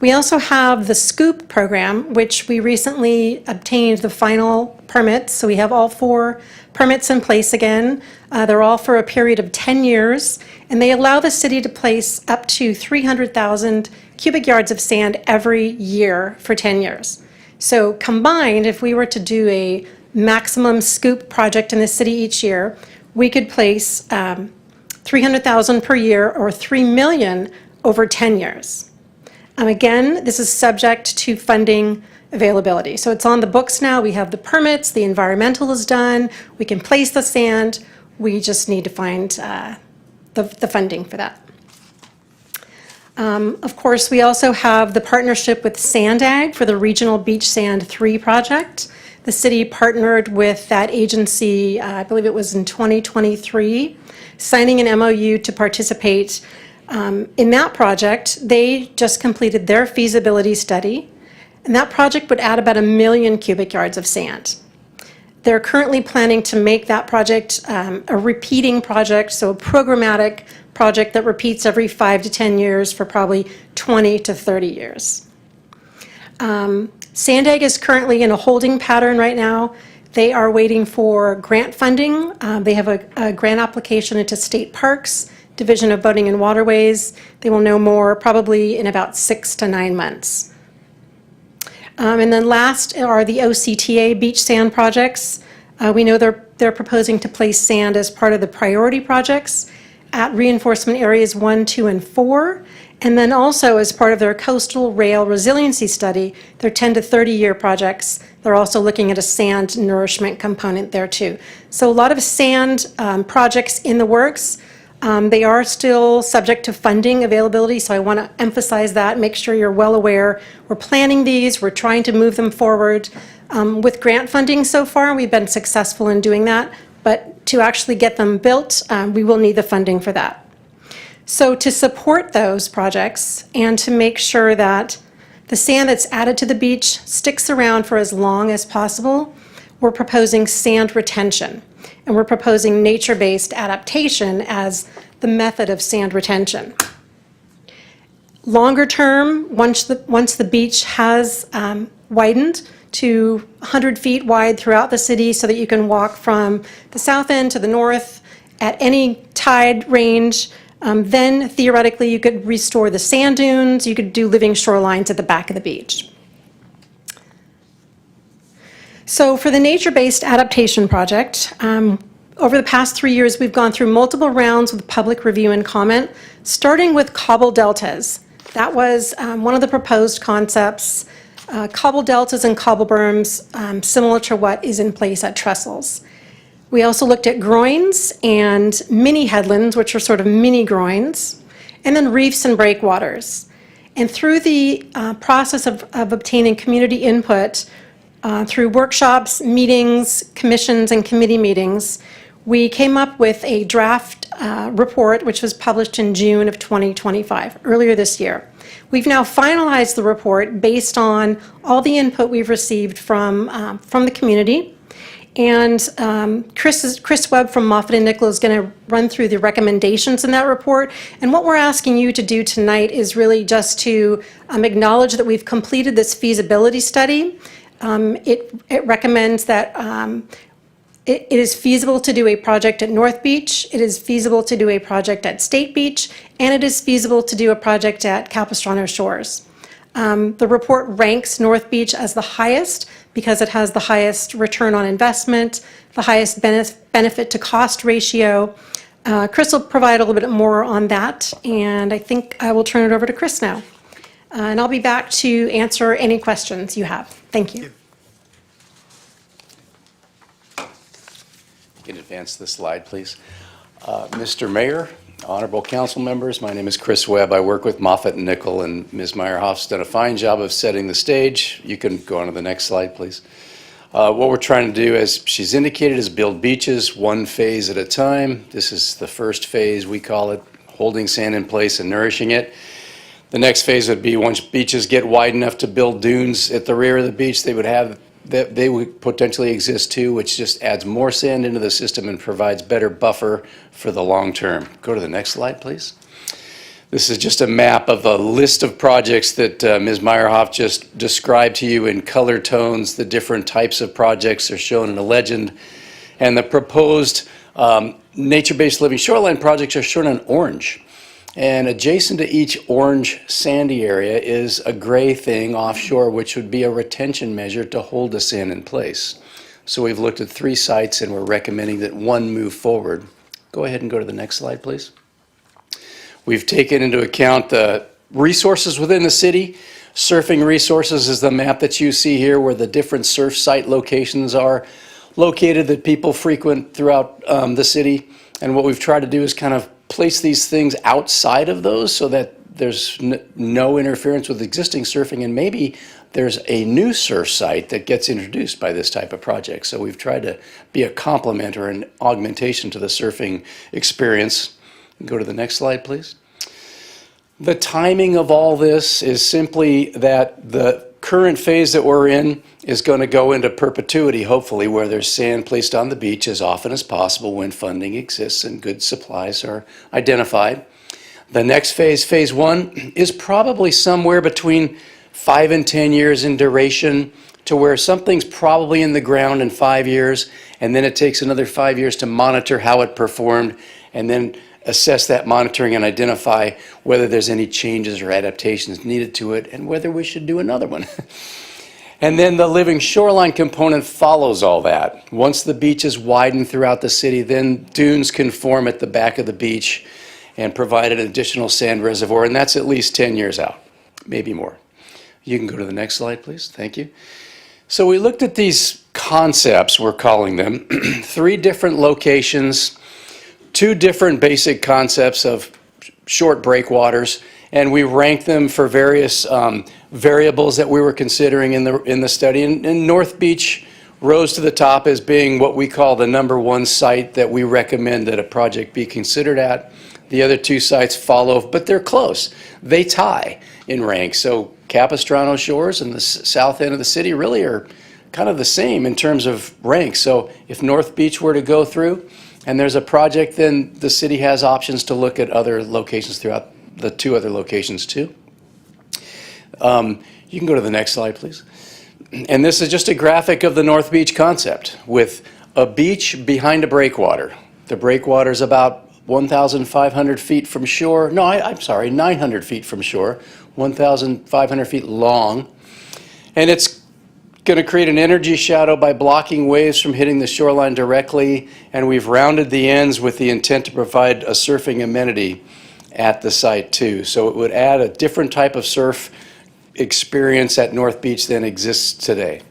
We also have the SCOOP program, which we recently obtained the final permits, so we have all 4 permits in place again. They're all for a period of 10 years, and they allow the city to place up to 300,000 cubic yards of sand every year for 10 years. So combined, if we were to do a maximum SCOOP project in the city each year, we could place 300,000 per year or 3 million over 10 years. Again, this is subject to funding availability. So it's on the books now. We have the permits, the environmental is done, we can place the sand. We just need to find the funding for that. Of course, we also have the partnership with SandAg for the Regional Beach Sand 3 project. The city partnered with that agency, I believe it was in 2023, signing an MOU to participate in that project. They just completed their feasibility study, and that project would add about 1 million cubic yards of sand. They're currently planning to make that project a repeating project, so a programmatic project that repeats every 5 to 10 years for probably 20 to 30 years. SandAg is currently in a holding pattern right now. They are waiting for grant funding. They have a grant application into State Parks, Division of Boating and Waterways. They will know more probably in about 6 to 9 months. And then last are the OCTA beach sand projects. We know they're proposing to place sand as part of the priority projects at reinforcement areas 1, 2, and 4. And then also as part of their coastal rail resiliency study, their 10 to 30-year projects, they're also looking at a sand nourishment component there too. So a lot of sand projects in the works. They are still subject to funding availability, so I want to emphasize that, make sure you're well aware. We're planning these, we're trying to move them forward. With grant funding so far, we've been successful in doing that, but to actually get them built, we will need the funding for that. So to support those projects and to make sure that the sand that's added to the beach sticks around for as long as possible, we're proposing sand retention. And we're proposing nature-based adaptation as the method of sand retention. Longer term, once the beach has widened to 100 feet wide throughout the city so that you can walk from the south end to the north at any tide range, then theoretically you could restore the sand dunes, you could do living shorelines at the back of the beach. So for the nature-based adaptation project, over the past 3 years, we've gone through multiple rounds with public review and comment, starting with cobble deltas. That was one of the proposed concepts. Cobble deltas and cobble berms, similar to what is in place at Trestles. We also looked at groins and mini headlands, which are sort of mini groins, and then reefs and breakwaters. And through the process of obtaining community input, through workshops, meetings, commissions, and committee meetings, we came up with a draft report, which was published in June of 2025, earlier this year. We've now finalized the report based on all the input we've received from the community. And Chris Webb from Moffitt and Nichol is going to run through the recommendations in that report. And what we're asking you to do tonight is really just to acknowledge that we've completed this feasibility study. It recommends that it is feasible to do a project at North Beach, it is feasible to do a project at State Beach, and it is feasible to do a project at Capistrano Shores. The report ranks North Beach as the highest because it has the highest return on investment, the highest benefit to cost ratio. Chris will provide a little bit more on that, and I think I will turn it over to Chris now. And I'll be back to answer any questions you have. Thank you. You can advance the slide, please. Mr. Mayor, honorable council members, my name is Chris Webb. I work with Moffitt and Nichol, and Ms. Meyerhoff's done a fine job of setting the stage. You can go on to the next slide, please. What we're trying to do, as she's indicated, is build beaches one phase at a time. This is the first phase, we call it, holding sand in place and nourishing it. The next phase would be once beaches get wide enough to build dunes at the rear of the beach, they would potentially exist too, which just adds more sand into the system and provides better buffer for the long term. Go to the next slide, please. This is just a map of a list of projects that Ms. Meyerhoff just described to you in color tones. The different types of projects are shown in a legend. And the proposed nature-based living shoreline projects are shown in orange. And adjacent to each orange sandy area is a gray thing offshore, which would be a retention measure to hold the sand in place. So we've looked at 3 sites and we're recommending that one move forward. Go ahead and go to the next slide, please. We've taken into account the resources within the city. Surfing resources is the map that you see here where the different surf site locations are located that people frequent throughout the city. And what we've tried to do is kind of place these things outside of those so that there's no interference with existing surfing, and maybe there's a new surf site that gets introduced by this type of project. So we've tried to be a complement or an augmentation to the surfing experience. Go to the next slide, please. The timing of all this is simply that the current phase that we're in is going to go into perpetuity, hopefully, where there's sand placed on the beach as often as possible when funding exists and good supplies are identified. The next phase, phase 1, is probably somewhere between 5 and 10 years in duration, to where something's probably in the ground in 5 years, and then it takes another 5 years to monitor how it performed, and then assess that monitoring and identify whether there's any changes or adaptations needed to it and whether we should do another one. And then the living shoreline component follows all that. Once the beach is widened throughout the city, then dunes can form at the back of the beach and provide an additional sand reservoir, and that's at least 10 years out, maybe more. You can go to the next slide, please. Thank you. So we looked at these concepts, we're calling them, 3 different locations, 2 different basic concepts of short breakwaters, and we ranked them for various variables that we were considering in the study. And North Beach rose to the top as being what we call the #1 site that we recommend that a project be considered at. The other 2 sites follow, but they're close. They tie in rank. So Capistrano Shores and the south end of the city really are kind of the same in terms of rank. So if North Beach were to go through and there's a project, then the city has options to look at other locations throughout the 2 other locations too. You can go to the next slide, please. And this is just a graphic of the North Beach concept with a beach behind a breakwater. The breakwater is about 1,500 feet from shore. No, I'm sorry, 900 feet from shore, 1,500 feet long. And it's going to create an energy shadow by blocking waves from hitting the shoreline directly. And we've rounded the ends with the intent to provide a surfing amenity at the site too. So it would add a different type of surf experience at North Beach than exists today.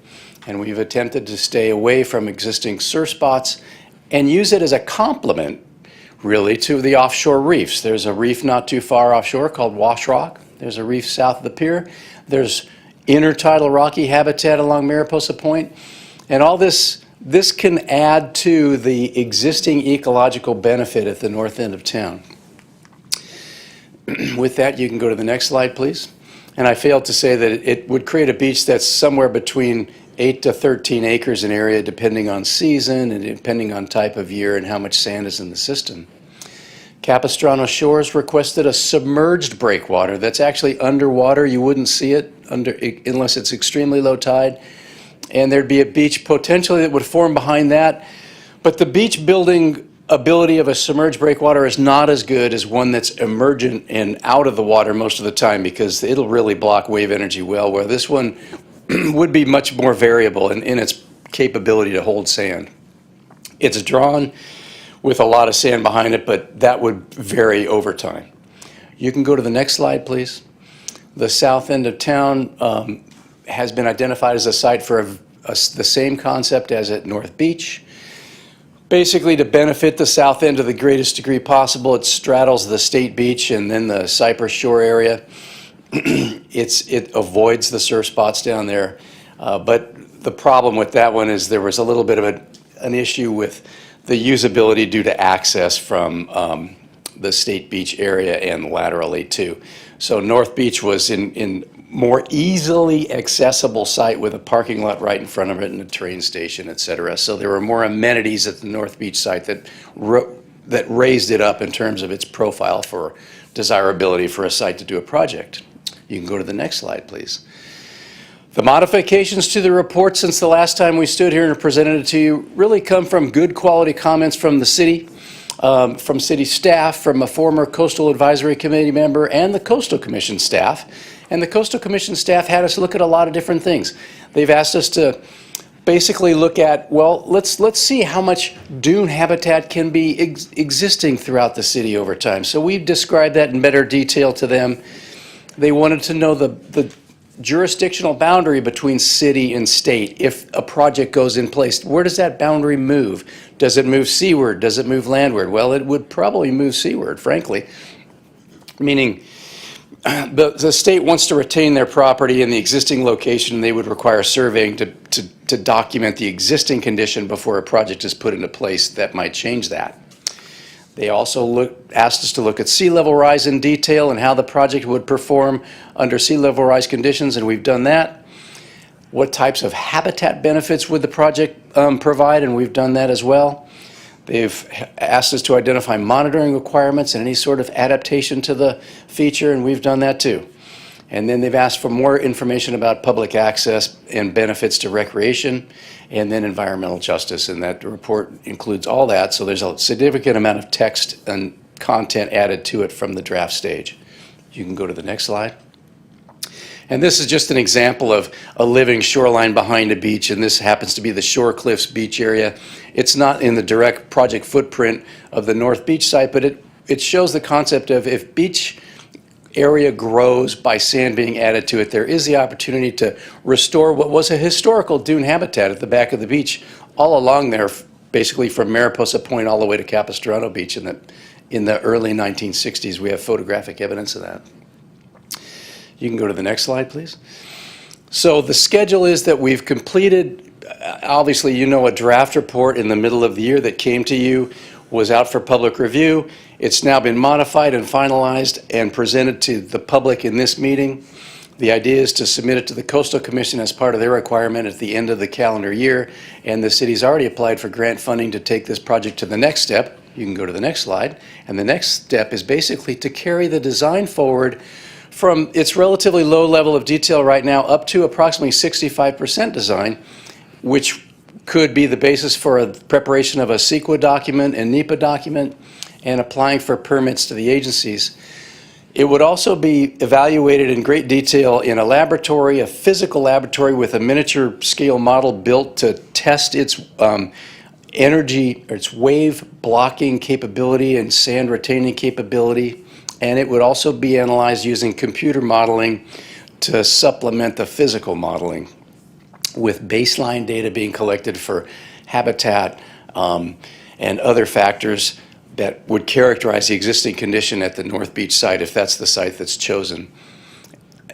And we've attempted to stay away from existing surf spots and use it as a complement, really, to the offshore reefs. There's a reef not too far offshore called Wash Rock. There's a reef south of the pier. There's intertidal rocky habitat along Mariposa Point. And all this can add to the existing ecological benefit at the north end of town. With that, you can go to the next slide, please. And I failed to say that it would create a beach that's somewhere between 8 to 13 acres in area, depending on season and depending on type of year and how much sand is in the system. Capistrano Shores requested a submerged breakwater that's actually underwater. You wouldn't see it unless it's extremely low tide. And there'd be a beach potentially that would form behind that. But the beach building ability of a submerged breakwater is not as good as one that's emergent and out of the water most of the time, because it'll really block wave energy well, where this one would be much more variable in its capability to hold sand. It's drawn with a lot of sand behind it, but that would vary over time. You can go to the next slide, please. The south end of town has been identified as a site for the same concept as at North Beach. Basically, to benefit the south end to the greatest degree possible, it straddles the State Beach and then the Cypress Shore area. It avoids the surf spots down there. But the problem with that one is there was a little bit of an issue with the usability due to access from the State Beach area and laterally too. So North Beach was in more easily accessible site with a parking lot right in front of it and a train station, et cetera. So there were more amenities at the North Beach site that raised it up in terms of its profile for desirability for a site to do a project. You can go to the next slide, please. The modifications to the report since the last time we stood here and presented it to you really come from good quality comments from the city, from city staff, from a former Coastal Advisory Committee member, and the Coastal Commission staff. And the Coastal Commission staff had us look at a lot of different things. They've asked us to basically look at, well, let's see how much dune habitat can be existing throughout the city over time. So we've described that in better detail to them. They wanted to know the jurisdictional boundary between city and state. If a project goes in place, where does that boundary move? Does it move seaward? Does it move landward? Well, it would probably move seaward, frankly, meaning the state wants to retain their property in the existing location, and they would require surveying to document the existing condition before a project is put into place that might change that. They also asked us to look at sea level rise in detail and how the project would perform under sea level rise conditions, and we've done that. What types of habitat benefits would the project provide, and we've done that as well. They've asked us to identify monitoring requirements and any sort of adaptation to the feature, and we've done that too. And then they've asked for more information about public access and benefits to recreation, and then environmental justice, and that report includes all that. So there's a significant amount of text and content added to it from the draft stage. You can go to the next slide. And this is just an example of a living shoreline behind a beach, and this happens to be the Shore Cliffs beach area. It's not in the direct project footprint of the North Beach site, but it shows the concept of if beach area grows by sand being added to it, there is the opportunity to restore what was a historical dune habitat at the back of the beach all along there, basically from Mariposa Point all the way to Capistrano Beach in the early 1960s. We have photographic evidence of that. You can go to the next slide, please. So the schedule is that we've completed, obviously, you know, a draft report in the middle of the year that came to you, was out for public review. It's now been modified and finalized and presented to the public in this meeting. The idea is to submit it to the Coastal Commission as part of their requirement at the end of the calendar year, and the city's already applied for grant funding to take this project to the next step. You can go to the next slide. And the next step is basically to carry the design forward from its relatively low level of detail right now up to approximately 65% design, which could be the basis for a preparation of a CEQA document and NEPA document and applying for permits to the agencies. It would also be evaluated in great detail in a laboratory, a physical laboratory with a miniature scale model built to test its energy, or its wave blocking capability and sand retaining capability. And it would also be analyzed using computer modeling to supplement the physical modeling, with baseline data being collected for habitat and other factors that would characterize the existing condition at the North Beach site, if that's the site that's chosen.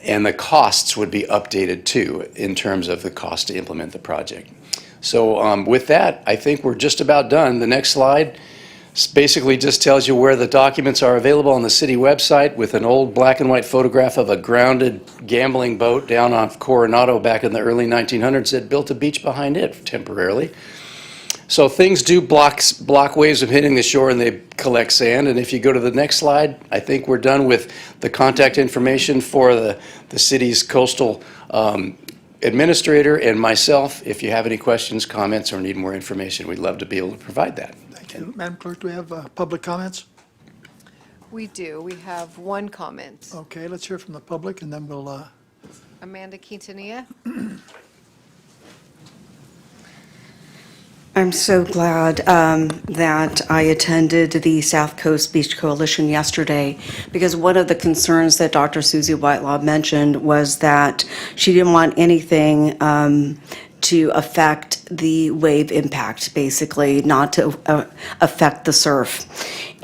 And the costs would be updated too, in terms of the cost to implement the project. So with that, I think we're just about done. The next slide basically just tells you where the documents are available on the city website, with an old black and white photograph of a grounded gambling boat down off Coronado back in the early 1900s that built a beach behind it temporarily. So things do block waves from hitting the shore, and they collect sand. And if you go to the next slide, I think we're done with the contact information for the city's coastal administrator and myself. If you have any questions, comments, or need more information, we'd love to be able to provide that. Thank you. Madam Clerk, do we have public comments? We do. We have one comment. Okay, let's hear from the public, and then we'll, Amanda Quintanilla? I'm so glad that I attended the South Coast Beach Coalition yesterday, because one of the concerns that Dr. Susie Whitelaw mentioned was that she didn't want anything to affect the wave impact, basically, not to affect the surf.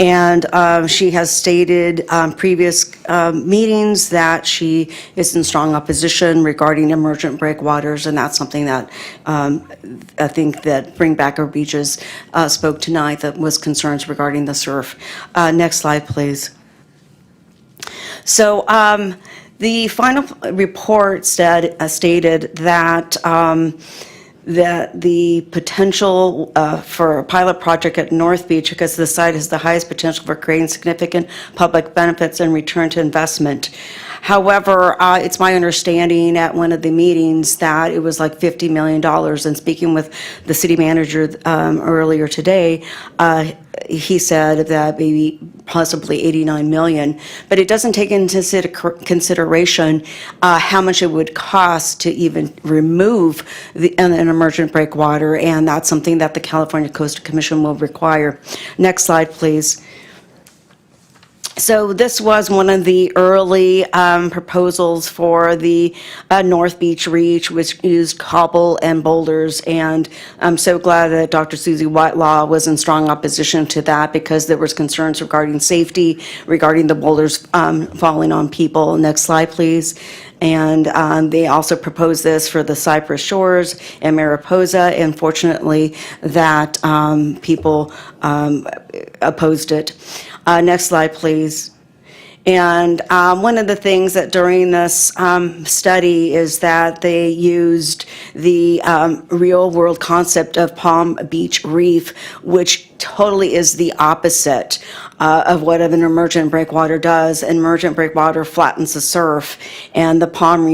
And she has stated previous meetings that she is in strong opposition regarding emergent breakwaters, and that's something that I think that Bring Back Our Beaches spoke tonight, that was concerns regarding the surf. Next slide, please. So the final report stated that that the potential for a pilot project at North Beach, because the site has the highest potential for creating significant public benefits and return to investment. However, it's my understanding at one of the meetings that it was like $50 million. And speaking with the city manager earlier today, he said that maybe possibly 89 million, but it doesn't take into consideration how much it would cost to even remove an emergent breakwater, and that's something that the California Coastal Commission will require. Next slide, please. So this was one of the early proposals for the North Beach Reach, which used cobble and boulders, and I'm so glad that Dr. Susie Whitelaw was in strong opposition to that, because there was concerns regarding safety, regarding the boulders falling on people. Next slide, please. And they also proposed this for the Cypress Shores and Mariposa. And fortunately, that people opposed it. Next slide, please. And one of the things that during this study is that they used the real-world concept of Palm Beach Reef, which totally is the opposite of what an emergent breakwater does. An emergent breakwater flattens the surf, and the Palm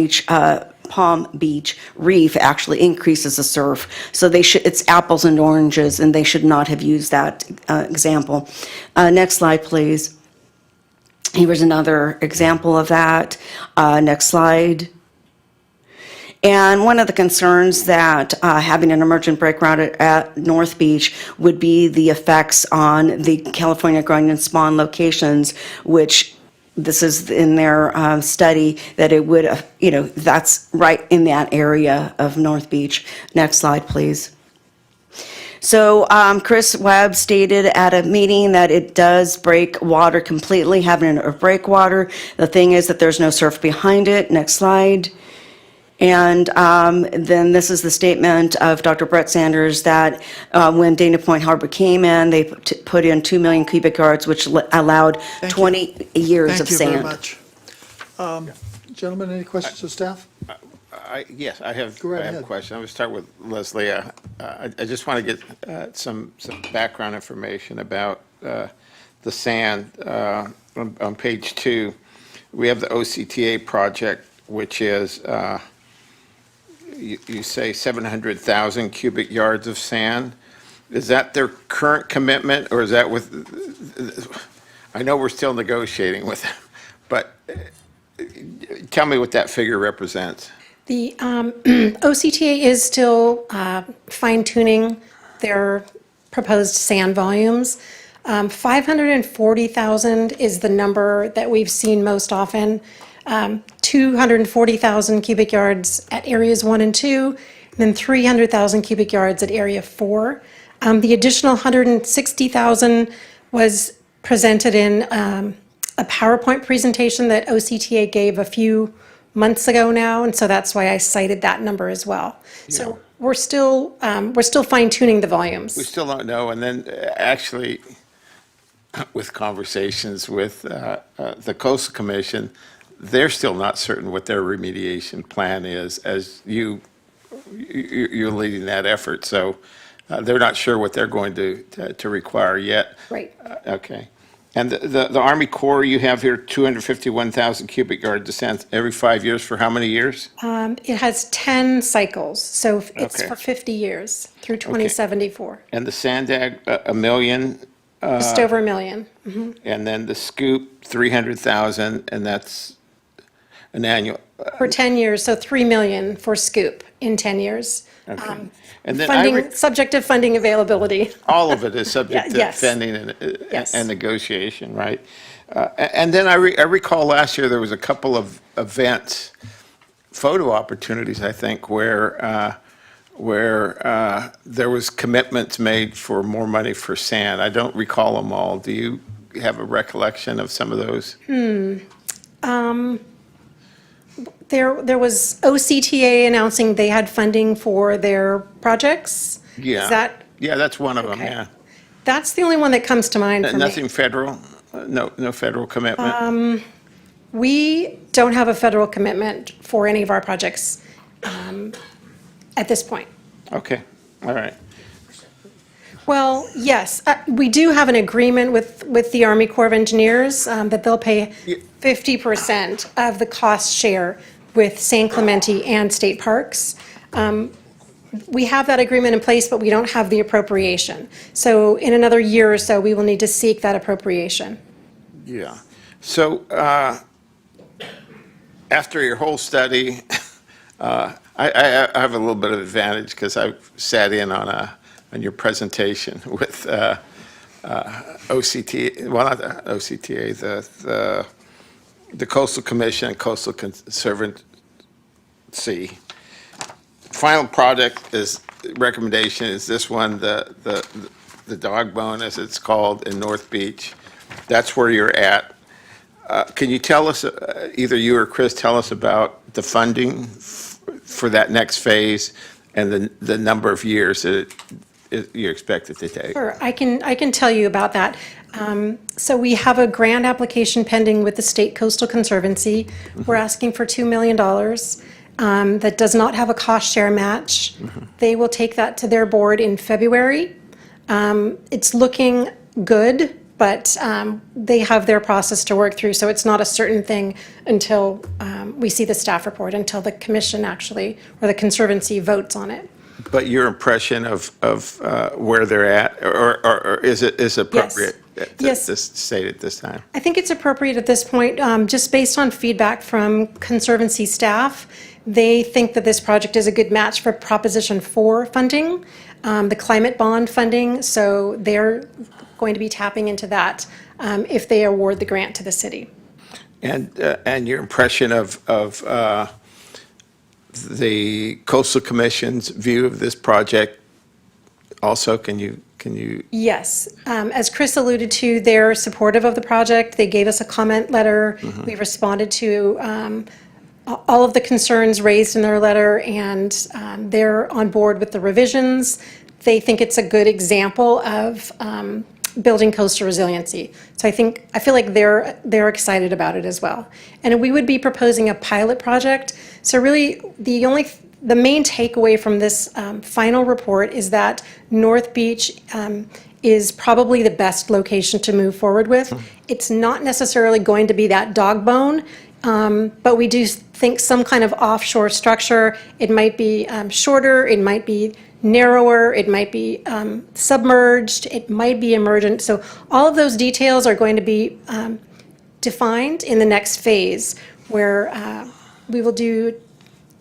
Beach Reef actually increases the surf. So it's apples and oranges, and they should not have used that example. Next slide, please. Here was another example of that. Next slide. And one of the concerns that having an emergent breakwater at North Beach would be the effects on the California grind and spawn locations, which this is in their study, that it would, that's right in that area of North Beach. Next slide, please. So Chris Webb stated at a meeting that it does break water completely, having a breakwater. The thing is that there's no surf behind it. Next slide. And then this is the statement of Dr. Brett Sanders that when Dana Point Harbor came in, they put in 2 million cubic yards, which allowed 20 years of sand. Thank you very much. Gentlemen, any questions of staff? Yes, I have Go right I have a ahead. question. I'm going to start with Leslie. I just want to get some background information about the sand. On page 2, we have the OCTA project, which is, you say 700,000 cubic yards of sand. Is that their current commitment, or is that with, I know we're still negotiating with them, but tell me what that figure represents. The OCTA is still fine-tuning their proposed sand volumes. 540,000 is the number that we've seen most often. 240,000 cubic yards at areas 1 and 2, and then 300,000 cubic yards at area 4. The additional 160,000 was presented in a PowerPoint presentation that OCTA gave a few months ago now, and so that's why I cited that number as well. So we're still fine tuning the volumes. We still don't know, and then actually, with conversations with the Coastal Commission, they're still not certain what their remediation plan is, as you're leading that effort, so they're not sure what they're going to require yet. Right. Okay. And the Army Corps, you have here 251,000 cubic yards descent every 5 years for how many years? It has 10 cycles, so it's Okay. for 50 years through 2074. And the Sandag, a million? Just over a million. Mhm. And then the Scoop, 300,000, and that's an annual. For 10 years, so 3 million for Scoop in 10 years. Okay. And then Funding, subject to funding availability. all of it is subject to Yes. funding Yes. and negotiation, right? And then I recall last year, there was a couple of events, photo opportunities, I think, where there was commitments made for more money for sand. I don't recall them all. Do you have a recollection of some of those? There was OCTA announcing they had funding for their projects. Yeah. Is that, Yeah, that's one of them, Okay. yeah. that's the only one that comes to mind for me. Nothing federal? No federal commitment? We don't have a federal commitment for any of our projects at this point. Okay, all right. Well, yes, we do have an agreement with the Army Corps of Engineers that they'll pay 50% of the cost share with San Clemente and state parks. We have that agreement in place, but we don't have the appropriation. So in another year or so, we will need to seek that appropriation. Yeah. So after your whole study, I have a little bit of advantage because I sat in on your presentation with OCTA, well, not the OCTA, the Coastal Commission and Coastal Conservancy. Final product recommendation is this one, the dog bone, as it's called, in North Beach. That's where you're at. Can you tell us, either you or Chris, tell us about the funding for that next phase and the number of years that you expect it to take? Sure, I can tell you about that. So we have a grant application pending with the State Coastal Conservancy. We're asking for $2 million. That does not have a cost share match. They will take that to their board in February. It's looking good, but they have their process to work through, so it's not a certain thing until we see the staff report, until the commission actually, or the Conservancy votes on it. But your impression of where they're at, or is it appropriate Yes. to state at this time? I think it's appropriate at this point, just based on feedback from Conservancy staff. They think that this project is a good match for Proposition 4 funding, the climate bond funding, so they're going to be tapping into that if they award the grant to the city. And your impression of the Coastal Commission's view of this project also, can you? Yes, as Chris alluded to, they're supportive of the project. They gave us a comment letter. We responded to all of the concerns raised in their letter, and they're on board with the revisions. They think it's a good example of building coastal resiliency. So I feel like they're excited about it as well. And we would be proposing a pilot project. So really, the main takeaway from this final report is that North Beach is probably the best location to move forward with. It's not necessarily going to be that dog bone, but we do think some kind of offshore structure. It might be shorter, it might be narrower, it might be submerged, it might be emergent. So all of those details are going to be defined in the next phase, where we will do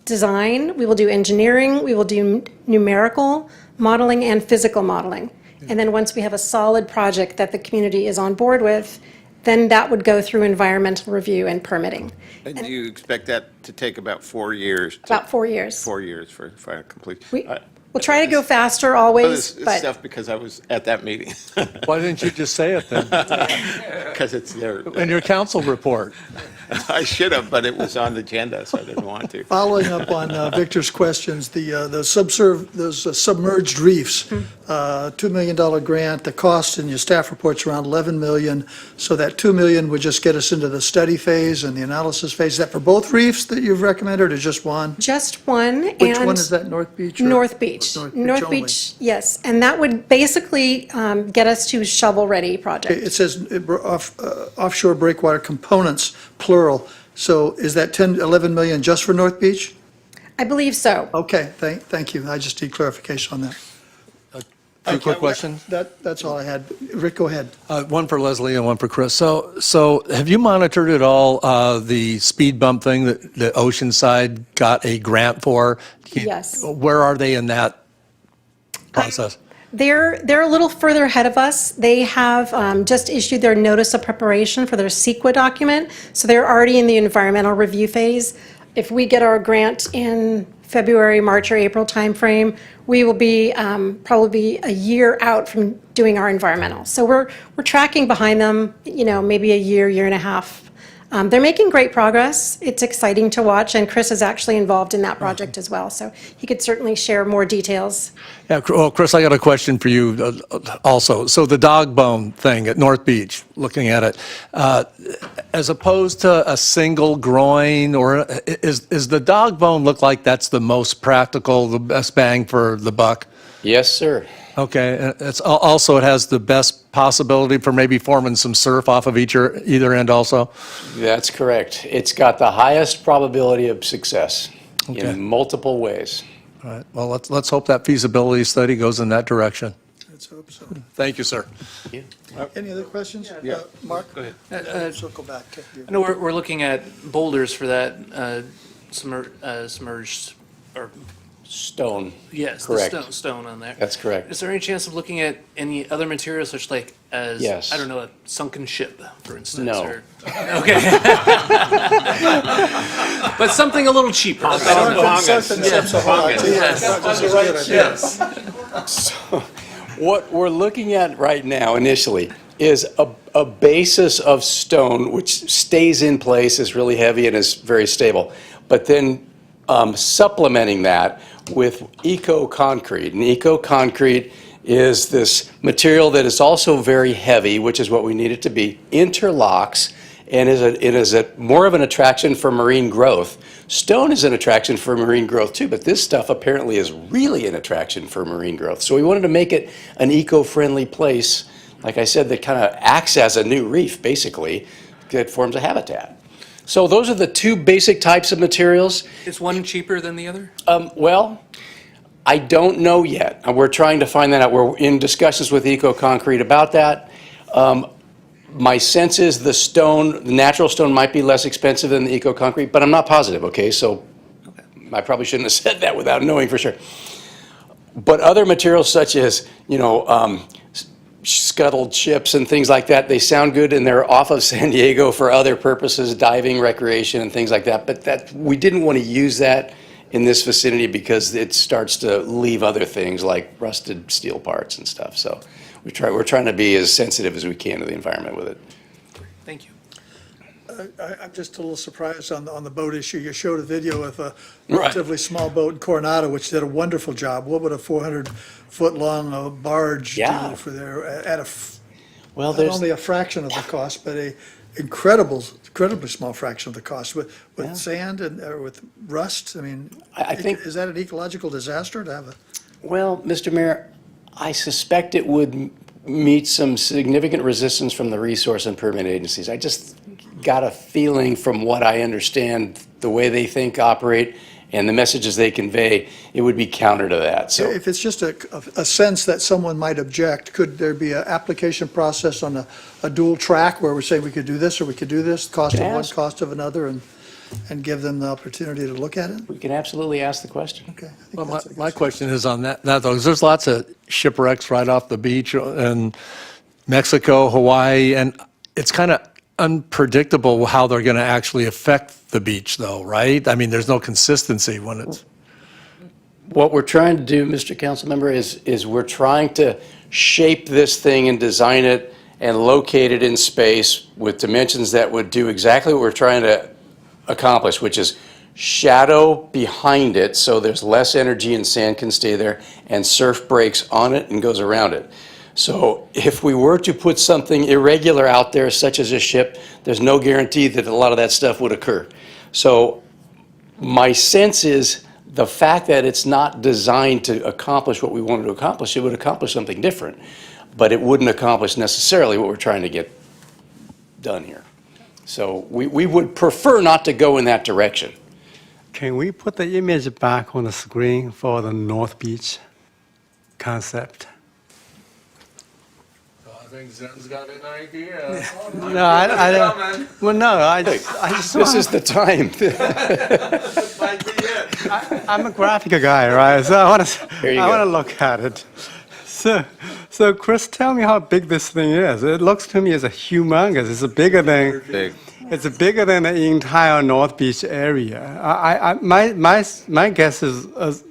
design, we will do engineering, we will do numerical modeling and physical modeling. And then once we have a solid project that the community is on board with, then that would go through environmental review and permitting. And do you expect that to take about 4 years? About 4 years. 4 years for final completion? We'll try to go faster Oh, always, this but stuff because I was at that meeting, Why didn't you just say it then? because it's there. In your council report? I should have, but it was on the agenda, so I didn't want to. Following up on Victor's questions, the submerged reefs, $2 million grant, the cost in your staff report's around 11 million. So that 2 million would just get us into the study phase and the analysis phase. Is that for both reefs that you've recommended or just one? just one. Which one and is that, North Beach? or- North Beach. North Beach only? Yes. And that would basically get us to shovel-ready project. It says offshore breakwater components, plural. So is that 11 million just for North Beach? I believe so. Okay, thank you. I just need clarification on that. Two quick questions. That's all I had. Rick, go ahead. One for Leslie and one for Chris. So have you monitored at all the speed bump thing that the Oceanside got a grant for? Yes. Where are they in that process? They're a little further ahead of us. They have just issued their notice of preparation for their CEQA document, so they're already in the environmental review phase. If we get our grant in February, March, or April timeframe, we will be probably a year out from doing our environmental. So we're tracking behind them, maybe a year and a half. They're making great progress. It's exciting to watch, and Chris is actually involved in that project as well, so he could certainly share more details. Yeah, well, Chris, I got a question for you also. So the dog bone thing at North Beach, looking at it, as opposed to a single groin, or is the dog bone look like that's the most practical, the best bang for the buck? Yes, sir. Okay, and it's also, it has the best possibility for maybe forming some surf off of either end also? That's correct. It's got the highest probability of success Okay. in multiple ways. All right, well, let's hope that feasibility study goes in that direction. Let's hope so. Thank you, sir. Any other questions? Yeah. Mark? Go ahead. Circle back. I know we're looking at boulders for that submerged, or, Stone. yes, Correct. the stone on there. That's correct. Is there any chance of looking at any other materials such like as, Yes. I don't know, a sunken ship, for instance? No. or- Okay. But something a little cheaper. Yes. What we're looking at right now initially is a basis of stone which stays in place, is really heavy and is very stable. But then supplementing that with eco-concrete. And eco-concrete is this material that is also very heavy, which is what we need it to be, interlocks, and it is more of an attraction for marine growth. Stone is an attraction for marine growth too, but this stuff apparently is really an attraction for marine growth. So we wanted to make it an eco-friendly place, like I said, that kind of acts as a new reef, basically, that forms a habitat. So those are the two basic types of materials. Is one cheaper than the other? Well, I don't know yet. We're trying to find that out. We're in discussions with Eco-Concrete about that. My sense is the natural stone might be less expensive than the Eco-Concrete, but I'm not positive, okay? So I probably shouldn't have said that without knowing for sure. But other materials such as, scuttled ships and things like that, they sound good and they're off of San Diego for other purposes, diving, recreation, and things like that. But we didn't want to use that in this vicinity because it starts to leave other things like rusted steel parts and stuff. So we're trying to be as sensitive as we can to the environment with it. Thank you. I'm just a little surprised on the boat issue. You showed a video of a relatively small boat in Coronado, which did a wonderful job. What would a 400-foot-long barge do for their, Well, not only a fraction of the cost, but a incredibly small fraction of the cost with sand and with rust? I mean, I think, is that an ecological disaster to have a? well, Mr. Mayor, I suspect it would meet some significant resistance from the resource and permit agencies. I just got a feeling from what I understand, the way they think, operate, and the messages they convey, it would be counter to that. So If it's just a sense that someone might object, could there be an application process on a dual track where we say we could do this or we could do this, cost of one, cost of another, and give them the opportunity to look at it? we can absolutely ask the question. Okay. I think Well, that's a good my question is on that though, because there's lots of shipwrecks right off the beach in Mexico, Hawaii, and it's kind of unpredictable how they're going to actually affect the beach though, right? I mean, there's no consistency when it's. What we're trying to do, Mr. Councilmember, is we're trying to shape this thing and design it and locate it in space with dimensions that would do exactly what we're trying to accomplish, which is shadow behind it so there's less energy and sand can stay there, and surf breaks on it and goes around it. So if we were to put something irregular out there, such as a ship, there's no guarantee that a lot of that stuff would occur. So my sense is the fact that it's not designed to accomplish what we wanted to accomplish, it would accomplish something different, but it wouldn't accomplish necessarily what we're trying to get done here. So we would prefer not to go in that direction. Can we put the image back on the screen for the North Beach concept? I think Zen's got an idea. No, I don't. Well, no, I just. This is the time. I'm a graphic guy, right? So I want There you to go. look at it. So Chris, tell me how big this thing is. It looks to me as a humongous. It's bigger than. Big. It's bigger than the entire North Beach area. My guess is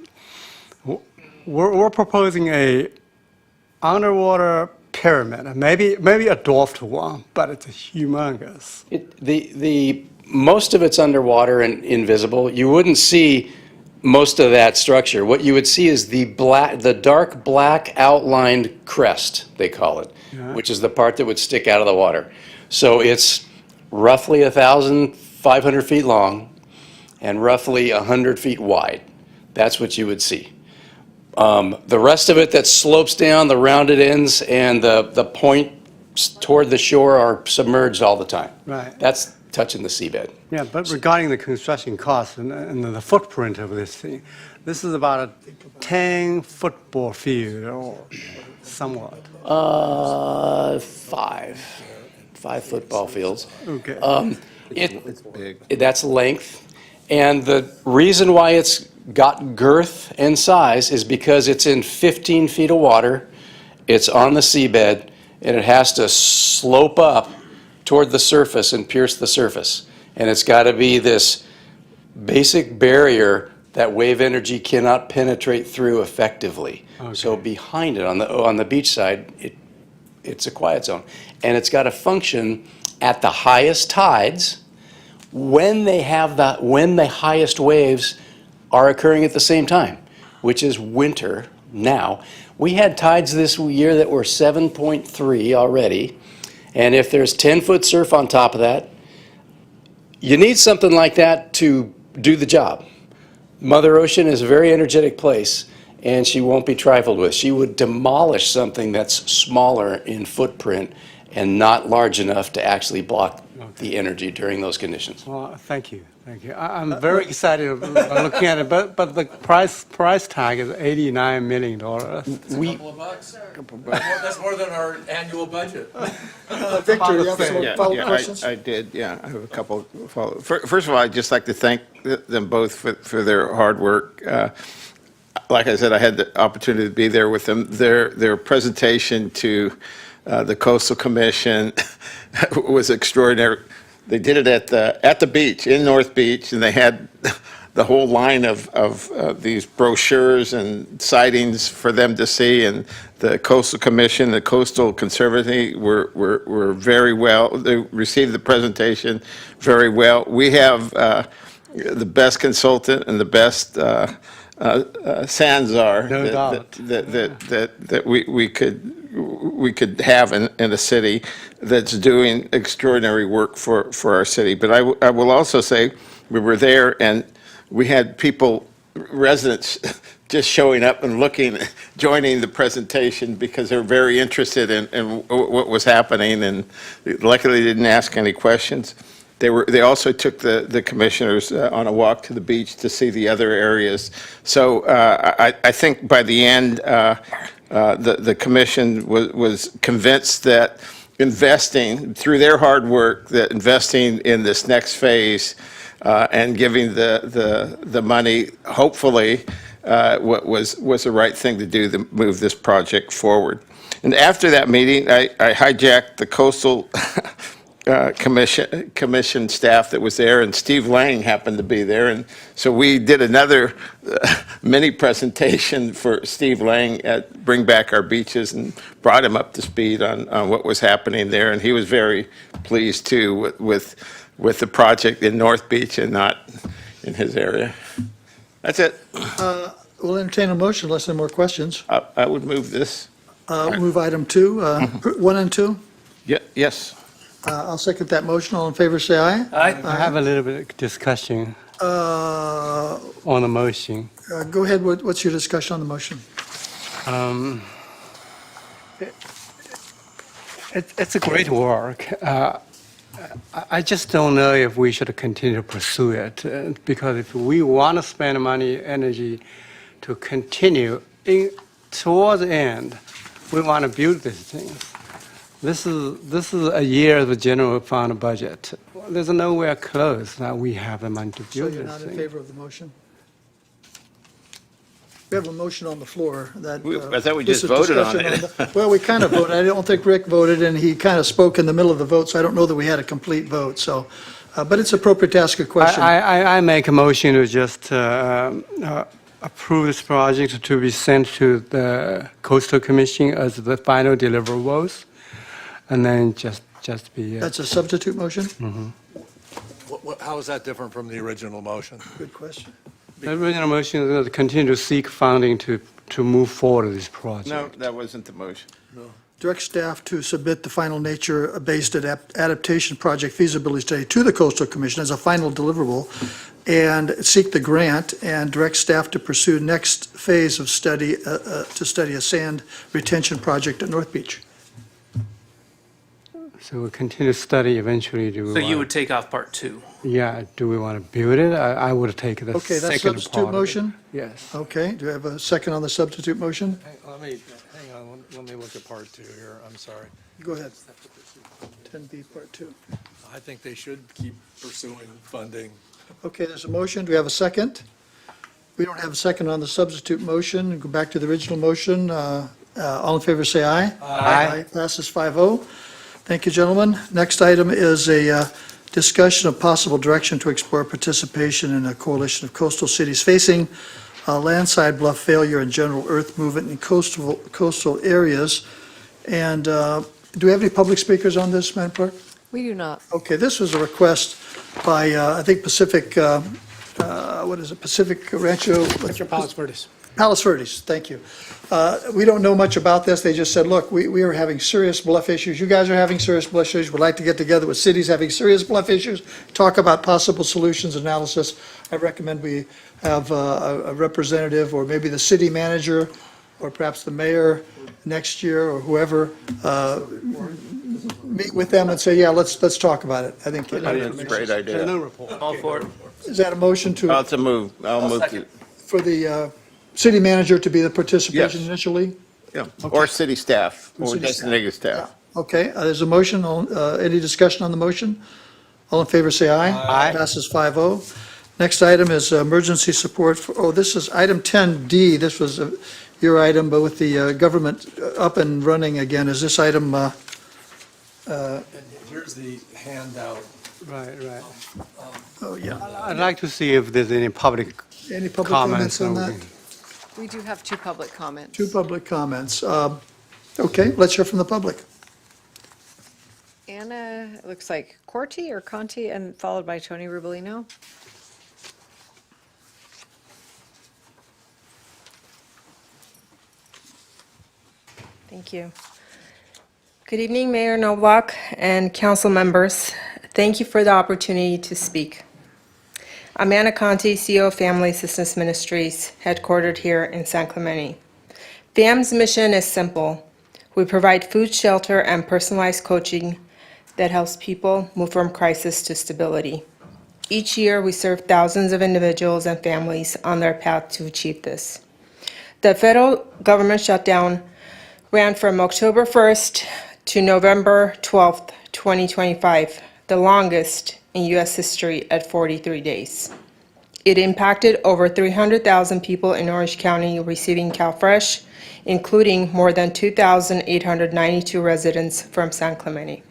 we're proposing a underwater pyramid, maybe a dwarfed one, but it's humongous. The most of it's underwater and invisible. You wouldn't see most of that structure. What you would see is the dark black outlined crest, they call it, which is the part that would stick out of the water. So it's roughly 1,500 feet long and roughly 100 feet wide. That's what you would see. The rest of it that slopes down, the rounded ends and the points toward the shore are submerged all the time. Right. That's touching the seabed. Yeah, but regarding the construction costs and the footprint of this thing, this is about a 10 football field or somewhat. 5 football fields. Okay. It's big. That's length. And the reason why it's got girth and size is because it's in 15 feet of water, it's on the seabed, and it has to slope up toward the surface and pierce the surface. And it's got to be this basic barrier that wave energy cannot penetrate through effectively. Okay. So behind it, on the beach side, it's a quiet zone. And it's got to function at the highest tides when the highest waves are occurring at the same time, which is winter now. We had tides this year that were 7.3 already. And if there's 10-foot surf on top of that, you need something like that to do the job. Mother Ocean is a very energetic place, and she won't be trifled with. She would demolish something that's smaller in footprint and not large enough to actually block the energy during those conditions. Well, thank you. I'm very excited about looking at it, but the price tag is $89 million. Couple of bucks. That's more than our annual budget. Victor, you have some Yeah, follow-up yeah, questions? I did, yeah. I have a couple follow. First of all, I'd just like to thank them both for their hard work. Like I said, I had the opportunity to be there with them. Their presentation to the Coastal Commission was extraordinary. They did it at the beach, in North Beach, and they had the whole line of these brochures and sightings for them to see, and the Coastal Commission, the Coastal Conservancy were very well. They received the presentation very well. We have the best consultant and the best Sanzar No doubt. that we could have in a city that's doing extraordinary work for our city. But I will also say, we were there and we had residents just showing up and joining the presentation because they're very interested in what was happening, and luckily they didn't ask any questions. They also took the commissioners on a walk to the beach to see the other areas. So I think by the end, the commission was convinced that investing, through their hard work, that investing in this next phase and giving the money, hopefully, was the right thing to do to move this project forward. And after that meeting, I hijacked the coastal commission staff that was there, and Steve Lang happened to be there. And so we did another mini presentation for Steve Lang at Bring Back Our Beaches and brought him up to speed on what was happening there. And he was very pleased, too, with the project in North Beach and not in his area. That's it. We'll entertain a motion unless there are more questions. I would move this. Move item 2, 1 and 2. Yes. I'll second that motion. All in favor, say aye. I have a little bit of discussion on the motion. Go ahead, what's your discussion on the motion? It's a great work. I just don't know if we should continue to pursue it, because if we want to spend money, energy to continue towards the end, we want to build these things. This is a year of the general fund budget. There's nowhere close that we have the money to So build you're this not in thing. favor of the motion? We have a motion on the floor that. I thought we this just is voted on discussion Well, we kind of voted. I don't think Rick voted, and he kind of spoke in the middle of the vote, so I don't know that we had a complete vote, so. But it's appropriate to ask a question. I make a motion to just approve this project to be sent to the Coastal Commission as the final deliverables, and then just be. That's a substitute motion? How is that different from the original motion? Good question. The original motion is to continue to seek funding to move forward with this project. No, that wasn't the motion. Direct staff to submit the final nature-based adaptation project feasibility study to the Coastal Commission as a final deliverable, and seek the grant, and direct staff to pursue next phase of study, to study a sand retention project at North Beach. So we'll continue to study eventually. So you would take off part 2? Yeah, do we want to build it? I would take the Okay, that's second substitute part of it. motion? Yes. Okay, do I have a second on the substitute motion? Hang on, let me look at part 2 here, I'm sorry. Go ahead. 10B, Part 2. I think they should keep pursuing funding. Okay, there's a motion. Do we have a second? We don't have a second on the substitute motion. Go back to the original motion. All in favor, say aye. Aye. Passes 5-0. Thank you, gentlemen. Next item is a discussion of possible direction to explore participation in a coalition of coastal cities facing landslide, bluff failure, and general earth movement in coastal areas. And do we have any public speakers on this, Madam Clerk? We do not. Okay, this was a request by, I think, Pacific, what is it, Pacific Rancho? Mr. Palos Verdes. Palos Verdes, thank you. We don't know much about this. They just said, look, we are having serious bluff issues. You guys are having serious bluff issues. We'd like to get together with cities having serious bluff issues, talk about possible solutions analysis. I recommend we have a representative, or maybe the city manager, or perhaps the mayor next year, or whoever, meet with them and say, yeah, let's talk about it. I think. I think it's a great idea. All for it. Is that a motion to, I'll move. I'll move to, for the city manager to be the participation Yes. initially? yeah, or city staff, or city designated staff. Okay, there's a motion. Any discussion on the motion? All in favor, say aye. Aye. Passes 5-0. Next item is emergency support for, this is item 10D. This was your item, but with the government up and running again, is this item, Here's the handout. Right. oh, yeah. I'd like to see if there's any public Any public comments. comments on that that? we can- We do have 2 public comments. 2 public comments. Okay, let's hear from the public. Anna, it looks like Corti or Conti, and followed by Tony Rubolino. Thank you. Good evening, Mayor Nowak and council members. Thank you for the opportunity to speak. I'm Anna Conti, CEO of Family Assistance Ministries, headquartered here in San Clemente. FAM's mission is simple. We provide food, shelter, and personalized coaching that helps people move from crisis to stability. Each year, we serve thousands of individuals and families on their path to achieve this. The federal government shutdown ran from October 1st to November 12th, 2025, the longest in U.S. history at 43 days. It impacted over 300,000 people in Orange County receiving CalFresh, including more than 2,892 residents from San Clemente.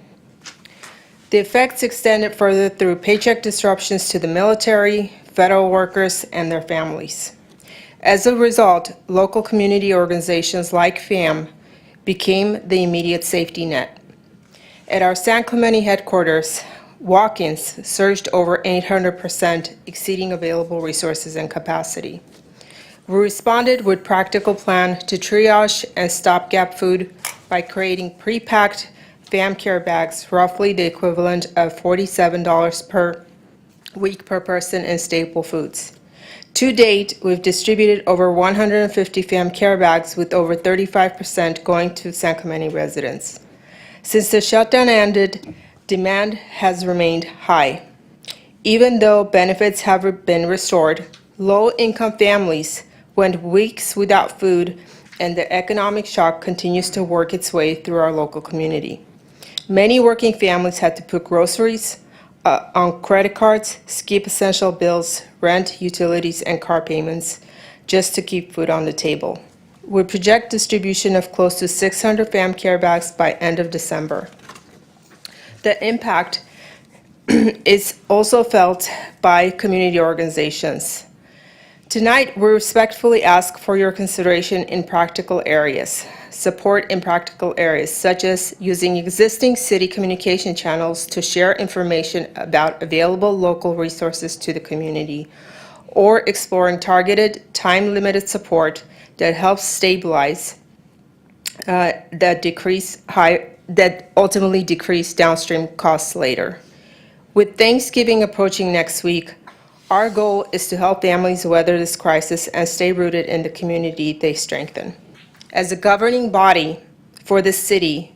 The effects extended further through paycheck disruptions to the military, federal workers, and their families. As a result, local community organizations like FAM became the immediate safety net. At our San Clemente headquarters, walk-ins surged over 800%, exceeding available resources and capacity. We responded with practical plan to triage and stopgap food by creating pre-packed FAM care bags, roughly the equivalent of $47 per week per person in staple foods. To date, we've distributed over 150 FAM care bags, with over 35% going to San Clemente residents. Since the shutdown ended, demand has remained high. Even though benefits have been restored, low-income families went weeks without food, and the economic shock continues to work its way through our local community. Many working families had to put groceries on credit cards, skip essential bills, rent, utilities, and car payments just to keep food on the table. We project distribution of close to 600 FAM care bags by end of December. The impact is also felt by community organizations. Tonight, we respectfully ask for your consideration in practical areas. Support in practical areas, such as using existing city communication channels to share information about available local resources to the community, or exploring targeted, time-limited support that helps stabilize, that ultimately decrease downstream costs later. With Thanksgiving approaching next week, our goal is to help families weather this crisis and stay rooted in the community they strengthen. As a governing body for the city,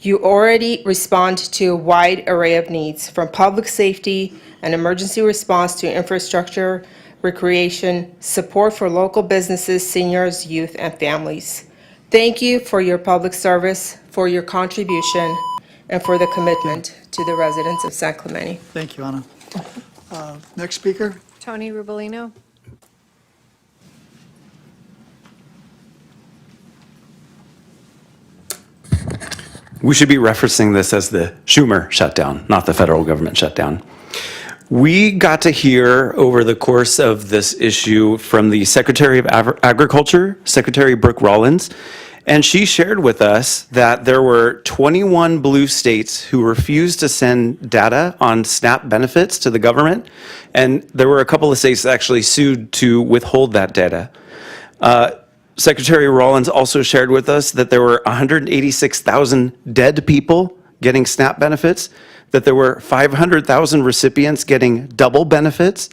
you already respond to a wide array of needs, from public safety and emergency response to infrastructure, recreation, support for local businesses, seniors, youth, and families. Thank you for your public service, for your contribution, and for the commitment to the residents of San Clemente. Thank you, Anna. Next speaker? Tony Rubolino? We should be referencing this as the Schumer shutdown, not the federal government shutdown. We got to hear over the course of this issue from the Secretary of Agriculture, Secretary Brooke Rollins, and she shared with us that there were 21 blue states who refused to send data on SNAP benefits to the government, and there were a couple of states that actually sued to withhold that data. Secretary Rollins also shared with us that there were 186,000 dead people getting SNAP benefits, that there were 500,000 recipients getting double benefits.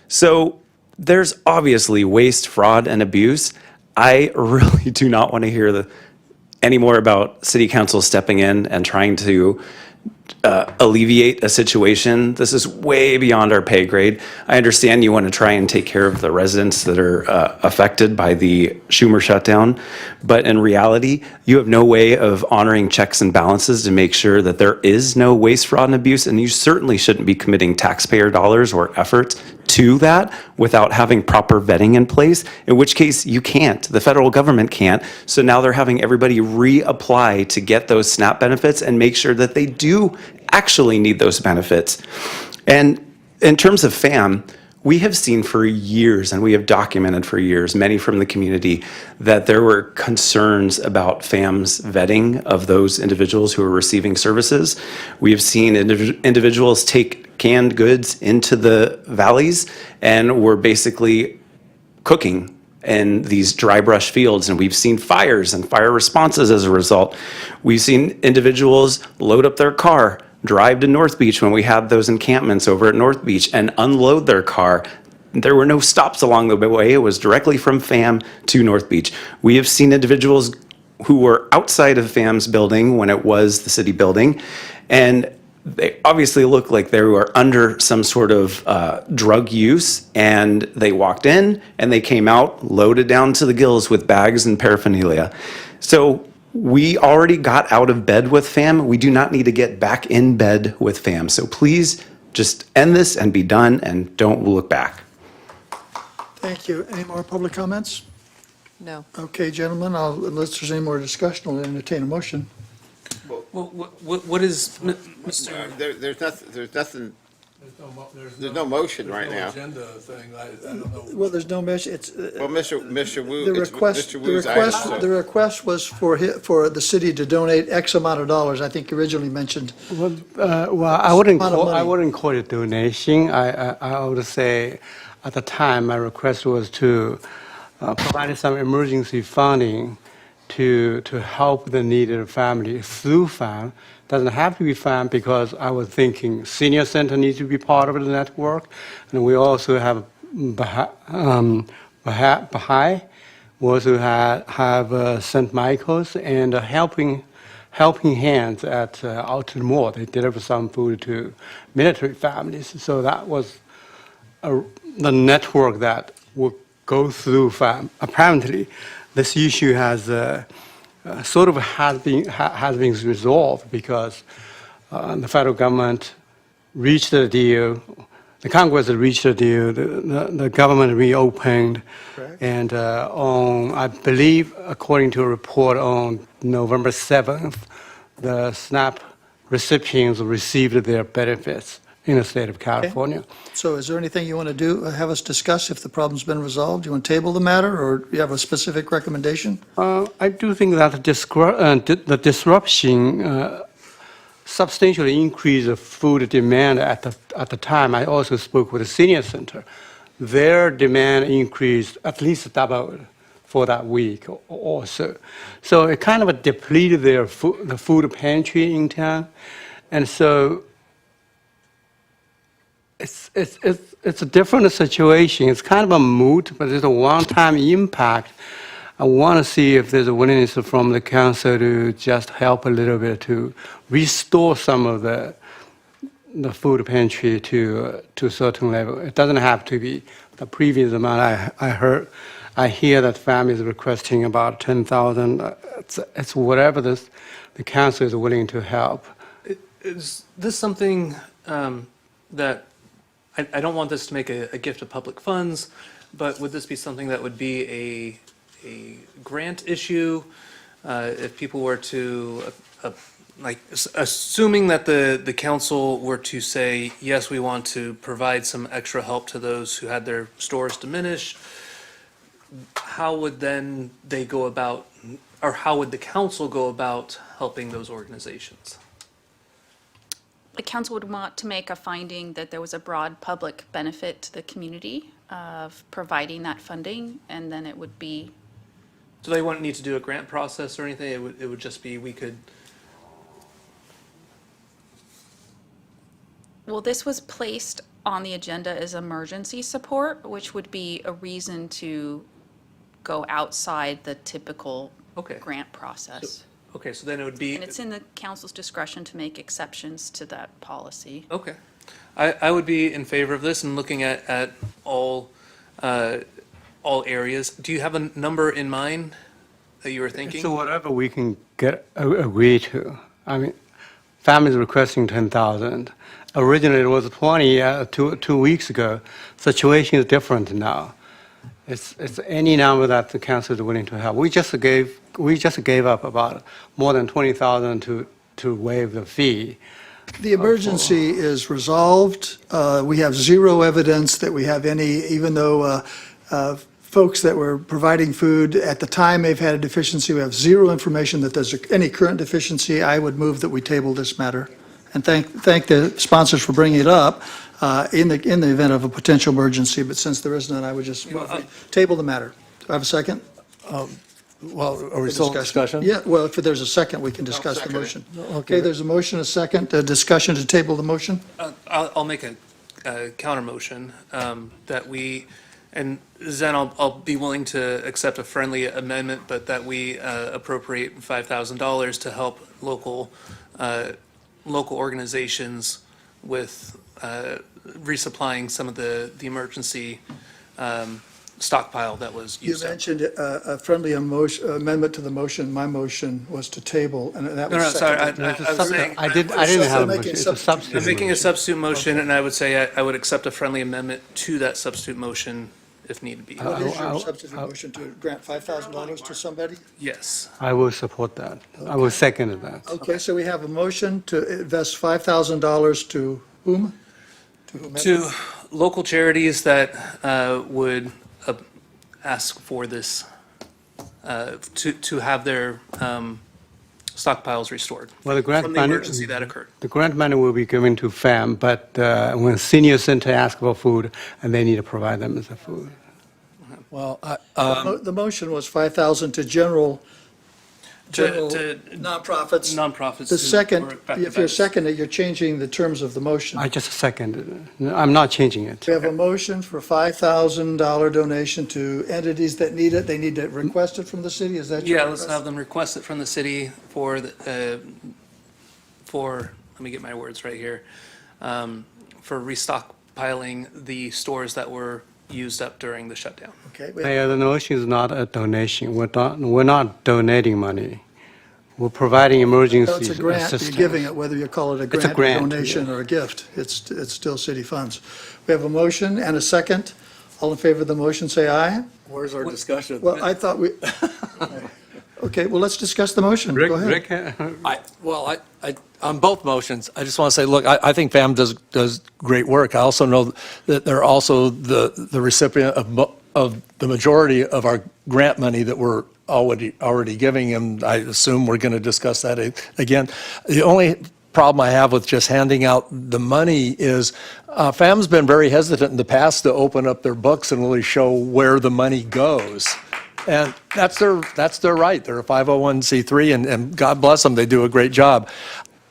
So there's obviously waste, fraud, and abuse. I really do not want to hear any more about City Council stepping in and trying to alleviate a situation. This is way beyond our pay grade. I understand you want to try and take care of the residents that are affected by the Schumer shutdown, but in reality, you have no way of honoring checks and balances to make sure that there is no waste, fraud, and abuse, and you certainly shouldn't be committing taxpayer dollars or efforts to that without having proper vetting in place, in which case you can't. The federal government can't. So now they're having everybody reapply to get those SNAP benefits and make sure that they do actually need those benefits. And in terms of FAM, we have seen for years, and we have documented for years, many from the community, that there were concerns about FAM's vetting of those individuals who are receiving services. We have seen individuals take canned goods into the valleys and were basically cooking in these dry brush fields, and we've seen fires and fire responses as a result. We've seen individuals load up their car, drive to North Beach when we had those encampments over at North Beach, and unload their car. There were no stops along the way. It was directly from FAM to North Beach. We have seen individuals who were outside of FAM's building when it was the city building, and they obviously looked like they were under some sort of drug use, and they walked in and they came out loaded down to the gills with bags and paraphernalia. So we already got out of bed with FAM. We do not need to get back in bed with FAM. So please just end this and be done, and don't look back. Thank you. Any more public comments? No. Okay, gentlemen, unless there's any more discussion, I'll entertain a motion. Well, what is, Mr. There's nothing, there's no motion right now. Agenda thing, I don't know. Well, there's no measure, it's, Well, Mr. Wu, the it's request, Mr. the Wu's request, item, the so- request was for the city to donate X amount of dollars, I think you originally mentioned. Well, I wouldn't Amount of call, I money. wouldn't call it donation. I would say, at the time, my request was to provide some emergency funding to help the needed family through FAM. Doesn't have to be FAM because I was thinking senior center needs to be part of the network, and we also have Baha'i. We also have St. Michael's and Helping Hands at Alton Moore. They deliver some food to military families. So that was the network that would go through FAM. Apparently, this issue has sort of has been resolved because the federal government reached a deal, the Congress reached a deal, the government reopened, Correct. and on, I believe, according to a report on November 7th, the SNAP recipients received their benefits in the state of California. So is there anything you want to do, have us discuss if the problem's been resolved? You want to table the matter, or you have a specific recommendation? I do think that the disruption substantially increased the food demand at the time. I also spoke with the senior center. Their demand increased at least doubled for that week or so. So it kind of depleted the food pantry in town. And so it's a different situation. It's kind of a mood, but it's a one-time impact. I want to see if there's a willingness from the council to just help a little bit to restore some of the food pantry to a certain level. It doesn't have to be the previous amount. I hear that families requesting about 10,000. It's whatever the council is willing to help. Is this something that, I don't want this to make a gift of public funds, but would this be something that would be a grant issue? If people were to, assuming that the council were to say, yes, we want to provide some extra help to those who had their stores diminished, how would then they go about, or how would the council go about helping those organizations? The council would want to make a finding that there was a broad public benefit to the community of providing that funding, and then it would be, So they wouldn't need to do a grant process or anything, it would just be, we could, well, this was placed on the agenda as emergency support, which would be a reason to go outside the typical Okay. grant process. okay, so then it would be. And it's in the council's discretion to make exceptions to that policy. Okay. I would be in favor of this and looking at all areas. Do you have a number in mind that you were thinking? So whatever we can agree to. I mean, families requesting 10,000. Originally, it was 20 two weeks ago. Situation is different now. It's any number that the council is willing to help. We just gave up about more than 20,000 to waive the fee. The emergency is resolved. We have zero evidence that we have any, even though folks that were providing food at the time they've had a deficiency, we have zero information that there's any current deficiency. I would move that we table this matter. And thank the sponsors for bringing it up in the event of a potential emergency, but since there is none, I would just table the matter. Do I have a second? Well, are we still in discussion? Yeah, well, if there's a second, we can discuss the second it. motion. Okay, there's a motion, a second, a discussion to table the motion? I'll make a counter motion that we, and then I'll be willing to accept a friendly amendment, but that we appropriate $5,000 to help local organizations with resupplying some of the emergency stockpile that was You used up. mentioned a friendly amendment to the motion. My motion was to table, and that No, was sorry, seconded. I was saying, I didn't have a making motion. It's a substitute. substitute. I'm making a substitute motion, and I would say I would accept a friendly amendment to that substitute motion if need be. What is your substitute motion, to grant $5,000 to somebody? Yes. I will support that. I will second that. Okay, so we have a motion to invest $5,000 to whom? To whomever? To local charities that would ask for this, to have their stockpiles restored Well, the grant from the money, emergency that occurred. the grant money will be given to FAM, but when senior center asks for food, and they need to provide them with the food. Well, The motion was 5,000 to general To nonprofits. nonprofits. The who second, were affected if by you're this. seconding, you're changing the terms of the motion. I just seconded it. I'm not changing it. We have a motion for $5,000 donation to entities that need it. They need to request it from the city, is that your Yeah, request? let's have them request it from the city for, let me get my words right here, for restockpiling the stores that were used up during the shutdown. Okay, Mayor, the motion is not a donation. We're not donating money. We're providing emergency so it's a grant, you're assistance. giving it, whether you call it a It's a grant, a grant, donation, yeah. or a gift. It's still city funds. We have a motion and a second. All in favor of the motion, say aye. where's our discussion? Well, I thought we, okay, well, let's discuss the motion. Go ahead. Rick, On both motions, I just want to say, look, I think FAM does great work. I also know that they're also the recipient of the majority of our grant money that we're already giving, and I assume we're going to discuss that again. The only problem I have with just handing out the money is FAM's been very hesitant in the past to open up their books and really show where the money goes. And that's their right. They're a 501c3, and God bless them, they do a great job.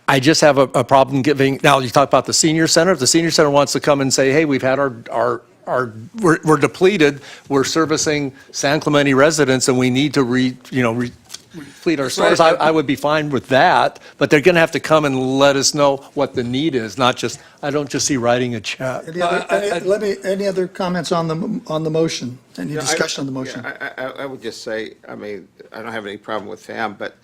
I just have a problem giving, now you talk about the senior center. If the senior center wants to come and say, hey, we've had we're depleted, we're servicing San Clemente residents, and we need to replete our stores, I would be fine with that, but they're going to have to come and let us know what the need is, not just, I don't just see writing a check. Any other comments on the motion? Any discussion on the motion? Yeah, I would just say, I mean, I don't have any problem with FAM, but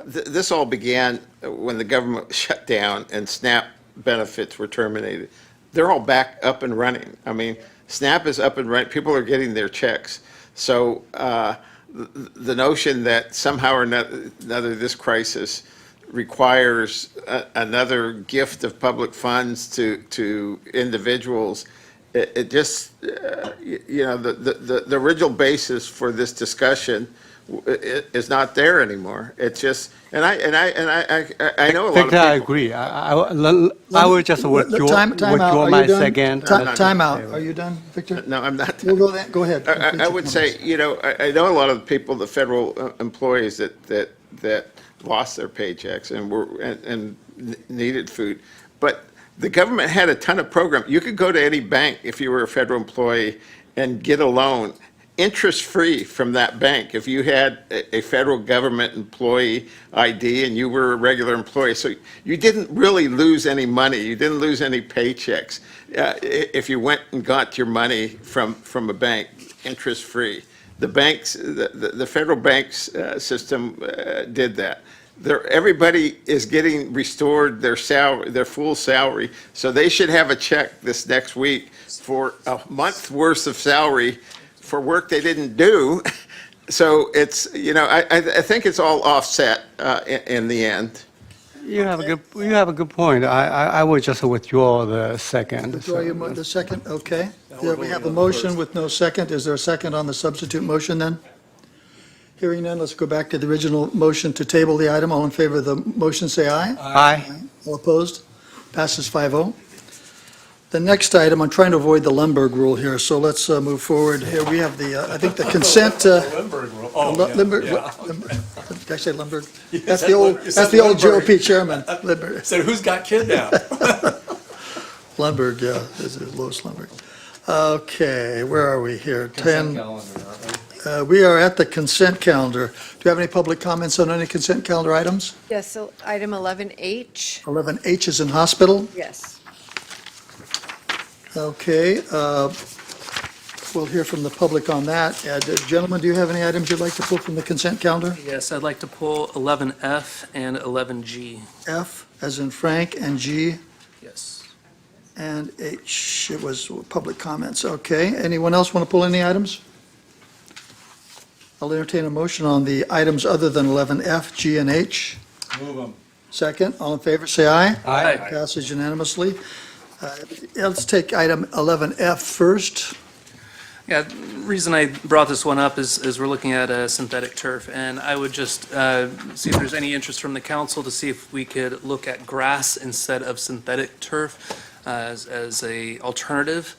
this all began when the government shut down and SNAP benefits were terminated. They're all back up and running. I mean, SNAP is up and running. People are getting their checks. So the notion that somehow or another this crisis requires another gift of public funds to individuals, it just, the original basis for this discussion is not there anymore. It's just, and I know a lot of people. Victor, I agree. I will just withdraw Time out. Are my you done? second. Time out. Are you done, Victor? No, I'm not. We'll go ahead. I would say, I know a lot of the people, the federal employees that lost their paychecks and needed food, but the government had a ton of programs. You could go to any bank if you were a federal employee and get a loan, interest-free from that bank if you had a federal government employee ID and you were a regular employee. So you didn't really lose any money. You didn't lose any paychecks if you went and got your money from a bank, interest-free. The banks, the federal banks system did that. Everybody is getting restored their salary, their full salary, so they should have a check this next week for a month's worth of salary for work they didn't do. So it's, I think it's all offset in the end. You have a good point. I will just withdraw the second. The second, okay. Yeah, we have a motion with no second. Is there a second on the substitute motion then? Hearing none, let's go back to the original motion to table the item. All in favor of the motion, say aye. Aye. All opposed? Passes 5-0. The next item, I'm trying to avoid the Lundberg rule here, so let's move forward. Here we have I think the consent. Lundberg rule. Oh, yeah, Lundberg, yeah. Did I say Lundberg? That's the old GOP chairman, Lundberg. So who's got kidnapped? Lundberg, yeah, this is Louis Lundberg. Okay, where are we here? 10. We are at the consent calendar. Do you have any public comments on any consent calendar items? Yes, so item 11H. 11H is in hospital. Yes. Okay, we'll hear from the public on that. Gentlemen, do you have any items you'd like to pull from the consent calendar? Yes, I'd like to pull 11F and 11G. F, as in Frank, and G. Yes. and H, it was public comments. Okay, anyone else want to pull any items? I'll entertain a motion on the items other than 11F, G, and H. Move them. Second, all in favor, say aye. Aye. Passes unanimously. Let's take item 11F first. Yeah, the reason I brought this one up is we're looking at a synthetic turf, and I would just see if there's any interest from the council to see if we could look at grass instead of synthetic turf as a alternative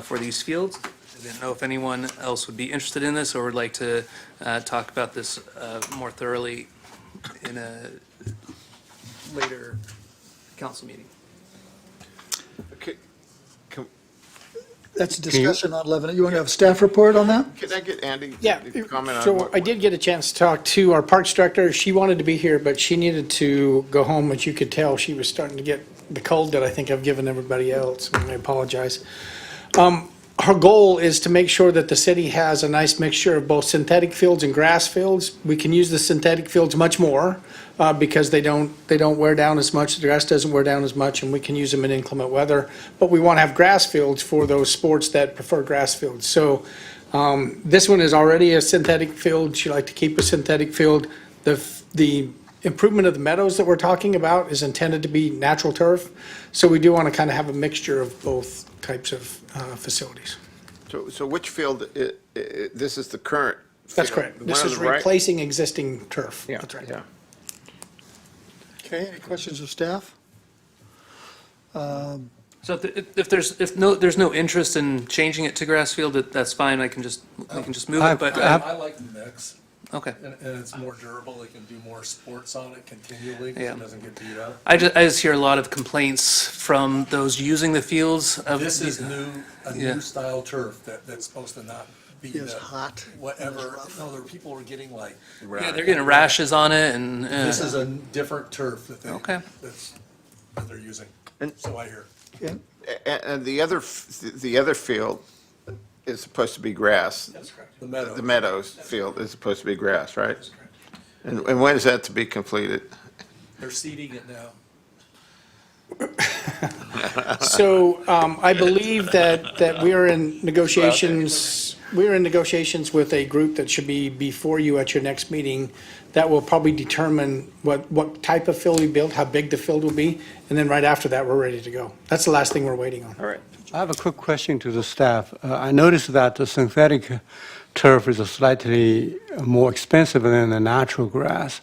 for these fields. I didn't know if anyone else would be interested in this or would like to talk about this more thoroughly in a later council meeting. Okay, That's a discussion on 11. You want to have a staff report on that? Can I get Andy Yeah, to comment on so what? I did get a chance to talk to our parks director. She wanted to be here, but she needed to go home, but you could tell she was starting to get the cold that I think I've given everybody else, and I apologize. Her goal is to make sure that the city has a nice mixture of both synthetic fields and grass fields. We can use the synthetic fields much more because they don't wear down as much, the grass doesn't wear down as much, and we can use them in inclement weather. But we want to have grass fields for those sports that prefer grass fields. So this one is already a synthetic field. She like to keep a synthetic field. The improvement of the meadows that we're talking about is intended to be natural turf. So we do want to kind of have a mixture of both types of facilities. So which field, this is the current? That's field? correct. The This one on is the right? replacing existing turf. Yeah, That's right. yeah. Okay, any questions of staff? So if there's no interest in changing it to grass field, that's fine. We can just move it. But I like the mix, okay. and it's more durable, they can do more sports on it continually, Yeah. it doesn't get beat up. I just hear a lot of complaints from those using the fields of. This is a Yeah. new style turf that's supposed to not be It's the hot. whatever, no, there, people were getting like, Yeah, they're getting rashes on it and. this is a different turf that Okay. that they're using, so I hear. Okay, And the other field is supposed to be grass. That's correct. The meadow. The Meadows field is supposed to be grass, right? And when is that to be completed? They're seeding it now. So I believe that we are in negotiations, with a group that should be before you at your next meeting that will probably determine what type of field we build, how big the field will be, and then right after that, we're ready to go. That's the last thing we're waiting on. All right. I have a quick question to the staff. I noticed that the synthetic turf is slightly more expensive than the natural grass.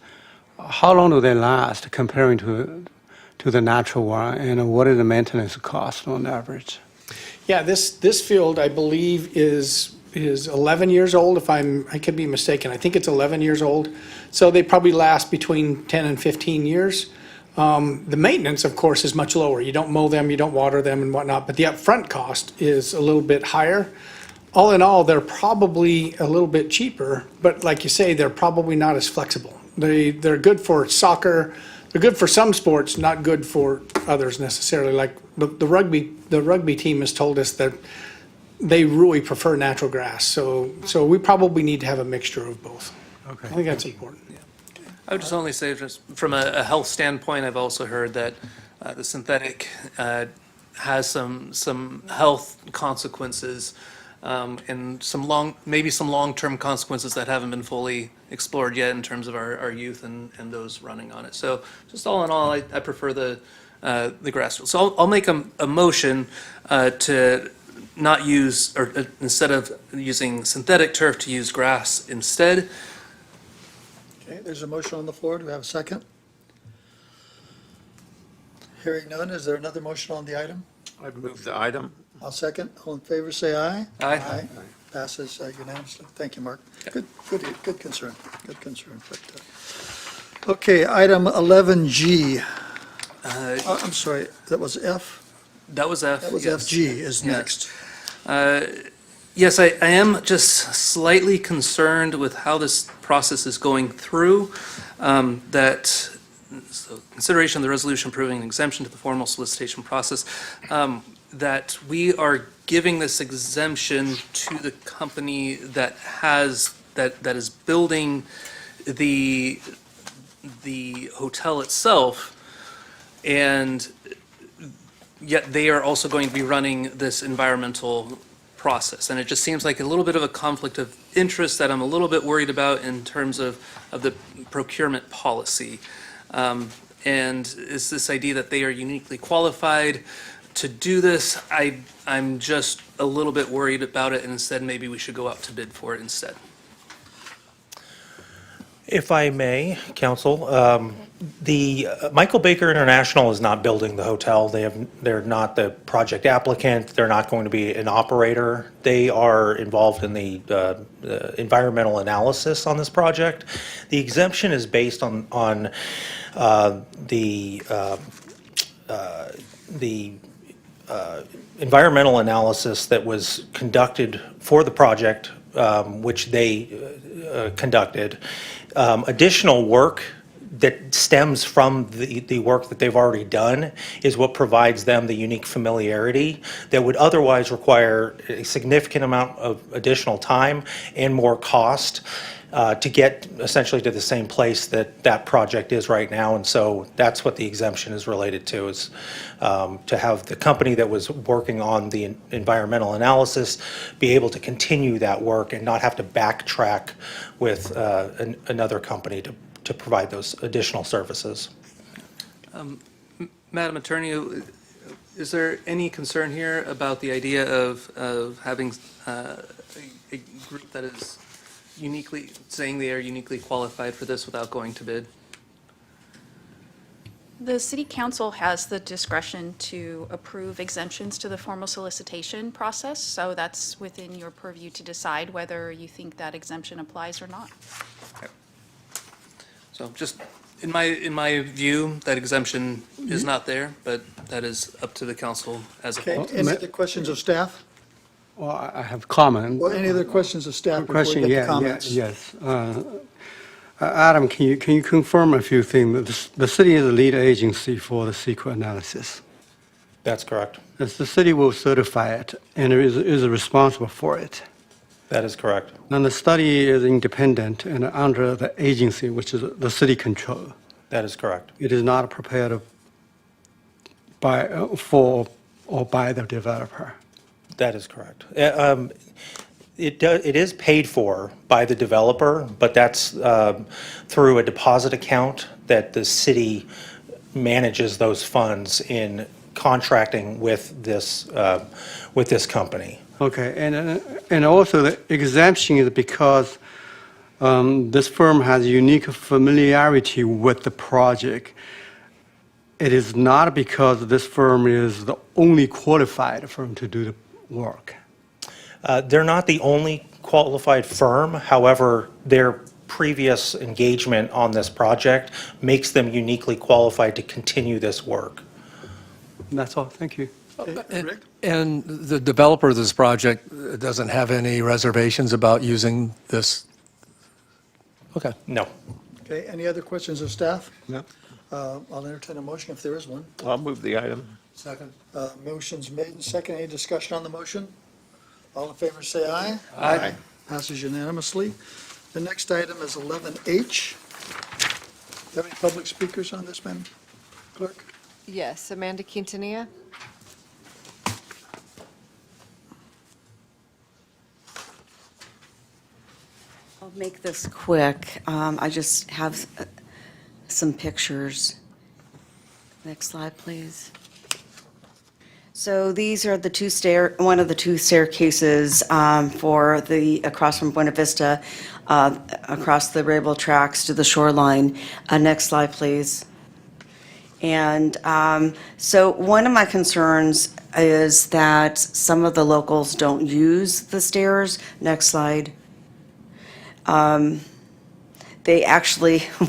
How long do they last comparing to the natural one, and what is the maintenance cost on average? Yeah, this field, I believe, is 11 years old, I could be mistaken. I think it's 11 years old. So they probably last between 10 and 15 years. The maintenance, of course, is much lower. You don't mow them, you don't water them and whatnot, but the upfront cost is a little bit higher. All in all, they're probably a little bit cheaper, but like you say, they're probably not as flexible. They're good for soccer, they're good for some sports, not good for others necessarily. Like the rugby team has told us that they really prefer natural grass. So we probably need to have a mixture of both. Okay. I think that's important. I would just only say, just from a health standpoint, I've also heard that the synthetic has some health consequences and maybe some long-term consequences that haven't been fully explored yet in terms of our youth and those running on it. So just all in all, I prefer the grass field. So I'll make a motion to not use, or instead of using synthetic turf, to use grass instead. okay, there's a motion on the floor. Do we have a second? Hearing none, is there another motion on the item? I move the item. I'll second. All in favor, say aye. Aye. Passes unanimously. Thank you, Mark. Good concern, good concern. But, okay, item 11G. I'm sorry, that was F? That was F. That was yes. FG is next. Yes, I am just slightly concerned with how this process is going through. So consideration of the resolution approving an exemption to the formal solicitation process, that we are giving this exemption to the company that is building the hotel itself. And yet they are also going to be running this environmental process. And it just seems like a little bit of a conflict of interest that I'm a little bit worried about in terms of the procurement policy. And is this idea that they are uniquely qualified to do this? I'm just a little bit worried about it, and instead maybe we should go out to bid for it instead. If I may, Council, the Michael Baker International is not building the hotel. They're not the project applicant. They're not going to be an operator. They are involved in the environmental analysis on this project. The exemption is based on the environmental analysis that was conducted for the project, which they conducted. Additional work that stems from the work that they've already done is what provides them the unique familiarity that would otherwise require a significant amount of additional time and more cost to get essentially to the same place that project is right now. And so that's what the exemption is related to, is to have the company that was working on the environmental analysis be able to continue that work and not have to backtrack with another company to provide those additional services. Madam Attorney, is there any concern here about the idea of having a group that is uniquely, saying they are uniquely qualified for this without going to bid? The city council has the discretion to approve exemptions to the formal solicitation process, so that's within your purview to decide whether you think that exemption applies or not. So just, in my view, that exemption is not there, but that is up to the council as a Okay, whole. any other questions of staff? Well, I have comment. Or any other questions of staff before we Question, get to yeah, comments? yes. Adam, can you confirm a few things? The city is the lead agency for the secret analysis. That's correct. Yes, the city will certify it and is responsible for it. That is correct. And the study is independent and under the agency, which is the city control. That is correct. It is not prepared by the developer. That is correct. It is paid for by the developer, but that's through a deposit account that the city manages those funds in contracting with this company. Okay, and also the exemption is because this firm has unique familiarity with the project. It is not because this firm is the only qualified firm to do the work. They're not the only qualified firm. However, their previous engagement on this project makes them uniquely qualified to continue this work. That's all, thank you. Rick? And the developer of this project doesn't have any reservations about using this? Okay. No. Okay, any other questions of staff? No. I'll entertain a motion if there is one. I'll move the item. Second. Motion's made and second. Any discussion on the motion? All in favor, say aye. Aye. Passes unanimously. The next item is 11H. Do you have any public speakers on this, Madam Clerk? Yes, Amanda Quintanilla? I'll make this quick. I just have some pictures. Next slide, please. So these are one of the two staircases for across from Buena Vista, across the railroad tracks to the shoreline. Next slide, please. And so one of my concerns is that some of the locals don't use the stairs. Next slide.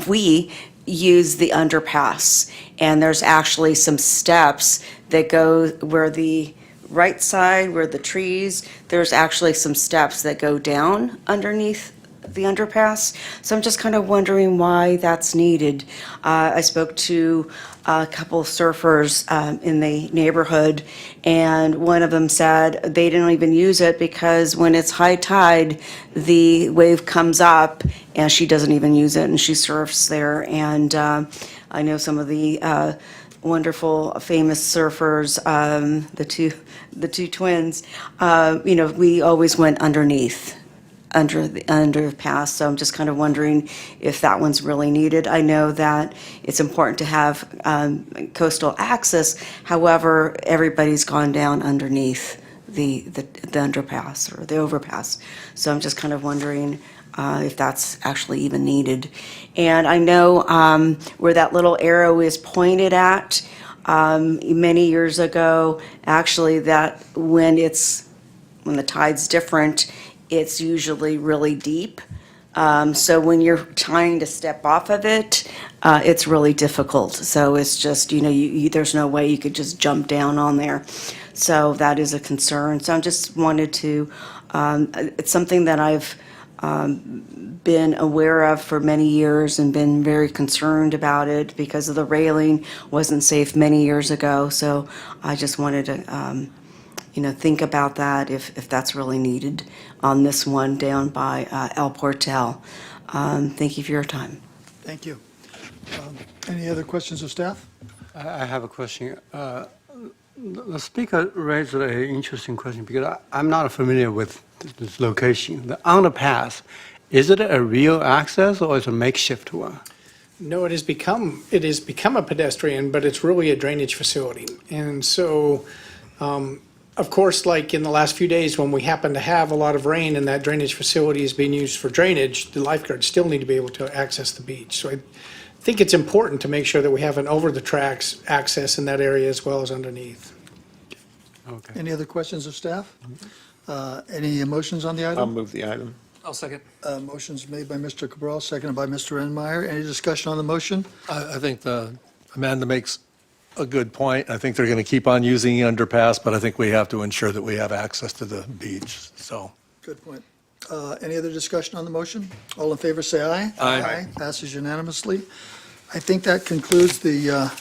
We use the underpass, and there's actually some steps that go where the right side, where the trees, there's actually some steps that go down underneath the underpass. So I'm just kind of wondering why that's needed. I spoke to a couple of surfers in the neighborhood, and one of them said they didn't even use it because when it's high tide, the wave comes up, and she doesn't even use it, and she surfs there. And I know some of the wonderful, famous surfers, the two twins, we always went underneath, under the underpass. So I'm just kind of wondering if that one's really needed. I know that it's important to have coastal access. However, everybody's gone down underneath the underpass or the overpass. So I'm just kind of wondering if that's actually even needed. And I know where that little arrow is pointed at, many years ago, actually, that when the tide's different, it's usually really deep. So when you're trying to step off of it, it's really difficult. So it's just, there's no way you could just jump down on there. So that is a concern. So I just wanted to, it's something that I've been aware of for many years and been very concerned about it because of the railing wasn't safe many years ago. So I just wanted to, think about that if that's really needed on this one down by El Portal. Thank you for your time. Thank you. Any other questions of staff? I have a question. The speaker raised an interesting question because I'm not familiar with this location. The underpass, is it a real access or is it a makeshift one? No, it has become a pedestrian, but it's really a drainage facility. And so, of course, like in the last few days when we happen to have a lot of rain and that drainage facility is being used for drainage, the lifeguards still need to be able to access the beach. So I think it's important to make sure that we have an over-the-tracks access in that area as well as underneath. Okay. Any other questions of staff? Any motions on the item? I'll move the item. I'll second. Motion's made by Mr. Cabral, seconded by Mr. Enmeyer. Any discussion on the motion? I think Amanda makes a good point. I think they're going to keep on using the underpass, but I think we have to ensure that we have access to the beach, so. Good point. Any other discussion on the motion? All in favor, say aye. Aye. Passes unanimously. I think that concludes the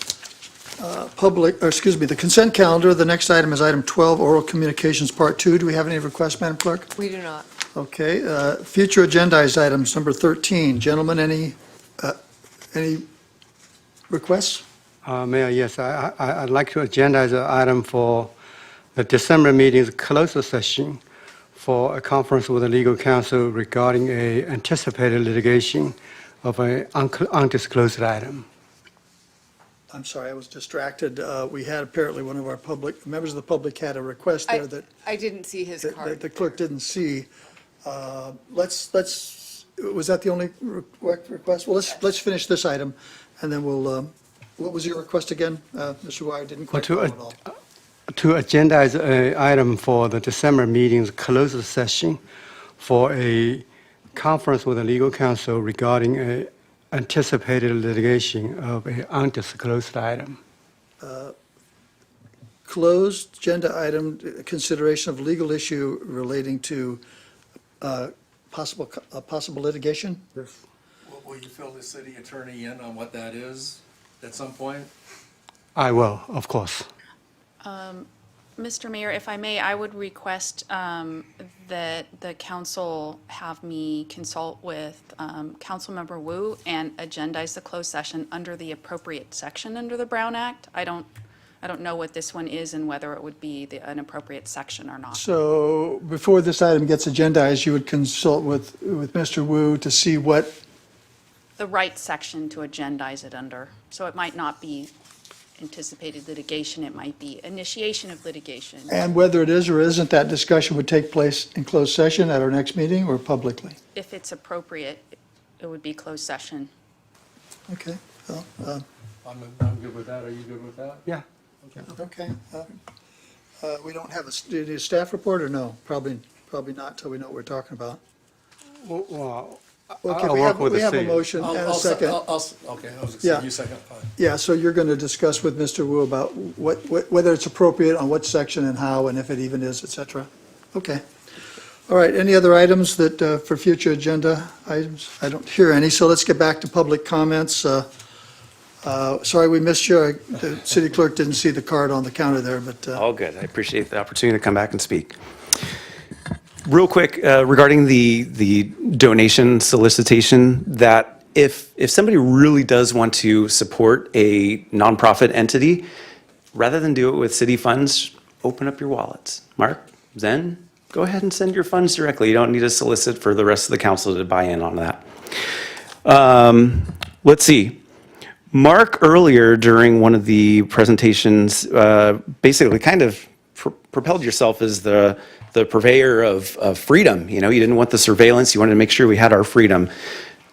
the consent calendar. The next item is item 12, oral communications, part 2. Do we have any requests, Madam Clerk? We do not. Okay, future agendized items, number 13. Gentlemen, any requests? Mayor, yes, I'd like to agendize an item for the December meeting's closed session for a conference with the legal counsel regarding a anticipated litigation of an undisclosed item. I'm sorry, I was distracted. We had apparently one of our members of the public had a request there that I didn't see his that the clerk didn't see. Was that the only request? Well, let's finish this item, and then we'll, what was your request again, Mr. Wire? I didn't quite follow it all. To agendize an item for the December meeting's closed session for a conference with the legal counsel regarding a anticipated litigation of an undisclosed item. Closed agenda item, consideration of legal issue relating to possible litigation? Will you fill the city attorney in on what that is at some point? I will, of course. Mr. Mayor, if I may, I would request that the council have me consult with Councilmember Wu and agendize the closed session under the appropriate section under the Brown Act. I don't know what this one is and whether it would be an appropriate section or not. So before this item gets agendized, you would consult with Mr. Wu to see what, The right section to agendize it under. So it might not be anticipated litigation, it might be initiation of litigation. and whether it is or isn't, that discussion would take place in closed session at our next meeting or publicly? If it's appropriate, it would be closed session. Okay, well, I'm good with that. Are you good with that? Yeah. okay. We don't have a staff report, or no? Probably not till we know what we're talking about. Well, Okay, I'll we work have with the a city. motion and a second. Okay, I was going to Yeah. say, you second, fine. Yeah, so you're going to discuss with Mr. Wu about whether it's appropriate on what section and how, and if it even is, et cetera. Okay. All right, any other items that, for future agenda items? I don't hear any, so let's get back to public comments. Sorry we missed you. The city clerk didn't see the card on the counter there, but, All good. I appreciate the opportunity to come back and speak. Real quick, regarding the donation solicitation, that if somebody really does want to support a nonprofit entity, rather than do it with city funds, open up your wallets. Mark, Zen, go ahead and send your funds directly. You don't need to solicit for the rest of the council to buy in on that. Let's see. Mark earlier during one of the presentations basically kind of propelled yourself as the purveyor of freedom. You know, you didn't want the surveillance. You wanted to make sure we had our freedom.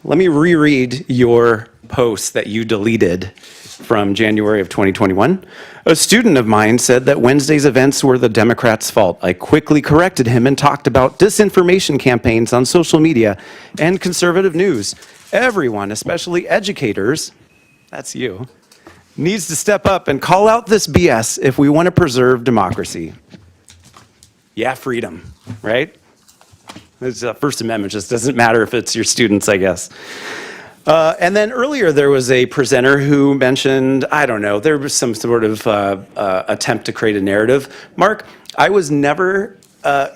Let me reread your post that you deleted from January of 2021. A student of mine said that Wednesday's events were the Democrats' fault. I quickly corrected him and talked about disinformation campaigns on social media and conservative news. Everyone, especially educators, that's you, needs to step up and call out this BS if we want to preserve democracy. Yeah, freedom, right? It's the First Amendment, just doesn't matter if it's your students, I guess. And then earlier there was a presenter who mentioned, I don't know, there was some sort of attempt to create a narrative. Mark, I was never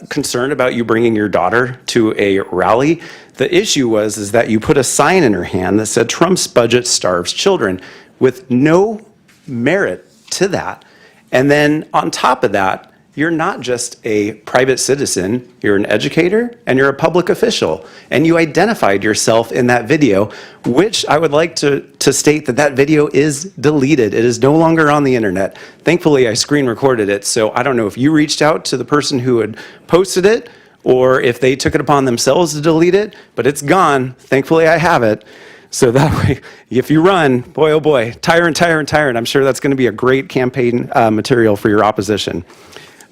concerned about you bringing your daughter to a rally. The issue is that you put a sign in her hand that said Trump's budget starves children with no merit to that. And then on top of that, you're not just a private citizen, you're an educator and you're a public official. And you identified yourself in that video, which I would like to state that video is deleted. It is no longer on the internet. Thankfully, I screen recorded it, so I don't know if you reached out to the person who had posted it or if they took it upon themselves to delete it, but it's gone. Thankfully, I have it. So that way, if you run, boy, oh boy, tyrant, I'm sure that's going to be a great campaign material for your opposition.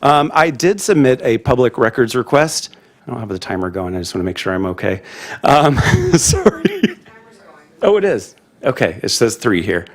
I did submit a public records request. I don't have the timer going. I just want to make sure I'm okay. Sorry. Oh, it is. Okay, it says 3 here.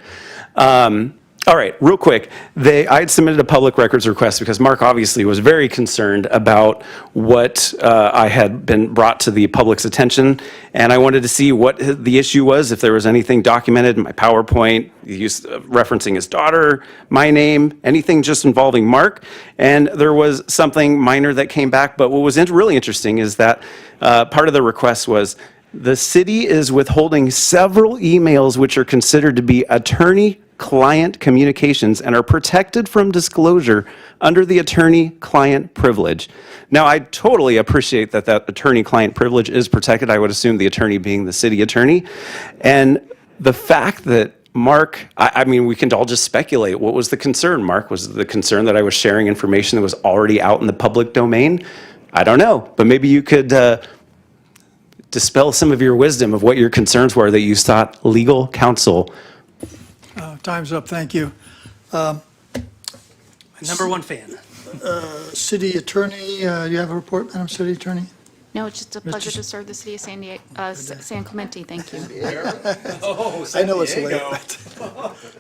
All right, real quick. I had submitted a public records request because Mark obviously was very concerned about what I had been brought to the public's attention, and I wanted to see what the issue was, if there was anything documented in my PowerPoint, referencing his daughter, my name, anything just involving Mark, and there was something minor that came back, but what was really interesting is that part of the request was, the city is withholding several emails which are considered to be attorney-client communications and are protected from disclosure under the attorney-client privilege. Now, I totally appreciate that attorney-client privilege is protected. I would assume the attorney being the city attorney. And the fact that Mark, I mean, we can all just speculate. What was the concern, Mark? Was the concern that I was sharing information that was already out in the public domain? I don't know, but maybe you could dispel some of your wisdom of what your concerns were that you sought legal counsel. Time's up, thank you. My number one fan. City Attorney, do you have a report, Madam City Attorney? No, it's just a pleasure to serve the city of San Clemente. Thank you. I know it's late.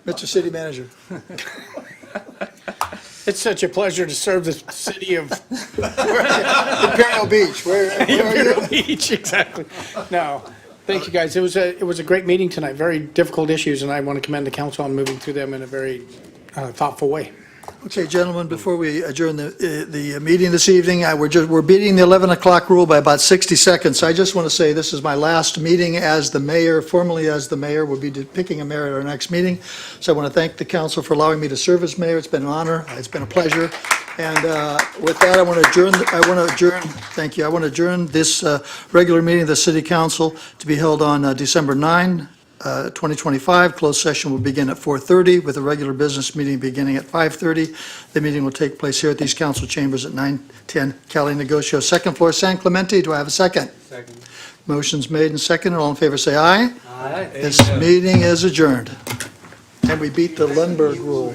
Mr. City Manager. It's such a pleasure to serve the city of Imperial Beach, where are you? Imperial Beach, exactly. No, thank you, guys. It was a great meeting tonight, very difficult issues, and I want to commend the council on moving through them in a very thoughtful way. Okay, gentlemen, before we adjourn the meeting this evening, we're beating the 11 o'clock rule by about 60 seconds. I just want to say this is my last meeting as the mayor, formally as the mayor. We'll be picking a mayor at our next meeting. So I want to thank the council for allowing me to serve as mayor. It's been an honor. It's been a pleasure. And with that, I want to adjourn this regular meeting of the City Council to be held on December 9, 2025. Closed session will begin at 4:30 with a regular business meeting beginning at 5:30. The meeting will take place here at these council chambers at 910 Cali Negocio, second floor, San Clemente. Do I have a second? Second. Motion's made and seconded. All in favor say aye. Aye. This meeting is adjourned. And we beat the Lundberg rule.